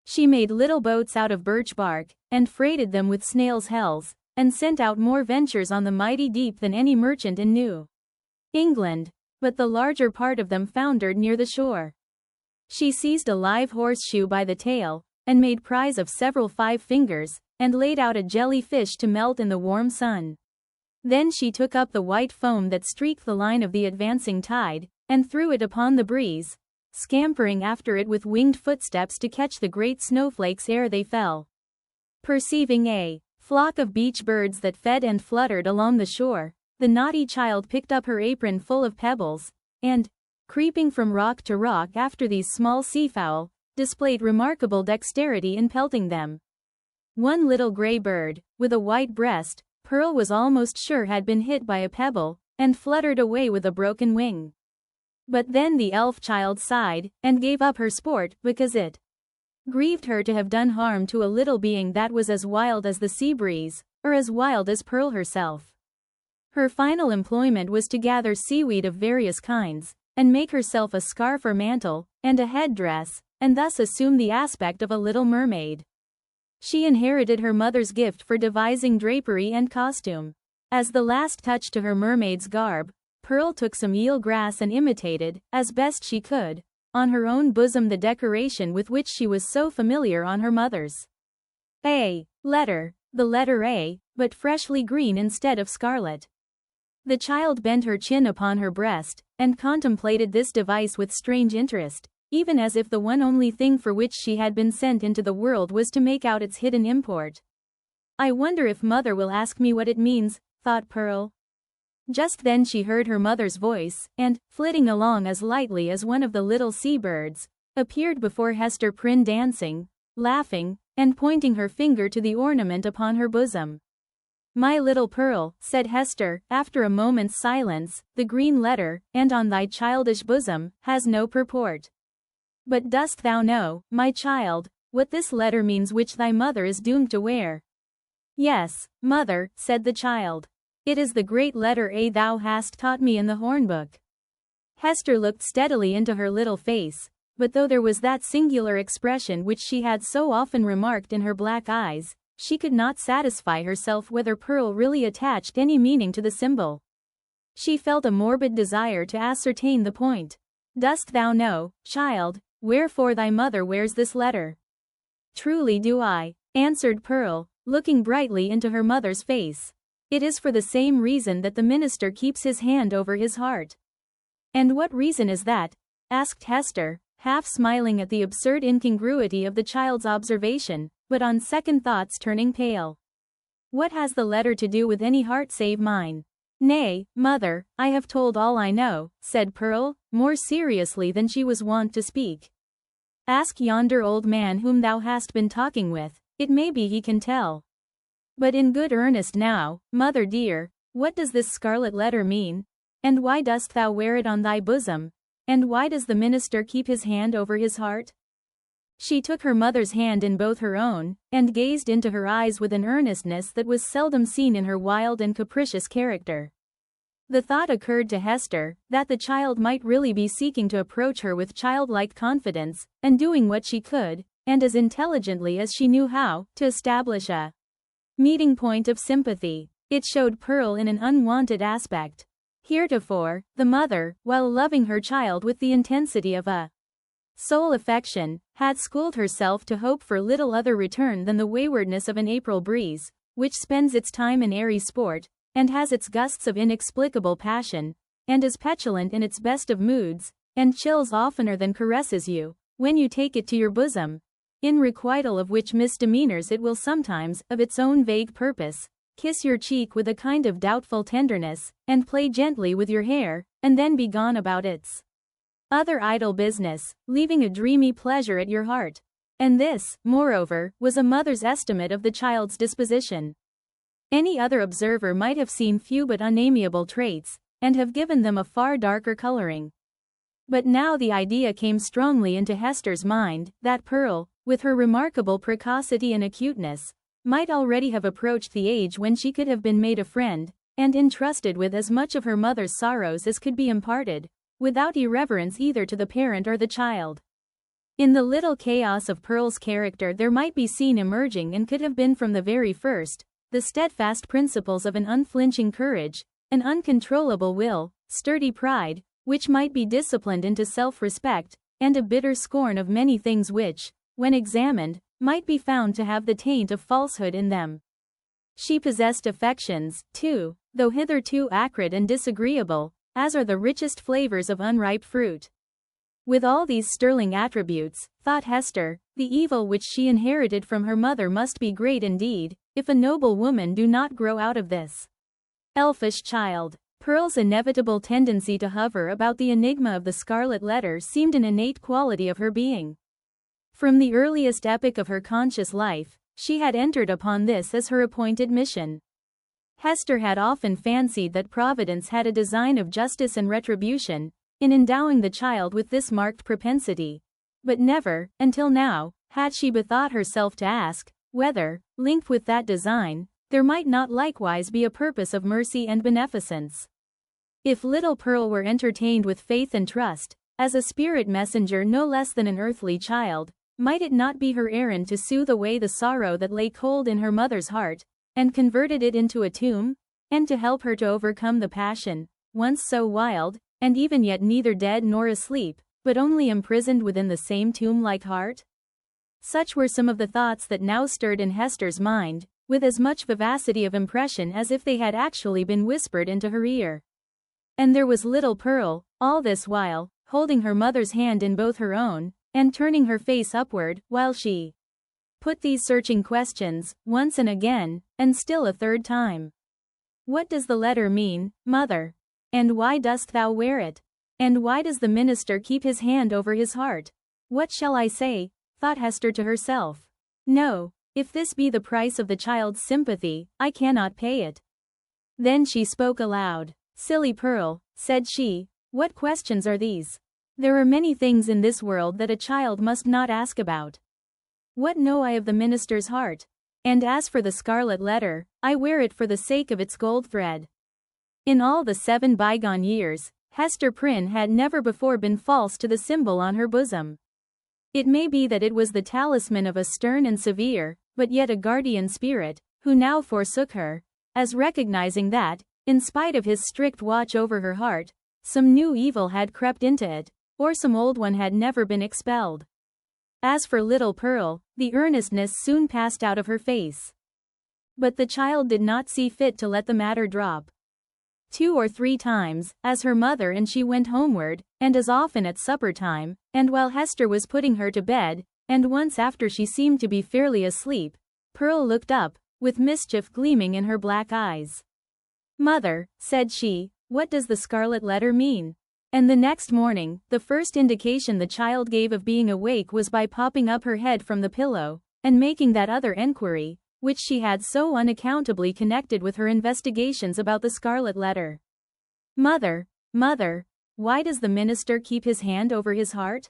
She made little boats out of birch bark, and freighted them with snails' hells, and sent out more ventures on the mighty deep than any merchant in New England, but the larger part of them foundered near the shore. She seized a live horseshoe by the tail, and made prize of several 5 fingers, and laid out a jelly-fish to melt in the warm sun. Then she took up the white foam that streaked the line of the advancing tide, and threw it upon the breeze, scampering after it with winged footsteps to catch the great snowflakes ere they fell. Perceiving a flock of beach birds that fed and fluttered along the shore, the naughty child picked up her apron full of pebbles, and, creeping from rock to rock after these small seafowl, displayed remarkable dexterity in pelting them. One little gray bird, with a white breast, Pearl was almost sure had been hit by a pebble, and fluttered away with a broken wing. But then the elf child sighed, and gave up her sport, because it grieved her to have done harm to a little being that was as wild as the sea breeze, or as wild as Pearl herself. Her final employment was to gather seaweed of various kinds, and make herself a scarf or mantle, and a head-dress, and thus assume the aspect of a little mermaid. She inherited her mother's gift for devising drapery and costume. As the last touch to her mermaid's garb, Pearl took some eel grass and imitated, as best she could, on her own bosom the decoration with which she was so familiar on her mother's. Letter, the letter A, but freshly green instead of scarlet. The child bent her chin upon her breast, and contemplated this device with strange interest, even as if the one only thing for which she had been sent into the world was to make out its hidden import. I wonder if mother will ask me what it means, thought Pearl. Just then she heard her mother's voice, and, flitting along as lightly as one of the little sea-birds, appeared before Hester Prynne dancing, laughing, and pointing her finger to the ornament upon her bosom. My little Pearl, said Hester, after a moment's silence, the green letter, and on thy childish bosom, has no purport. But dost thou know, my child, what this letter means which thy mother is doomed to wear? Yes, mother, said the child. It is the great letter A thou hast taught me in the hornbook. Hester looked steadily into her little face, but though there was that singular expression which she had so often remarked in her black eyes, she could not satisfy herself whether Pearl really attached any meaning to the symbol. She felt a morbid desire to ascertain the point. Dost thou know, child, wherefore thy mother wears this letter? Truly do I, answered Pearl, looking brightly into her mother's face. It is for the same reason that the minister keeps his hand over his heart. "And what reason is that?" asked Hester, half smiling at the absurd incongruity of the child's observation, but on second thoughts turning pale. "What has the letter to do with any heart save mine?" "Nay, mother, I have told all I know," said Pearl, more seriously than she was wont to speak. "Ask yonder old man whom thou hast been talking with, it may be he can tell. But in good earnest now, mother dear, what does this scarlet letter mean? And why dost thou wear it on thy bosom? And why does the minister keep his hand over his heart?" She took her mother's hand in both her own, and gazed into her eyes with an earnestness that was seldom seen in her wild and capricious character. The thought occurred to Hester, that the child might really be seeking to approach her with childlike confidence, and doing what she could, and as intelligently as she knew how, to establish a meeting point of sympathy. It showed Pearl in an unwonted aspect. Heretofore, the mother, while loving her child with the intensity of a soul affection, had schooled herself to hope for little other return than the waywardness of an April breeze, which spends its time in airy sport, and has its gusts of inexplicable passion, and is petulant in its best of moods, and chills oftener than caresses you, when you take it to your bosom, in requital of which misdemeanors it will sometimes, of its own vague purpose, kiss your cheek with a kind of doubtful tenderness, and play gently with your hair, and then be gone about its other idle business, leaving a dreamy pleasure at your heart. And this, moreover, was a mother's estimate of the child's disposition. Any other observer might have seen few but unamiable traits, and have given them a far darker coloring. But now the idea came strongly into Hester's mind, that Pearl, with her remarkable precocity and acuteness, might already have approached the age when she could have been made a friend, and entrusted with as much of her mother's sorrows as could be imparted, without irreverence either to the parent or the child. In the little chaos of Pearl's character there might be seen emerging, and could have been from the very first, the steadfast principles of an unflinching courage, an uncontrollable will, sturdy pride, which might be disciplined into self-respect, and a bitter scorn of many things which, when examined, might be found to have the taint of falsehood in them. She possessed affections, too, though hitherto acrid and disagreeable, as are the richest flavors of unripe fruit. With all these sterling attributes, thought Hester, the evil which she inherited from her mother must be great indeed, if a noble woman do not grow out of this elfish child. Pearl's inevitable tendency to hover about the enigma of the Scarlet Letter seemed an innate quality of her being. From the earliest epoch of her conscious life, she had entered upon this as her appointed mission. Hester had often fancied that Providence had a design of justice and retribution, in endowing the child with this marked propensity, but never, until now, had she bethought herself to ask, whether, linked with that design, there might not likewise be a purpose of mercy and beneficence. If little Pearl were entertained with faith and trust, as a spirit messenger no less than an earthly child, might it not be her errand to soothe away the sorrow that lay cold in her mother's heart, and converted it into a tomb, and to help her to overcome the passion, once so wild, and even yet neither dead nor asleep, but only imprisoned within the same tomb-like heart? Such were some of the thoughts that now stirred in Hester's mind, with as much vivacity of impression as if they had actually been whispered into her ear. And there was little Pearl, all this while, holding her mother's hand in both her own, and turning her face upward, while she put these searching questions, once and again, and still a third time. "What does the letter mean, mother? And why dost thou wear it? And why does the minister keep his hand over his heart? What shall I say?" thought Hester to herself. "No, if this be the price of the child's sympathy, I cannot pay it." Then she spoke aloud. "Silly Pearl," said she, "what questions are these? There are many things in this world that a child must not ask about. What know I of the minister's heart? And as for the Scarlet Letter, I wear it for the sake of its gold thread." In all the 7 bygone years, Hester Prynne had never before been false to the symbol on her bosom. It may be that it was the talisman of a stern and severe, but yet a guardian spirit, who now forsook her, as recognizing that, in spite of his strict watch over her heart, some new evil had crept into it, or some old one had never been expelled. As for little Pearl, the earnestness soon passed out of her face. But the child did not see fit to let the matter drop. 2 or 3 times, as her mother and she went homeward, and as often at supper time, and while Hester was putting her to bed, and once after she seemed to be fairly asleep, Pearl looked up, with mischief gleaming in her black eyes. "Mother," said she, "what does the Scarlet Letter mean?" And the next morning, the first indication the child gave of being awake was by popping up her head from the pillow, and making that other enquiry, which she had so unaccountably connected with her investigations about the Scarlet Letter. "Mother, mother, why does the minister keep his hand over his heart?"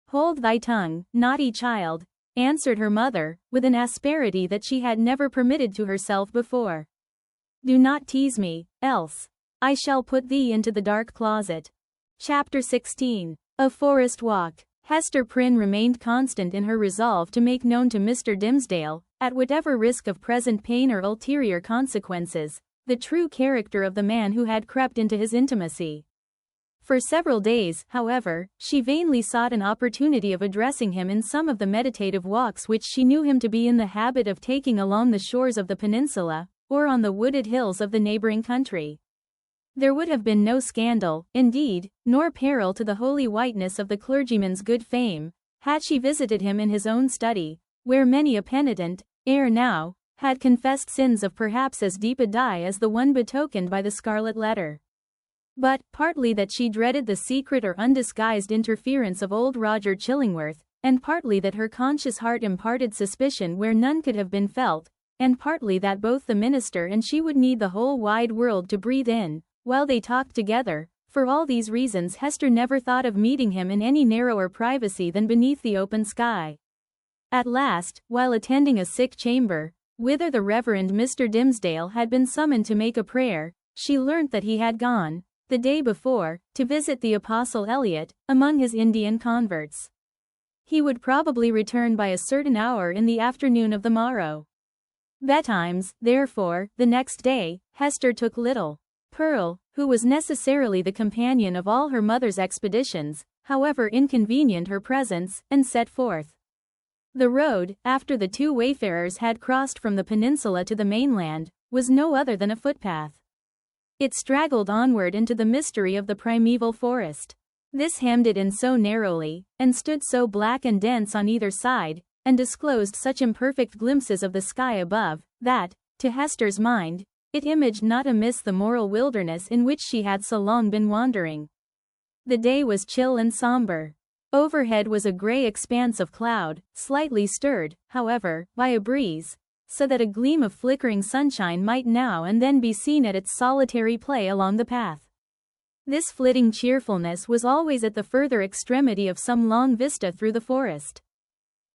"Hold thy tongue, naughty child," answered her mother, with an asperity that she had never permitted to herself before. "Do not tease me, else I shall put thee into the dark closet." Chapter 16. A Forest Walk. Hester Prynne remained constant in her resolve to make known to Mr. Dimmesdale, at whatever risk of present pain or ulterior consequences, the true character of the man who had crept into his intimacy. For several days, however, she vainly sought an opportunity of addressing him in some of the meditative walks which she knew him to be in the habit of taking along the shores of the peninsula, or on the wooded hills of the neighboring country. There would have been no scandal, indeed, nor peril to the holy whiteness of the clergyman's good fame, had she visited him in his own study, where many a penitent, ere now, had confessed sins of perhaps as deep a dye as the one betokened by the Scarlet Letter. But, partly that she dreaded the secret or undisguised interference of old Roger Chillingworth, and partly that her conscious heart imparted suspicion where none could have been felt, and partly that both the minister and she would need the whole wide world to breathe in, while they talked together, for all these reasons Hester never thought of meeting him in any narrower privacy than beneath the open sky. At last, while attending a sick chamber, whither the Reverend Mr. Dimmesdale had been summoned to make a prayer, she learnt that he had gone, the day before, to visit the Apostle Eliot, among his Indian converts. He would probably return by a certain hour in the afternoon of the morrow. Betimes, therefore, the next day, Hester took little. Pearl, who was necessarily the companion of all her mother's expeditions, however inconvenient her presence, and set forth. The road, after the 2 wayfarers had crossed from the peninsula to the mainland, was no other than a footpath. It straggled onward into the mystery of the primeval forest. This hemmed it in so narrowly, and stood so black and dense on either side, and disclosed such imperfect glimpses of the sky above, that, to Hester's mind, it imaged not amiss the moral wilderness in which she had so long been wandering. The day was chill and somber. Overhead was a grey expanse of cloud, slightly stirred, however, by a breeze, so that a gleam of flickering sunshine might now and then be seen at its solitary play along the path. This flitting cheerfulness was always at the further extremity of some long vista through the forest.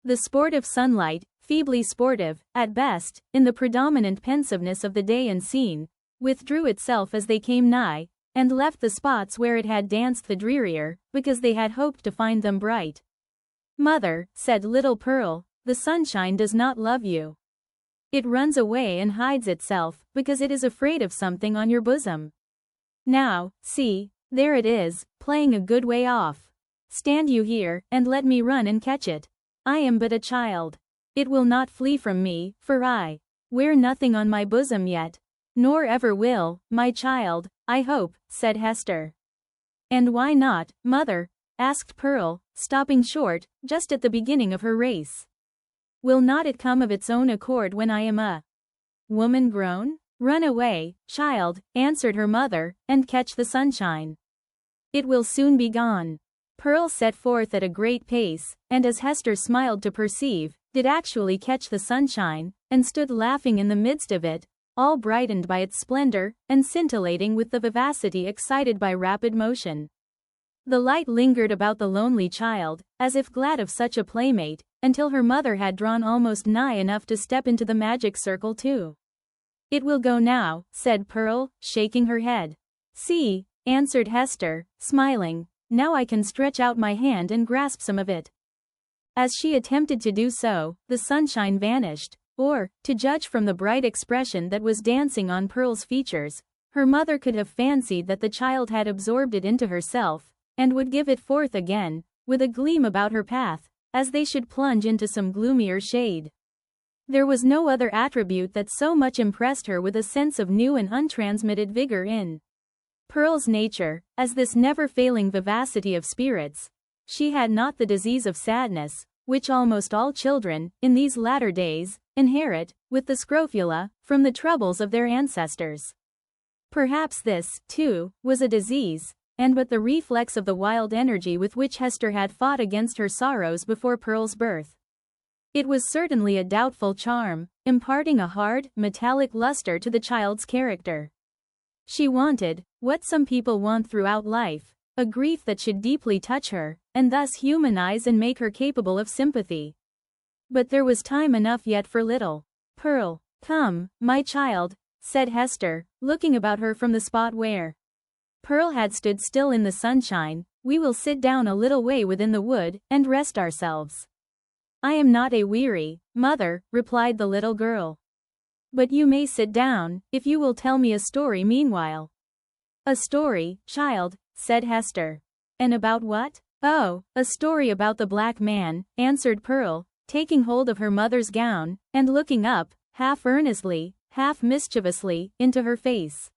The sportive sunlight, feebly sportive, at best, in the predominant pensiveness of the day and scene, withdrew itself as they came nigh, and left the spots where it had danced the drearier, because they had hoped to find them bright. "Mother," said little Pearl, "the sunshine does not love you. It runs away and hides itself, because it is afraid of something on your bosom. Now, see, there it is, playing a good way off. Stand you here, and let me run and catch it. I am but a child. It will not flee from me, for I wear nothing on my bosom yet, nor ever will, my child, I hope," said Hester. "And why not, mother?" asked Pearl, stopping short, just at the beginning of her race. "Will not it come of its own accord when I am a woman grown? Run away, child," answered her mother, "and catch the sunshine. It will soon be gone." Pearl set forth at a great pace, and as Hester smiled to perceive, did actually catch the sunshine, and stood laughing in the midst of it, all brightened by its splendor, and scintillating with the vivacity excited by rapid motion. The light lingered about the lonely child, as if glad of such a playmate, until her mother had drawn almost nigh enough to step into the magic circle too. "It will go now," said Pearl, shaking her head. "See," answered Hester, smiling, "now I can stretch out my hand and grasp some of it." As she attempted to do so, the sunshine vanished, or, to judge from the bright expression that was dancing on Pearl's features, her mother could have fancied that the child had absorbed it into herself, and would give it forth again, with a gleam about her path, as they should plunge into some gloomier shade. There was no other attribute that so much impressed her with a sense of new and untransmitted vigor in Pearl's nature, as this never-failing vivacity of spirits. She had not the disease of sadness, which almost all children, in these latter days, inherit, with the scrofula, from the troubles of their ancestors. Perhaps this, too, was a disease, and but the reflex of the wild energy with which Hester had fought against her sorrows before Pearl's birth. It was certainly a doubtful charm, imparting a hard, metallic luster to the child's character. She wanted, what some people want throughout life, a grief that should deeply touch her, and thus humanize and make her capable of sympathy. But there was time enough yet for little Pearl. "Come, my child," said Hester, looking about her from the spot where Pearl had stood still in the sunshine. "We will sit down a little way within the wood, and rest ourselves." "I am not weary, mother," replied the little girl. "But you may sit down, if you will tell me a story meanwhile." "A story, child," said Hester. "And about what?" "Oh, a story about the black man," answered Pearl, taking hold of her mother's gown, and looking up, half earnestly, half mischievously, into her face.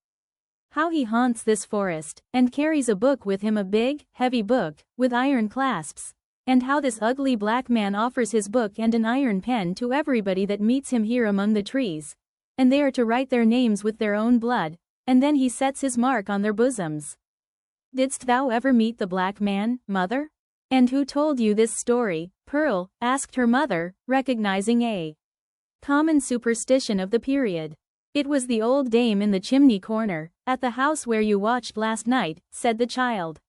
"How he haunts this forest, and carries a book with him, a big, heavy book, with iron clasps. And how this ugly black man offers his book and an iron pen to everybody that meets him here among the trees. And they are to write their names with their own blood, and then he sets his mark on their bosoms." "Didst thou ever meet the black man, mother?" "And who told you this story, Pearl?" asked her mother, recognizing a common superstition of the period. "It was the old dame in the chimney corner, at the house where you watched last night," said the child.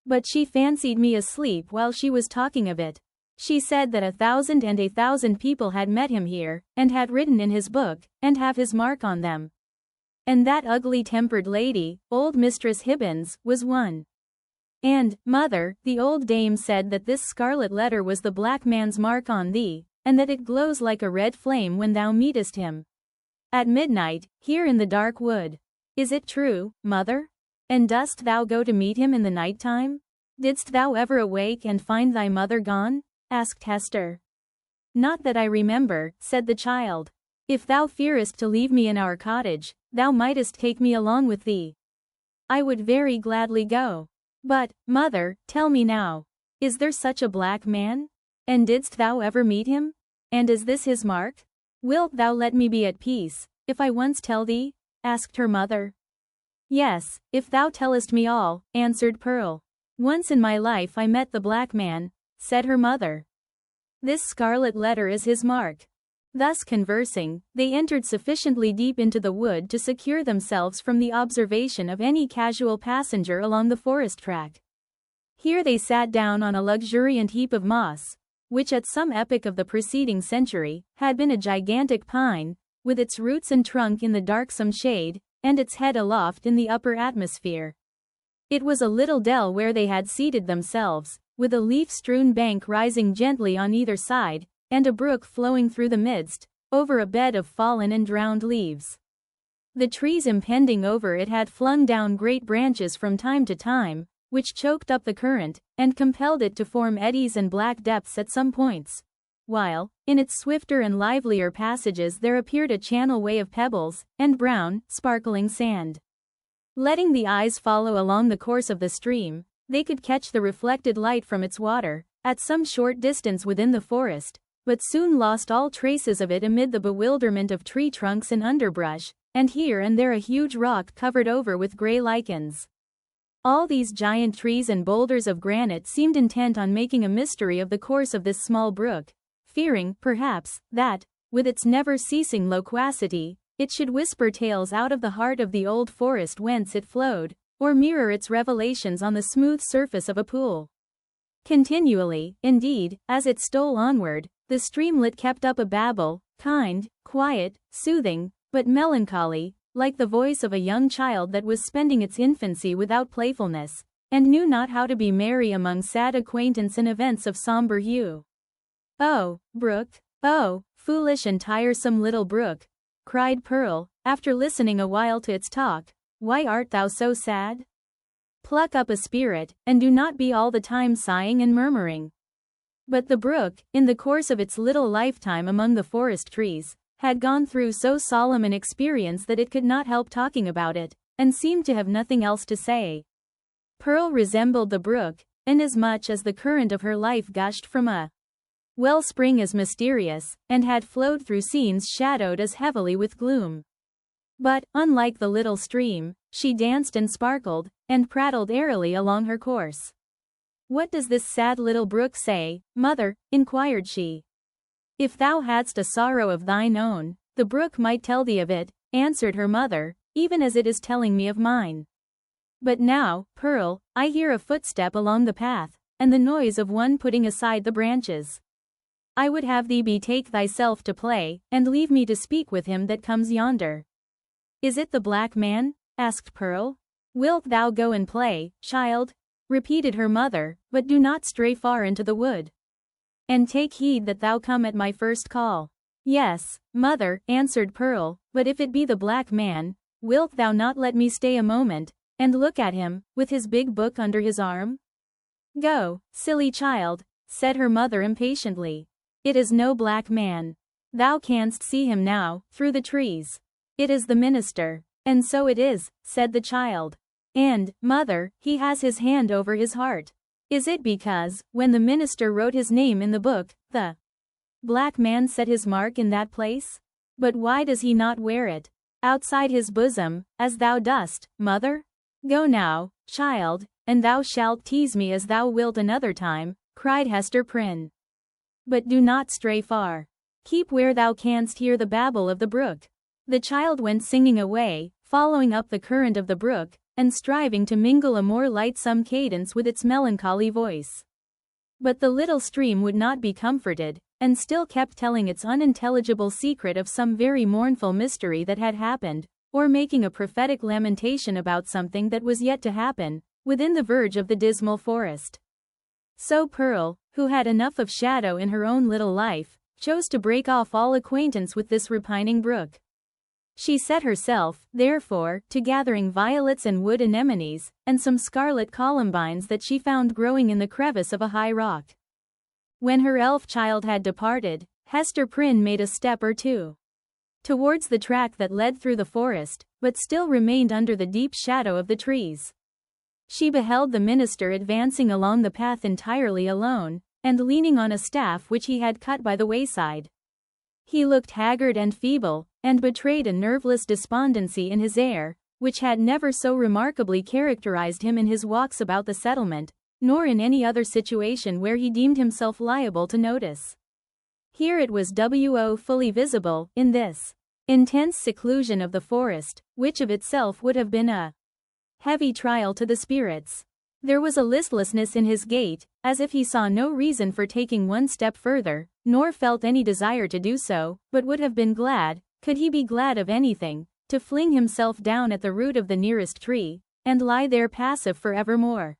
"But she fancied me asleep while she was talking of it. She said that 1,000 people had met him here, and had written in his book, and have his mark on them. And that ugly-tempered lady, old Mistress Hibbins, was one. And, mother, the old dame said that this scarlet letter was the black man's mark on thee, and that it glows like a red flame when thou meetest him at midnight, here in the dark wood. Is it true, mother? And dost thou go to meet him in the night time? Didst thou ever awake and find thy mother gone?" asked Hester. "Not that I remember," said the child. "If thou fearest to leave me in our cottage, thou mightest take me along with thee. I would very gladly go. But, mother, tell me now, is there such a black man? And didst thou ever meet him? And is this his mark? Wilt thou let me be at peace, if I once tell thee?" asked her mother. "Yes, if thou tellest me all," answered Pearl. "Once in my life I met the black man," said her mother. "This scarlet letter is his mark." Thus conversing, they entered sufficiently deep into the wood to secure themselves from the observation of any casual passenger along the forest track. Here they sat down on a luxuriant heap of moss, which at some epoch of the preceding century, had been a gigantic pine, with its roots and trunk in the darksome shade, and its head aloft in the upper atmosphere. It was a little dell where they had seated themselves, with a leaf-strewn bank rising gently on either side, and a brook flowing through the midst, over a bed of fallen and drowned leaves. The trees impending over it had flung down great branches from time to time, which choked up the current, and compelled it to form eddies and black depths at some points, while, in its swifter and livelier passages there appeared a channel way of pebbles, and brown, sparkling sand. Letting the eyes follow along the course of the stream, they could catch the reflected light from its water, at some short distance within the forest, but soon lost all traces of it amid the bewilderment of tree trunks and underbrush, and here and there a huge rock covered over with gray lichens. All these giant trees and boulders of granite seemed intent on making a mystery of the course of this small brook, fearing, perhaps, that, with its never-ceasing loquacity, it should whisper tales out of the heart of the old forest whence it flowed, or mirror its revelations on the smooth surface of a pool. Continually, indeed, as it stole onward, the streamlet kept up a babble, kind, quiet, soothing, but melancholy, like the voice of a young child that was spending its infancy without playfulness, and knew not how to be merry among sad acquaintance and events of somber hue. "Oh, brook! Oh, foolish and tiresome little brook!" cried Pearl, after listening a while to its talk, "why art thou so sad? Pluck up a spirit, and do not be all the time sighing and murmuring. But the brook, in the course of its little lifetime among the forest trees, had gone through so solemn an experience that it could not help talking about it, and seemed to have nothing else to say. Pearl resembled the brook, inasmuch as the current of her life gushed from a wellspring as mysterious, and had flowed through scenes shadowed as heavily with gloom. But, unlike the little stream, she danced and sparkled, and prattled airily along her course. "What does this sad little brook say, mother?" inquired she. "If thou hadst a sorrow of thine own, the brook might tell thee of it," answered her mother, "even as it is telling me of mine. But now, Pearl, I hear a footstep along the path, and the noise of one putting aside the branches. I would have thee betake thyself to play, and leave me to speak with him that comes yonder." "Is it the black man?" asked Pearl. "Wilt thou go and play, child?" repeated her mother, "but do not stray far into the wood. And take heed that thou come at my first call." "Yes, mother," answered Pearl, "but if it be the black man, wilt thou not let me stay a moment, and look at him, with his big book under his arm?" "Go, silly child," said her mother impatiently. "It is no black man. Thou canst see him now, through the trees. It is the minister." "And so it is," said the child. "And, mother, he has his hand over his heart. Is it because, when the minister wrote his name in the book, the black man set his mark in that place? But why does he not wear it outside his bosom, as thou dost, mother? Go now, child, and thou shalt tease me as thou wilt another time," cried Hester Prynne. "But do not stray far. Keep where thou canst hear the babble of the brook." The child went singing away, following up the current of the brook, and striving to mingle a more lightsome cadence with its melancholy voice. But the little stream would not be comforted, and still kept telling its unintelligible secret of some very mournful mystery that had happened, or making a prophetic lamentation about something that was yet to happen, within the verge of the dismal forest. So Pearl, who had enough of shadow in her own little life, chose to break off all acquaintance with this repining brook. She set herself, therefore, to gathering violets and wood anemones, and some scarlet columbines that she found growing in the crevice of a high rock. When her elf child had departed, Hester Prynne made a step or two towards the track that led through the forest, but still remained under the deep shadow of the trees. She beheld the minister advancing along the path entirely alone, and leaning on a staff which he had cut by the wayside. He looked haggard and feeble, and betrayed a nerveless despondency in his air, which had never so remarkably characterized him in his walks about the settlement, nor in any other situation where he deemed himself liable to notice. Here it was fully visible, in this intense seclusion of the forest, which of itself would have been a heavy trial to the spirits. There was a listlessness in his gait, as if he saw no reason for taking one step further, nor felt any desire to do so, but would have been glad, could he be glad of anything, to fling himself down at the root of the nearest tree, and lie there passive forevermore.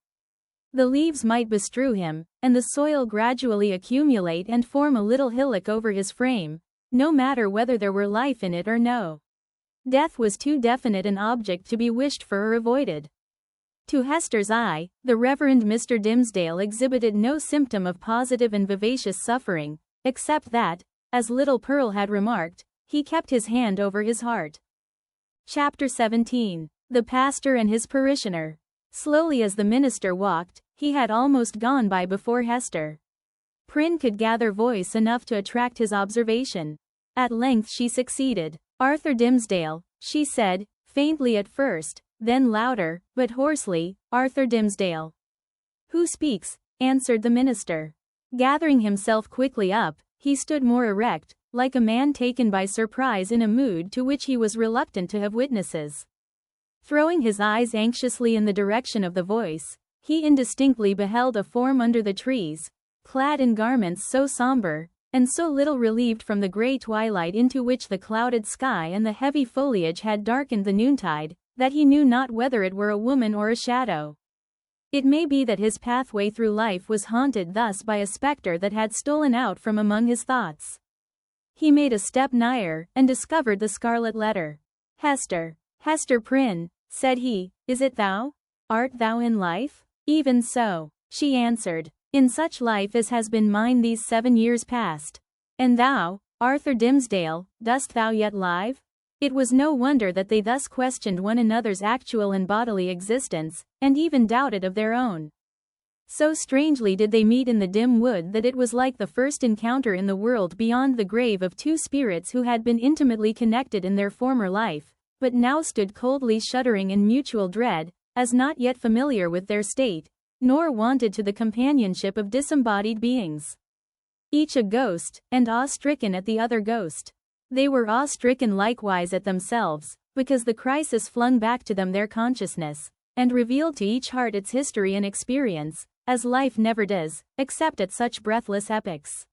The leaves might bestrew him, and the soil gradually accumulate and form a little hillock over his frame, no matter whether there were life in it or no. Death was too definite an object to be wished for or avoided. To Hester's eye, the Reverend Mr. Dimmesdale exhibited no symptom of positive and vivacious suffering, except that, as little Pearl had remarked, he kept his hand over his heart. Chapter 17. The Pastor and His Parishioner. Slowly as the minister walked, he had almost gone by before Hester Prynne could gather voice enough to attract his observation. At length she succeeded. "Arthur Dimmesdale," she said, faintly at first, then louder, but hoarsely, "Arthur Dimmesdale." "Who speaks?" answered the minister. Gathering himself quickly up, he stood more erect, like a man taken by surprise in a mood to which he was reluctant to have witnesses. Throwing his eyes anxiously in the direction of the voice, he indistinctly beheld a form under the trees, clad in garments so somber, and so little relieved from the grey twilight into which the clouded sky and the heavy foliage had darkened the noontide, that he knew not whether it were a woman or a shadow. It may be that his pathway through life was haunted thus by a spectre that had stolen out from among his thoughts. He made a step nigher, and discovered the Scarlet Letter. "Hester Prynne," said he, "is it thou? Art thou in life?" "Even so," she answered. In such life as has been mine these 7 years past. And thou, Arthur Dimmesdale, dost thou yet live? It was no wonder that they thus questioned one another's actual and bodily existence, and even doubted of their own. So strangely did they meet in the dim wood that it was like the first encounter in the world beyond the grave of two spirits who had been intimately connected in their former life, but now stood coldly shuddering in mutual dread, as not yet familiar with their state, nor wonted to the companionship of disembodied beings. Each a ghost, and awe-stricken at the other ghost. They were awe-stricken likewise at themselves, because the crisis flung back to them their consciousness, and revealed to each heart its history and experience, as life never does, except at such breathless epochs.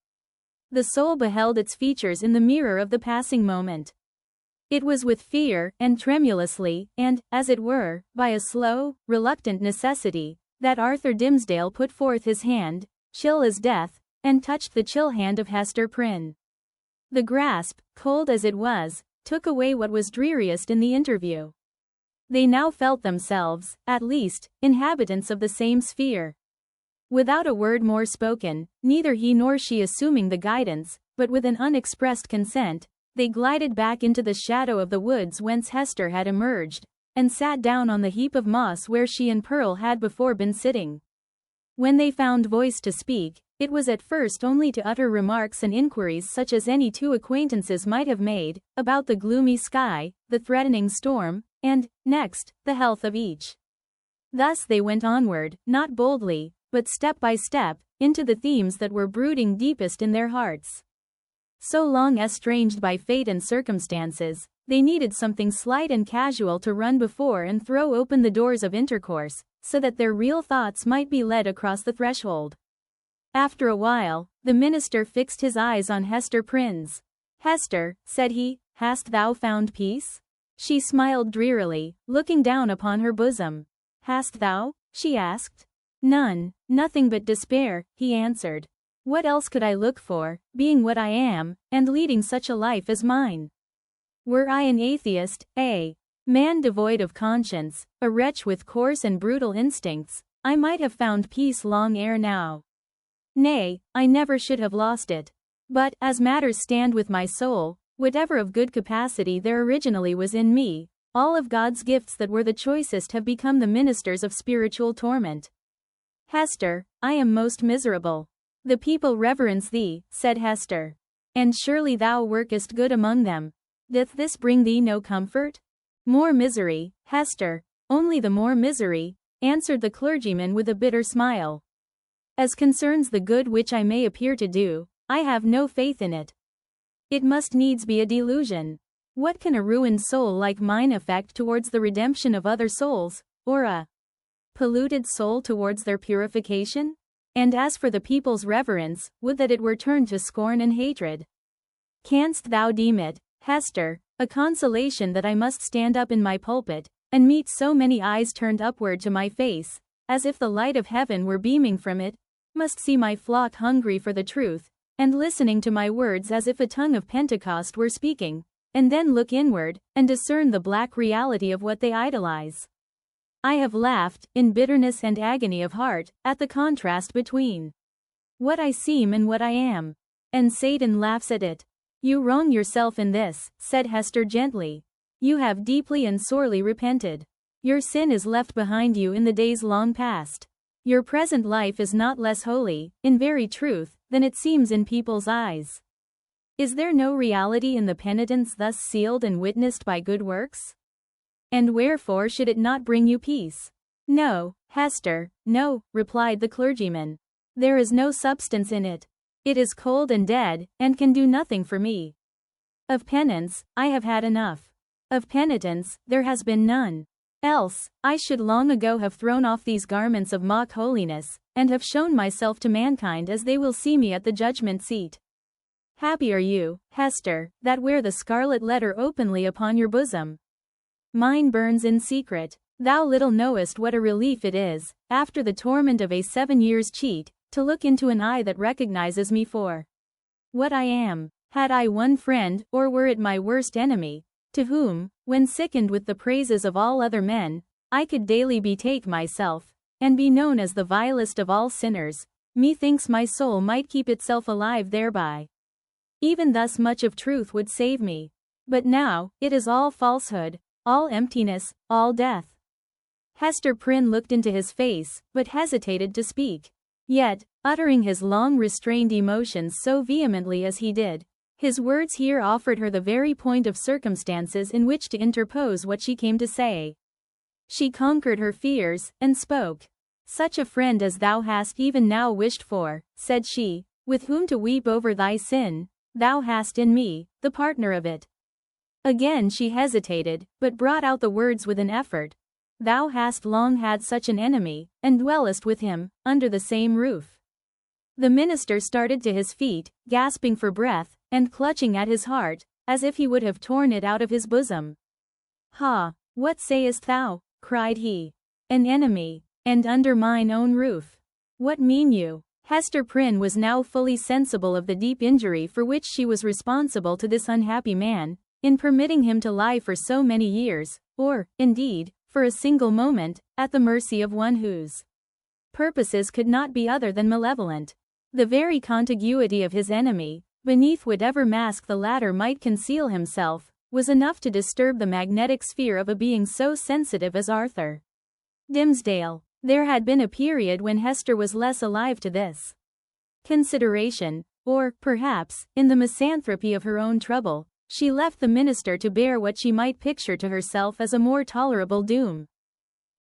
The soul beheld its features in the mirror of the passing moment. It was with fear, and tremulously, and, as it were, by a slow, reluctant necessity, that Arthur Dimmesdale put forth his hand, chill as death, and touched the chill hand of Hester Prynne. The grasp, cold as it was, took away what was dreariest in the interview. They now felt themselves, at least, inhabitants of the same sphere. Without a word more spoken, neither he nor she assuming the guidance, but with an unexpressed consent, they glided back into the shadow of the woods whence Hester had emerged, and sat down on the heap of moss where she and Pearl had before been sitting. When they found voice to speak, it was at first only to utter remarks and inquiries such as any two acquaintances might have made, about the gloomy sky, the threatening storm, and, next, the health of each. Thus they went onward, not boldly, but step by step, into the themes that were brooding deepest in their hearts. So long estranged by fate and circumstances, they needed something slight and casual to run before and throw open the doors of intercourse, so that their real thoughts might be led across the threshold. After a while, the minister fixed his eyes on Hester Prynne's. "Hester," said he, "hast thou found peace?" She smiled drearily, looking down upon her bosom. "Hast thou?" she asked. "None, nothing but despair," he answered. "What else could I look for, being what I am, and leading such a life as mine? Were I an atheist, a man devoid of conscience, a wretch with coarse and brutal instincts, I might have found peace long ere now. Nay, I never should have lost it. But, as matters stand with my soul, whatever of good capacity there originally was in me, all of God's gifts that were the choicest have become the ministers of spiritual torment. Hester, I am most miserable." "The people reverence thee," said Hester. "And surely thou workest good among them. Doth this bring thee no comfort?" "More misery, Hester, only the more misery," answered the clergyman with a bitter smile. "As concerns the good which I may appear to do, I have no faith in it. It must needs be a delusion. What can a ruined soul like mine effect towards the redemption of other souls, or a polluted soul towards their purification? And as for the people's reverence, would that it were turned to scorn and hatred. Canst thou deem it, Hester, a consolation that I must stand up in my pulpit, and meet so many eyes turned upward to my face, as if the light of heaven were beaming from it, must see my flock hungry for the truth, and listening to my words as if a tongue of Pentecost were speaking, and then look inward, and discern the black reality of what they idolize? I have laughed, in bitterness and agony of heart, at the contrast between what I seem and what I am. And Satan laughs at it. You wrong yourself in this," said Hester gently. "You have deeply and sorely repented. Your sin is left behind you in the days long past. Your present life is not less holy, in very truth, than it seems in people's eyes. Is there no reality in the penitence thus sealed and witnessed by good works? And wherefore should it not bring you peace?" "No, Hester, no," replied the clergyman. "There is no substance in it. It is cold and dead, and can do nothing for me. Of penance, I have had enough. Of penitence, there has been none. Else, I should long ago have thrown off these garments of mock holiness, and have shown myself to mankind as they will see me at the judgment seat. Happy are you, Hester, that wear the scarlet letter openly upon your bosom. Mine burns in secret. Thou little knowest what a relief it is, after the torment of a 7 years' cheat, to look into an eye that recognizes me for what I am. Had I one friend, or were it my worst enemy, to whom, when sickened with the praises of all other men, I could daily betake myself, and be known as the vilest of all sinners, methinks my soul might keep itself alive thereby. Even thus much of truth would save me. But now, it is all falsehood, all emptiness, all death. Hester Prynne looked into his face, but hesitated to speak. Yet, uttering his long restrained emotions so vehemently as he did, his words here offered her the very point of circumstances in which to interpose what she came to say. She conquered her fears, and spoke. "Such a friend as thou hast even now wished for," said she, "with whom to weep over thy sin, thou hast in me, the partner of it." Again she hesitated, but brought out the words with an effort. "Thou hast long had such an enemy, and dwellest with him, under the same roof." The minister started to his feet, gasping for breath, and clutching at his heart, as if he would have torn it out of his bosom. "Ha! What sayest thou?" cried he. "An enemy, and under mine own roof? What mean you?" Hester Prynne was now fully sensible of the deep injury for which she was responsible to this unhappy man, in permitting him to lie for so many years, or, indeed, for a single moment, at the mercy of one whose purposes could not be other than malevolent. The very contiguity of his enemy, beneath whatever mask the latter might conceal himself, was enough to disturb the magnetic sphere of a being so sensitive as Arthur Dimmesdale. There had been a period when Hester was less alive to this consideration, or, perhaps, in the misanthropy of her own trouble, she left the minister to bear what she might picture to herself as a more tolerable doom.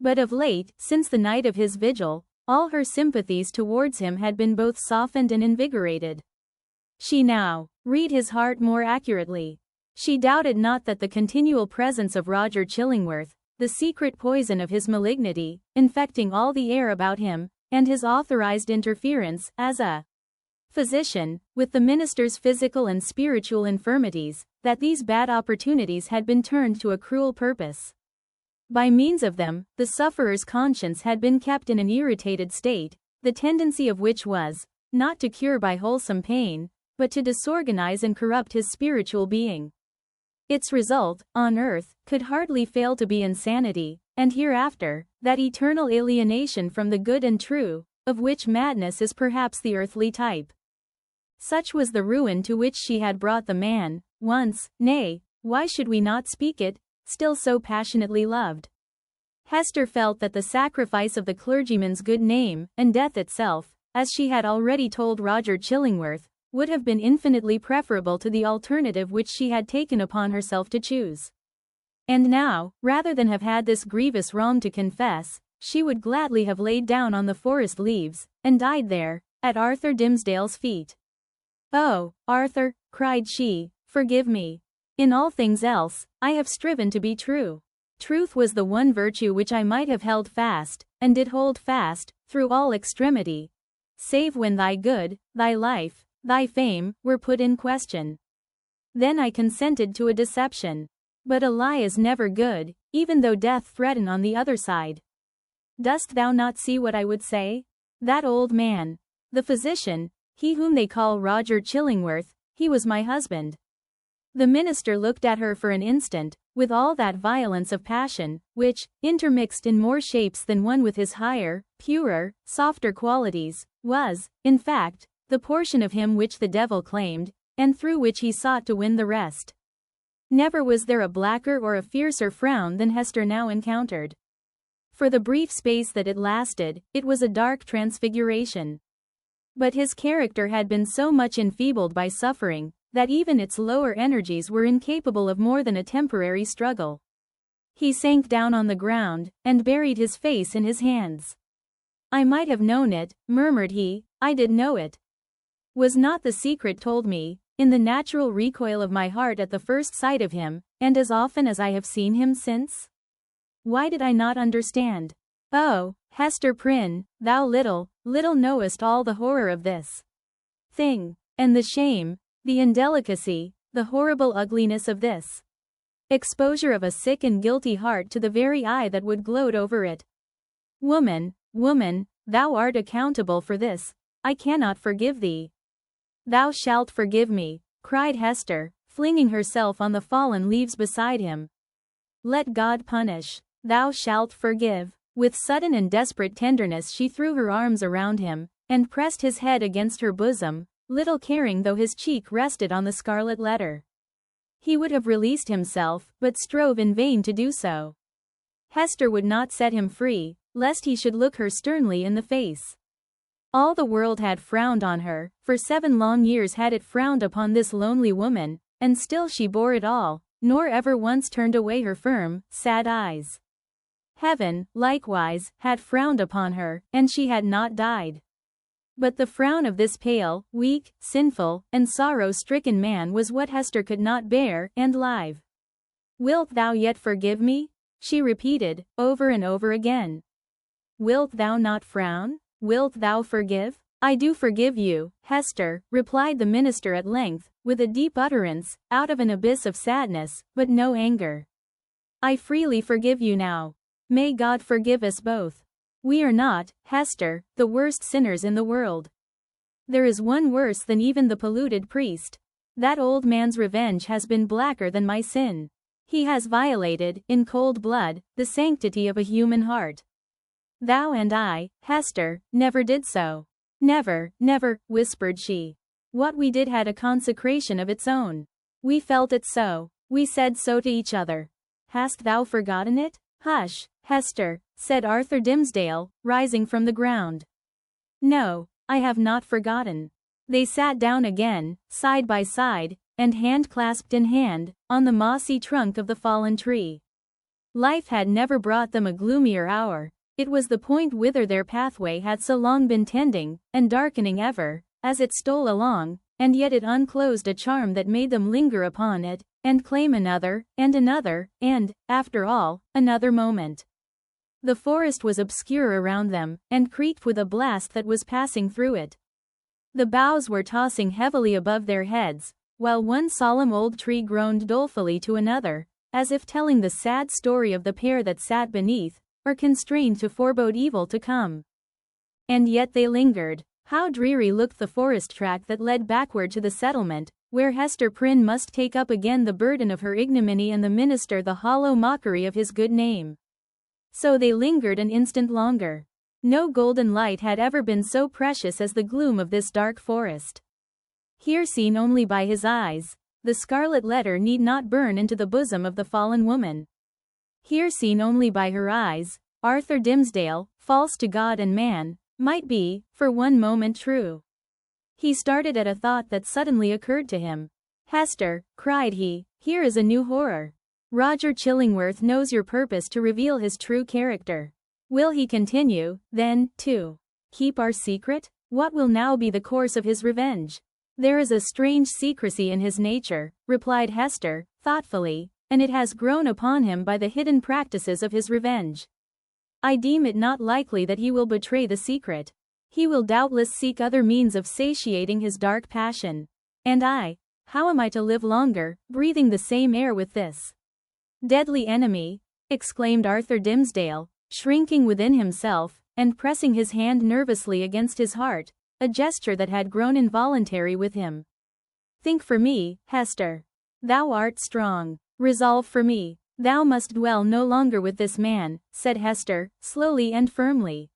But of late, since the night of his vigil, all her sympathies towards him had been both softened and invigorated. She now read his heart more accurately. She doubted not that the continual presence of Roger Chillingworth, the secret poison of his malignity, infecting all the air about him, and his authorized interference, as a physician, with the minister's physical and spiritual infirmities, that these bad opportunities had been turned to a cruel purpose. By means of them, the sufferer's conscience had been kept in an irritated state, the tendency of which was, not to cure by wholesome pain, but to disorganize and corrupt his spiritual being. Its result, on earth, could hardly fail to be insanity, and hereafter, that eternal alienation from the good and true, of which madness is perhaps the earthly type. Such was the ruin to which she had brought the man, once, nay, why should we not speak it, still so passionately loved. Hester felt that the sacrifice of the clergyman's good name, and death itself, as she had already told Roger Chillingworth, would have been infinitely preferable to the alternative which she had taken upon herself to choose. And now, rather than have had this grievous wrong to confess, she would gladly have laid down on the forest leaves, and died there, at Arthur Dimmesdale's feet. "Oh, Arthur," cried she, "forgive me. In all things else, I have striven to be true. Truth was the one virtue which I might have held fast, and did hold fast, through all extremity, save when thy good, thy life, thy fame, were put in question. Then I consented to a deception. But a lie is never good, even though death threaten on the other side. Dost thou not see what I would say? That old man, the physician, he whom they call Roger Chillingworth, he was my husband." The minister looked at her for an instant, with all that violence of passion, which, intermixed in more shapes than one with his higher, purer, softer qualities, was, in fact, the portion of him which the devil claimed, and through which he sought to win the rest. Never was there a blacker or a fiercer frown than Hester now encountered. For the brief space that it lasted, it was a dark transfiguration. But his character had been so much enfeebled by suffering, that even its lower energies were incapable of more than a temporary struggle. He sank down on the ground, and buried his face in his hands. "I might have known it," murmured he, "I did know it. Was not the secret told me, in the natural recoil of my heart at the first sight of him, and as often as I have seen him since? Why did I not understand? Oh, Hester Prynne, thou little knowest all the horror of this thing, and the shame, the indelicacy, the horrible ugliness of this exposure of a sick and guilty heart to the very eye that would gloat over it. Woman, thou art accountable for this. I cannot forgive thee." "Thou shalt forgive me," cried Hester, flinging herself on the fallen leaves beside him. "Let God punish. Thou shalt forgive." With sudden and desperate tenderness she threw her arms around him, and pressed his head against her bosom, little caring though his cheek rested on the scarlet letter. He would have released himself, but strove in vain to do so. Hester would not set him free, lest he should look her sternly in the face. All the world had frowned on her, for 7 long years had it frowned upon this lonely woman, and still she bore it all, nor ever once turned away her firm, sad eyes. Heaven, likewise, had frowned upon her, and she had not died. But the frown of this pale, weak, sinful, and sorrow-stricken man was what Hester could not bear, and live. "Wilt thou yet forgive me?" she repeated, over and over again. "Wilt thou not frown? Wilt thou forgive?" "I do forgive you, Hester," replied the minister at length, with a deep utterance, out of an abyss of sadness, but no anger. "I freely forgive you now. May God forgive us both. We are not, Hester, the worst sinners in the world. There is one worse than even the polluted priest. That old man's revenge has been blacker than my sin. He has violated, in cold blood, the sanctity of a human heart. Thou and I, Hester, never did so. Never, never," whispered she. "What we did had a consecration of its own. We felt it so. We said so to each other. Hast thou forgotten it?" "Hush, Hester," said Arthur Dimmesdale, rising from the ground. "No, I have not forgotten." They sat down again, side by side, and hand clasped in hand, on the mossy trunk of the fallen tree. Life had never brought them a gloomier hour. It was the point whither their pathway had so long been tending, and darkening ever, as it stole along, and yet it unclosed a charm that made them linger upon it, and claim another, and, after all, another moment. The forest was obscure around them, and creaked with a blast that was passing through it. The boughs were tossing heavily above their heads, while one solemn old tree groaned dolefully to another, as if telling the sad story of the pair that sat beneath, or constrained to forebode evil to come. And yet they lingered. How dreary looked the forest track that led backward to the settlement, where Hester Prynne must take up again the burden of her ignominy and the minister the hollow mockery of his good name. So they lingered an instant longer. No golden light had ever been so precious as the gloom of this dark forest. Here seen only by his eyes, the scarlet letter need not burn into the bosom of the fallen woman. Here seen only by her eyes, Arthur Dimmesdale, false to God and man, might be, for one moment, true. He started at a thought that suddenly occurred to him. "Hester," cried he, "here is a new horror. Roger Chillingworth knows your purpose to reveal his true character. Will he continue, then, to keep our secret? What will now be the course of his revenge?" "There is a strange secrecy in his nature," replied Hester, thoughtfully, "and it has grown upon him by the hidden practices of his revenge. I deem it not likely that he will betray the secret. He will doubtless seek other means of satiating his dark passion. And how am I to live longer, breathing the same air with this deadly enemy?" exclaimed Arthur Dimmesdale, shrinking within himself, and pressing his hand nervously against his heart, a gesture that had grown involuntary with him. "Think for me, Hester. Thou art strong. Resolve for me. Thou must dwell no longer with this man," said Hester, slowly and firmly.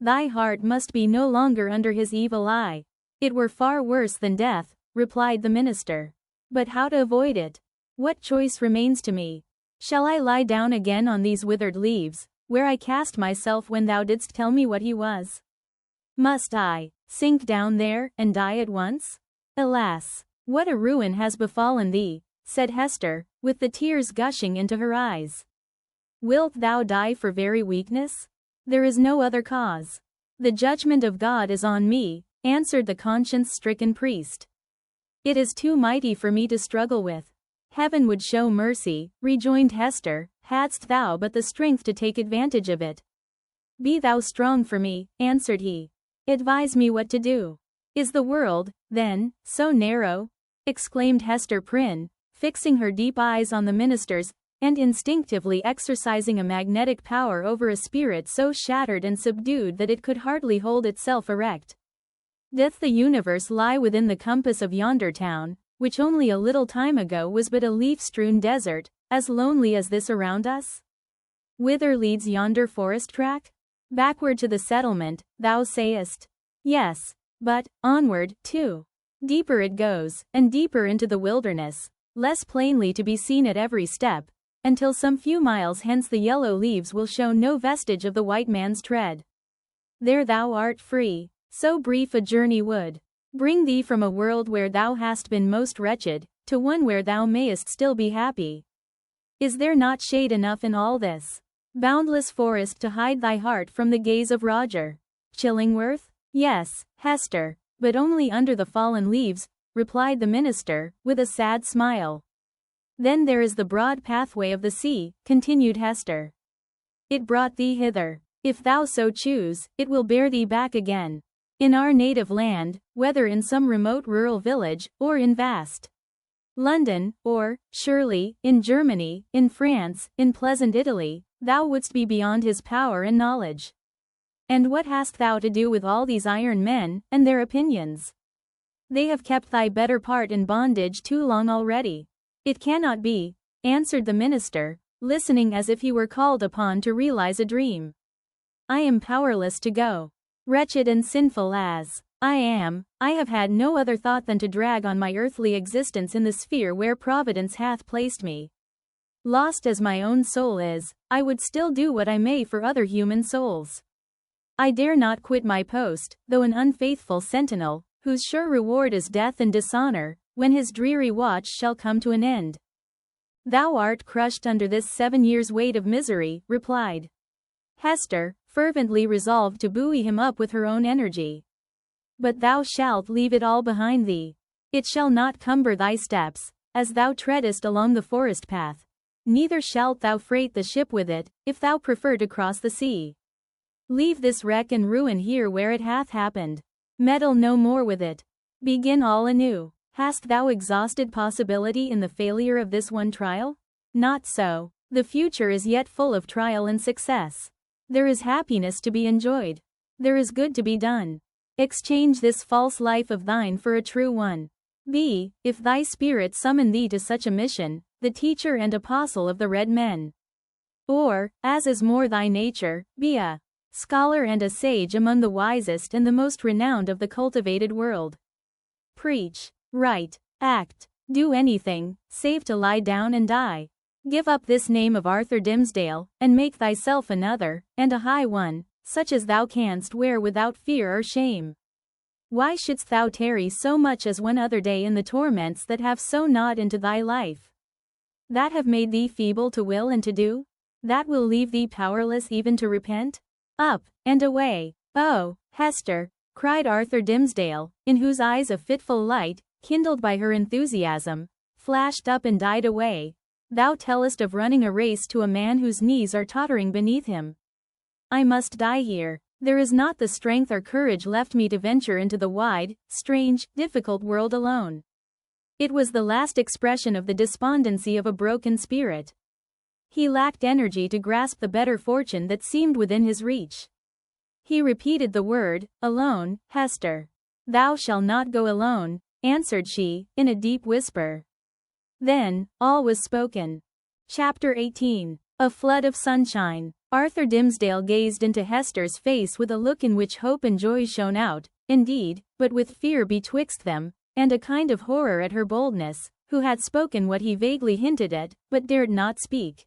"Thy heart must be no longer under his evil eye." "It were far worse than death," replied the minister. "But how to avoid it? What choice remains to me? Shall I lie down again on these withered leaves, where I cast myself when thou didst tell me what he was? Must I sink down there, and die at once? Alas, what a ruin has befallen thee," said Hester, with the tears gushing into her eyes. "Wilt thou die for very weakness? There is no other cause." "The judgment of God is on me," answered the conscience-stricken priest. "It is too mighty for me to struggle with." "Heaven would show mercy," rejoined Hester, "hadst thou but the strength to take advantage of it." "Be thou strong for me," answered he. "Advise me what to do." "Is the world, then, so narrow?" exclaimed Hester Prynne, fixing her deep eyes on the minister's, and instinctively exercising a magnetic power over a spirit so shattered and subdued that it could hardly hold itself erect. "Doth the universe lie within the compass of yonder town, which only a little time ago was but a leaf-strewn desert, as lonely as this around us? Whither leads yonder forest track? Backward to the settlement, thou sayest. Yes. But, onward, too. Deeper it goes, and deeper into the wilderness, less plainly to be seen at every step, until some few miles hence the yellow leaves will show no vestige of the white man's tread. There thou art free. So brief a journey would bring thee from a world where thou hast been most wretched, to one where thou mayest still be happy. Is there not shade enough in all this boundless forest to hide thy heart from the gaze of Roger Chillingworth? Yes, Hester, but only under the fallen leaves, replied the minister, with a sad smile. Then there is the broad pathway of the sea, continued Hester. It brought thee hither. If thou so choose, it will bear thee back again. In our native land, whether in some remote rural village, or in vast London, or, surely, in Germany, in France, in pleasant Italy, thou wouldst be beyond his power and knowledge. And what hast thou to do with all these iron men, and their opinions? They have kept thy better part in bondage too long already. It cannot be, answered the minister, listening as if he were called upon to realize a dream. I am powerless to go. Wretched and sinful as I am, I have had no other thought than to drag on my earthly existence in the sphere where Providence hath placed me. Lost as my own soul is, I would still do what I may for other human souls. I dare not quit my post, though an unfaithful sentinel, whose sure reward is death and dishonor, when his dreary watch shall come to an end. Thou art crushed under this 7 years' weight of misery, replied Hester, fervently resolved to buoy him up with her own energy. But thou shalt leave it all behind thee. It shall not cumber thy steps, as thou treadest along the forest path. Neither shalt thou freight the ship with it, if thou prefer to cross the sea. Leave this wreck and ruin here where it hath happened. Meddle no more with it. Begin all anew. Hast thou exhausted possibility in the failure of this one trial? Not so. The future is yet full of trial and success. There is happiness to be enjoyed. There is good to be done. Exchange this false life of thine for a true one. Be, if thy spirit summon thee to such a mission, the teacher and apostle of the red men. Or, as is more thy nature, be a scholar and a sage among the wisest and the most renowned of the cultivated world. Preach, write, act, do anything, save to lie down and die. Give up this name of Arthur Dimmesdale, and make thyself another, and a high one, such as thou canst wear without fear or shame. Why shouldst thou tarry so much as one other day in the torments that have so gnawed into thy life? That have made thee feeble to will and to do? That will leave thee powerless even to repent? Up, and away. Oh, Hester, cried Arthur Dimmesdale, in whose eyes a fitful light, kindled by her enthusiasm, flashed up and died away. Thou tellest of running a race to a man whose knees are tottering beneath him. I must die here. There is not the strength or courage left me to venture into the wide, strange, difficult world alone. It was the last expression of the despondency of a broken spirit. He lacked energy to grasp the better fortune that seemed within his reach. He repeated the word, alone, Hester. Thou shalt not go alone, answered she, in a deep whisper. Then, all was spoken. Chapter 18. A flood of sunshine. Arthur Dimmesdale gazed into Hester's face with a look in which hope and joy shone out, indeed, but with fear betwixt them, and a kind of horror at her boldness, who had spoken what he vaguely hinted at, but dared not speak.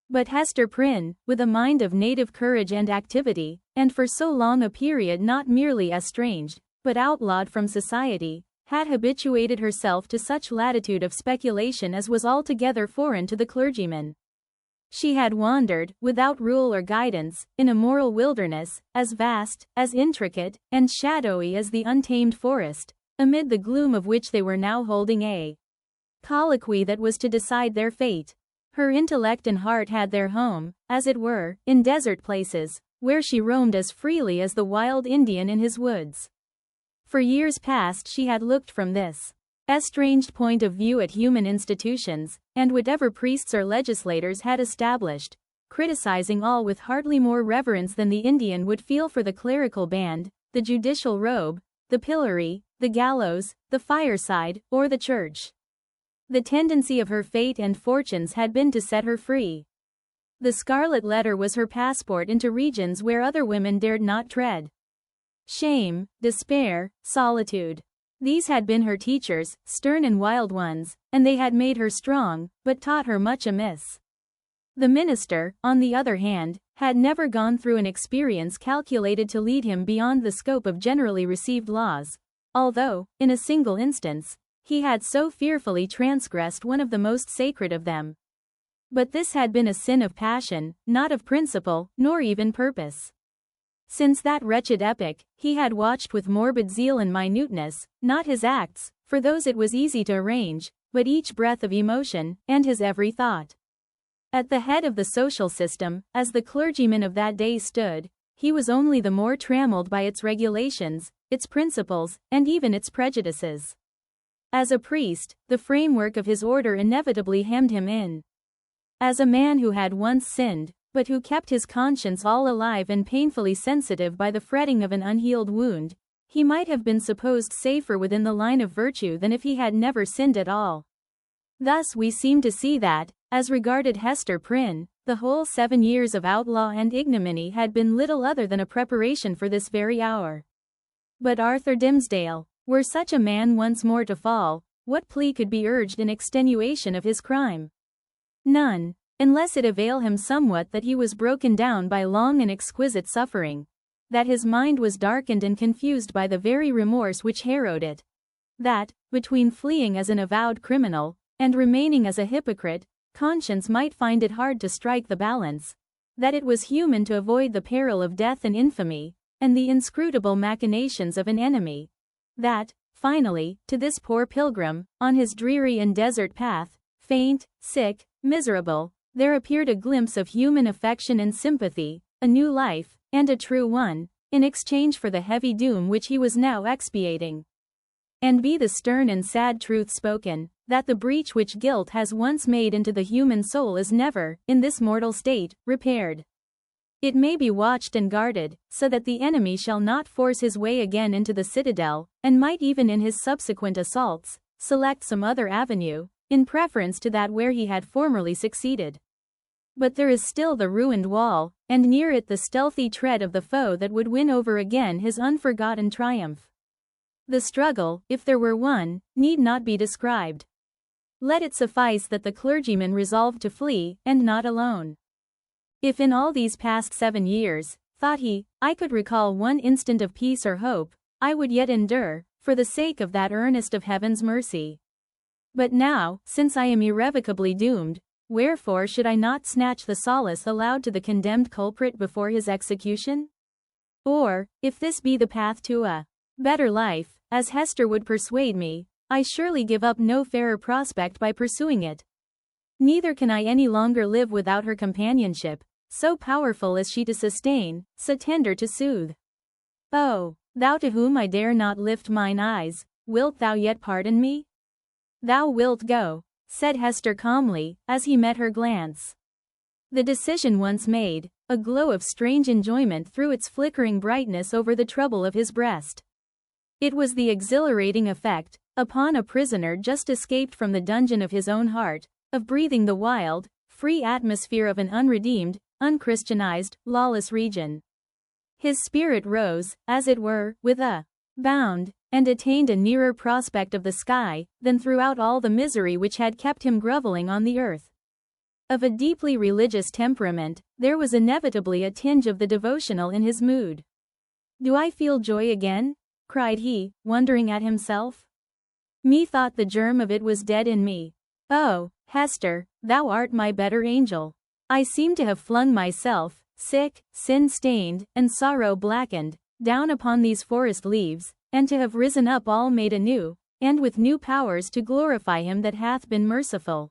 But Hester Prynne, with a mind of native courage and activity, and for so long a period not merely estranged, but outlawed from society, had habituated herself to such latitude of speculation as was altogether foreign to the clergyman. She had wandered, without rule or guidance, in a moral wilderness, as vast, as intricate, and shadowy as the untamed forest, amid the gloom of which they were now holding a colloquy that was to decide their fate. Her intellect and heart had their home, as it were, in desert places, where she roamed as freely as the wild Indian in his woods. For years past she had looked from this estranged point of view at human institutions, and whatever priests or legislators had established, criticizing all with hardly more reverence than the Indian would feel for the clerical band, the judicial robe, the pillory, the gallows, the fireside, or the church. The tendency of her fate and fortunes had been to set her free. The Scarlet Letter was her passport into regions where other women dared not tread. shame, despair, solitude. These had been her teachers, stern and wild ones, and they had made her strong, but taught her much amiss. The minister, on the other hand, had never gone through an experience calculated to lead him beyond the scope of generally received laws, although, in a single instance, he had so fearfully transgressed one of the most sacred of them. But this had been a sin of passion, not of principle, nor even purpose. Since that wretched epoch, he had watched with morbid zeal and minuteness, not his acts, for those it was easy to arrange, but each breath of emotion, and his every thought. At the head of the social system, as the clergyman of that day stood, he was only the more trammeled by its regulations, its principles, and even its prejudices. As a priest, the framework of his order inevitably hemmed him in. As a man who had once sinned, but who kept his conscience all alive and painfully sensitive by the fretting of an unhealed wound, he might have been supposed safer within the line of virtue than if he had never sinned at all. Thus we seem to see that, as regarded Hester Prynne, the whole 7 years of outlaw and ignominy had been little other than a preparation for this very hour. But Arthur Dimmesdale, were such a man once more to fall, what plea could be urged in extenuation of his crime? None, unless it avail him somewhat that he was broken down by long and exquisite suffering, that his mind was darkened and confused by the very remorse which harrowed it, that, between fleeing as an avowed criminal, and remaining as a hypocrite, conscience might find it hard to strike the balance, that it was human to avoid the peril of death and infamy, and the inscrutable machinations of an enemy, that, finally, to this poor pilgrim, on his dreary and desert path, faint, sick, miserable, there appeared a glimpse of human affection and sympathy, a new life, and a true one, in exchange for the heavy doom which he was now expiating. And be the stern and sad truth spoken, that the breach which guilt has once made into the human soul is never, in this mortal state, repaired. It may be watched and guarded, so that the enemy shall not force his way again into the citadel, and might even in his subsequent assaults, select some other avenue, in preference to that where he had formerly succeeded. But there is still the ruined wall, and near it the stealthy tread of the foe that would win over again his unforgotten triumph. The struggle, if there were one, need not be described. Let it suffice that the clergyman resolved to flee, and not alone. If in all these past 7 years, thought he, I could recall one instant of peace or hope, I would yet endure, for the sake of that earnest of heaven's mercy. But now, since I am irrevocably doomed, wherefore should I not snatch the solace allowed to the condemned culprit before his execution? Or, if this be the path to a better life, as Hester would persuade me, I surely give up no fairer prospect by pursuing it. Neither can I any longer live without her companionship, so powerful is she to sustain, so tender to soothe. Oh, thou to whom I dare not lift mine eyes, wilt thou yet pardon me? Thou wilt go, said Hester calmly, as he met her glance. The decision once made, a glow of strange enjoyment threw its flickering brightness over the trouble of his breast. It was the exhilarating effect, upon a prisoner just escaped from the dungeon of his own heart, of breathing the wild, free atmosphere of an unredeemed, unchristianized, lawless region. His spirit rose, as it were, with a bound, and attained a nearer prospect of the sky, than throughout all the misery which had kept him groveling on the earth. Of a deeply religious temperament, there was inevitably a tinge of the devotional in his mood. Do I feel joy again? Cried he, wondering at himself. Methought the germ of it was dead in me. Oh, Hester, thou art my better angel. I seem to have flung myself, sick, sin-stained, and sorrow-blackened, down upon these forest leaves, and to have risen up all made anew, and with new powers to glorify him that hath been merciful.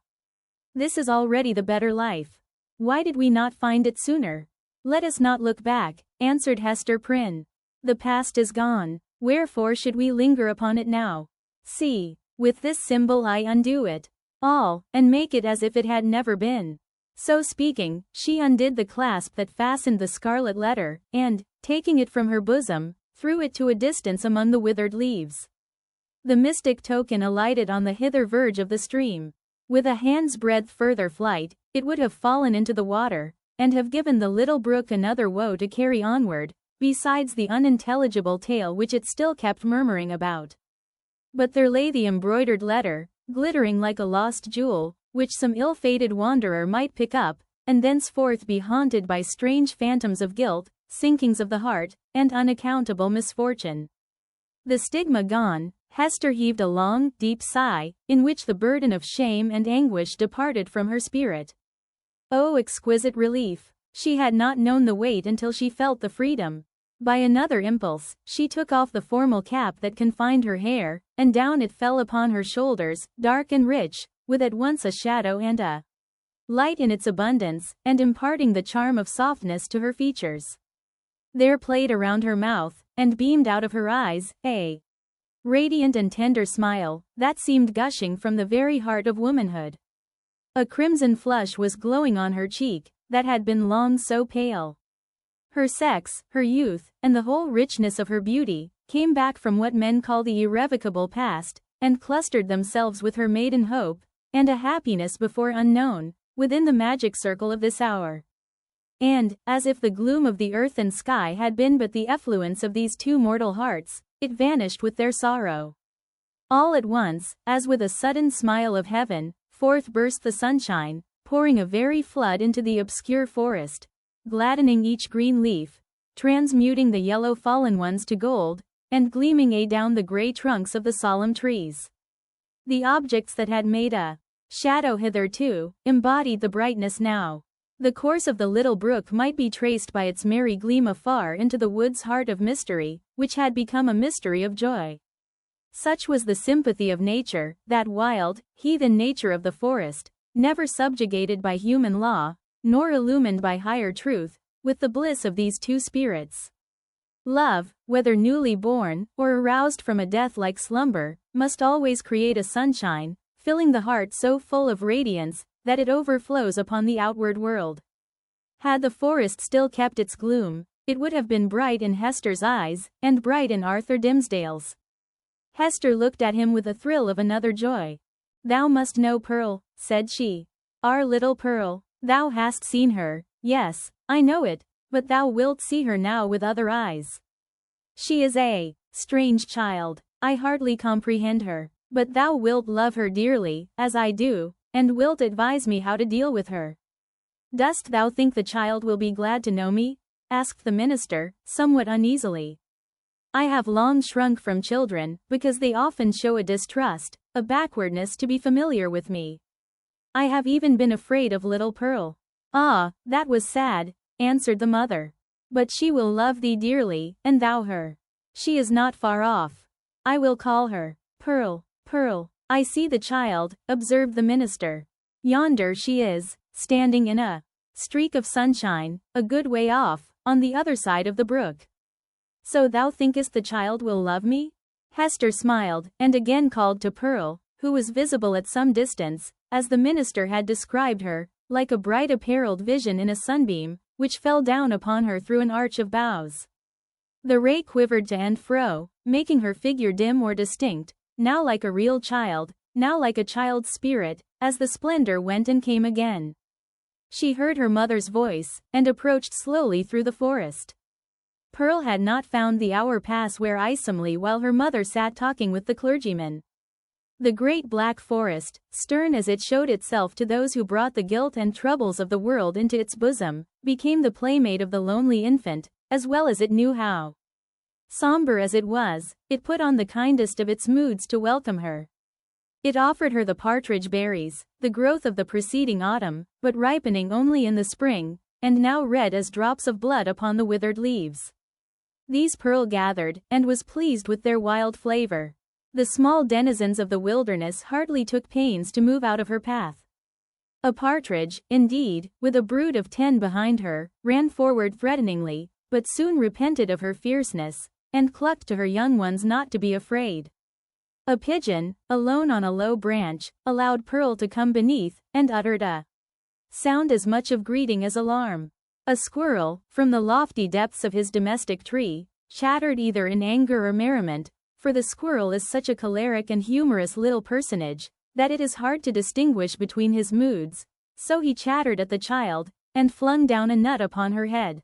This is already the better life. Why did we not find it sooner? Let us not look back, answered Hester Prynne. The past is gone, wherefore should we linger upon it now? See, with this symbol I undo it all, and make it as if it had never been. So speaking, she undid the clasp that fastened the scarlet letter, and, taking it from her bosom, threw it to a distance among the withered leaves. The mystic token alighted on the hither verge of the stream. With a hand's breadth further flight, it would have fallen into the water, and have given the little brook another woe to carry onward, besides the unintelligible tale which it still kept murmuring about. But there lay the embroidered letter, glittering like a lost jewel, which some ill-fated wanderer might pick up, and thenceforth be haunted by strange phantoms of guilt, sinkings of the heart, and unaccountable misfortune. The stigma gone, Hester heaved a long, deep sigh, in which the burden of shame and anguish departed from her spirit. Oh, exquisite relief! She had not known the weight until she felt the freedom. By another impulse, she took off the formal cap that confined her hair, and down it fell upon her shoulders, dark and rich, with at once a shadow and a light in its abundance, and imparting the charm of softness to her features. There played around her mouth, and beamed out of her eyes, a radiant and tender smile, that seemed gushing from the very heart of womanhood. A crimson flush was glowing on her cheek, that had been long so pale. Her sex, her youth, and the whole richness of her beauty, came back from what men call the irrevocable past, and clustered themselves with her maiden hope, and a happiness before unknown, within the magic circle of this hour. And, as if the gloom of the earth and sky had been but the effluence of these two mortal hearts, it vanished with their sorrow. All at once, as with a sudden smile of heaven, forth burst the sunshine, pouring a very flood into the obscure forest, gladdening each green leaf, transmuting the yellow fallen ones to gold, and gleaming adown the grey trunks of the solemn trees. The objects that had made a shadow hitherto, embodied the brightness now. The course of the little brook might be traced by its merry gleam afar into the wood's heart of mystery, which had become a mystery of joy. Such was the sympathy of nature, that wild, heathen nature of the forest, never subjugated by human law, nor illumined by higher truth, with the bliss of these two spirits. Love, whether newly born, or aroused from a death-like slumber, must always create a sunshine, filling the heart so full of radiance, that it overflows upon the outward world. Had the forest still kept its gloom, it would have been bright in Hester's eyes, and bright in Arthur Dimmesdale's. Hester looked at him with a thrill of another joy. "Thou must know Pearl," said she. "Our little Pearl. Thou hast seen her." "Yes, I know it, but thou wilt see her now with other eyes. She is a strange child. I hardly comprehend her, but thou wilt love her dearly, as I do, and wilt advise me how to deal with her." "Dost thou think the child will be glad to know me?" asked the minister, somewhat uneasily. "I have long shrunk from children, because they often show a distrust, a backwardness to be familiar with me. I have even been afraid of little Pearl." "Ah, that was sad," answered the mother. "But she will love thee dearly, and thou her. She is not far off. I will call her. Pearl, Pearl." "I see the child," observed the minister. "Yonder she is, standing in a streak of sunshine, a good way off, on the other side of the brook. So thou thinkest the child will love me?" Hester smiled, and again called to Pearl, who was visible at some distance, as the minister had described her, like a bright apparelled vision in a sunbeam, which fell down upon her through an arch of boughs. The ray quivered to and fro, making her figure dim or distinct, now like a real child, now like a child's spirit, as the splendor went and came again. She heard her mother's voice, and approached slowly through the forest. Pearl had not found the hour pass wearisomely while her mother sat talking with the clergyman. The great black forest, stern as it showed itself to those who brought the guilt and troubles of the world into its bosom, became the playmate of the lonely infant, as well as it knew how. Somber as it was, it put on the kindest of its moods to welcome her. It offered her the partridge berries, the growth of the preceding autumn, but ripening only in the spring, and now red as drops of blood upon the withered leaves. These Pearl gathered, and was pleased with their wild flavor. The small denizens of the wilderness hardly took pains to move out of her path. A partridge, indeed, with a brood of 10 behind her, ran forward threateningly, but soon repented of her fierceness, and clucked to her young ones not to be afraid. A pigeon, alone on a low branch, allowed Pearl to come beneath, and uttered a sound as much of greeting as alarm. A squirrel, from the lofty depths of his domestic tree, chattered either in anger or merriment, for the squirrel is such a choleric and humorous little personage, that it is hard to distinguish between his moods, so he chattered at the child, and flung down a nut upon her head.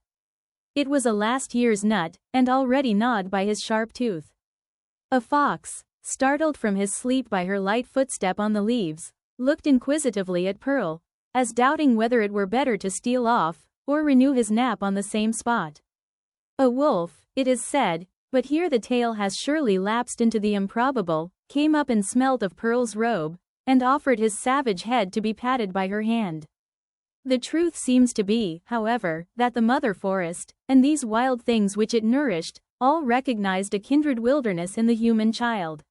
It was a last year's nut, and already gnawed by his sharp tooth. A fox, startled from his sleep by her light footstep on the leaves, looked inquisitively at Pearl, as doubting whether it were better to steal off, or renew his nap on the same spot. A wolf, it is said, but here the tale has surely lapsed into the improbable, came up and smelt of Pearl's robe, and offered his savage head to be patted by her hand. The truth seems to be, however, that the mother forest, and these wild things which it nourished, all recognized a kindred wilderness in the human child.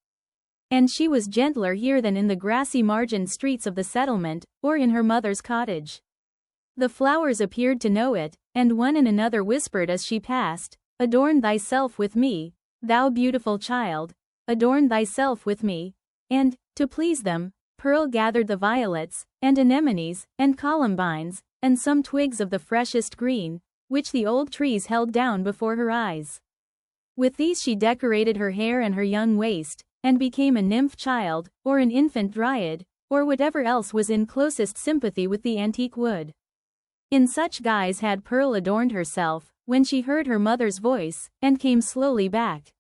And she was gentler here than in the grassy margined streets of the settlement, or in her mother's cottage. The flowers appeared to know it, and one and another whispered as she passed, "Adorn thyself with me, thou beautiful child, adorn thyself with me," and, to please them, Pearl gathered the violets, and anemones, and columbines, and some twigs of the freshest green, which the old trees held down before her eyes. With these she decorated her hair and her young waist, and became a nymph child, or an infant dryad, or whatever else was in closest sympathy with the antique wood. In such guise had Pearl adorned herself, when she heard her mother's voice, and came slowly back.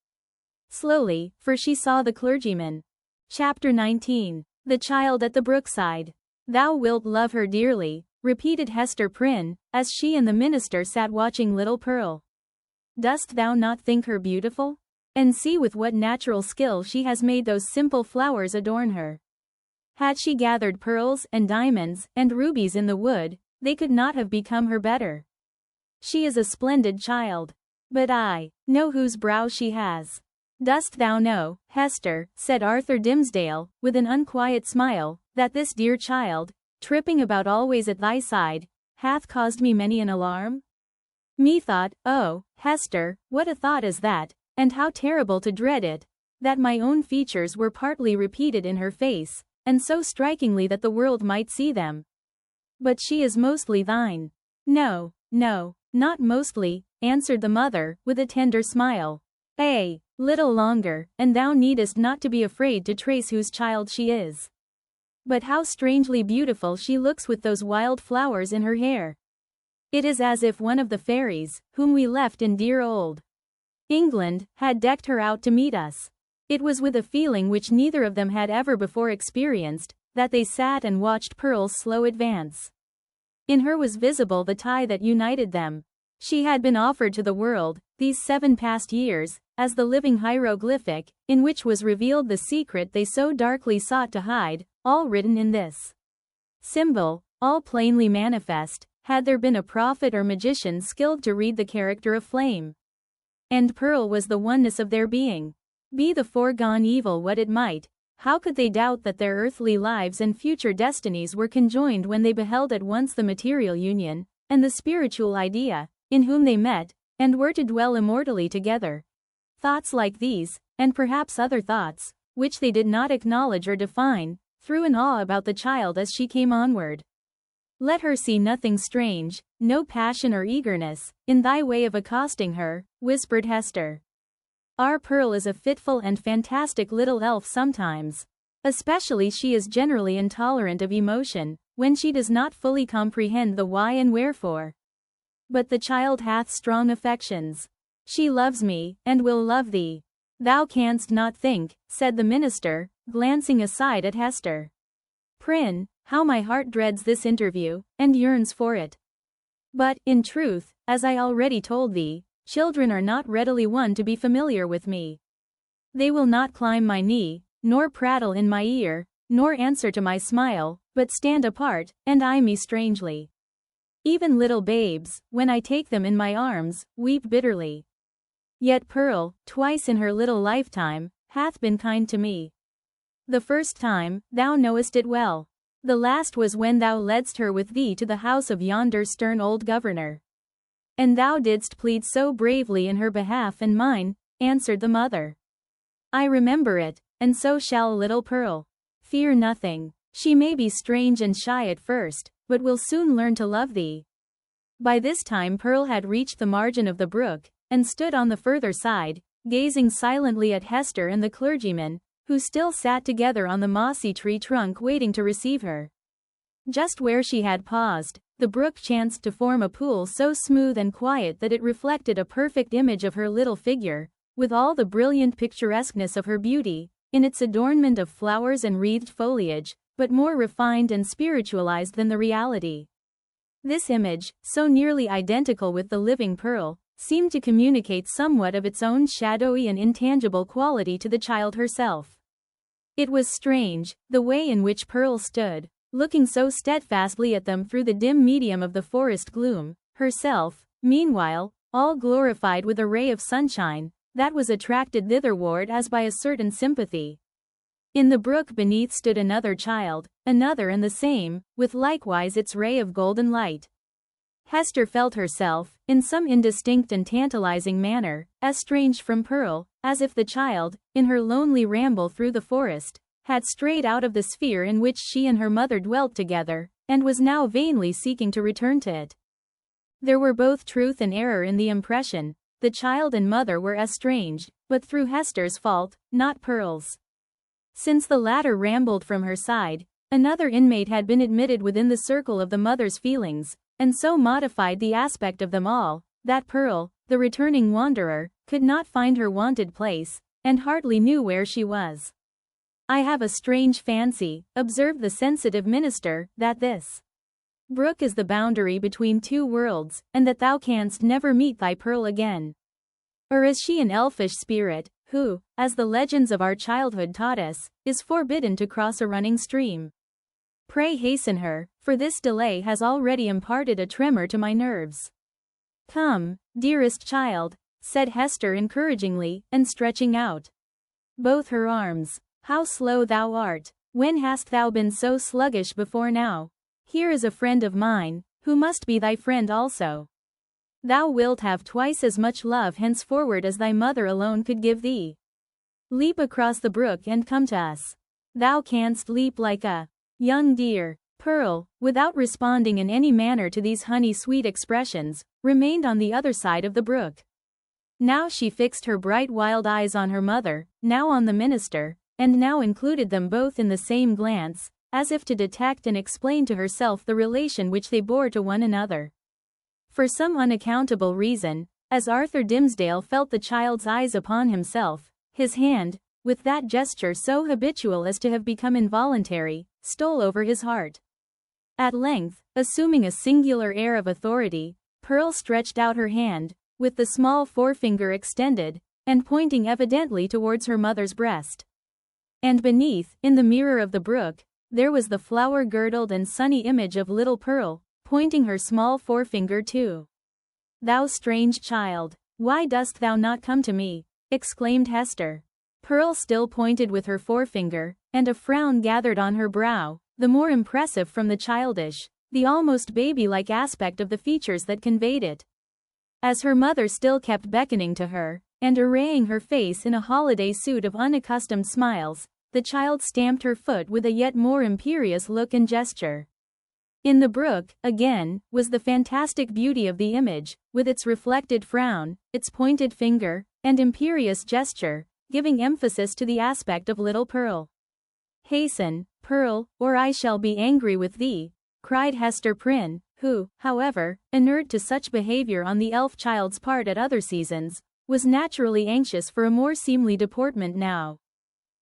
Slowly, for she saw the clergyman. Chapter 19. The Child at the Brookside. "Thou wilt love her dearly," repeated Hester Prynne, as she and the minister sat watching little Pearl. "Dost thou not think her beautiful? And see with what natural skill she has made those simple flowers adorn her. Had she gathered pearls, and diamonds, and rubies in the wood, they could not have become her better. She is a splendid child. But I know whose brow she has. Dost thou know, Hester," said Arthur Dimmesdale, with an unquiet smile, "that this dear child, tripping about always at thy side, hath caused me many an alarm? Methought, oh, Hester, what a thought is that, and how terrible to dread it, that my own features were partly repeated in her face, and so strikingly that the world might see them. But she is mostly thine." "No, no, not mostly," answered the mother, with a tender smile. "A little longer, and thou needest not to be afraid to trace whose child she is. But how strangely beautiful she looks with those wild flowers in her hair. It is as if one of the fairies, whom we left in dear old England, had decked her out to meet us." It was with a feeling which neither of them had ever before experienced, that they sat and watched Pearl's slow advance. In her was visible the tie that united them. She had been offered to the world, these 7 past years, as the living hieroglyphic, in which was revealed the secret they so darkly sought to hide, all written in this symbol, all plainly manifest, had there been a prophet or magician skilled to read the character of flame. And Pearl was the oneness of their being. Be the foregone evil what it might, how could they doubt that their earthly lives and future destinies were conjoined when they beheld at once the material union, and the spiritual idea, in whom they met, and were to dwell immortally together? Thoughts like these, and perhaps other thoughts, which they did not acknowledge or define, threw an awe about the child as she came onward. "Let her see nothing strange, no passion or eagerness, in thy way of accosting her," whispered Hester. "Our Pearl is a fitful and fantastic little elf sometimes. Especially she is generally intolerant of emotion, when she does not fully comprehend the why and wherefore. But the child hath strong affections. She loves me, and will love thee. Thou canst not think," said the minister, glancing aside at Hester Prynne, "how my heart dreads this interview, and yearns for it. But, in truth, as I already told thee, children are not readily won to be familiar with me. They will not climb my knee, nor prattle in my ear, nor answer to my smile, but stand apart, and eye me strangely. Even little babes, when I take them in my arms, weep bitterly. Yet Pearl, twice in her little lifetime, hath been kind to me. The first time, thou knowest it well. The last was when thou ledst her with thee to the house of yonder stern old governor. And thou didst plead so bravely in her behalf and mine," answered the mother. "I remember it, and so shall little Pearl. Fear nothing. She may be strange and shy at first, but will soon learn to love thee." By this time Pearl had reached the margin of the brook, and stood on the further side, gazing silently at Hester and the clergyman, who still sat together on the mossy tree trunk waiting to receive her. Just where she had paused, the brook chanced to form a pool so smooth and quiet that it reflected a perfect image of her little figure, with all the brilliant picturesqueness of her beauty, in its adornment of flowers and wreathed foliage, but more refined and spiritualized than the reality. This image, so nearly identical with the living pearl, seemed to communicate somewhat of its own shadowy and intangible quality to the child herself. It was strange, the way in which Pearl stood, looking so steadfastly at them through the dim medium of the forest gloom, herself, meanwhile, all glorified with a ray of sunshine, that was attracted thitherward as by a certain sympathy. In the brook beneath stood another child, another and the same, with likewise its ray of golden light. Hester felt herself, in some indistinct and tantalizing manner, estranged from Pearl, as if the child, in her lonely ramble through the forest, had strayed out of the sphere in which she and her mother dwelt together, and was now vainly seeking to return to it. There were both truth and error in the impression. The child and mother were estranged, but through Hester's fault, not Pearl's. Since the latter rambled from her side, another inmate had been admitted within the circle of the mother's feelings, and so modified the aspect of them all, that Pearl, the returning wanderer, could not find her wonted place, and hardly knew where she was. "I have a strange fancy," observed the sensitive minister, "that this brook is the boundary between two worlds, and that thou canst never meet thy Pearl again. Or is she an elfish spirit, who, as the legends of our childhood taught us, is forbidden to cross a running stream? Pray hasten her, for this delay has already imparted a tremor to my nerves." "Come, dearest child," said Hester encouragingly, and stretching out both her arms. "How slow thou art! When hast thou been so sluggish before now? Here is a friend of mine, who must be thy friend also. Thou wilt have twice as much love henceforward as thy mother alone could give thee. Leap across the brook and come to us. Thou canst leap like a young deer." Pearl, without responding in any manner to these honey-sweet expressions, remained on the other side of the brook. Now she fixed her bright wild eyes on her mother, now on the minister, and now included them both in the same glance, as if to detect and explain to herself the relation which they bore to one another. For some unaccountable reason, as Arthur Dimmesdale felt the child's eyes upon himself, his hand, with that gesture so habitual as to have become involuntary, stole over his heart. At length, assuming a singular air of authority, Pearl stretched out her hand, with the small forefinger extended, and pointing evidently towards her mother's breast. And beneath, in the mirror of the brook, there was the flower-girdled and sunny image of little Pearl, pointing her small forefinger too. "Thou strange child, why dost thou not come to me?" exclaimed Hester. Pearl still pointed with her forefinger, and a frown gathered on her brow, the more impressive from the childish, the almost baby-like aspect of the features that conveyed it. As her mother still kept beckoning to her, and arraying her face in a holiday suit of unaccustomed smiles, the child stamped her foot with a yet more imperious look and gesture. In the brook, again, was the fantastic beauty of the image, with its reflected frown, its pointed finger, and imperious gesture, giving emphasis to the aspect of little Pearl. "Hasten, Pearl, or I shall be angry with thee," cried Hester Prynne, who, however, inured to such behavior on the elf child's part at other seasons, was naturally anxious for a more seemly deportment now.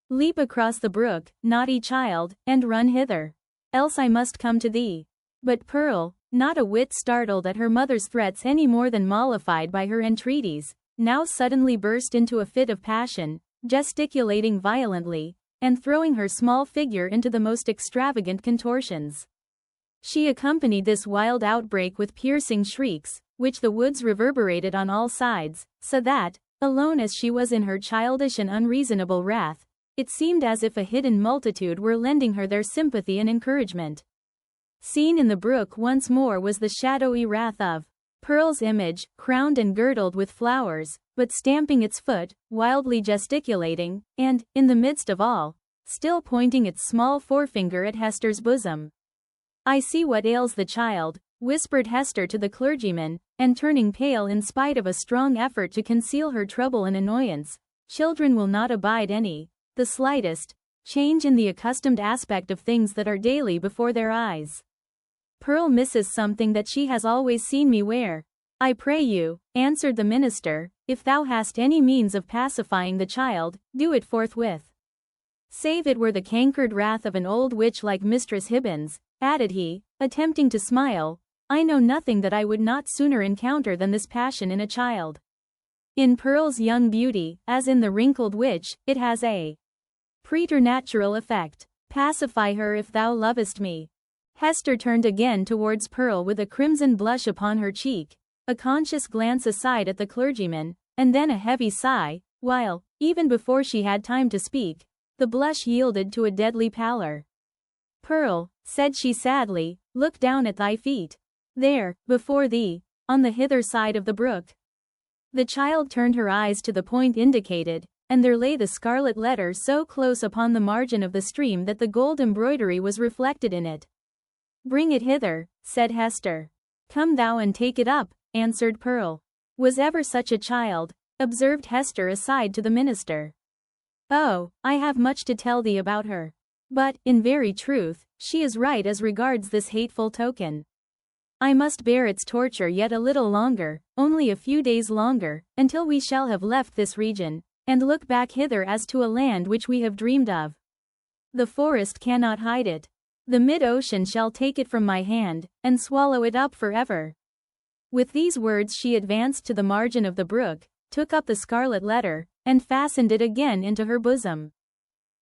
"Leap across the brook, naughty child, and run hither. Else I must come to thee." But Pearl, not a whit startled at her mother's threats any more than mollified by her entreaties, now suddenly burst into a fit of passion, gesticulating violently, and throwing her small figure into the most extravagant contortions. She accompanied this wild outbreak with piercing shrieks, which the woods reverberated on all sides, so that, alone as she was in her childish and unreasonable wrath, it seemed as if a hidden multitude were lending her their sympathy and encouragement. Seen in the brook once more was the shadowy wrath of Pearl's image, crowned and girdled with flowers, but stamping its foot, wildly gesticulating, and, in the midst of all, still pointing its small forefinger at Hester's bosom. "I see what ails the child," whispered Hester to the clergyman, and turning pale in spite of a strong effort to conceal her trouble and annoyance. "Children will not abide the slightest, change in the accustomed aspect of things that are daily before their eyes." Pearl misses something that she has always seen me wear. I pray you, answered the minister, if thou hast any means of pacifying the child, do it forthwith. Save it were the cankered wrath of an old witch like Mistress Hibbins, added he, attempting to smile, I know nothing that I would not sooner encounter than this passion in a child. In Pearl's young beauty, as in the wrinkled witch, it has a preternatural effect. Pacify her if thou lovest me. Hester turned again towards Pearl with a crimson blush upon her cheek, a conscious glance aside at the clergyman, and then a heavy sigh, while, even before she had time to speak, the blush yielded to a deadly pallor. Pearl, said she sadly, look down at thy feet. There, before thee, on the hither side of the brook. The child turned her eyes to the point indicated, and there lay the scarlet letter so close upon the margin of the stream that the gold embroidery was reflected in it. Bring it hither, said Hester. Come thou and take it up, answered Pearl. Was ever such a child, observed Hester aside to the minister. Oh, I have much to tell thee about her. But, in very truth, she is right as regards this hateful token. I must bear its torture yet a little longer, only a few days longer, until we shall have left this region, and look back hither as to a land which we have dreamed of. The forest cannot hide it. The mid-ocean shall take it from my hand, and swallow it up forever. With these words she advanced to the margin of the brook, took up the scarlet letter, and fastened it again into her bosom.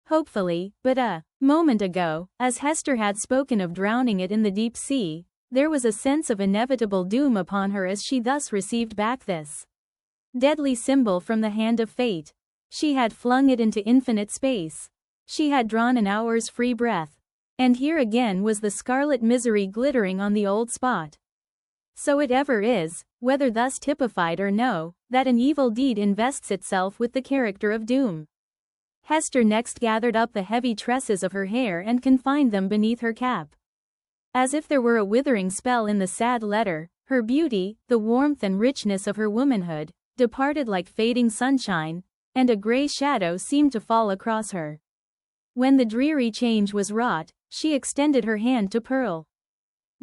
Hopefully, but a moment ago, as Hester had spoken of drowning it in the deep sea, there was a sense of inevitable doom upon her as she thus received back this deadly symbol from the hand of fate. She had flung it into infinite space. She had drawn an hour's free breath. And here again was the scarlet misery glittering on the old spot. So it ever is, whether thus typified or no, that an evil deed invests itself with the character of doom. Hester next gathered up the heavy tresses of her hair and confined them beneath her cap. As if there were a withering spell in the sad letter, her beauty, the warmth and richness of her womanhood, departed like fading sunshine, and a grey shadow seemed to fall across her. When the dreary change was wrought, she extended her hand to Pearl.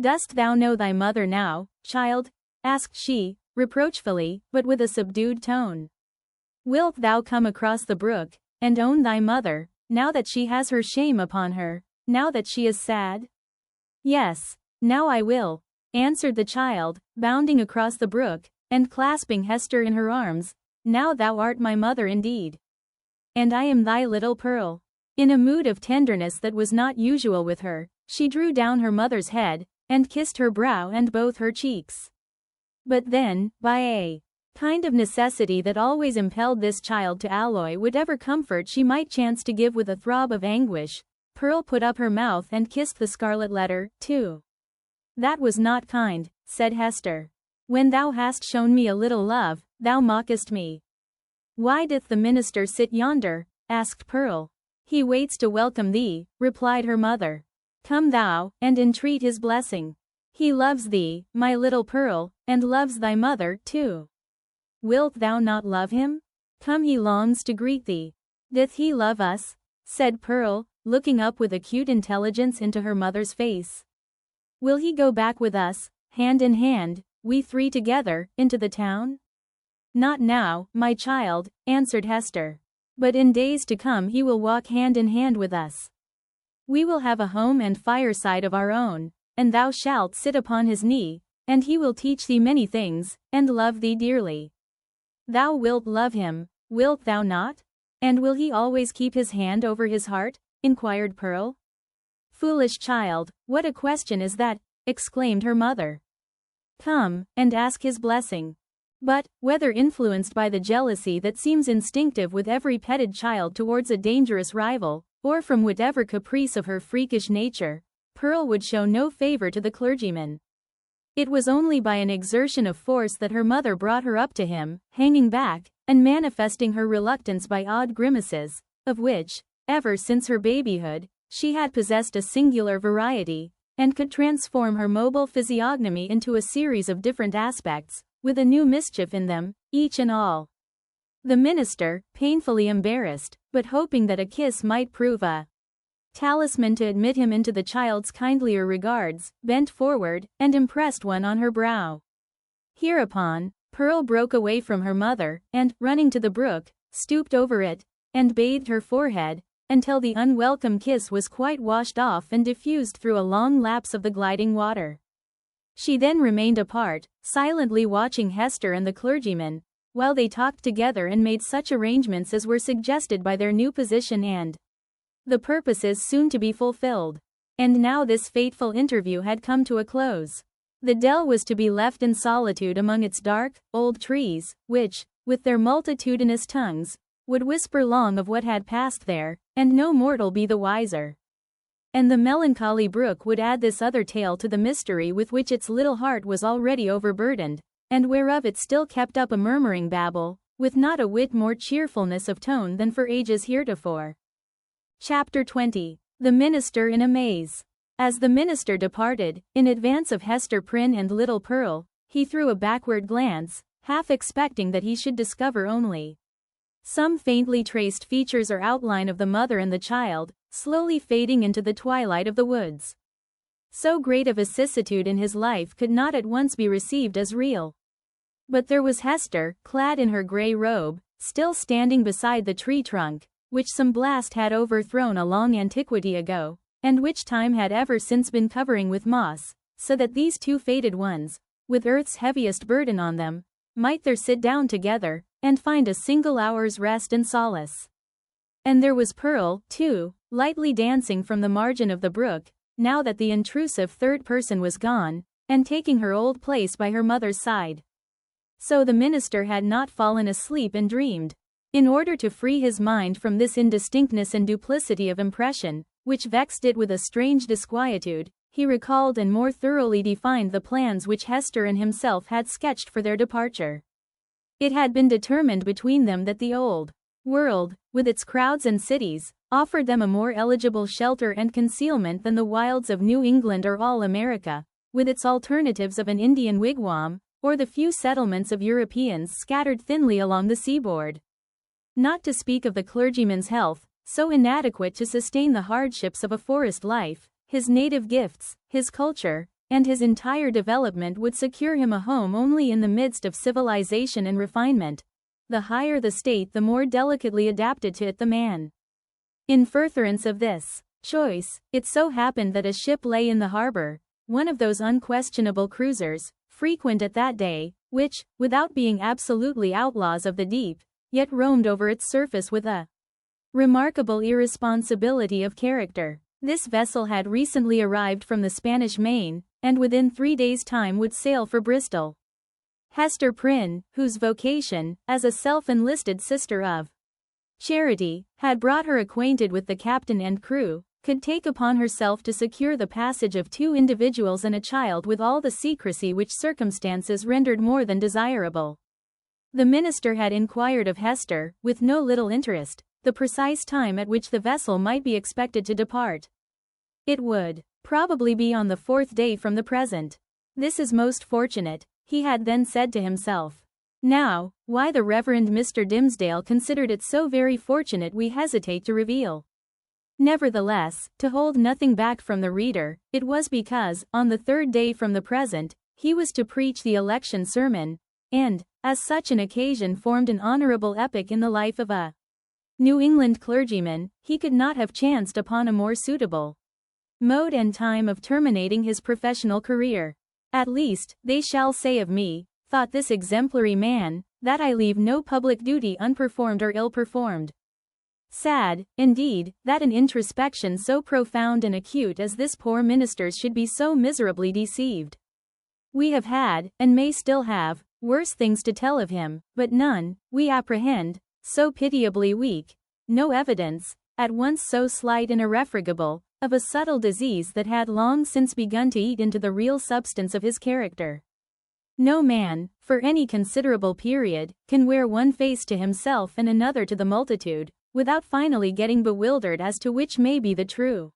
Dost thou know thy mother now, child? Asked she, reproachfully, but with a subdued tone. Wilt thou come across the brook, and own thy mother, now that she has her shame upon her, now that she is sad? Yes, now I will, answered the child, bounding across the brook, and clasping Hester in her arms. Now thou art my mother indeed. And I am thy little Pearl. In a mood of tenderness that was not usual with her, she drew down her mother's head, and kissed her brow and both her cheeks. But then, by a kind of necessity that always impelled this child to alloy whatever comfort she might chance to give with a throb of anguish, Pearl put up her mouth and kissed the scarlet letter, too. That was not kind, said Hester. When thou hast shown me a little love, thou mockest me. Why doth the minister sit yonder? Asked Pearl. He waits to welcome thee, replied her mother. Come thou, and entreat his blessing. He loves thee, my little Pearl, and loves thy mother, too. Wilt thou not love him? Come, he longs to greet thee. Doth he love us? Said Pearl, looking up with acute intelligence into her mother's face. Will he go back with us, hand in hand, we three together, into the town? Not now, my child, answered Hester. But in days to come he will walk hand in hand with us. We will have a home and fireside of our own, and thou shalt sit upon his knee, and he will teach thee many things, and love thee dearly. Thou wilt love him, wilt thou not? And will he always keep his hand over his heart? Inquired Pearl. Foolish child, what a question is that? Exclaimed her mother. Come, and ask his blessing. But, whether influenced by the jealousy that seems instinctive with every petted child towards a dangerous rival, or from whatever caprice of her freakish nature, Pearl would show no favor to the clergyman. It was only by an exertion of force that her mother brought her up to him, hanging back, and manifesting her reluctance by odd grimaces, of which, ever since her babyhood, she had possessed a singular variety, and could transform her mobile physiognomy into a series of different aspects, with a new mischief in them, each and all. The minister, painfully embarrassed, but hoping that a kiss might prove a talisman to admit him into the child's kindlier regards, bent forward, and impressed one on her brow. Hereupon, Pearl broke away from her mother, and, running to the brook, stooped over it, and bathed her forehead, until the unwelcome kiss was quite washed off and diffused through a long lapse of the gliding water. She then remained apart, silently watching Hester and the clergyman, while they talked together and made such arrangements as were suggested by their new position and the purposes soon to be fulfilled. And now this fateful interview had come to a close. The dell was to be left in solitude among its dark, old trees, which, with their multitudinous tongues, would whisper long of what had passed there, and no mortal be the wiser. And the melancholy brook would add this other tale to the mystery with which its little heart was already overburdened, and whereof it still kept up a murmuring babble, with not a whit more cheerfulness of tone than for ages heretofore. Chapter 20. The Minister in a Maze. As the minister departed, in advance of Hester Prynne and little Pearl, he threw a backward glance, half expecting that he should discover only some faintly traced features or outline of the mother and the child, slowly fading into the twilight of the woods. So great a vicissitude in his life could not at once be received as real. But there was Hester, clad in her grey robe, still standing beside the tree trunk, which some blast had overthrown a long antiquity ago, and which time had ever since been covering with moss, so that these two fated ones, with earth's heaviest burden on them, might there sit down together, and find a single hour's rest and solace. And there was Pearl, too, lightly dancing from the margin of the brook, now that the intrusive third person was gone, and taking her old place by her mother's side. So the minister had not fallen asleep and dreamed. In order to free his mind from this indistinctness and duplicity of impression, which vexed it with a strange disquietude, he recalled and more thoroughly defined the plans which Hester and himself had sketched for their departure. It had been determined between them that the old world, with its crowds and cities, offered them a more eligible shelter and concealment than the wilds of New England or all America, with its alternatives of an Indian wigwam, or the few settlements of Europeans scattered thinly along the seaboard. Not to speak of the clergyman's health, so inadequate to sustain the hardships of a forest life, his native gifts, his culture, and his entire development would secure him a home only in the midst of civilization and refinement. The higher the state, the more delicately adapted to it the man. In furtherance of this choice, it so happened that a ship lay in the harbor, one of those unquestionable cruisers, frequent at that day, which, without being absolutely outlaws of the deep, yet roamed over its surface with a remarkable irresponsibility of character. This vessel had recently arrived from the Spanish Main, and within 3 days' time would sail for Bristol. Hester Prynne, whose vocation, as a self-enlisted Sister of Charity, had brought her acquainted with the captain and crew, could take upon herself to secure the passage of 2 individuals and a child with all the secrecy which circumstances rendered more than desirable. The minister had inquired of Hester, with no little interest, the precise time at which the vessel might be expected to depart. It would probably be on the 4th day from the present. This is most fortunate, he had then said to himself. Now, why the Reverend Mr. Dimmesdale considered it so very fortunate we hesitate to reveal. Nevertheless, to hold nothing back from the reader, it was because, on the 3rd day from the present, he was to preach the election sermon, and, as such an occasion formed an honorable epoch in the life of a New England clergyman, he could not have chanced upon a more suitable mode and time of terminating his professional career. At least, they shall say of me, thought this exemplary man, that I leave no public duty unperformed or ill-performed. Sad, indeed, that an introspection so profound and acute as this poor minister's should be so miserably deceived. We have had, and may still have, worse things to tell of him, but none, we apprehend, so pitiably weak, no evidence, at once so slight and irrefragable, of a subtle disease that had long since begun to eat into the real substance of his character. No man, for any considerable period, can wear one face to himself and another to the multitude, without finally getting bewildered as to which may be the true.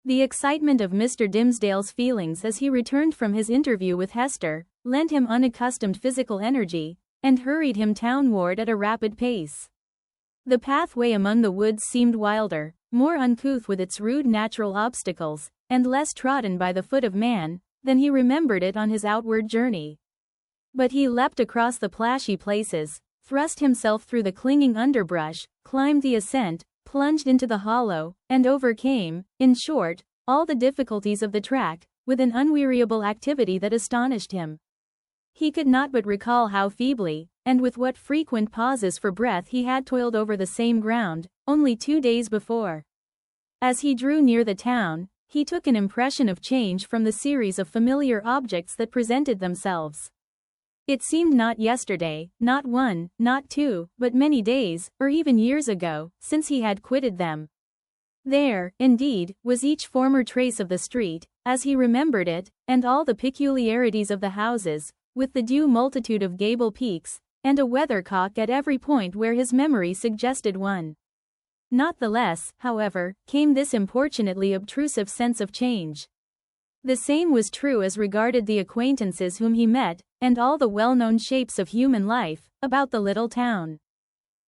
The excitement of Mr. Dimmesdale's feelings as he returned from his interview with Hester, lent him unaccustomed physical energy, and hurried him townward at a rapid pace. The pathway among the woods seemed wilder, more uncouth with its rude natural obstacles, and less trodden by the foot of man, than he remembered it on his outward journey. But he leapt across the plashy places, thrust himself through the clinging underbrush, climbed the ascent, plunged into the hollow, and overcame, in short, all the difficulties of the track, with an unweariable activity that astonished him. He could not but recall how feebly, and with what frequent pauses for breath he had toiled over the same ground, only 2 days before. As he drew near the town, he took an impression of change from the series of familiar objects that presented themselves. It seemed not yesterday, not 1, not 2, but many days, or even years ago, since he had quitted them. There, indeed, was each former trace of the street, as he remembered it, and all the peculiarities of the houses, with the due multitude of gable peaks, and a weathercock at every point where his memory suggested one. Not the less, however, came this importunately obtrusive sense of change. The same was true as regarded the acquaintances whom he met, and all the well-known shapes of human life, about the little town.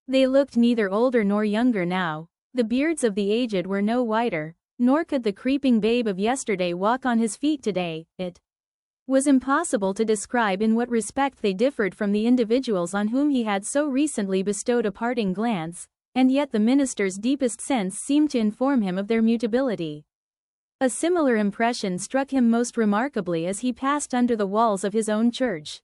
They looked neither older nor younger now. The beards of the aged were no whiter, nor could the creeping babe of yesterday walk on his feet today. It was impossible to describe in what respect they differed from the individuals on whom he had so recently bestowed a parting glance, and yet the minister's deepest sense seemed to inform him of their mutability. A similar impression struck him most remarkably as he passed under the walls of his own church.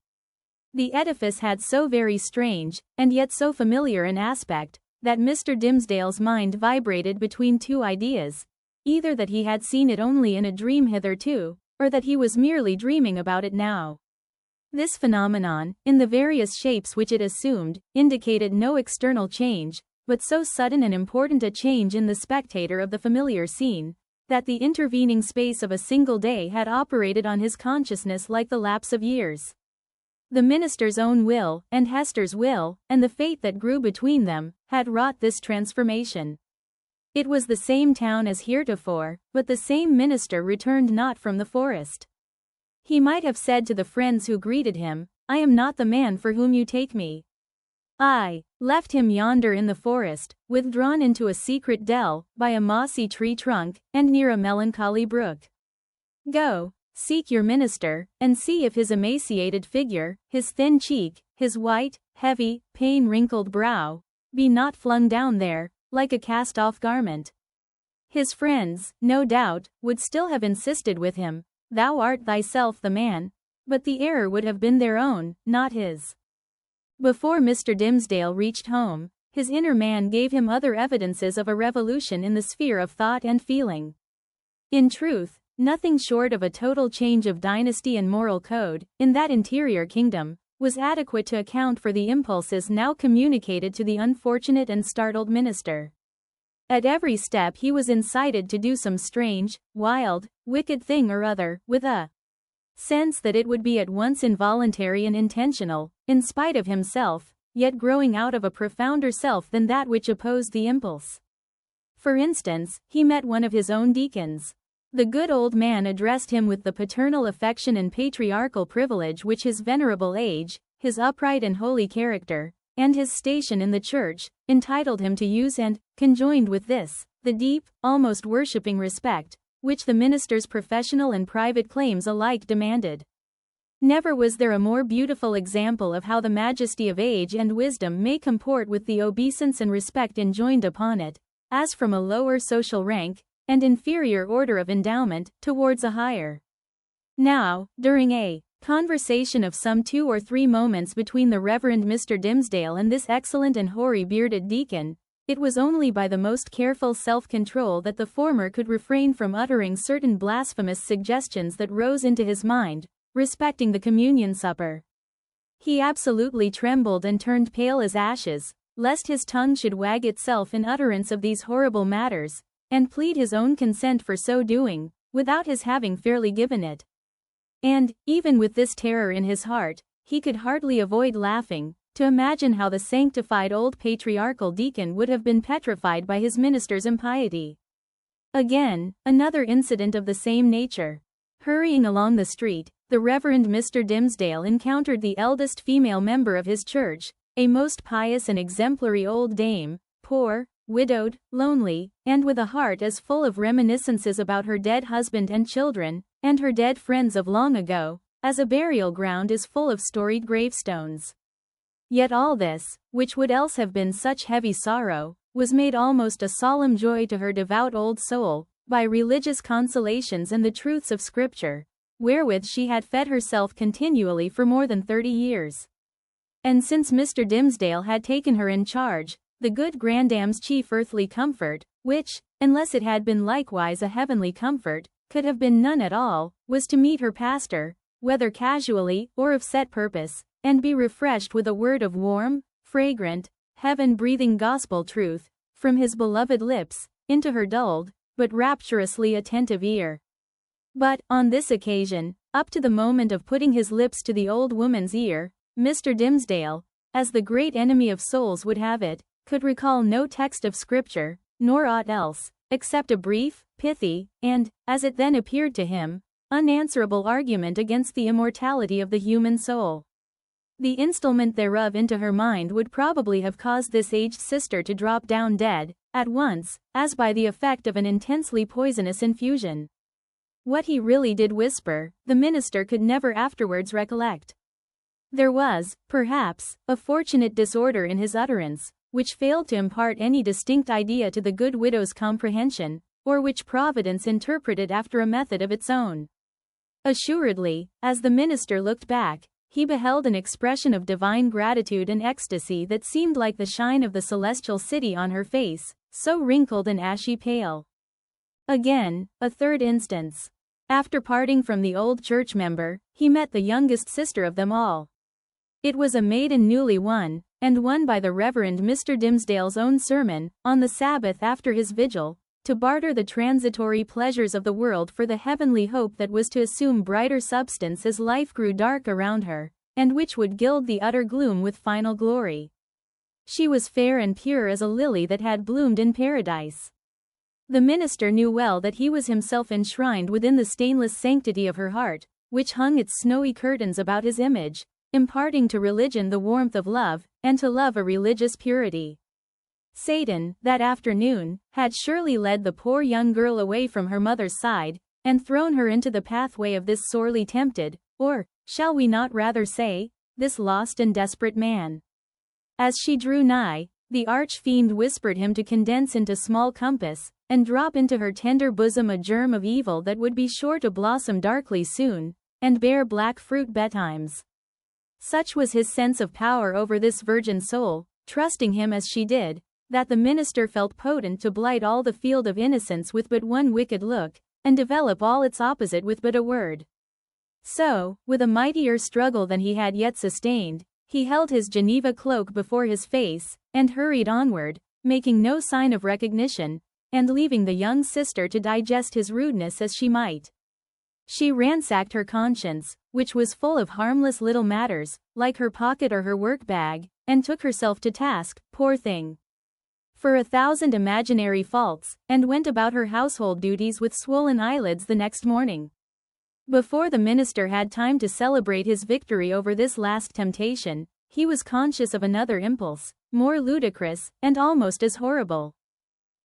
The edifice had so very strange, and yet so familiar an aspect, that Mr. Dimmesdale's mind vibrated between two ideas, either that he had seen it only in a dream hitherto, or that he was merely dreaming about it now. This phenomenon, in the various shapes which it assumed, indicated no external change, but so sudden and important a change in the spectator of the familiar scene, that the intervening space of a single day had operated on his consciousness like the lapse of years. The minister's own will, and Hester's will, and the fate that grew between them, had wrought this transformation. It was the same town as heretofore, but the same minister returned not from the forest. He might have said to the friends who greeted him, "I am not the man for whom you take me. I left him yonder in the forest, withdrawn into a secret dell, by a mossy tree trunk, and near a melancholy brook. Go, seek your minister, and see if his emaciated figure, his thin cheek, his white, heavy, pain-wrinkled brow, be not flung down there, like a cast-off garment." His friends, no doubt, would still have insisted with him, "Thou art thyself the man," but the error would have been their own, not his. Before Mr. Dimmesdale reached home, his inner man gave him other evidences of a revolution in the sphere of thought and feeling. In truth, nothing short of a total change of dynasty and moral code, in that interior kingdom, was adequate to account for the impulses now communicated to the unfortunate and startled minister. At every step he was incited to do some strange, wild, wicked thing or other, with a sense that it would be at once involuntary and intentional, in spite of himself, yet growing out of a profounder self than that which opposed the impulse. For instance, he met one of his own deacons. The good old man addressed him with the paternal affection and patriarchal privilege which his venerable age, his upright and holy character, and his station in the church, entitled him to use, and, conjoined with this, the deep, almost worshipping respect, which the minister's professional and private claims alike demanded. Never was there a more beautiful example of how the majesty of age and wisdom may comport with the obeisance and respect enjoined upon it, as from a lower social rank, and inferior order of endowment, towards a higher. Now, during a conversation of some 2 or 3 moments between the Reverend Mr. Dimmesdale and this excellent and hoary bearded deacon, it was only by the most careful self-control that the former could refrain from uttering certain blasphemous suggestions that rose into his mind, respecting the communion supper. He absolutely trembled and turned pale as ashes, lest his tongue should wag itself in utterance of these horrible matters, and plead his own consent for so doing, without his having fairly given it. And, even with this terror in his heart, he could hardly avoid laughing, to imagine how the sanctified old patriarchal deacon would have been petrified by his minister's impiety. Again, another incident of the same nature. Hurrying along the street, the Reverend Mr. Dimmesdale encountered the eldest female member of his church, a most pious and exemplary old dame, poor, widowed, lonely, and with a heart as full of reminiscences about her dead husband and children, and her dead friends of long ago, as a burial ground is full of storied gravestones. Yet all this, which would else have been such heavy sorrow, was made almost a solemn joy to her devout old soul, by religious consolations and the truths of Scripture, wherewith she had fed herself continually for more than 30 years. And since Mr. Dimmesdale had taken her in charge, the good grandam's chief earthly comfort, which, unless it had been likewise a heavenly comfort, could have been none at all, was to meet her pastor, whether casually or of set purpose, and be refreshed with a word of warm, fragrant, heaven-breathing gospel truth, from his beloved lips, into her dulled, but rapturously attentive ear. But, on this occasion, up to the moment of putting his lips to the old woman's ear, Mr. Dimmesdale, as the great enemy of souls would have it, could recall no text of Scripture, nor aught else, except a brief, pithy, and, as it then appeared to him, unanswerable argument against the immortality of the human soul. The instilment thereof into her mind would probably have caused this aged sister to drop down dead, at once, as by the effect of an intensely poisonous infusion. What he really did whisper, the minister could never afterwards recollect. There was, perhaps, a fortunate disorder in his utterance, which failed to impart any distinct idea to the good widow's comprehension, or which Providence interpreted after a method of its own. Assuredly, as the minister looked back, he beheld an expression of divine gratitude and ecstasy that seemed like the shine of the celestial city on her face, so wrinkled and ashy pale. Again, a third instance. After parting from the old church member, he met the youngest sister of them all. It was a maiden newly won, and won by the Reverend Mr. Dimmesdale's own sermon, on the Sabbath after his vigil, to barter the transitory pleasures of the world for the heavenly hope that was to assume brighter substance as life grew dark around her, and which would gild the utter gloom with final glory. She was fair and pure as a lily that had bloomed in paradise. The minister knew well that he was himself enshrined within the stainless sanctity of her heart, which hung its snowy curtains about his image, imparting to religion the warmth of love, and to love a religious purity. Satan, that afternoon, had surely led the poor young girl away from her mother's side, and thrown her into the pathway of this sorely tempted, or, shall we not rather say, this lost and desperate man. As she drew nigh, the arch-fiend whispered him to condense into small compass, and drop into her tender bosom a germ of evil that would be sure to blossom darkly soon, and bear black fruit betimes. Such was his sense of power over this virgin soul, trusting him as she did, that the minister felt potent to blight all the field of innocence with but one wicked look, and develop all its opposite with but a word. So, with a mightier struggle than he had yet sustained, he held his Geneva cloak before his face, and hurried onward, making no sign of recognition, and leaving the young sister to digest his rudeness as she might. She ransacked her conscience, which was full of harmless little matters, like her pocket or her work-bag, and took herself to task, poor thing, for 1,000 imaginary faults, and went about her household duties with swollen eyelids the next morning. Before the minister had time to celebrate his victory over this last temptation, he was conscious of another impulse, more ludicrous, and almost as horrible.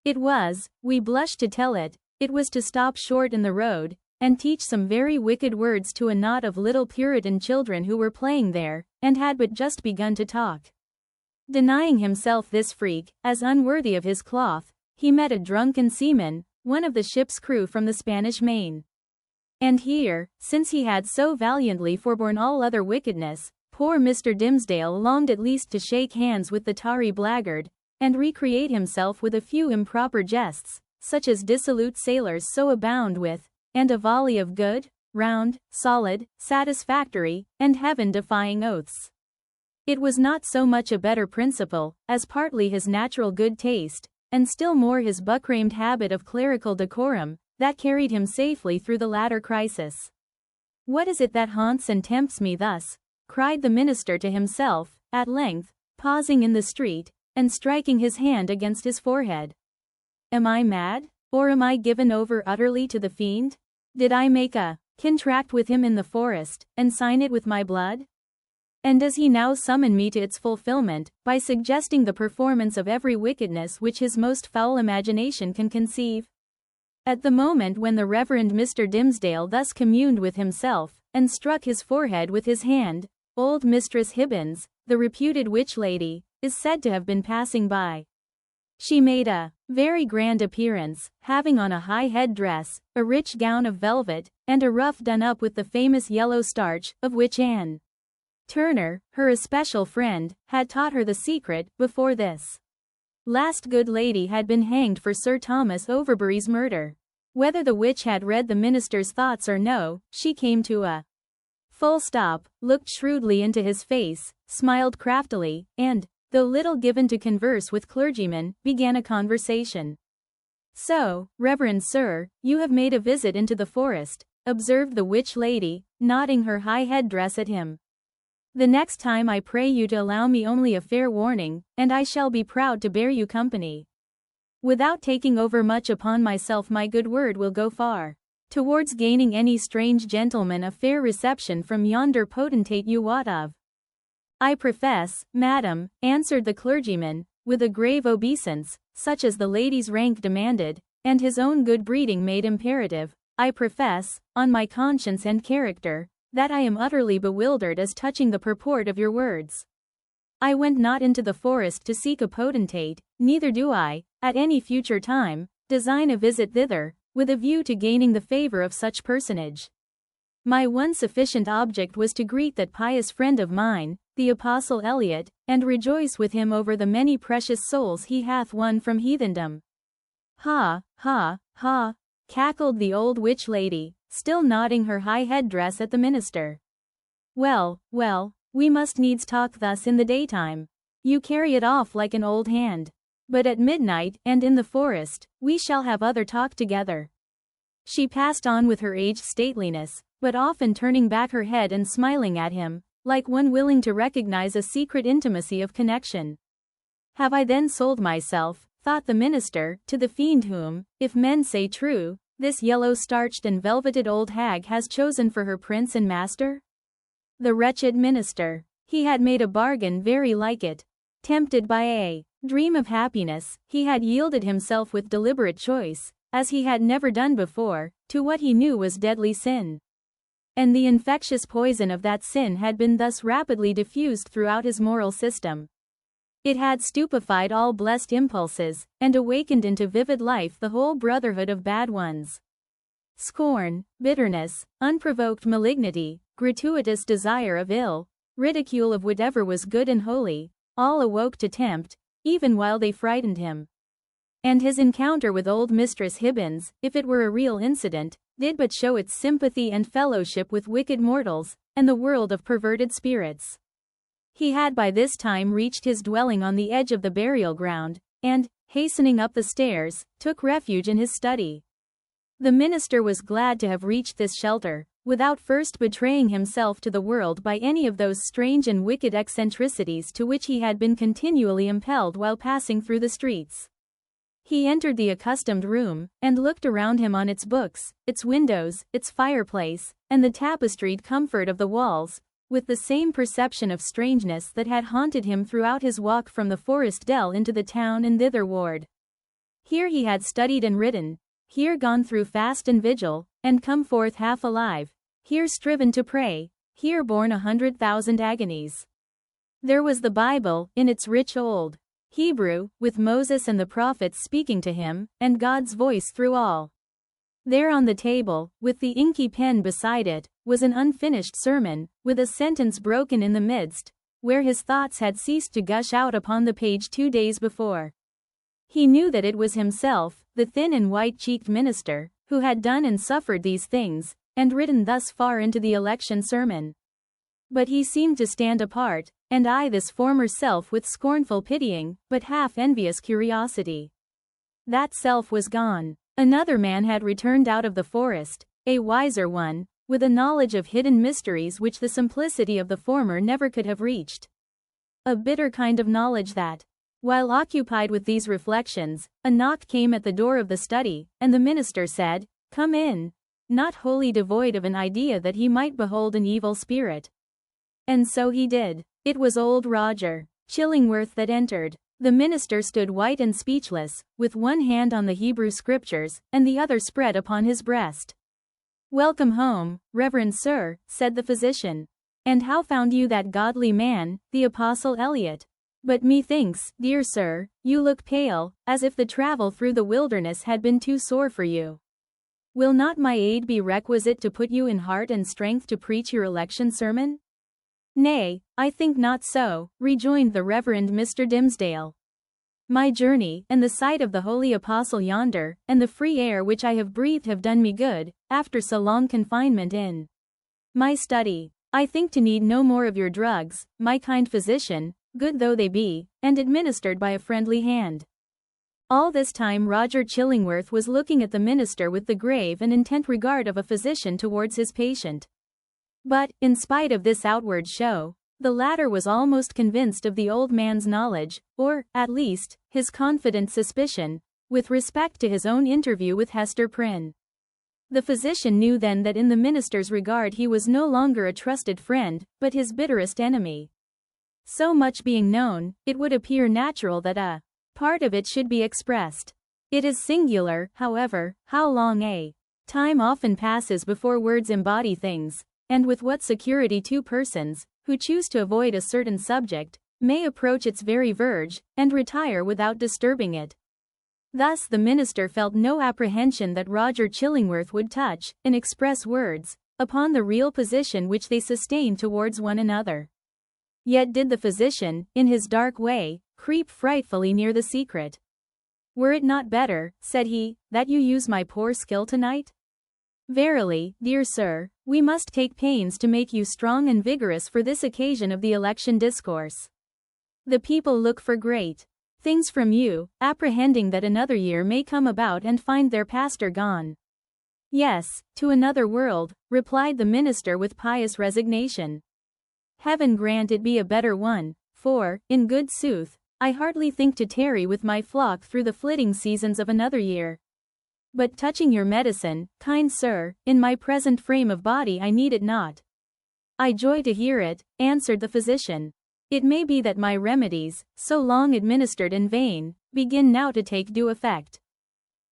It was, we blush to tell it, it was to stop short in the road, and teach some very wicked words to a knot of little Puritan children who were playing there, and had but just begun to talk. Denying himself this freak, as unworthy of his cloth, he met a drunken seaman, one of the ship's crew from the Spanish Main. And here, since he had so valiantly forborne all other wickedness, poor Mr. Dimmesdale longed at least to shake hands with the tarry blackguard, and recreate himself with a few improper jests, such as dissolute sailors so abound with, and a volley of good, round, solid, satisfactory, and heaven-defying oaths. It was not so much a better principle, as partly his natural good taste, and still more his buck-ramed habit of clerical decorum, that carried him safely through the latter crisis. "What is it that haunts and tempts me thus?" cried the minister to himself, at length, pausing in the street, and striking his hand against his forehead. "Am I mad? Or am I given over utterly to the fiend? Did I make a contract with him in the forest, and sign it with my blood? And does he now summon me to its fulfillment, by suggesting the performance of every wickedness which his most foul imagination can conceive? At the moment when the Reverend Mr. Dimmesdale thus communed with himself, and struck his forehead with his hand, old Mistress Hibbins, the reputed witch lady, is said to have been passing by. She made a very grand appearance, having on a high head-dress, a rich gown of velvet, and a ruff done up with the famous yellow starch, of which Anne Turner, her especial friend, had taught her the secret. Before this last good lady had been hanged for Sir Thomas Overbury's murder. Whether the witch had read the minister's thoughts or no, she came to a full stop, looked shrewdly into his face, smiled craftily, and, though little given to converse with clergymen, began a conversation. "So, Reverend Sir, you have made a visit into the forest," observed the witch lady, nodding her high head-dress at him. "The next time I pray you to allow me only a fair warning, and I shall be proud to bear you company. Without taking over much upon myself, my good word will go far towards gaining any strange gentleman a fair reception from yonder potentate you wot of." "I profess, madam," answered the clergyman, with a grave obeisance, such as the lady's rank demanded, and his own good breeding made imperative, "I profess, on my conscience and character, that I am utterly bewildered as touching the purport of your words. I went not into the forest to seek a potentate, neither do I, at any future time, design a visit thither, with a view to gaining the favor of such personage. My one sufficient object was to greet that pious friend of mine, the Apostle Eliot, and rejoice with him over the many precious souls he hath won from heathendom." "Ha, ha, ha," cackled the old witch lady, still nodding her high head-dress at the minister. "Well, well, we must needs talk thus in the daytime. You carry it off like an old hand. But at midnight, and in the forest, we shall have other talk together." She passed on with her aged stateliness, but often turning back her head and smiling at him, like one willing to recognize a secret intimacy of connection. "Have I then sold myself," thought the minister, "to the fiend whom, if men say true, this yellow-starched and velveted old hag has chosen for her prince and master?" The wretched minister. He had made a bargain very like it. Tempted by a dream of happiness, he had yielded himself with deliberate choice, as he had never done before, to what he knew was deadly sin. And the infectious poison of that sin had been thus rapidly diffused throughout his moral system. It had stupefied all blessed impulses, and awakened into vivid life the whole brotherhood of bad ones. Scorn, bitterness, unprovoked malignity, gratuitous desire of ill, ridicule of whatever was good and holy, all awoke to tempt, even while they frightened him. And his encounter with old Mistress Hibbins, if it were a real incident, did but show its sympathy and fellowship with wicked mortals, and the world of perverted spirits. He had by this time reached his dwelling on the edge of the burial ground, and, hastening up the stairs, took refuge in his study. The minister was glad to have reached this shelter, without first betraying himself to the world by any of those strange and wicked eccentricities to which he had been continually impelled while passing through the streets. He entered the accustomed room, and looked around him on its books, its windows, its fireplace, and the tapestried comfort of the walls, with the same perception of strangeness that had haunted him throughout his walk from the forest dell into the town and thitherward. Here he had studied and written, here gone through fast and vigil, and come forth half alive, here striven to pray, here borne 100,000 agonies. There was the Bible, in its rich old Hebrew, with Moses and the prophets speaking to him, and God's voice through all. There on the table, with the inky pen beside it, was an unfinished sermon, with a sentence broken in the midst, where his thoughts had ceased to gush out upon the page 2 days before. He knew that it was himself, the thin and white-cheeked minister, who had done and suffered these things, and written thus far into the election sermon. But he seemed to stand apart, and eye this former self with scornful pitying, but half-envious curiosity. That self was gone. Another man had returned out of the forest, a wiser one, with a knowledge of hidden mysteries which the simplicity of the former never could have reached. A bitter kind of knowledge that, while occupied with these reflections, a knock came at the door of the study, and the minister said, "Come in," not wholly devoid of an idea that he might behold an evil spirit. And so he did. It was old Roger Chillingworth that entered. The minister stood white and speechless, with one hand on the Hebrew scriptures, and the other spread upon his breast. "Welcome home, Reverend Sir," said the physician. "And how found you that godly man, the Apostle Eliot? But methinks, dear sir, you look pale, as if the travel through the wilderness had been too sore for you. Will not my aid be requisite to put you in heart and strength to preach your election sermon?" "Nay, I think not so," rejoined the Reverend Mr. Dimsdale. "My journey, and the sight of the holy apostle yonder, and the free air which I have breathed have done me good, after so long confinement in my study. I think to need no more of your drugs, my kind physician, good though they be, and administered by a friendly hand." All this time Roger Chillingworth was looking at the minister with the grave and intent regard of a physician towards his patient. But, in spite of this outward show, the latter was almost convinced of the old man's knowledge, or, at least, his confident suspicion, with respect to his own interview with Hester Prynne. The physician knew then that in the minister's regard he was no longer a trusted friend, but his bitterest enemy. So much being known, it would appear natural that a part of it should be expressed. It is singular, however, how long a time often passes before words embody things, and with what security two persons, who choose to avoid a certain subject, may approach its very verge, and retire without disturbing it. Thus the minister felt no apprehension that Roger Chillingworth would touch, in express words, upon the real position which they sustained towards one another. Yet did the physician, in his dark way, creep frightfully near the secret. "Were it not better," said he, "that you use my poor skill tonight? Verily, dear sir, we must take pains to make you strong and vigorous for this occasion of the election discourse. The people look for great things from you, apprehending that another year may come about and find their pastor gone." "Yes, to another world," replied the minister with pious resignation. "Heaven grant it be a better one, for, in good sooth, I hardly think to tarry with my flock through the flitting seasons of another year. But touching your medicine, kind sir, in my present frame of body I need it not." "I joy to hear it," answered the physician. "It may be that my remedies, so long administered in vain, begin now to take due effect.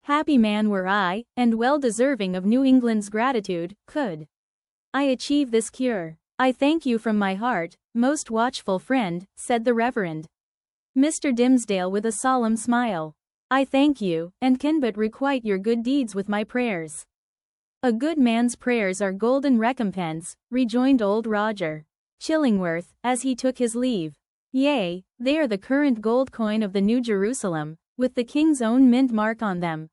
Happy man were I, and well deserving of New England's gratitude, could I achieve this cure." "I thank you from my heart, most watchful friend," said the Reverend Mr. Dimsdale with a solemn smile. "I thank you, and can but requite your good deeds with my prayers." "A good man's prayers are golden recompense," rejoined old Roger Chillingworth, as he took his leave. "Yea, they are the current gold coin of the New Jerusalem, with the king's own mint mark on them."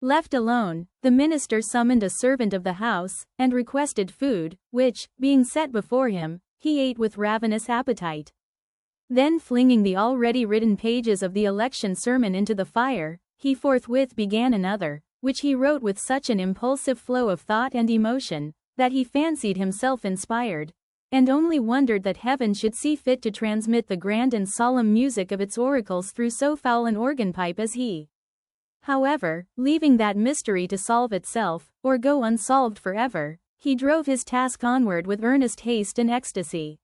Left alone, the minister summoned a servant of the house, and requested food, which, being set before him, he ate with ravenous appetite. Then flinging the already written pages of the election sermon into the fire, he forthwith began another, which he wrote with such an impulsive flow of thought and emotion, that he fancied himself inspired, and only wondered that heaven should see fit to transmit the grand and solemn music of its oracles through so foul an organ-pipe as he. However, leaving that mystery to solve itself, or go unsolved forever, he drove his task onward with earnest haste and ecstasy.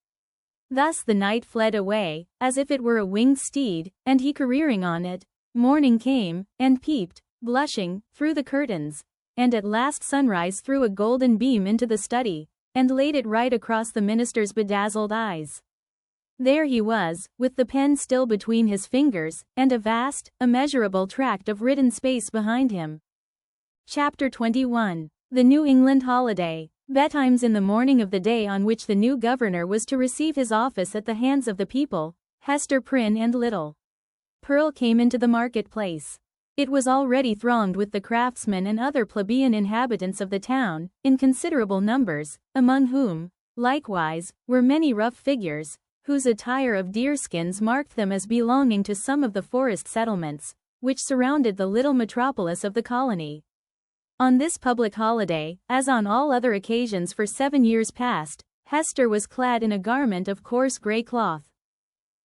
Thus the night fled away, as if it were a winged steed, and he careering on it. Morning came, and peeped, blushing, through the curtains, and at last sunrise threw a golden beam into the study, and laid it right across the minister's bedazzled eyes. There he was, with the pen still between his fingers, and a vast, immeasurable tract of written space behind him. Chapter 21. The New England Holiday. Betimes in the morning of the day on which the new governor was to receive his office at the hands of the people, Hester Prynne and little Pearl came into the marketplace. It was already thronged with the craftsmen and other plebeian inhabitants of the town, in considerable numbers, among whom, likewise, were many rough figures, whose attire of deerskins marked them as belonging to some of the forest settlements, which surrounded the little metropolis of the colony. On this public holiday, as on all other occasions for 7 years past, Hester was clad in a garment of coarse grey cloth.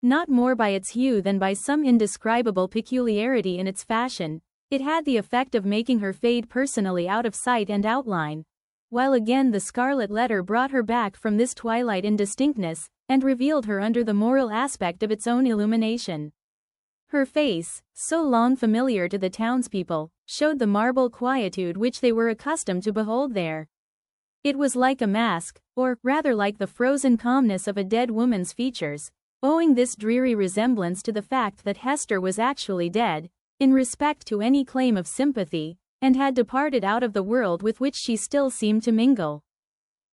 Not more by its hue than by some indescribable peculiarity in its fashion, it had the effect of making her fade personally out of sight and outline, while again the Scarlet Letter brought her back from this twilight indistinctness, and revealed her under the moral aspect of its own illumination. Her face, so long familiar to the townspeople, showed the marble quietude which they were accustomed to behold there. It was like a mask, or rather like the frozen calmness of a dead woman's features, owing this dreary resemblance to the fact that Hester was actually dead, in respect to any claim of sympathy, and had departed out of the world with which she still seemed to mingle.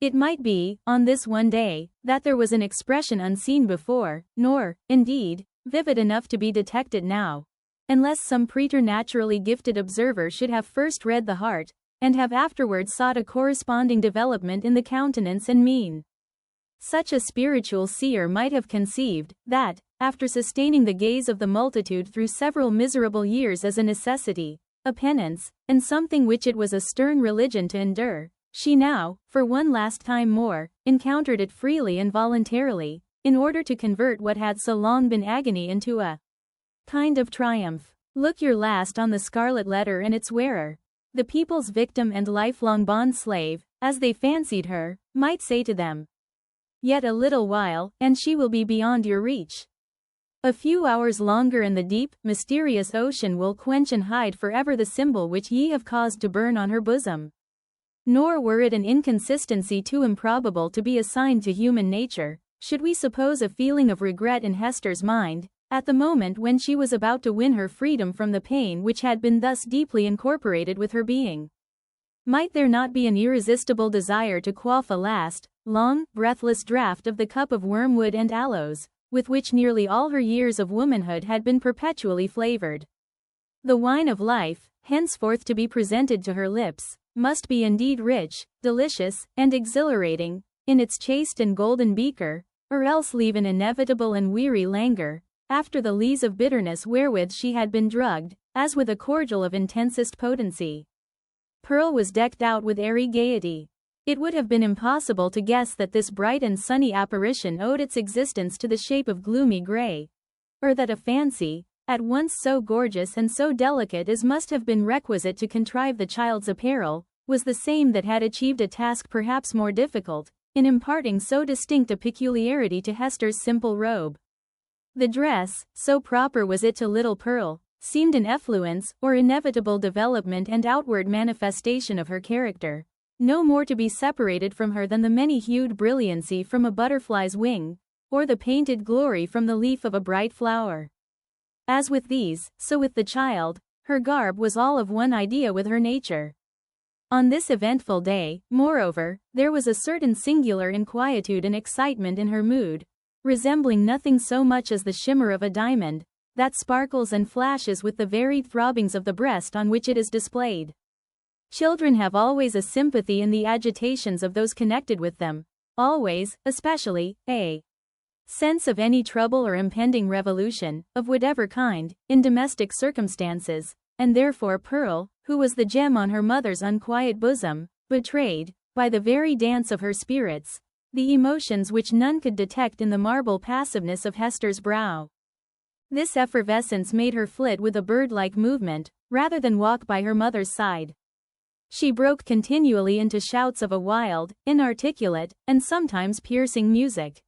It might be, on this one day, that there was an expression unseen before, nor, indeed, vivid enough to be detected now, unless some preternaturally gifted observer should have first read the heart, and have afterwards sought a corresponding development in the countenance and mien. Such a spiritual seer might have conceived, that, after sustaining the gaze of the multitude through several miserable years as a necessity, a penance, and something which it was a stern religion to endure, she now, for one last time more, encountered it freely and voluntarily, in order to convert what had so long been agony into a kind of triumph. Look your last on the Scarlet Letter and its wearer. The people's victim and lifelong bond-slave, as they fancied her, might say to them. Yet a little while, and she will be beyond your reach. A few hours longer and the deep, mysterious ocean will quench and hide forever the symbol which ye have caused to burn on her bosom. Nor were it an inconsistency too improbable to be assigned to human nature, should we suppose a feeling of regret in Hester's mind, at the moment when she was about to win her freedom from the pain which had been thus deeply incorporated with her being. Might there not be an irresistible desire to quaff a last, long, breathless draught of the cup of wormwood and aloes, with which nearly all her years of womanhood had been perpetually flavored? The wine of life, henceforth to be presented to her lips, must be indeed rich, delicious, and exhilarating, in its chaste and golden beaker, or else leave an inevitable and weary languor, after the lees of bitterness wherewith she had been drugged, as with a cordial of intensest potency. Pearl was decked out with airy gaiety. It would have been impossible to guess that this bright and sunny apparition owed its existence to the shape of gloomy gray, or that a fancy, at once so gorgeous and so delicate as must have been requisite to contrive the child's apparel, was the same that had achieved a task perhaps more difficult, in imparting so distinct a peculiarity to Hester's simple robe. The dress, so proper was it to little Pearl, seemed an effluence, or inevitable development and outward manifestation of her character, no more to be separated from her than the many-hued brilliancy from a butterfly's wing, or the painted glory from the leaf of a bright flower. As with these, so with the child, her garb was all of one idea with her nature. On this eventful day, moreover, there was a certain singular inquietude and excitement in her mood, resembling nothing so much as the shimmer of a diamond, that sparkles and flashes with the varied throbbings of the breast on which it is displayed. Children have always a sympathy in the agitations of those connected with them, always, especially, a sense of any trouble or impending revolution, of whatever kind, in domestic circumstances, and therefore Pearl, who was the gem on her mother's unquiet bosom, betrayed, by the very dance of her spirits, the emotions which none could detect in the marble passiveness of Hester's brow. This effervescence made her flit with a bird-like movement, rather than walk by her mother's side. She broke continually into shouts of a wild, inarticulate, and sometimes piercing music.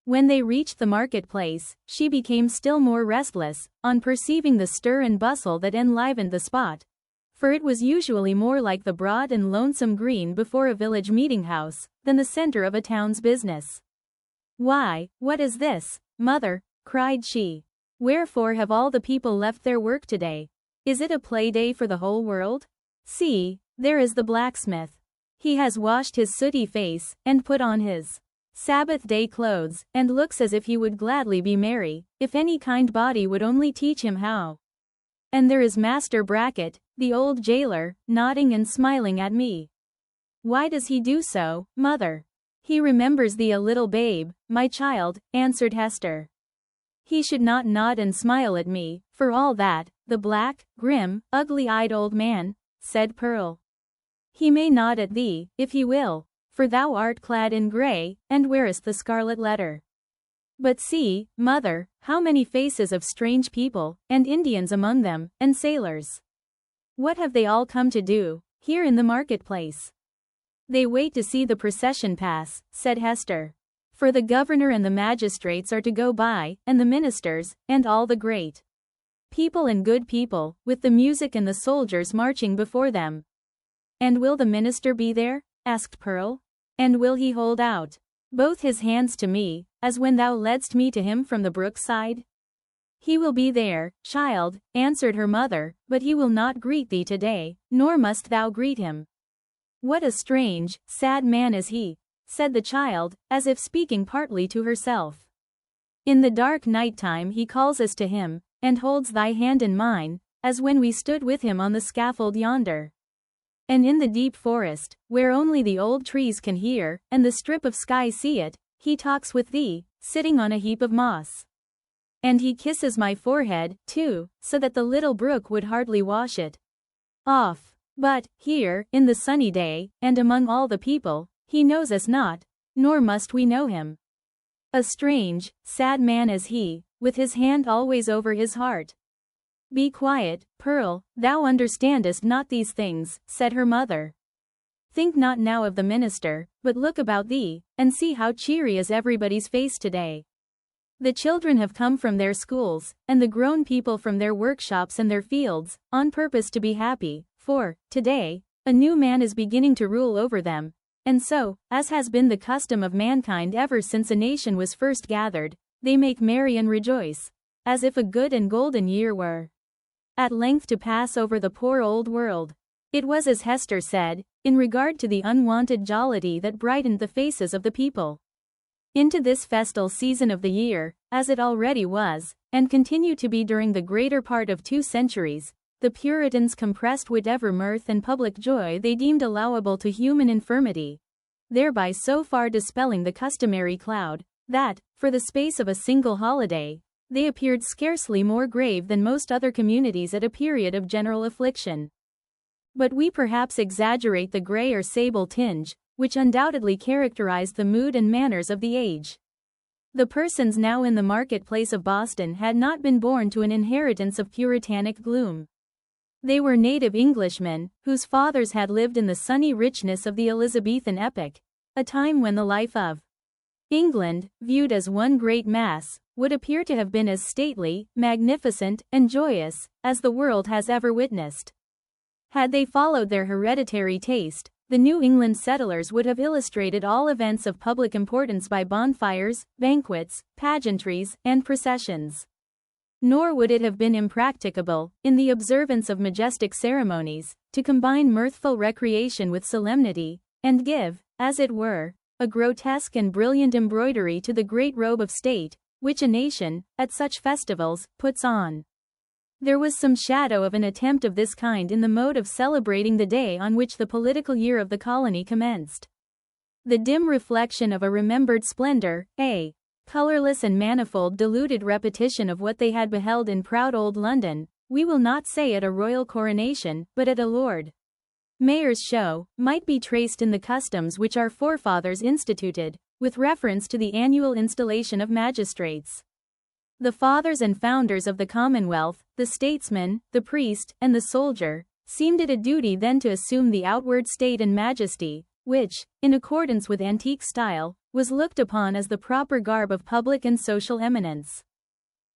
When they reached the marketplace, she became still more restless, on perceiving the stir and bustle that enlivened the spot, for it was usually more like the broad and lonesome green before a village meeting-house, than the center of a town's business. "Why, what is this, mother?" cried she. "Wherefore have all the people left their work today? Is it a play day for the whole world? See, there is the blacksmith. He has washed his sooty face, and put on his Sabbath-day clothes, and looks as if he would gladly be merry, if any kind body would only teach him how. And there is Master Brackett, the old jailer, nodding and smiling at me. Why does he do so, mother?" "He remembers thee a little babe, my child," answered Hester. "He should not nod and smile at me, for all that, the black, grim, ugly-eyed old man," said Pearl. "He may nod at thee, if he will, for thou art clad in grey, and wearest the Scarlet Letter. But see, mother, how many faces of strange people, and Indians among them, and sailors. What have they all come to do, here in the marketplace?" They wait to see the procession pass, said Hester. For the governor and the magistrates are to go by, and the ministers, and all the great people and good people, with the music and the soldiers marching before them. And will the minister be there? Asked Pearl. And will he hold out both his hands to me, as when thou ledst me to him from the brookside? He will be there, child, answered her mother, but he will not greet thee today, nor must thou greet him. What a strange, sad man is he, said the child, as if speaking partly to herself. In the dark night time he calls us to him, and holds thy hand in mine, as when we stood with him on the scaffold yonder. And in the deep forest, where only the old trees can hear, and the strip of sky see it, he talks with thee, sitting on a heap of moss. And he kisses my forehead, too, so that the little brook would hardly wash it off. But, here, in the sunny day, and among all the people, he knows us not, nor must we know him. A strange, sad man is he, with his hand always over his heart. Be quiet, Pearl, thou understandest not these things, said her mother. Think not now of the minister, but look about thee, and see how cheery is everybody's face today. The children have come from their schools, and the grown people from their workshops and their fields, on purpose to be happy, for, today, a new man is beginning to rule over them, and so, as has been the custom of mankind ever since a nation was first gathered, they make merry and rejoice, as if a good and golden year were at length to pass over the poor old world. It was as Hester said, in regard to the unwonted jollity that brightened the faces of the people. Into this festal season of the year, as it already was, and continued to be during the greater part of 2 centuries, the Puritans compressed whatever mirth and public joy they deemed allowable to human infirmity, thereby so far dispelling the customary cloud, that, for the space of a single holiday, they appeared scarcely more grave than most other communities at a period of general affliction. But we perhaps exaggerate the gray or sable tinge, which undoubtedly characterized the mood and manners of the age. The persons now in the marketplace of Boston had not been born to an inheritance of puritanic gloom. They were native Englishmen, whose fathers had lived in the sunny richness of the Elizabethan epoch, a time when the life of England, viewed as one great mass, would appear to have been as stately, magnificent, and joyous as the world has ever witnessed. Had they followed their hereditary taste, the New England settlers would have illustrated all events of public importance by bonfires, banquets, pageantries, and processions. Nor would it have been impracticable, in the observance of majestic ceremonies, to combine mirthful recreation with solemnity, and give, as it were, a grotesque and brilliant embroidery to the great robe of state, which a nation, at such festivals, puts on. There was some shadow of an attempt of this kind in the mode of celebrating the day on which the political year of the colony commenced. The dim reflection of a remembered splendor, a colorless and manifold diluted repetition of what they had beheld in proud old London, we will not say at a royal coronation, but at a Lord Mayor's show, might be traced in the customs which our forefathers instituted, with reference to the annual installation of magistrates. The fathers and founders of the Commonwealth, the statesman, the priest, and the soldier, seemed it a duty then to assume the outward state and majesty, which, in accordance with antique style, was looked upon as the proper garb of public and social eminence.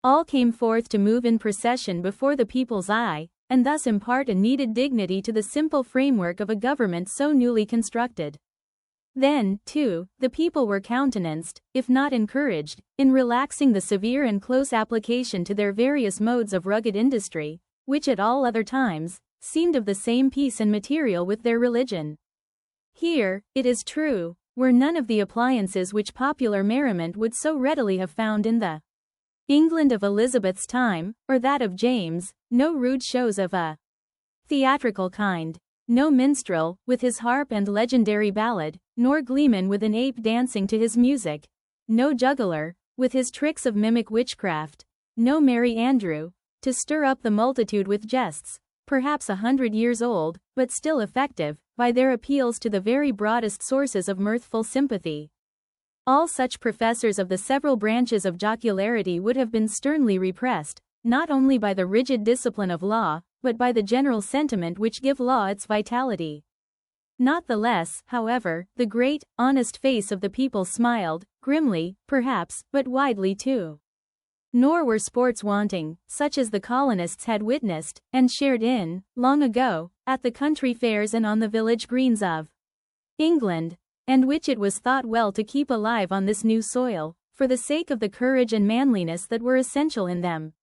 All came forth to move in procession before the people's eye, and thus impart a needed dignity to the simple framework of a government so newly constructed. Then, too, the people were countenanced, if not encouraged, in relaxing the severe and close application to their various modes of rugged industry, which at all other times, seemed of the same piece and material with their religion. Here, it is true, were none of the appliances which popular merriment would so readily have found in the England of Elizabeth's time, or that of James, no rude shows of a theatrical kind. No minstrel, with his harp and legendary ballad, nor gleeman with an ape dancing to his music, no juggler, with his tricks of mimic witchcraft, no merry Andrew, to stir up the multitude with jests, perhaps 100 years old, but still effective, by their appeals to the very broadest sources of mirthful sympathy. All such professors of the several branches of jocularity would have been sternly repressed, not only by the rigid discipline of law, but by the general sentiment which give law its vitality. Not the less, however, the great, honest face of the people smiled, grimly, perhaps, but widely too. Nor were sports wanting, such as the colonists had witnessed, and shared in, long ago, at the country fairs and on the village greens of England, and which it was thought well to keep alive on this new soil, for the sake of the courage and manliness that were essential in them.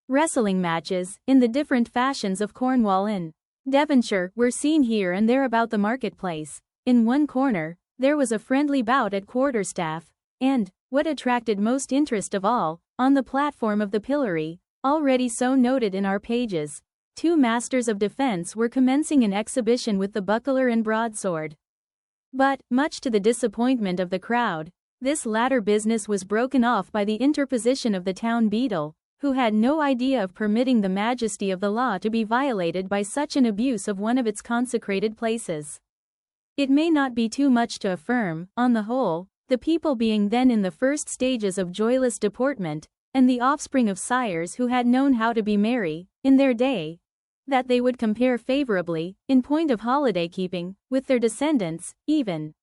Wrestling matches, in the different fashions of Cornwall and Devonshire, were seen here and there about the marketplace. In one corner, there was a friendly bout at quarterstaff, and, what attracted most interest of all, on the platform of the pillory, already so noted in our pages, two masters of defense were commencing an exhibition with the buckler and broadsword. But, much to the disappointment of the crowd, this latter business was broken off by the interposition of the town beadle, who had no idea of permitting the majesty of the law to be violated by such an abuse of one of its consecrated places. It may not be too much to affirm, on the whole, the people being then in the first stages of joyless deportment, and the offspring of sires who had known how to be merry, in their day, that they would compare favorably, in point of holiday-keeping, with their descendants, even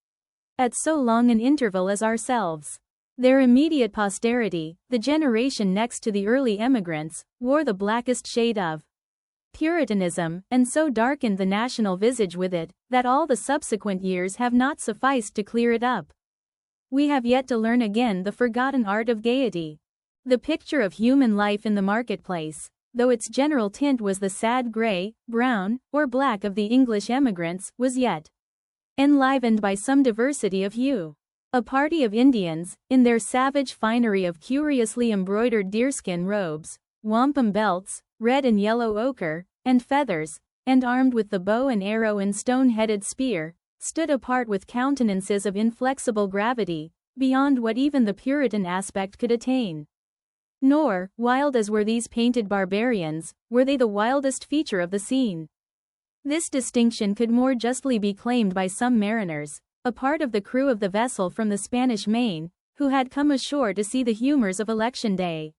at so long an interval as ourselves. Their immediate posterity, the generation next to the early emigrants, wore the blackest shade of Puritanism, and so darkened the national visage with it, that all the subsequent years have not sufficed to clear it up. We have yet to learn again the forgotten art of gaiety. The picture of human life in the marketplace, though its general tint was the sad gray, brown, or black of the English emigrants, was yet enlivened by some diversity of hue. A party of Indians, in their savage finery of curiously embroidered deerskin robes, wampum belts, red and yellow ochre, and feathers, and armed with the bow and arrow and stone-headed spear, stood apart with countenances of inflexible gravity, beyond what even the Puritan aspect could attain. Nor, wild as were these painted barbarians, were they the wildest feature of the scene. This distinction could more justly be claimed by some mariners, a part of the crew of the vessel from the Spanish Main, who had come ashore to see the humors of election day.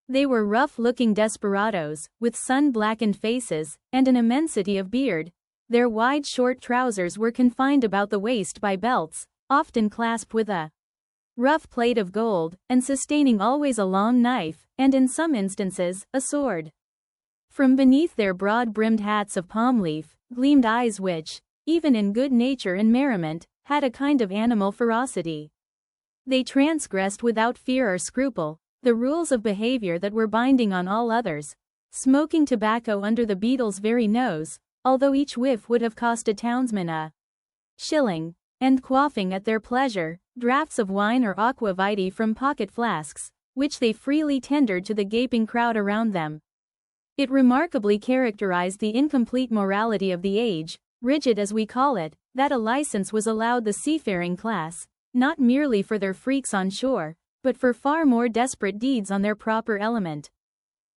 They were rough-looking desperadoes, with sun-blackened faces, and an immensity of beard. Their wide short trousers were confined about the waist by belts, often clasped with a rough plate of gold, and sustaining always a long knife, and in some instances, a sword. From beneath their broad-brimmed hats of palm leaf, gleamed eyes which, even in good nature and merriment, had a kind of animal ferocity. They transgressed without fear or scruple the rules of behavior that were binding on all others, smoking tobacco under the beadle's very nose, although each whiff would have cost a townsman a shilling, and quaffing at their pleasure draughts of wine or aqua vitae from pocket flasks, which they freely tendered to the gaping crowd around them. It remarkably characterized the incomplete morality of the age, rigid as we call it, that a license was allowed the seafaring class, not merely for their freaks on shore, but for far more desperate deeds on their proper element.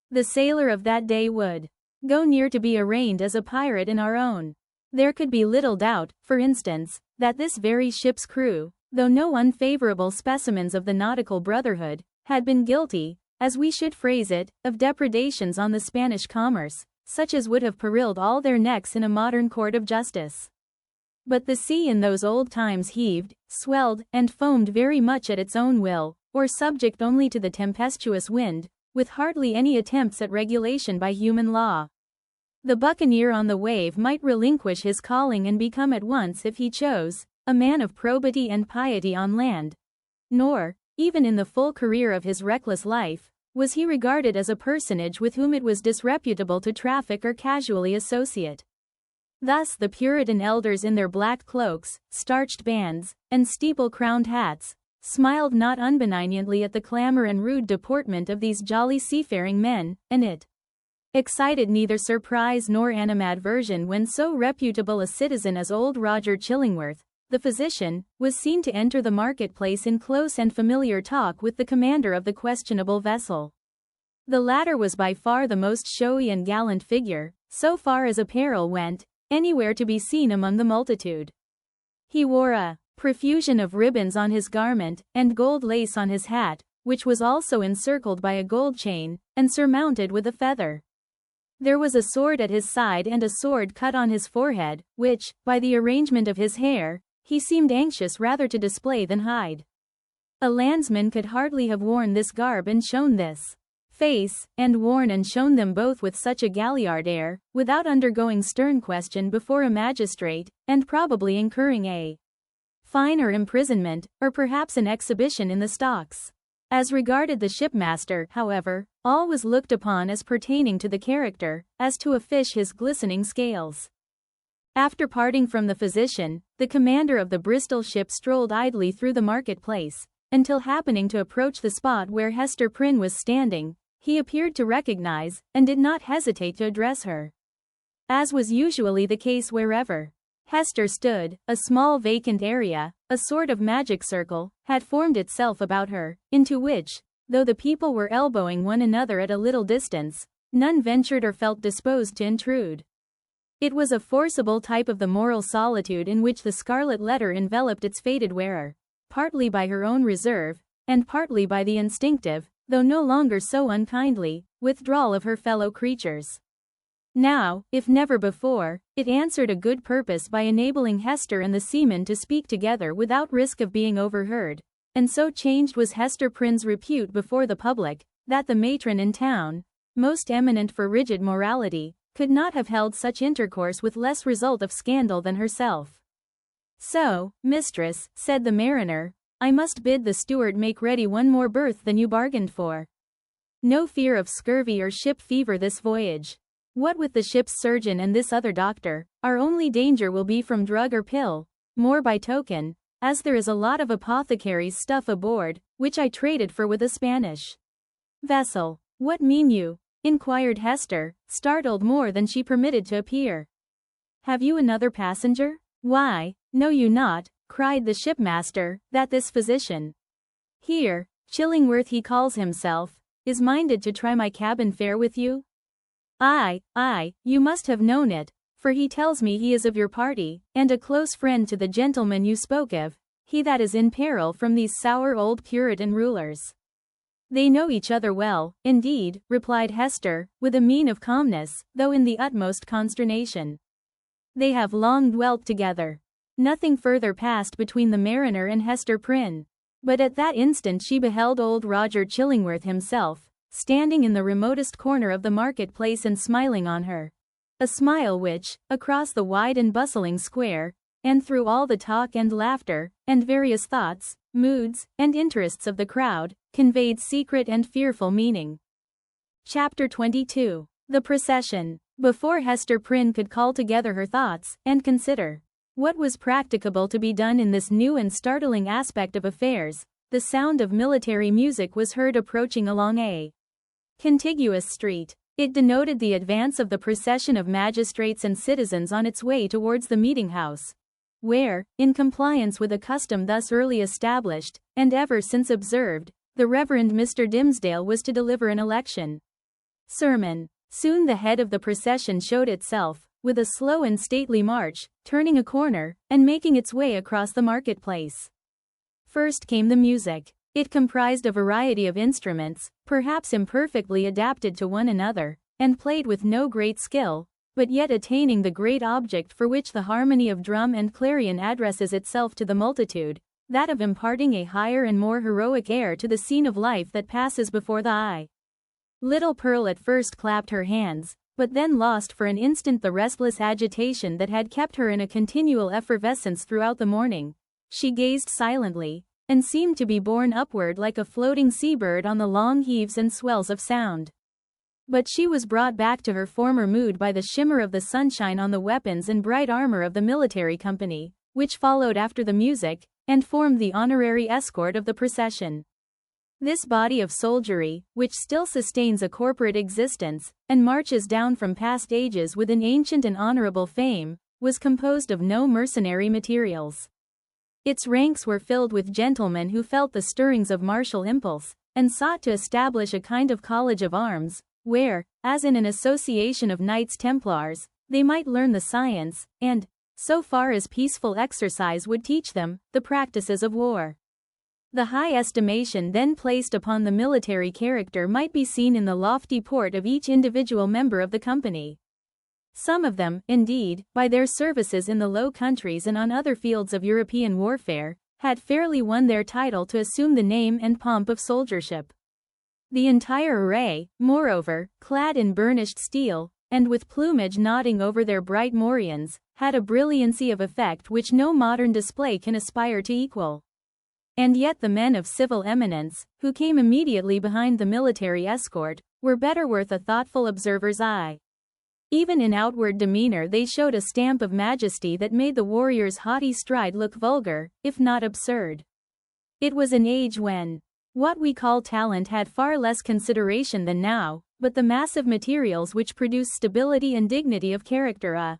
The sailor of that day would go near to be arraigned as a pirate in our own. There could be little doubt, for instance, that this very ship's crew, though no unfavorable specimens of the nautical brotherhood, had been guilty, as we should phrase it, of depredations on the Spanish commerce, such as would have periled all their necks in a modern court of justice. But the sea in those old times heaved, swelled, and foamed very much at its own will, or subject only to the tempestuous wind, with hardly any attempts at regulation by human law. The buccaneer on the wave might relinquish his calling and become at once, if he chose, a man of probity and piety on land. Nor, even in the full career of his reckless life, was he regarded as a personage with whom it was disreputable to traffic or casually associate. Thus the Puritan elders in their black cloaks, starched bands, and steeple-crowned hats, smiled not unbenignantly at the clamor and rude deportment of these jolly seafaring men, and it excited neither surprise nor animadversion when so reputable a citizen as old Roger Chillingworth, the physician, was seen to enter the marketplace in close and familiar talk with the commander of the questionable vessel. The latter was by far the most showy and gallant figure, so far as apparel went, anywhere to be seen among the multitude. He wore a profusion of ribbons on his garment, and gold lace on his hat, which was also encircled by a gold chain, and surmounted with a feather. There was a sword at his side and a sword cut on his forehead, which, by the arrangement of his hair, he seemed anxious rather to display than hide. A landsman could hardly have worn this garb and shown this face, and worn and shown them both with such a galliard air, without undergoing stern question before a magistrate, and probably incurring a fine or imprisonment, or perhaps an exhibition in the stocks. As regarded the shipmaster, however, all was looked upon as pertaining to the character, as to a fish his glistening scales. After parting from the physician, the commander of the Bristol ship strolled idly through the market-place, until happening to approach the spot where Hester Prynne was standing, he appeared to recognize, and did not hesitate to address her. As was usually the case wherever Hester stood, a small vacant area, a sort of magic circle, had formed itself about her, into which, though the people were elbowing one another at a little distance, none ventured or felt disposed to intrude. It was a forcible type of the moral solitude in which the Scarlet Letter enveloped its fated wearer, partly by her own reserve, and partly by the instinctive, though no longer so unkindly, withdrawal of her fellow creatures. Now, if never before, it answered a good purpose by enabling Hester and the seaman to speak together without risk of being overheard, and so changed was Hester Prynne's repute before the public, that the matron in town, most eminent for rigid morality, could not have held such intercourse with less result of scandal than herself. "So, mistress," said the mariner, "I must bid the steward make ready one more berth than you bargained for. No fear of scurvy or ship fever this voyage. What with the ship's surgeon and this other doctor, our only danger will be from drug or pill, more by token, as there is a lot of apothecary's stuff aboard, which I traded for with a Spanish vessel." "What mean you?" inquired Hester, startled more than she permitted to appear. "Have you another passenger?" "Why, know you not," cried the shipmaster, "that this physician here, Chillingworth he calls himself, is minded to try my cabin fare with you?" Aye, you must have known it, for he tells me he is of your party, and a close friend to the gentleman you spoke of, he that is in peril from these sour old Puritan rulers." "They know each other well, indeed," replied Hester, with a mien of calmness, though in the utmost consternation. "They have long dwelt together." Nothing further passed between the mariner and Hester Prynne. But at that instant she beheld old Roger Chillingworth himself, standing in the remotest corner of the market-place and smiling on her. A smile which, across the wide and bustling square, and through all the talk and laughter, and various thoughts, moods, and interests of the crowd, conveyed secret and fearful meaning. Chapter 22. The Procession. Before Hester Prynne could call together her thoughts, and consider what was practicable to be done in this new and startling aspect of affairs, the sound of military music was heard approaching along a contiguous street. It denoted the advance of the procession of magistrates and citizens on its way towards the meeting-house, where, in compliance with a custom thus early established, and ever since observed, the Reverend Mr. Dimsdale was to deliver an election sermon. Soon the head of the procession showed itself, with a slow and stately march, turning a corner, and making its way across the market-place. First came the music. It comprised a variety of instruments, perhaps imperfectly adapted to one another, and played with no great skill, but yet attaining the great object for which the harmony of drum and clarion addresses itself to the multitude, that of imparting a higher and more heroic air to the scene of life that passes before the eye. Little Pearl at first clapped her hands, but then lost for an instant the restless agitation that had kept her in a continual effervescence throughout the morning. She gazed silently, and seemed to be borne upward like a floating sea-bird on the long heaves and swells of sound. But she was brought back to her former mood by the shimmer of the sunshine on the weapons and bright armor of the military company, which followed after the music, and formed the honorary escort of the procession. This body of soldiery, which still sustains a corporate existence, and marches down from past ages with an ancient and honorable fame, was composed of no mercenary materials. Its ranks were filled with gentlemen who felt the stirrings of martial impulse, and sought to establish a kind of college of arms, where, as in an association of Knights Templars, they might learn the science, and, so far as peaceful exercise would teach them, the practices of war. The high estimation then placed upon the military character might be seen in the lofty port of each individual member of the company. Some of them, indeed, by their services in the Low Countries and on other fields of European warfare, had fairly won their title to assume the name and pomp of soldiership. The entire array, moreover, clad in burnished steel, and with plumage nodding over their bright morions, had a brilliancy of effect which no modern display can aspire to equal. And yet the men of civil eminence, who came immediately behind the military escort, were better worth a thoughtful observer's eye. Even in outward demeanor they showed a stamp of majesty that made the warrior's haughty stride look vulgar, if not absurd. It was an age when what we call talent had far less consideration than now, but the massive materials which produce stability and dignity of character a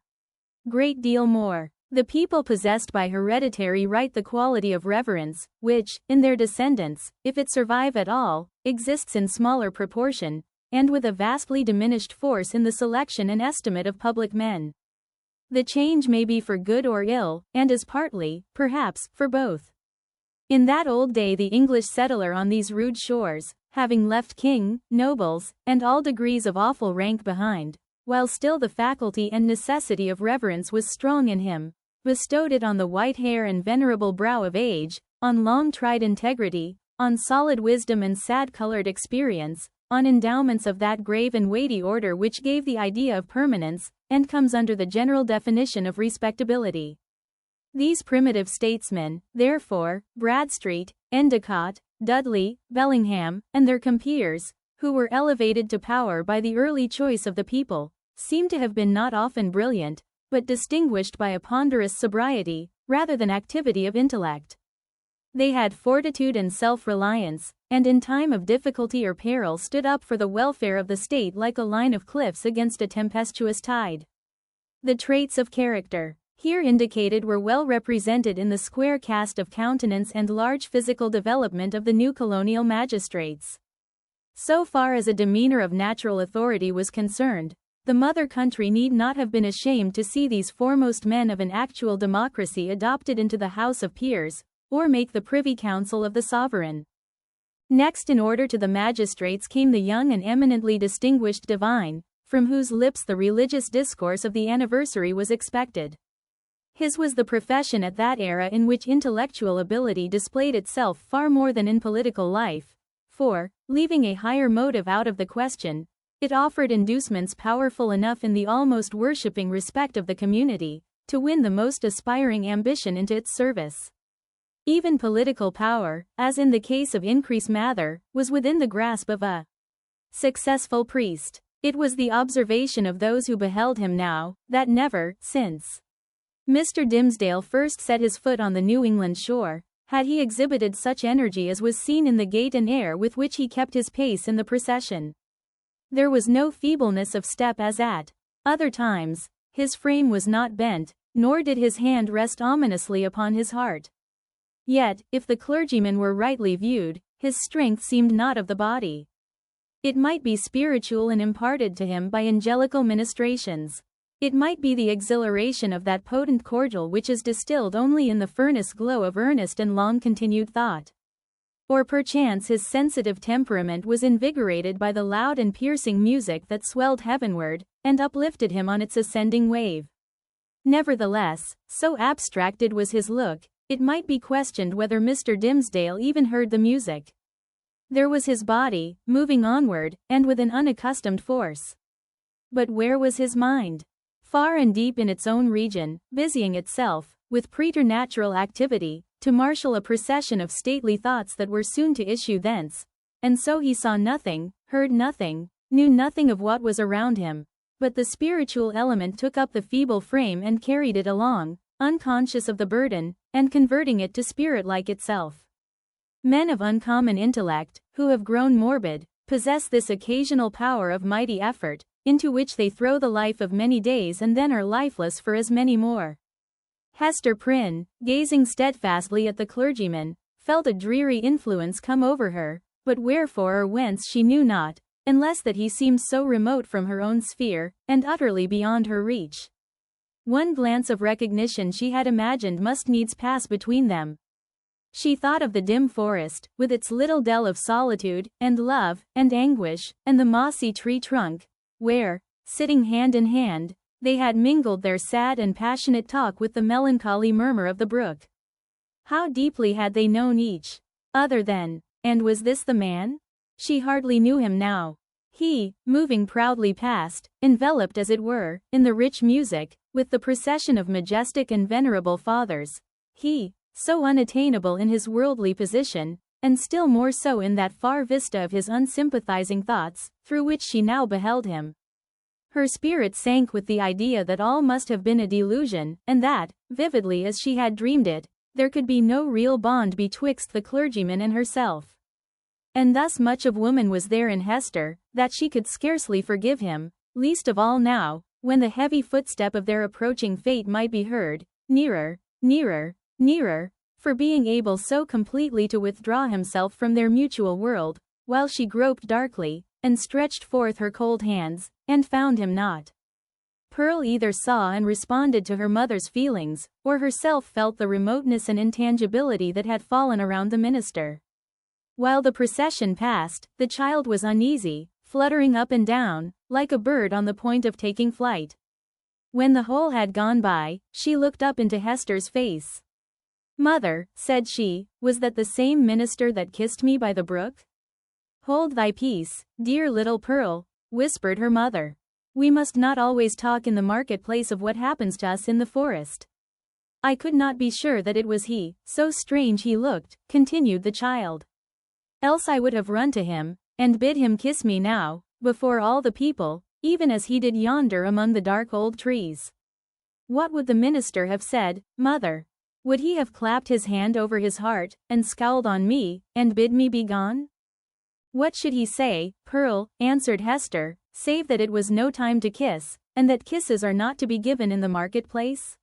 great deal more. The people possessed by hereditary right the quality of reverence, which, in their descendants, if it survive at all, exists in smaller proportion, and with a vastly diminished force in the selection and estimate of public men. The change may be for good or ill, and is partly, perhaps, for both. In that old day the English settler on these rude shores, having left king, nobles, and all degrees of awful rank behind, while still the faculty and necessity of reverence was strong in him, bestowed it on the white hair and venerable brow of age, on long-tried integrity, on solid wisdom and sad-colored experience, on endowments of that grave and weighty order which gave the idea of permanence, and comes under the general definition of respectability. These primitive statesmen, therefore, Bradstreet, Endicott, Dudley, Bellingham, and their compeers, who were elevated to power by the early choice of the people, seem to have been not often brilliant, but distinguished by a ponderous sobriety, rather than activity of intellect. They had fortitude and self-reliance, and in time of difficulty or peril stood up for the welfare of the state like a line of cliffs against a tempestuous tide. The traits of character here indicated were well represented in the square cast of countenance and large physical development of the new colonial magistrates. So far as a demeanor of natural authority was concerned, the mother country need not have been ashamed to see these foremost men of an actual democracy adopted into the House of Peers, or make the Privy Council of the sovereign. Next in order to the magistrates came the young and eminently distinguished divine, from whose lips the religious discourse of the anniversary was expected. His was the profession at that era in which intellectual ability displayed itself far more than in political life, for, leaving a higher motive out of the question, it offered inducements powerful enough in the almost worshipping respect of the community, to win the most aspiring ambition into its service. Even political power, as in the case of Increase Mather, was within the grasp of a successful priest. It was the observation of those who beheld him now, that never, since Mr. Dimsdale first set his foot on the New England shore, had he exhibited such energy as was seen in the gait and air with which he kept his pace in the procession. There was no feebleness of step as at other times, his frame was not bent, nor did his hand rest ominously upon his heart. Yet, if the clergyman were rightly viewed, his strength seemed not of the body. It might be spiritual and imparted to him by angelical ministrations. It might be the exhilaration of that potent cordial which is distilled only in the furnace glow of earnest and long-continued thought. Or perchance his sensitive temperament was invigorated by the loud and piercing music that swelled heavenward, and uplifted him on its ascending wave. Nevertheless, so abstracted was his look, it might be questioned whether Mr. Dimsdale even heard the music. There was his body, moving onward, and with an unaccustomed force. But where was his mind? Far and deep in its own region, busying itself, with preternatural activity, to marshal a procession of stately thoughts that were soon to issue thence, and so he saw nothing, heard nothing, knew nothing of what was around him, but the spiritual element took up the feeble frame and carried it along, unconscious of the burden, and converting it to spirit like itself. Men of uncommon intellect, who have grown morbid, possess this occasional power of mighty effort, into which they throw the life of many days and then are lifeless for as many more. Hester Prynne, gazing steadfastly at the clergyman, felt a dreary influence come over her, but wherefore or whence she knew not, unless that he seemed so remote from her own sphere, and utterly beyond her reach. One glance of recognition she had imagined must needs pass between them. She thought of the dim forest, with its little dell of solitude, and love, and anguish, and the mossy tree trunk, where, sitting hand in hand, they had mingled their sad and passionate talk with the melancholy murmur of the brook. How deeply had they known each other then? And was this the man? She hardly knew him now. He, moving proudly past, enveloped as it were, in the rich music, with the procession of majestic and venerable fathers. He, so unattainable in his worldly position, and still more so in that far vista of his unsympathizing thoughts, through which she now beheld him. Her spirit sank with the idea that all must have been a delusion, and that, vividly as she had dreamed it, there could be no real bond betwixt the clergyman and herself. And thus much of woman was there in Hester, that she could scarcely forgive him, least of all now, when the heavy footstep of their approaching fate might be heard, nearer, nearer, nearer, for being able so completely to withdraw himself from their mutual world, while she groped darkly, and stretched forth her cold hands, and found him not. Pearl either saw and responded to her mother's feelings, or herself felt the remoteness and intangibility that had fallen around the minister. While the procession passed, the child was uneasy, fluttering up and down, like a bird on the point of taking flight. When the whole had gone by, she looked up into Hester's face. "Mother," said she, "was that the same minister that kissed me by the brook?" "Hold thy peace, dear little Pearl," whispered her mother. "We must not always talk in the marketplace of what happens to us in the forest." "I could not be sure that it was he, so strange he looked," continued the child. "Else I would have run to him, and bid him kiss me now, before all the people, even as he did yonder among the dark old trees." "What would the minister have said, mother? Would he have clapped his hand over his heart, and scowled on me, and bid me be gone?" "What should he say, Pearl," answered Hester, "save that it was no time to kiss, and that kisses are not to be given in the marketplace?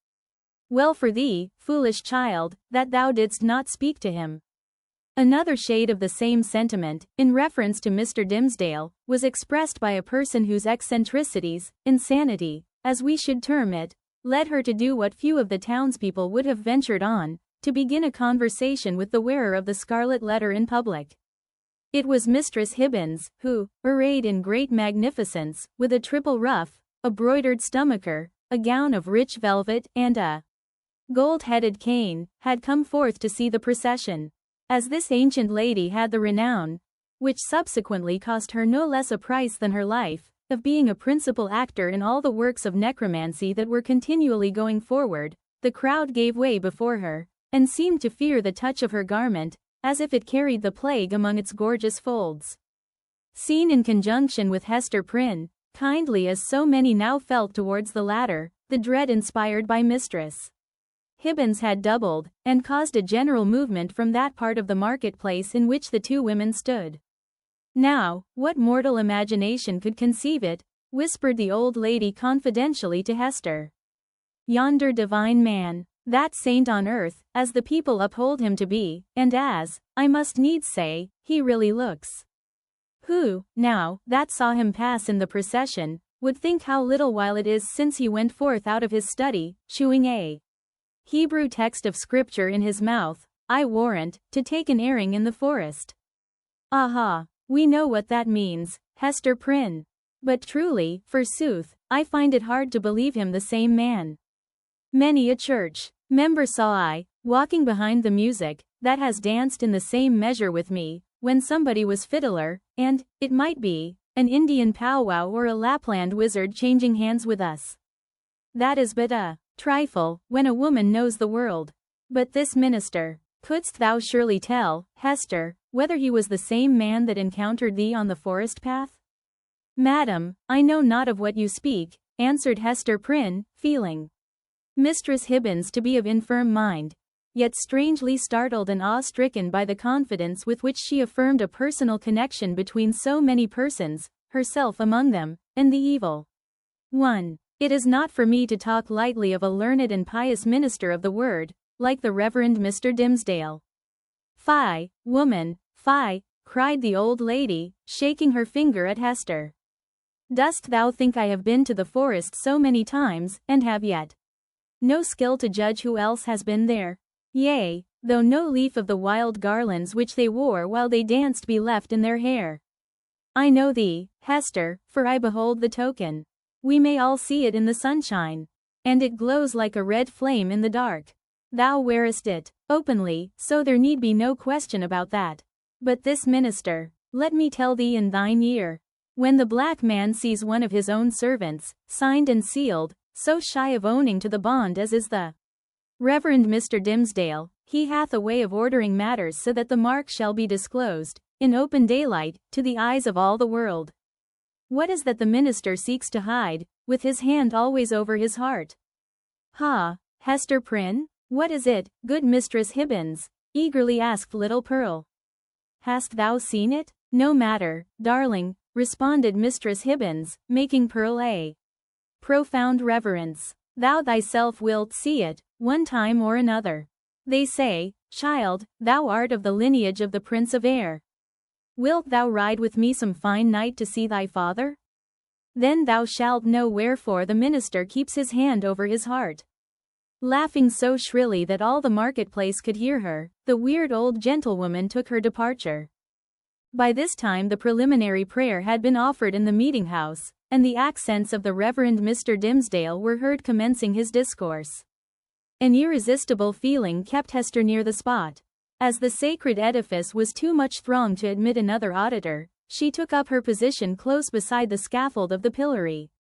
Well for thee, foolish child, that thou didst not speak to him." Another shade of the same sentiment, in reference to Mr. Dimmesdale, was expressed by a person whose eccentricities, insanity, as we should term it, led her to do what few of the townspeople would have ventured on, to begin a conversation with the wearer of the Scarlet Letter in public. It was Mistress Hibbins, who, arrayed in great magnificence, with a triple ruff, a broidered stomacher, a gown of rich velvet, and a gold-headed cane, had come forth to see the procession. As this ancient lady had the renown, which subsequently cost her no less a price than her life, of being a principal actor in all the works of necromancy that were continually going forward, the crowd gave way before her, and seemed to fear the touch of her garment, as if it carried the plague among its gorgeous folds. Seen in conjunction with Hester Prynne, kindly as so many now felt towards the latter, the dread inspired by Mistress Hibbins had doubled, and caused a general movement from that part of the marketplace in which the two women stood. "Now, what mortal imagination could conceive it?" whispered the old lady confidentially to Hester. "Yonder divine man, that saint on earth, as the people uphold him to be, and as, I must needs say, he really looks. Who, now, that saw him pass in the procession, would think how little while it is since he went forth out of his study, chewing a Hebrew text of scripture in his mouth, I warrant, to take an airing in the forest. Aha, we know what that means, Hester Prynne. But truly, forsooth, I find it hard to believe him the same man. Many a church member saw I, walking behind the music, that has danced in the same measure with me, when somebody was fiddler, and, it might be, an Indian powwow or a Lapland wizard changing hands with us. That is but a trifle, when a woman knows the world. But this minister, couldst thou surely tell, Hester, whether he was the same man that encountered thee on the forest path?" "Madam, I know not of what you speak," answered Hester Prynne, feeling Mistress Hibbins to be of infirm mind, yet strangely startled and awe-stricken by the confidence with which she affirmed a personal connection between so many persons, herself among them, and the evil one. "It is not for me to talk lightly of a learned and pious minister of the word, like the Reverend Mr. Dimmesdale." "Fie, woman, fie," cried the old lady, shaking her finger at Hester. "Dost thou think I have been to the forest so many times, and have yet no skill to judge who else has been there? Yea, though no leaf of the wild garlands which they wore while they danced be left in their hair. I know thee, Hester, for I behold the token. We may all see it in the sunshine. And it glows like a red flame in the dark. Thou wearest it openly, so there need be no question about that. But this minister, let me tell thee in thine ear, when the black man sees one of his own servants, signed and sealed, so shy of owning to the bond as is the Reverend Mr. Dimsdale, he hath a way of ordering matters so that the mark shall be disclosed, in open daylight, to the eyes of all the world. What is that the minister seeks to hide, with his hand always over his heart? Ha, Hester Prynne? What is it, good Mistress Hibbins? Eagerly asked little Pearl. Hast thou seen it? No matter, darling, responded Mistress Hibbins, making Pearl a profound reverence. Thou thyself wilt see it, one time or another. They say, child, thou art of the lineage of the Prince of Air. Wilt thou ride with me some fine night to see thy father? Then thou shalt know wherefore the minister keeps his hand over his heart. Laughing so shrilly that all the marketplace could hear her, the weird old gentlewoman took her departure. By this time the preliminary prayer had been offered in the meeting-house, and the accents of the Reverend Mr. Dimsdale were heard commencing his discourse. An irresistible feeling kept Hester near the spot. As the sacred edifice was too much thronged to admit another auditor, she took up her position close beside the scaffold of the pillory.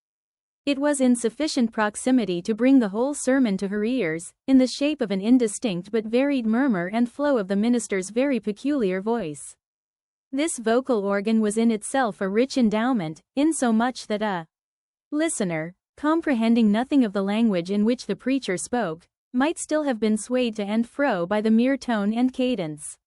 It was in sufficient proximity to bring the whole sermon to her ears, in the shape of an indistinct but varied murmur and flow of the minister's very peculiar voice. This vocal organ was in itself a rich endowment, insomuch that a listener, comprehending nothing of the language in which the preacher spoke, might still have been swayed to and fro by the mere tone and cadence.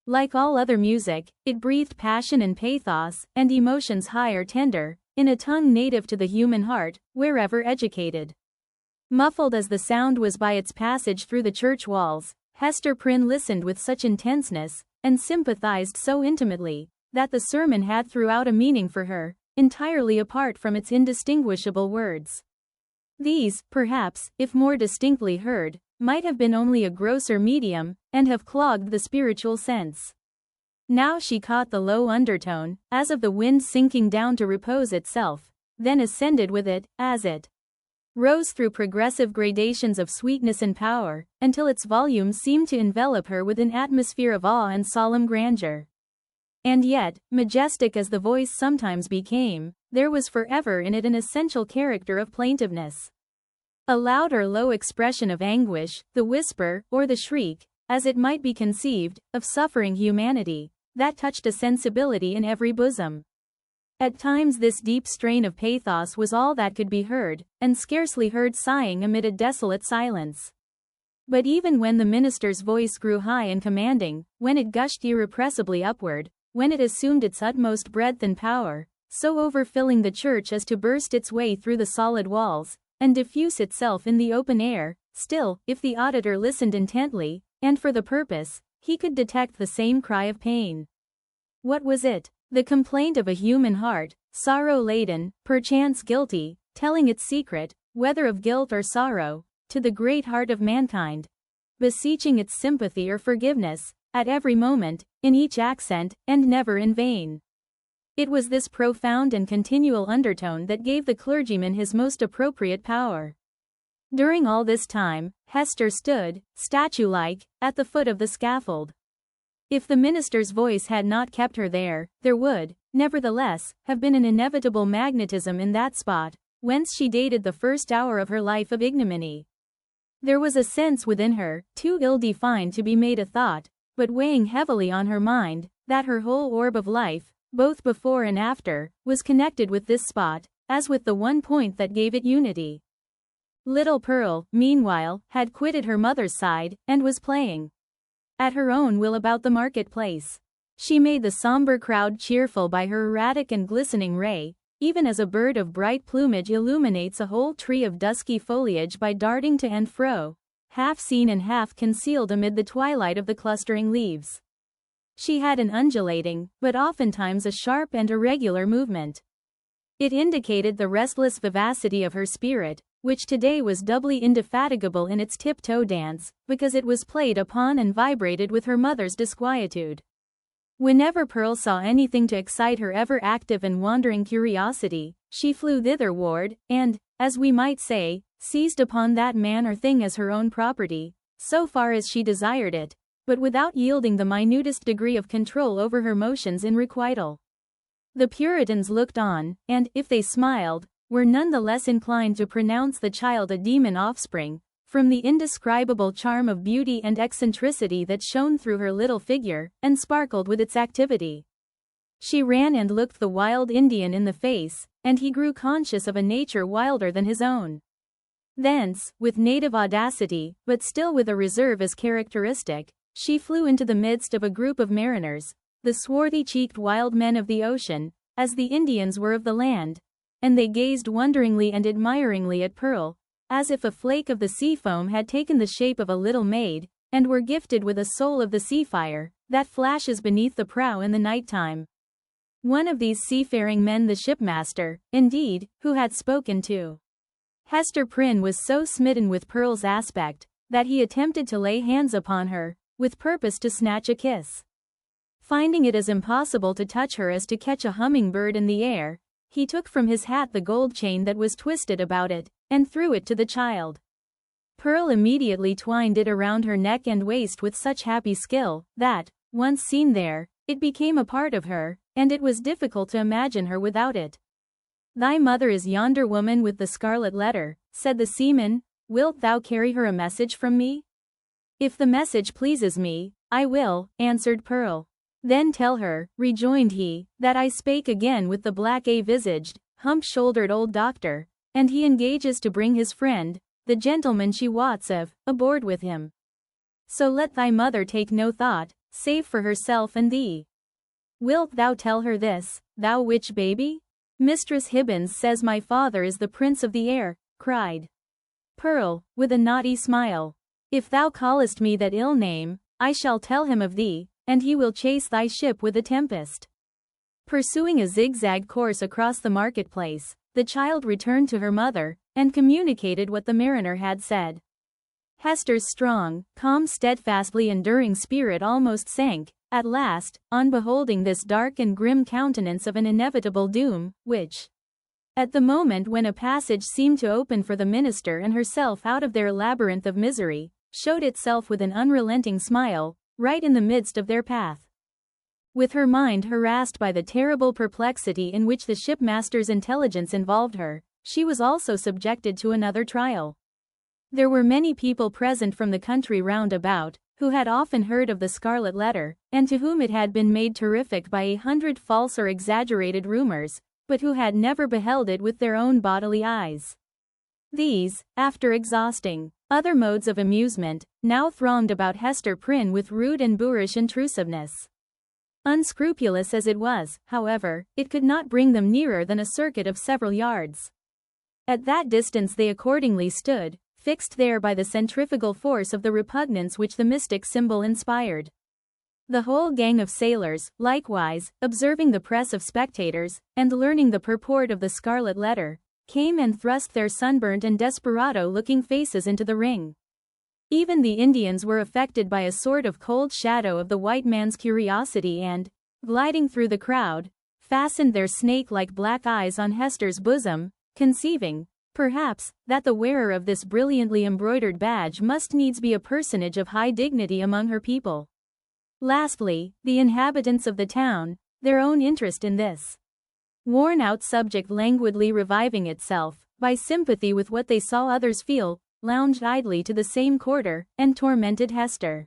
Like all other music, it breathed passion and pathos, and emotions high or tender, in a tongue native to the human heart, wherever educated. Muffled as the sound was by its passage through the church walls, Hester Prynne listened with such intenseness, and sympathized so intimately, that the sermon had throughout a meaning for her, entirely apart from its indistinguishable words. These, perhaps, if more distinctly heard, might have been only a grosser medium, and have clogged the spiritual sense. Now she caught the low undertone, as of the wind sinking down to repose itself, then ascended with it, as it rose through progressive gradations of sweetness and power, until its volume seemed to envelop her with an atmosphere of awe and solemn grandeur. And yet, majestic as the voice sometimes became, there was forever in it an essential character of plaintiveness. A loud or low expression of anguish, the whisper, or the shriek, as it might be conceived, of suffering humanity, that touched a sensibility in every bosom. At times this deep strain of pathos was all that could be heard, and scarcely heard sighing amid a desolate silence. But even when the minister's voice grew high and commanding, when it gushed irrepressibly upward, when it assumed its utmost breadth and power, so overfilling the church as to burst its way through the solid walls, and diffuse itself in the open air, still, if the auditor listened intently, and for the purpose, he could detect the same cry of pain. What was it? The complaint of a human heart, sorrow-laden, perchance guilty, telling its secret, whether of guilt or sorrow, to the great heart of mankind, beseeching its sympathy or forgiveness, at every moment, in each accent, and never in vain. It was this profound and continual undertone that gave the clergyman his most appropriate power. During all this time, Hester stood, statue-like, at the foot of the scaffold. If the minister's voice had not kept her there, there would, nevertheless, have been an inevitable magnetism in that spot, whence she dated the first hour of her life of ignominy. There was a sense within her, too ill-defined to be made a thought, but weighing heavily on her mind, that her whole orb of life, both before and after, was connected with this spot, as with the one point that gave it unity. Little Pearl, meanwhile, had quitted her mother's side, and was playing at her own will about the marketplace. She made the somber crowd cheerful by her erratic and glistening ray, even as a bird of bright plumage illuminates a whole tree of dusky foliage by darting to and fro, half seen and half concealed amid the twilight of the clustering leaves. She had an undulating, but oftentimes a sharp and irregular movement. It indicated the restless vivacity of her spirit, which today was doubly indefatigable in its tiptoe dance, because it was played upon and vibrated with her mother's disquietude. Whenever Pearl saw anything to excite her ever-active and wandering curiosity, she flew thitherward, and, as we might say, seized upon that man or thing as her own property, so far as she desired it, but without yielding the minutest degree of control over her motions in requital. The Puritans looked on, and, if they smiled, were none the less inclined to pronounce the child a demon offspring, from the indescribable charm of beauty and eccentricity that shone through her little figure, and sparkled with its activity. She ran and looked the wild Indian in the face, and he grew conscious of a nature wilder than his own. Thence, with native audacity, but still with a reserve as characteristic, she flew into the midst of a group of mariners, the swarthy-cheeked wild men of the ocean, as the Indians were of the land, and they gazed wonderingly and admiringly at Pearl, as if a flake of the sea foam had taken the shape of a little maid, and were gifted with a soul of the sea fire, that flashes beneath the prow in the night-time. One of these seafaring men, the shipmaster, indeed, who had spoken to Hester Prynne, was so smitten with Pearl's aspect, that he attempted to lay hands upon her, with purpose to snatch a kiss. Finding it as impossible to touch her as to catch a humming-bird in the air, he took from his hat the gold chain that was twisted about it, and threw it to the child. Pearl immediately twined it around her neck and waist with such happy skill, that, once seen there, it became a part of her, and it was difficult to imagine her without it. "Thy mother is yonder woman with the scarlet letter," said the seaman. "Wilt thou carry her a message from me?" "If the message pleases me, I will," answered Pearl. "Then tell her," rejoined he, "that I spake again with the black-visaged, hump-shouldered old doctor, and he engages to bring his friend, the gentleman she wots of, aboard with him. So let thy mother take no thought, save for herself and thee. Wilt thou tell her this, thou witch baby?" "Mistress Hibbins says my father is the prince of the air," cried Pearl, with a naughty smile. "If thou callest me that ill name, I shall tell him of thee, and he will chase thy ship with a tempest." Pursuing a zigzag course across the marketplace, the child returned to her mother, and communicated what the mariner had said. Hester's strong, calm, steadfastly enduring spirit almost sank, at last, on beholding this dark and grim countenance of an inevitable doom, which, at the moment when a passage seemed to open for the minister and herself out of their labyrinth of misery, showed itself with an unrelenting smile, right in the midst of their path. With her mind harassed by the terrible perplexity in which the shipmaster's intelligence involved her, she was also subjected to another trial. There were many people present from the country round about, who had often heard of the Scarlet Letter, and to whom it had been made terrific by 100 false or exaggerated rumors, but who had never beheld it with their own bodily eyes. These, after exhausting other modes of amusement, now thronged about Hester Prynne with rude and boorish intrusiveness. Unscrupulous as it was, however, it could not bring them nearer than a circuit of several yards. At that distance they accordingly stood, fixed there by the centrifugal force of the repugnance which the mystic symbol inspired. The whole gang of sailors, likewise, observing the press of spectators, and learning the purport of the Scarlet Letter, came and thrust their sunburnt and desperado-looking faces into the ring. Even the Indians were affected by a sort of cold shadow of the white man's curiosity and, gliding through the crowd, fastened their snake-like black eyes on Hester's bosom, conceiving, perhaps, that the wearer of this brilliantly embroidered badge must needs be a personage of high dignity among her people. Lastly, the inhabitants of the town, their own interest in this worn-out subject languidly reviving itself, by sympathy with what they saw others feel, lounged idly to the same quarter, and tormented Hester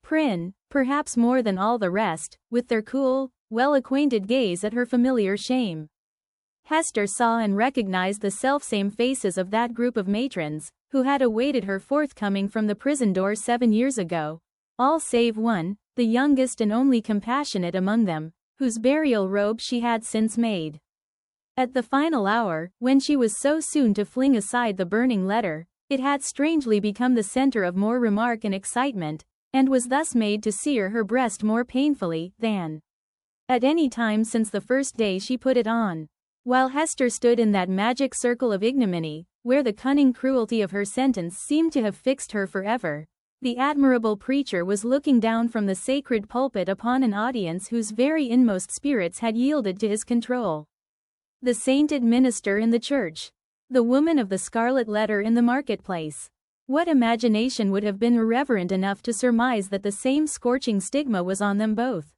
Prynne, perhaps more than all the rest, with their cool, well-acquainted gaze at her familiar shame. Hester saw and recognized the selfsame faces of that group of matrons, who had awaited her forthcoming from the prison door 7 years ago, all save one, the youngest and only compassionate among them, whose burial robe she had since made. At the final hour, when she was so soon to fling aside the burning letter, it had strangely become the center of more remark and excitement, and was thus made to sear her breast more painfully than at any time since the first day she put it on. While Hester stood in that magic circle of ignominy, where the cunning cruelty of her sentence seemed to have fixed her forever, the admirable preacher was looking down from the sacred pulpit upon an audience whose very inmost spirits had yielded to his control. The sainted minister in the church. The woman of the Scarlet Letter in the marketplace. What imagination would have been irreverent enough to surmise that the same scorching stigma was on them both?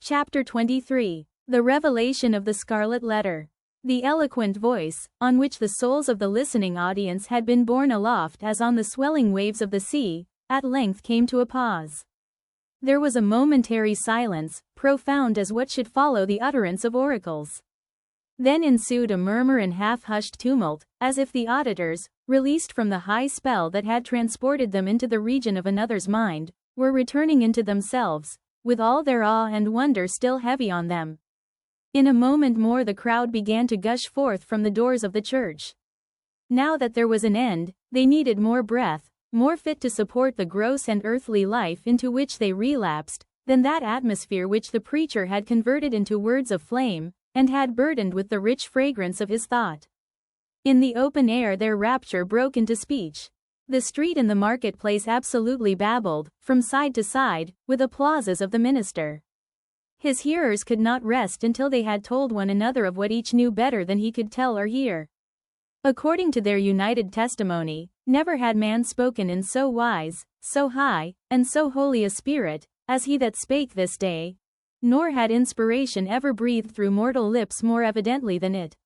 Chapter 23. The Revelation of the Scarlet Letter. The eloquent voice, on which the souls of the listening audience had been borne aloft as on the swelling waves of the sea, at length came to a pause. There was a momentary silence, profound as what should follow the utterance of oracles. Then ensued a murmur and half-hushed tumult, as if the auditors, released from the high spell that had transported them into the region of another's mind, were returning into themselves, with all their awe and wonder still heavy on them. In a moment more the crowd began to gush forth from the doors of the church. Now that there was an end, they needed more breath, more fit to support the gross and earthly life into which they relapsed, than that atmosphere which the preacher had converted into words of flame, and had burdened with the rich fragrance of his thought. In the open air their rapture broke into speech. The street and the marketplace absolutely babbled, from side to side, with applauses of the minister. His hearers could not rest until they had told one another of what each knew better than he could tell or hear. According to their united testimony, never had man spoken in so wise, so high, and so holy a spirit, as he that spake this day, nor had inspiration ever breathed through mortal lips more evidently than it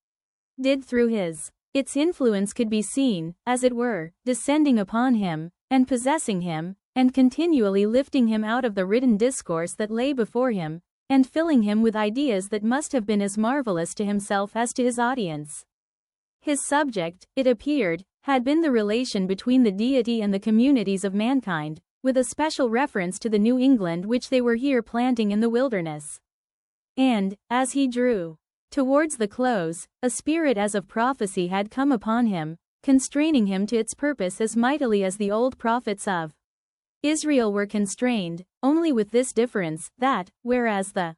did through his. Its influence could be seen, as it were, descending upon him, and possessing him, and continually lifting him out of the written discourse that lay before him, and filling him with ideas that must have been as marvelous to himself as to his audience. His subject, it appeared, had been the relation between the deity and the communities of mankind, with a special reference to the New England which they were here planting in the wilderness. And, as he drew towards the close, a spirit as of prophecy had come upon him, constraining him to its purpose as mightily as the old prophets of Israel were constrained, only with this difference, that, whereas the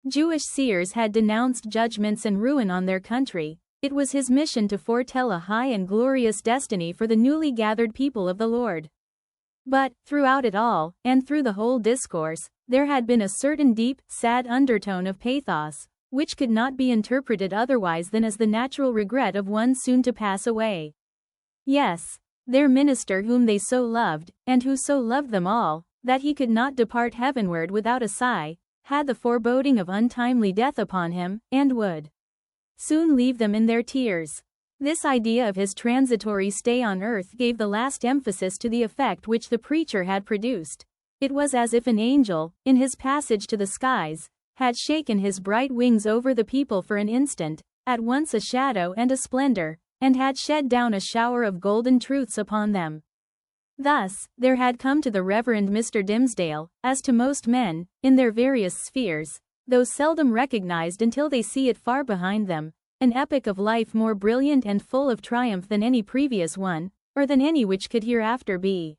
Jewish seers had denounced judgments and ruin on their country, it was his mission to foretell a high and glorious destiny for the newly gathered people of the Lord. But, throughout it all, and through the whole discourse, there had been a certain deep, sad undertone of pathos, which could not be interpreted otherwise than as the natural regret of one soon to pass away. Yes, their minister whom they so loved, and who so loved them all, that he could not depart heavenward without a sigh, had the foreboding of untimely death upon him, and would soon leave them in their tears. This idea of his transitory stay on earth gave the last emphasis to the effect which the preacher had produced. It was as if an angel, in his passage to the skies, had shaken his bright wings over the people for an instant, at once a shadow and a splendor, and had shed down a shower of golden truths upon them. Thus, there had come to the Reverend Mr. Dimsdale, as to most men, in their various spheres, though seldom recognized until they see it far behind them, an epoch of life more brilliant and full of triumph than any previous one, or than any which could hereafter be.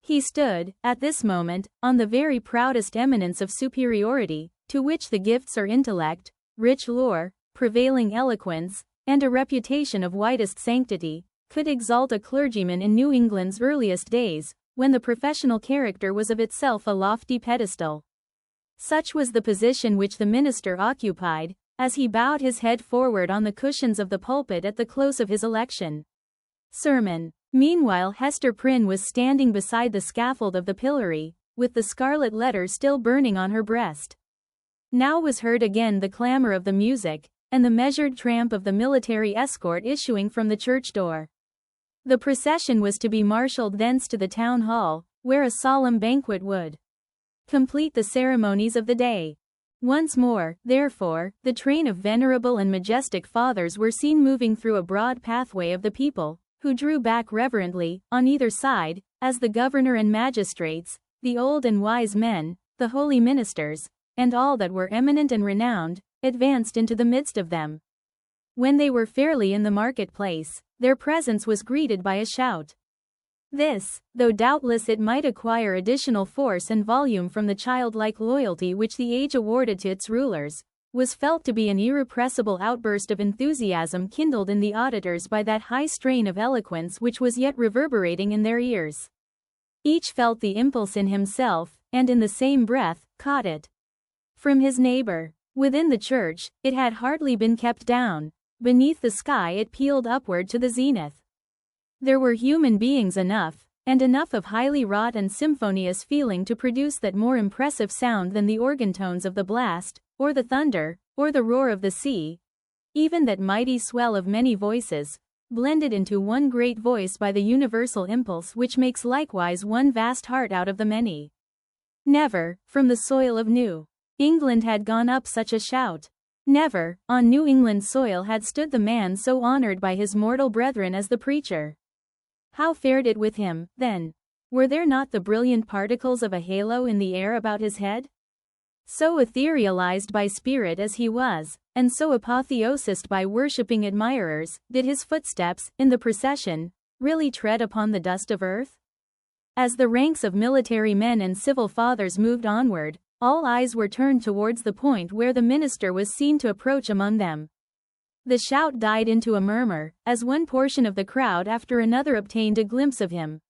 He stood, at this moment, on the very proudest eminence of superiority, to which the gifts or intellect, rich lore, prevailing eloquence, and a reputation of widest sanctity, could exalt a clergyman in New England's earliest days, when the professional character was of itself a lofty pedestal. Such was the position which the minister occupied, as he bowed his head forward on the cushions of the pulpit at the close of his election sermon. Meanwhile Hester Prynne was standing beside the scaffold of the pillory, with the Scarlet Letter still burning on her breast. Now was heard again the clamor of the music, and the measured tramp of the military escort issuing from the church door. The procession was to be marshaled thence to the town hall, where a solemn banquet would complete the ceremonies of the day. Once more, therefore, the train of venerable and majestic fathers were seen moving through a broad pathway of the people, who drew back reverently, on either side, as the governor and magistrates, the old and wise men, the holy ministers, and all that were eminent and renowned, advanced into the midst of them. When they were fairly in the marketplace, their presence was greeted by a shout. This, though doubtless it might acquire additional force and volume from the childlike loyalty which the age awarded to its rulers, was felt to be an irrepressible outburst of enthusiasm kindled in the auditors by that high strain of eloquence which was yet reverberating in their ears. Each felt the impulse in himself, and in the same breath, caught it from his neighbor. Within the church, it had hardly been kept down. Beneath the sky it pealed upward to the zenith. There were human beings enough, and enough of highly wrought and symphonious feeling to produce that more impressive sound than the organ tones of the blast, or the thunder, or the roar of the sea. Even that mighty swell of many voices, blended into one great voice by the universal impulse which makes likewise one vast heart out of the many. Never, from the soil of New England had gone up such a shout. Never, on New England soil had stood the man so honored by his mortal brethren as the preacher. How fared it with him, then? Were there not the brilliant particles of a halo in the air about his head? So etherealized by spirit as he was, and so apotheosized by worshipping admirers, did his footsteps, in the procession, really tread upon the dust of earth? As the ranks of military men and civil fathers moved onward, all eyes were turned towards the point where the minister was seen to approach among them. The shout died into a murmur, as one portion of the crowd after another obtained a glimpse of him.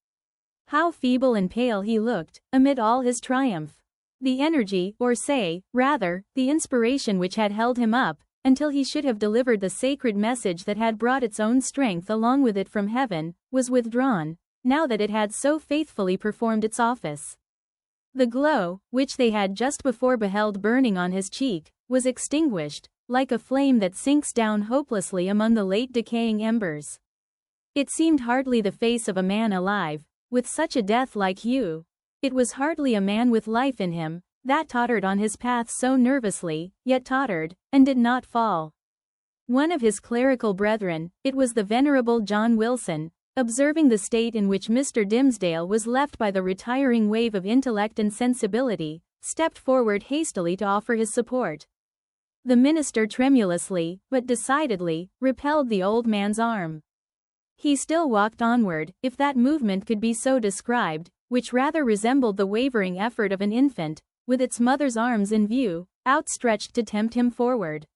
How feeble and pale he looked, amid all his triumph. The energy, or say, rather, the inspiration which had held him up, until he should have delivered the sacred message that had brought its own strength along with it from heaven, was withdrawn, now that it had so faithfully performed its office. The glow, which they had just before beheld burning on his cheek, was extinguished, like a flame that sinks down hopelessly among the late decaying embers. It seemed hardly the face of a man alive, with such a death-like hue. It was hardly a man with life in him, that tottered on his path so nervously, yet tottered, and did not fall. One of his clerical brethren, it was the venerable John Wilson, observing the state in which Mr. Dimmesdale was left by the retiring wave of intellect and sensibility, stepped forward hastily to offer his support. The minister tremulously, but decidedly, repelled the old man's arm. He still walked onward, if that movement could be so described, which rather resembled the wavering effort of an infant, with its mother's arms in view, outstretched to tempt him forward.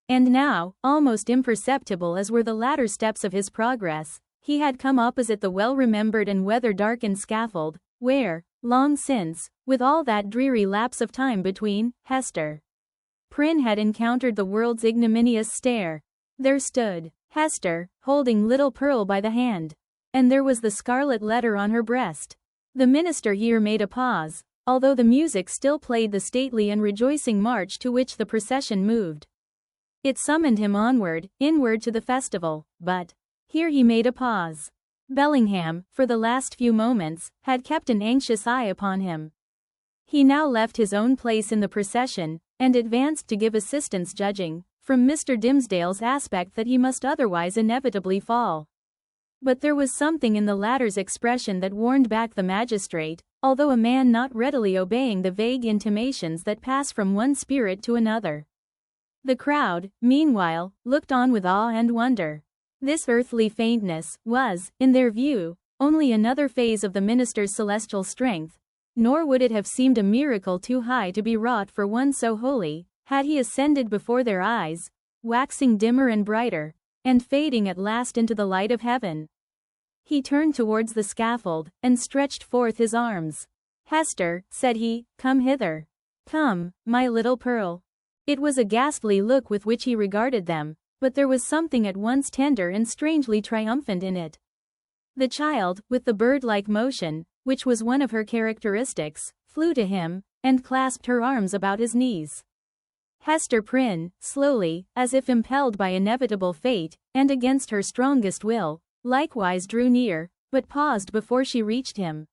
And now, almost imperceptible as were the latter steps of his progress, he had come opposite the well-remembered and weather-darkened scaffold, where, long since, with all that dreary lapse of time between, Hester Prynne had encountered the world's ignominious stare. There stood Hester, holding little Pearl by the hand. And there was the scarlet letter on her breast. The minister here made a pause, although the music still played the stately and rejoicing march to which the procession moved. It summoned him onward, inward to the festival, but here he made a pause. Bellingham, for the last few moments, had kept an anxious eye upon him. He now left his own place in the procession, and advanced to give assistance, judging, from Mr. Dimmesdale's aspect, that he must otherwise inevitably fall. But there was something in the latter's expression that warned back the magistrate, although a man not readily obeying the vague intimations that pass from one spirit to another. The crowd, meanwhile, looked on with awe and wonder. This earthly faintness was, in their view, only another phase of the minister's celestial strength, nor would it have seemed a miracle too high to be wrought for one so holy, had he ascended before their eyes, waxing dimmer and brighter, and fading at last into the light of heaven. He turned towards the scaffold, and stretched forth his arms. "Hester," said he, "come hither. Come, my little Pearl." It was a ghastly look with which he regarded them, but there was something at once tender and strangely triumphant in it. The child, with the bird-like motion, which was one of her characteristics, flew to him, and clasped her arms about his knees. Hester Prynne, slowly, as if impelled by inevitable fate, and against her strongest will, likewise drew near, but paused before she reached him.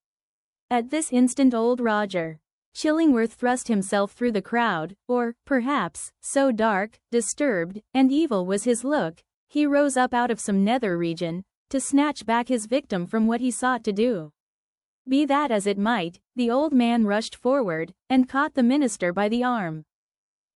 At this instant old Roger Chillingworth thrust himself through the crowd, or, perhaps, so dark, disturbed, and evil was his look, he rose up out of some nether region, to snatch back his victim from what he sought to do. Be that as it might, the old man rushed forward, and caught the minister by the arm.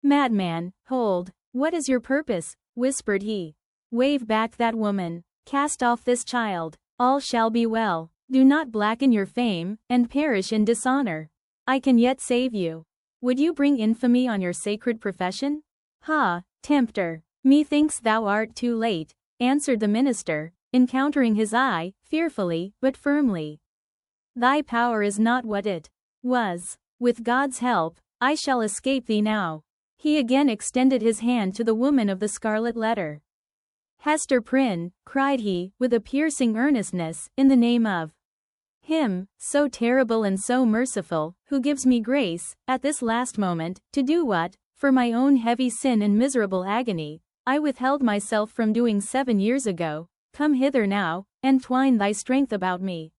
"Madman, hold, what is your purpose?" whispered he. "Wave back that woman. Cast off this child. All shall be well. Do not blacken your fame, and perish in dishonor. I can yet save you. Would you bring infamy on your sacred profession? Ha, tempter, methinks thou art too late, answered the minister, encountering his eye, fearfully, but firmly. Thy power is not what it was. With God's help, I shall escape thee now. He again extended his hand to the woman of the Scarlet Letter. Hester Prynne, cried he, with a piercing earnestness, in the name of Him, so terrible and so merciful, who gives me grace, at this last moment, to do what, for my own heavy sin and miserable agony, I withheld myself from doing 7 years ago, come hither now, and twine thy strength about me.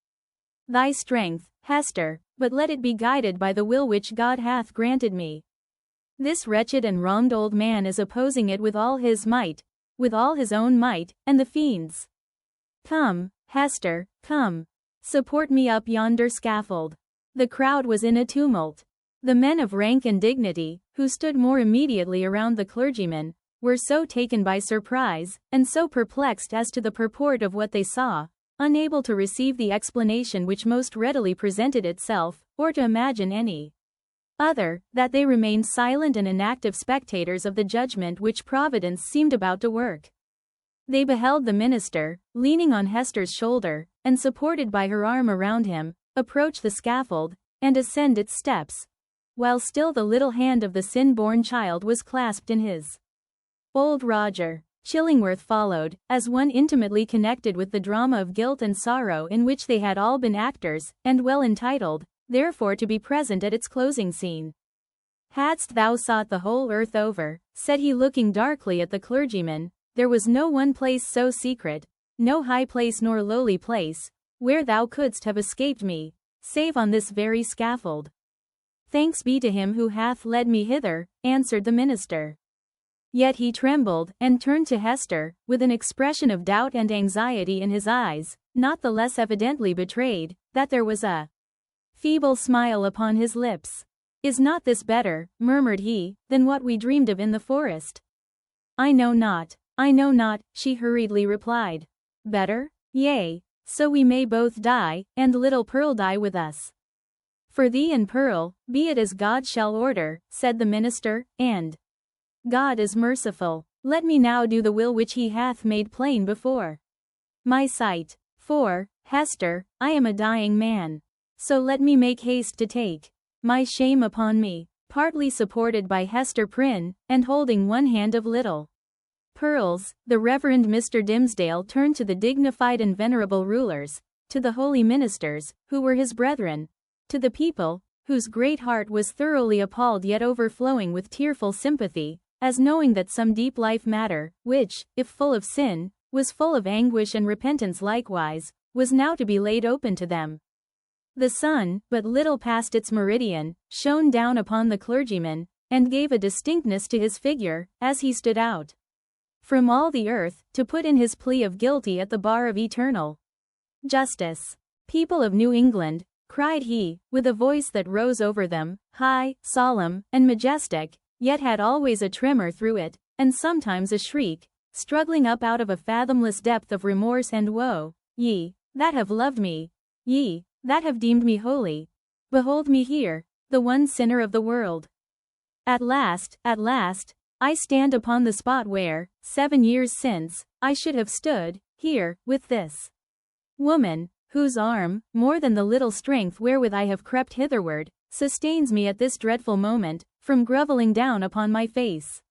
Thy strength, Hester, but let it be guided by the will which God hath granted me. This wretched and wronged old man is opposing it with all his might, with all his own might, and the fiend's. Come, Hester, come. Support me up yonder scaffold. The crowd was in a tumult. The men of rank and dignity, who stood more immediately around the clergyman, were so taken by surprise, and so perplexed as to the purport of what they saw, unable to receive the explanation which most readily presented itself, or to imagine any other, that they remained silent and inactive spectators of the judgment which Providence seemed about to work. They beheld the minister, leaning on Hester's shoulder, and supported by her arm around him, approach the scaffold, and ascend its steps, while still the little hand of the sin-born child was clasped in his. Old Roger Chillingworth followed, as one intimately connected with the drama of guilt and sorrow in which they had all been actors, and well entitled, therefore, to be present at its closing scene. Hadst thou sought the whole earth over, said he, looking darkly at the clergyman, there was no one place so secret, no high place nor lowly place, where thou couldst have escaped me, save on this very scaffold. Thanks be to him who hath led me hither, answered the minister. Yet he trembled, and turned to Hester, with an expression of doubt and anxiety in his eyes, not the less evidently betrayed, that there was a feeble smile upon his lips. Is not this better, murmured he, than what we dreamed of in the forest? I know not, she hurriedly replied. Better? Yea, so we may both die, and little Pearl die with us. For thee and Pearl, be it as God shall order, said the minister, and God is merciful. Let me now do the will which he hath made plain before my sight. For, Hester, I am a dying man. So let me make haste to take my shame upon me. Partly supported by Hester Prynne, and holding one hand of little Pearl's, the Reverend Mr. Dimsdale turned to the dignified and venerable rulers, to the holy ministers, who were his brethren, to the people, whose great heart was thoroughly appalled yet overflowing with tearful sympathy, as knowing that some deep life matter, which, if full of sin, was full of anguish and repentance likewise, was now to be laid open to them. The sun, but little past its meridian, shone down upon the clergyman, and gave a distinctness to his figure, as he stood out from all the earth, to put in his plea of guilty at the bar of eternal justice. People of New England, cried he, with a voice that rose over them, high, solemn, and majestic, yet had always a tremor through it, and sometimes a shriek, struggling up out of a fathomless depth of remorse and woe, ye, that have loved me, ye, that have deemed me holy, behold me here, the one sinner of the world. At last, I stand upon the spot where, 7 years since, I should have stood, here, with this woman, whose arm, more than the little strength wherewith I have crept hitherward, sustains me at this dreadful moment, from grovelling down upon my face.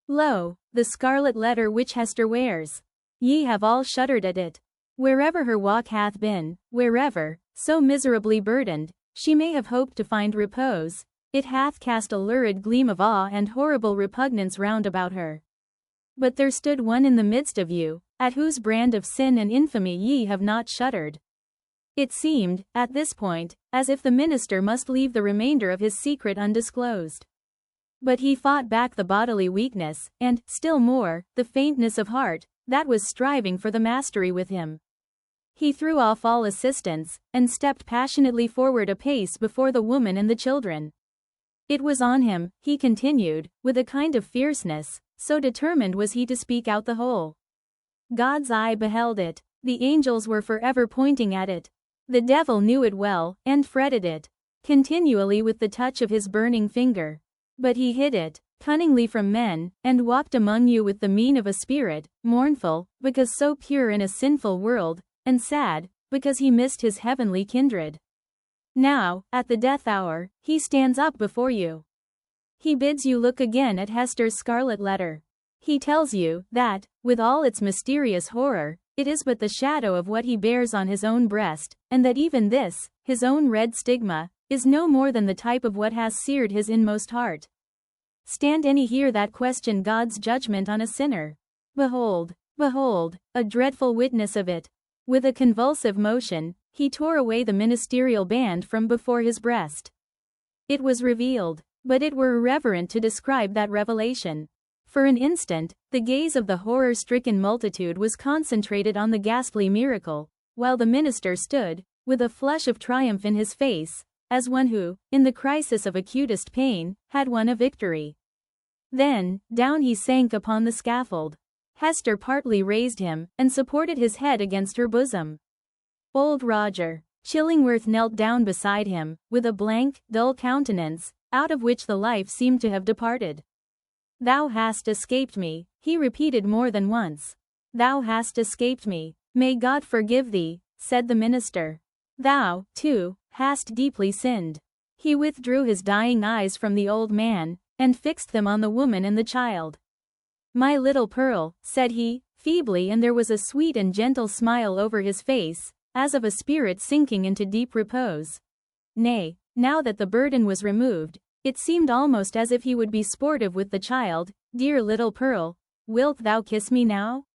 Lo, the scarlet letter which Hester wears. Ye have all shuddered at it. Wherever her walk hath been, wherever, so miserably burdened, she may have hoped to find repose, it hath cast a lurid gleam of awe and horrible repugnance round about her. But there stood one in the midst of you, at whose brand of sin and infamy ye have not shuddered. It seemed, at this point, as if the minister must leave the remainder of his secret undisclosed. But he fought back the bodily weakness, and, still more, the faintness of heart, that was striving for the mastery with him. He threw off all assistance, and stepped passionately forward a pace before the woman and the children. It was on him, he continued, with a kind of fierceness, so determined was he to speak out the whole. God's eye beheld it, the angels were forever pointing at it. The devil knew it well, and fretted it continually with the touch of his burning finger. But he hid it, cunningly from men, and walked among you with the mien of a spirit, mournful, because so pure in a sinful world, and sad, because he missed his heavenly kindred. Now, at the death hour, he stands up before you. He bids you look again at Hester's Scarlet Letter. He tells you that, with all its mysterious horror, it is but the shadow of what he bears on his own breast, and that even this, his own red stigma, is no more than the type of what has seared his inmost heart. Stand any here that question God's judgment on a sinner. Behold, behold, a dreadful witness of it. With a convulsive motion, he tore away the ministerial band from before his breast. It was revealed, but it were irreverent to describe that revelation. For an instant, the gaze of the horror-stricken multitude was concentrated on the ghastly miracle, while the minister stood, with a flush of triumph in his face, as one who, in the crisis of acutest pain, had won a victory. Then, down he sank upon the scaffold. Hester partly raised him, and supported his head against her bosom. Old Roger Chillingworth knelt down beside him, with a blank, dull countenance, out of which the life seemed to have departed. "Thou hast escaped me," he repeated more than once. "Thou hast escaped me. May God forgive thee," said the minister. "Thou, too, hast deeply sinned." He withdrew his dying eyes from the old man, and fixed them on the woman and the child. "My little Pearl," said he, feebly, and there was a sweet and gentle smile over his face, as of a spirit sinking into deep repose. Nay, now that the burden was removed, it seemed almost as if he would be sportive with the child. "Dear little Pearl, wilt thou kiss me now?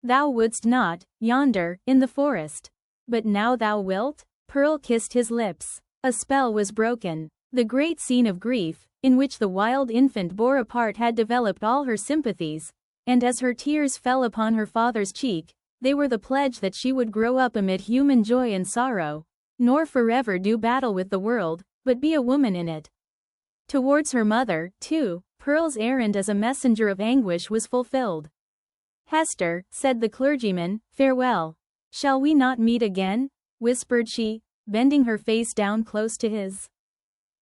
Thou wouldst not, yonder, in the forest. But now thou wilt?" Pearl kissed his lips. A spell was broken. The great scene of grief, in which the wild infant bore a part, had developed all her sympathies, and as her tears fell upon her father's cheek, they were the pledge that she would grow up amid human joy and sorrow, nor forever do battle with the world, but be a woman in it. Towards her mother, too, Pearl's errand as a messenger of anguish was fulfilled. "Hester," said the clergyman, "farewell." "Shall we not meet again?" whispered she, bending her face down close to his.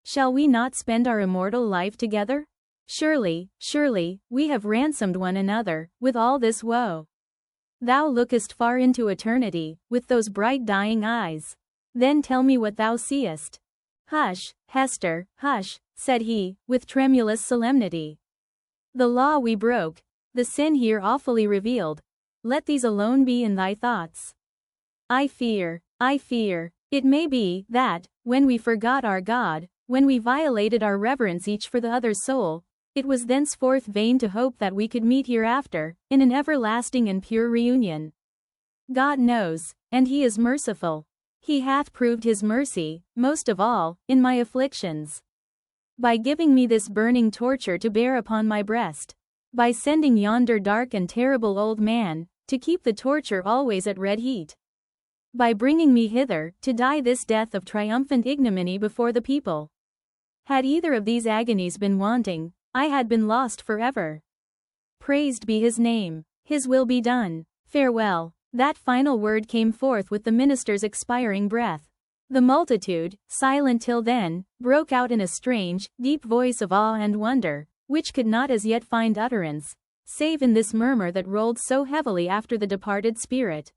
"Shall we not spend our immortal life together? Surely, surely, we have ransomed one another, with all this woe. Thou lookest far into eternity, with those bright dying eyes. Then tell me what thou seest." "Hush, Hester, hush," said he, with tremulous solemnity. "The law we broke, the sin here awfully revealed, let these alone be in thy thoughts. I fear, it may be, that, when we forgot our God, when we violated our reverence each for the other's soul, it was thenceforth vain to hope that we could meet hereafter, in an everlasting and pure reunion. God knows, and he is merciful. He hath proved his mercy, most of all, in my afflictions. By giving me this burning torture to bear upon my breast. By sending yonder dark and terrible old man, to keep the torture always at red heat. By bringing me hither, to die this death of triumphant ignominy before the people. Had either of these agonies been wanting, I had been lost forever. Praised be his name. His will be done. Farewell." That final word came forth with the minister's expiring breath. The multitude, silent till then, broke out in a strange, deep voice of awe and wonder, which could not as yet find utterance, save in this murmur that rolled so heavily after the departed spirit.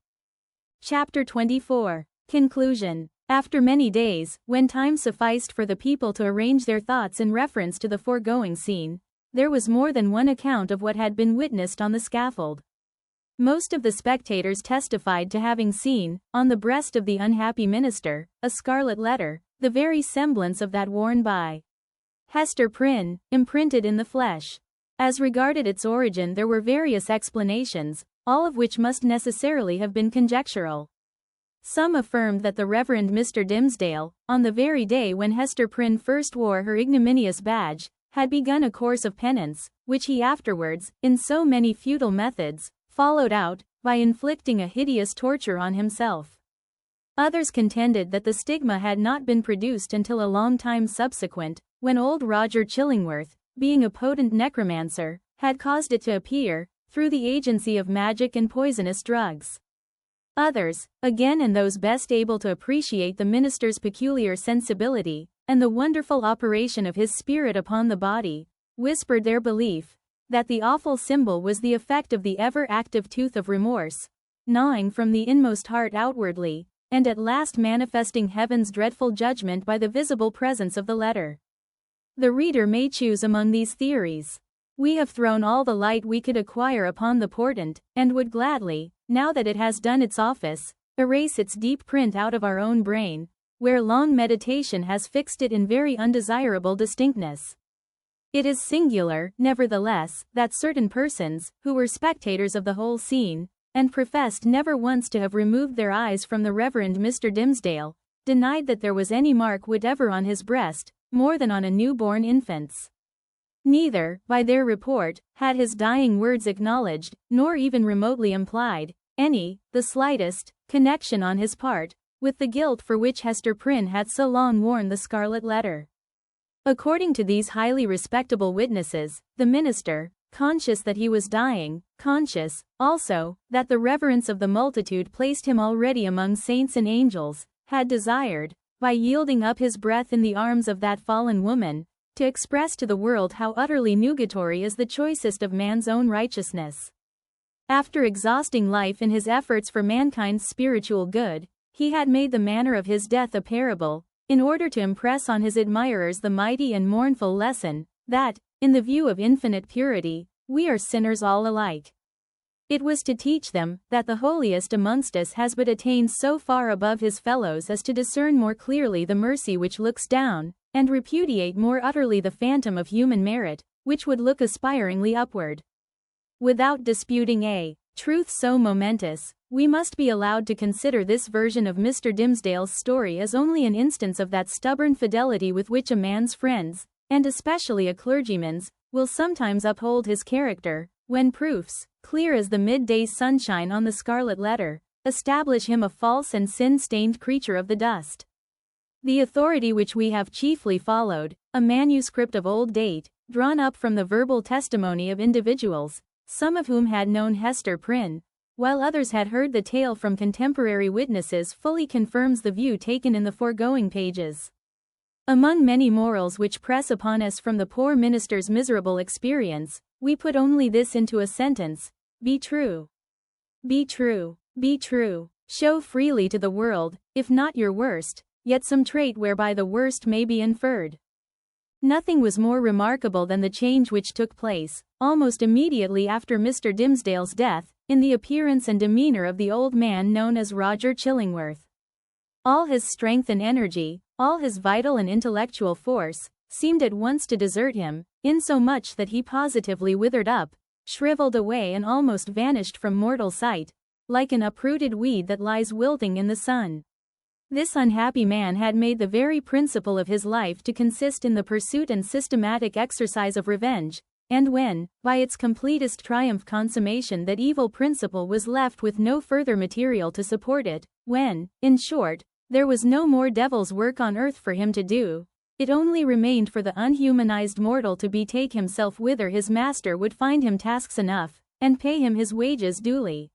Chapter 24. Conclusion. After many days, when time sufficed for the people to arrange their thoughts in reference to the foregoing scene, there was more than one account of what had been witnessed on the scaffold. Most of the spectators testified to having seen, on the breast of the unhappy minister, a scarlet letter, the very semblance of that worn by Hester Prynne, imprinted in the flesh. As regarded its origin, there were various explanations, all of which must necessarily have been conjectural. Some affirmed that the Reverend Mr. Dimsdale, on the very day when Hester Prynne first wore her ignominious badge, had begun a course of penance, which he afterwards, in so many futile methods, followed out, by inflicting a hideous torture on himself. Others contended that the stigma had not been produced until a long time subsequent, when old Roger Chillingworth, being a potent necromancer, had caused it to appear, through the agency of magic and poisonous drugs. Others, again, and those best able to appreciate the minister's peculiar sensibility, and the wonderful operation of his spirit upon the body, whispered their belief that the awful symbol was the effect of the ever-active tooth of remorse, gnawing from the inmost heart outwardly, and at last manifesting heaven's dreadful judgment by the visible presence of the letter. The reader may choose among these theories. We have thrown all the light we could acquire upon the portent, and would gladly, now that it has done its office, erase its deep print out of our own brain, where long meditation has fixed it in very undesirable distinctness. It is singular, nevertheless, that certain persons, who were spectators of the whole scene, and professed never once to have removed their eyes from the Reverend Mr. Dimmesdale, denied that there was any mark whatever on his breast, more than on a new-born infant's. Neither, by their report, had his dying words acknowledged, nor even remotely implied, the slightest, connection on his part, with the guilt for which Hester Prynne had so long worn the Scarlet Letter. According to these highly respectable witnesses, the minister, conscious that he was dying, conscious, also, that the reverence of the multitude placed him already among saints and angels, had desired, by yielding up his breath in the arms of that fallen woman, to express to the world how utterly nugatory is the choicest of man's own righteousness. After exhausting life in his efforts for mankind's spiritual good, he had made the manner of his death a parable, in order to impress on his admirers the mighty and mournful lesson, that, in the view of infinite purity, we are sinners all alike. It was to teach them, that the holiest amongst us has but attained so far above his fellows as to discern more clearly the mercy which looks down, and repudiate more utterly the phantom of human merit, which would look aspiringly upward. Without disputing a truth so momentous, we must be allowed to consider this version of Mr. Dimmesdale's story as only an instance of that stubborn fidelity with which a man's friends, and especially a clergyman's, will sometimes uphold his character, when proofs, clear as the midday sunshine on the Scarlet Letter, establish him a false and sin-stained creature of the dust. The authority which we have chiefly followed, a manuscript of old date, drawn up from the verbal testimony of individuals, some of whom had known Hester Prynne, while others had heard the tale from contemporary witnesses, fully confirms the view taken in the foregoing pages. Among many morals which press upon us from the poor minister's miserable experience, we put only this into a sentence: be true. Be true. Be true. Show freely to the world, if not your worst, yet some trait whereby the worst may be inferred. Nothing was more remarkable than the change which took place, almost immediately after Mr. Dimmesdale's death, in the appearance and demeanor of the old man known as Roger Chillingworth. All his strength and energy, all his vital and intellectual force, seemed at once to desert him, insomuch that he positively withered up, shriveled away and almost vanished from mortal sight, like an uprooted weed that lies wilting in the sun. This unhappy man had made the very principle of his life to consist in the pursuit and systematic exercise of revenge, and when, by its completest triumph consummation, that evil principle was left with no further material to support it, when, in short, there was no more devil's work on earth for him to do, it only remained for the unhumanized mortal to betake himself whither his master would find him tasks enough, and pay him his wages duly.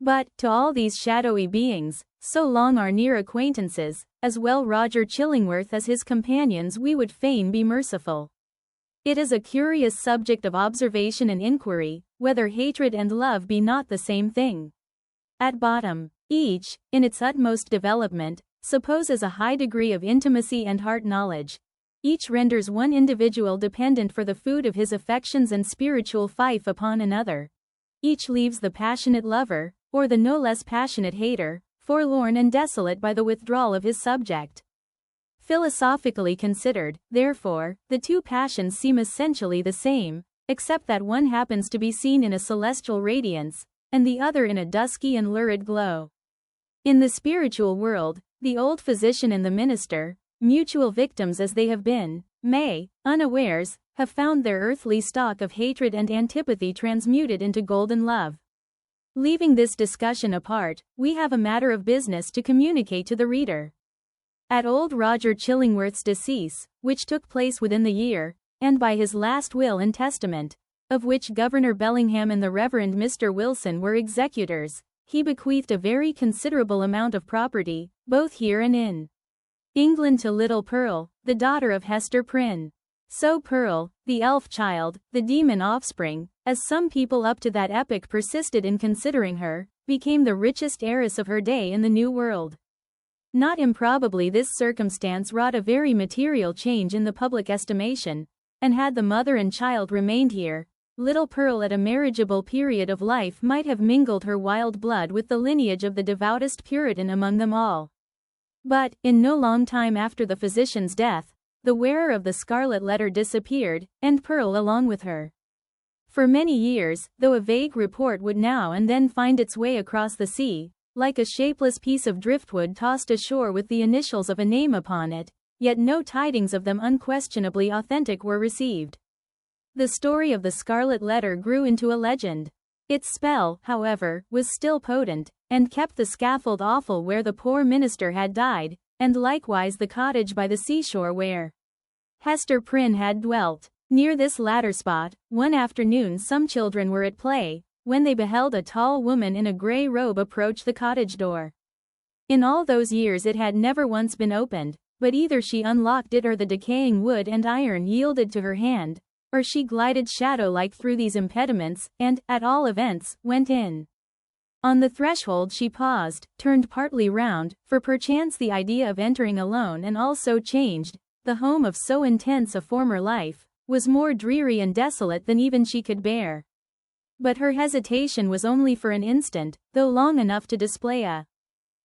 But, to all these shadowy beings, so long our near acquaintances, as well Roger Chillingworth as his companions, we would fain be merciful. It is a curious subject of observation and inquiry, whether hatred and love be not the same thing. At bottom, each, in its utmost development, supposes a high degree of intimacy and heart knowledge. Each renders one individual dependent for the food of his affections and spiritual fief upon another. Each leaves the passionate lover, or the no less passionate hater, forlorn and desolate by the withdrawal of his subject. Philosophically considered, therefore, the two passions seem essentially the same, except that one happens to be seen in a celestial radiance, and the other in a dusky and lurid glow. In the spiritual world, the old physician and the minister, mutual victims as they have been, may, unawares, have found their earthly stock of hatred and antipathy transmuted into golden love. Leaving this discussion apart, we have a matter of business to communicate to the reader. At old Roger Chillingworth's decease, which took place within the year, and by his last will and testament, of which Governor Bellingham and the Reverend Mr. Wilson were executors, he bequeathed a very considerable amount of property, both here and in England, to little Pearl, the daughter of Hester Prynne. So Pearl, the elf child, the demon offspring, as some people up to that epoch persisted in considering her, became the richest heiress of her day in the New World. Not improbably this circumstance wrought a very material change in the public estimation, and had the mother and child remained here, little Pearl at a marriageable period of life might have mingled her wild blood with the lineage of the devoutest Puritan among them all. But, in no long time after the physician's death, the wearer of the Scarlet Letter disappeared, and Pearl along with her. For many years, though a vague report would now and then find its way across the sea, like a shapeless piece of driftwood tossed ashore with the initials of a name upon it, yet no tidings of them unquestionably authentic were received. The story of the Scarlet Letter grew into a legend. Its spell, however, was still potent, and kept the scaffold awful where the poor minister had died, and likewise the cottage by the seashore where Hester Prynne had dwelt. Near this latter spot, one afternoon some children were at play, when they beheld a tall woman in a grey robe approach the cottage door. In all those years it had never once been opened, but either she unlocked it or the decaying wood and iron yielded to her hand, or she glided shadow-like through these impediments, and, at all events, went in. On the threshold she paused, turned partly round, for perchance the idea of entering alone and all so changed, the home of so intense a former life, was more dreary and desolate than even she could bear. But her hesitation was only for an instant, though long enough to display a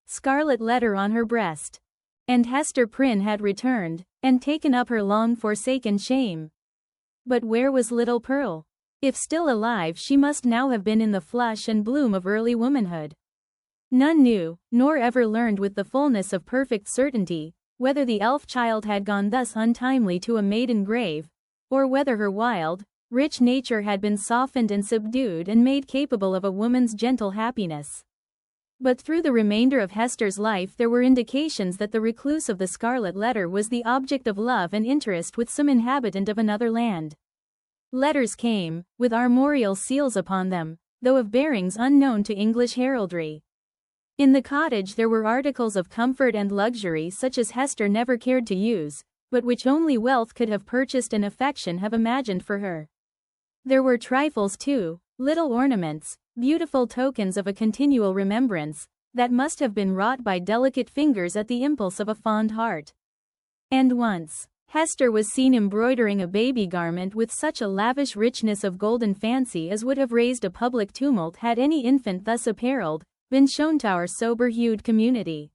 Scarlet Letter on her breast. And Hester Prynne had returned, and taken up her long-forsaken shame. But where was little Pearl? If still alive she must now have been in the flush and bloom of early womanhood. None knew, nor ever learned with the fullness of perfect certainty, whether the elf child had gone thus untimely to a maiden grave, or whether her wild, rich nature had been softened and subdued and made capable of a woman's gentle happiness. But through the remainder of Hester's life there were indications that the recluse of the Scarlet Letter was the object of love and interest with some inhabitant of another land. Letters came, with armorial seals upon them, though of bearings unknown to English heraldry. In the cottage there were articles of comfort and luxury such as Hester never cared to use, but which only wealth could have purchased and affection have imagined for her. There were trifles too, little ornaments, beautiful tokens of a continual remembrance, that must have been wrought by delicate fingers at the impulse of a fond heart. And once, Hester was seen embroidering a baby garment with such a lavish richness of golden fancy as would have raised a public tumult had any infant thus apparelled been shown to our sober-hued community.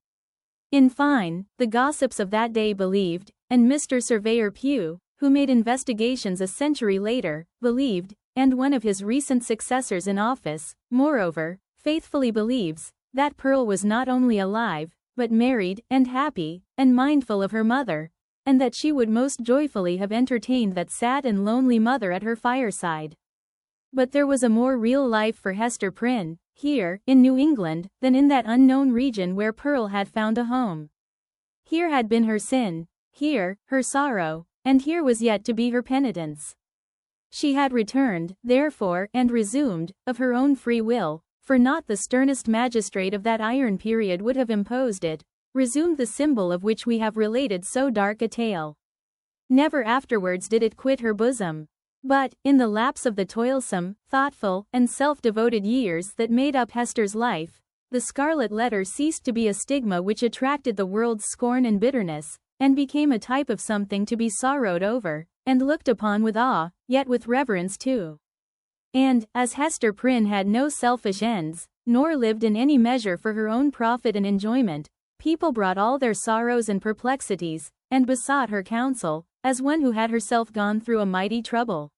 In fine, the gossips of that day believed, and Mr. Surveyor Pugh, who made investigations a century later, believed, and one of his recent successors in office, moreover, faithfully believes, that Pearl was not only alive, but married, and happy, and mindful of her mother, and that she would most joyfully have entertained that sad and lonely mother at her fireside. But there was a more real life for Hester Prynne, here, in New England, than in that unknown region where Pearl had found a home. Here had been her sin, here, her sorrow, and here was yet to be her penitence. She had returned, therefore, and resumed, of her own free will, for not the sternest magistrate of that iron period would have imposed it, resumed the symbol of which we have related so dark a tale. Never afterwards did it quit her bosom. But, in the lapse of the toilsome, thoughtful, and self-devoted years that made up Hester's life, the Scarlet Letter ceased to be a stigma which attracted the world's scorn and bitterness, and became a type of something to be sorrowed over, and looked upon with awe, yet with reverence too. And, as Hester Prynne had no selfish ends, nor lived in any measure for her own profit and enjoyment, people brought all their sorrows and perplexities, and besought her counsel, as one who had herself gone through a mighty trouble.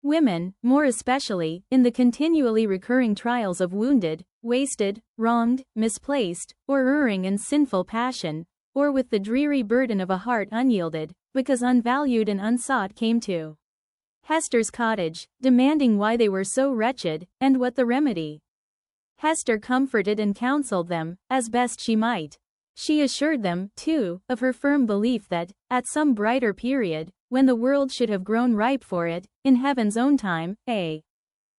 Women, more especially, in the continually recurring trials of wounded, wasted, wronged, misplaced, or erring in sinful passion, or with the dreary burden of a heart unyielded, because unvalued and unsought, came to Hester's cottage, demanding why they were so wretched, and what the remedy. Hester comforted and counseled them, as best she might. She assured them, too, of her firm belief that, at some brighter period, when the world should have grown ripe for it, in heaven's own time, a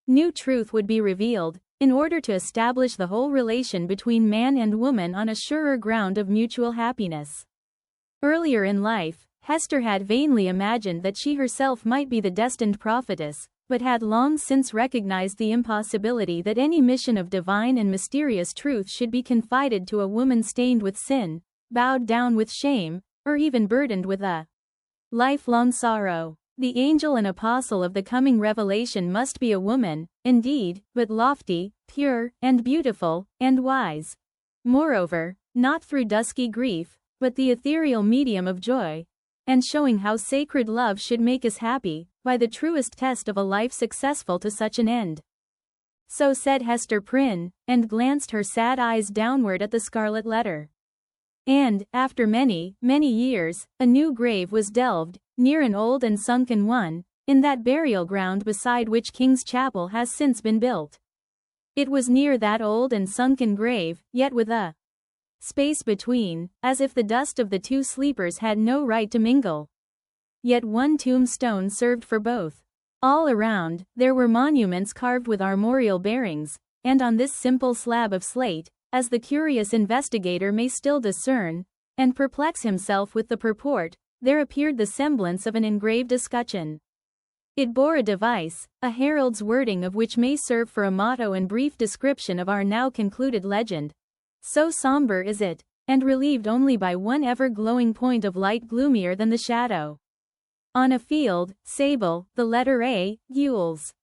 new truth would be revealed, in order to establish the whole relation between man and woman on a surer ground of mutual happiness. Earlier in life, Hester had vainly imagined that she herself might be the destined prophetess, but had long since recognized the impossibility that any mission of divine and mysterious truth should be confided to a woman stained with sin, bowed down with shame, or even burdened with a lifelong sorrow. The angel and apostle of the coming revelation must be a woman, indeed, but lofty, pure, and beautiful, and wise. Moreover, not through dusky grief, but the ethereal medium of joy, and showing how sacred love should make us happy, by the truest test of a life successful to such an end. So said Hester Prynne, and glanced her sad eyes downward at the Scarlet Letter. And, after many, many years, a new grave was delved, near an old and sunken one, in that burial ground beside which King's Chapel has since been built. It was near that old and sunken grave, yet with a space between, as if the dust of the two sleepers had no right to mingle. Yet one tombstone served for both. All around, there were monuments carved with armorial bearings, and on this simple slab of slate, as the curious investigator may still discern, and perplex himself with the purport, there appeared the semblance of an engraved escutcheon. It bore a device, a herald's wording of which may serve for a motto and brief description of our now concluded legend. So somber is it, and relieved only by one ever-glowing point of light gloomier than the shadow. On a field, sable, the letter A, gules.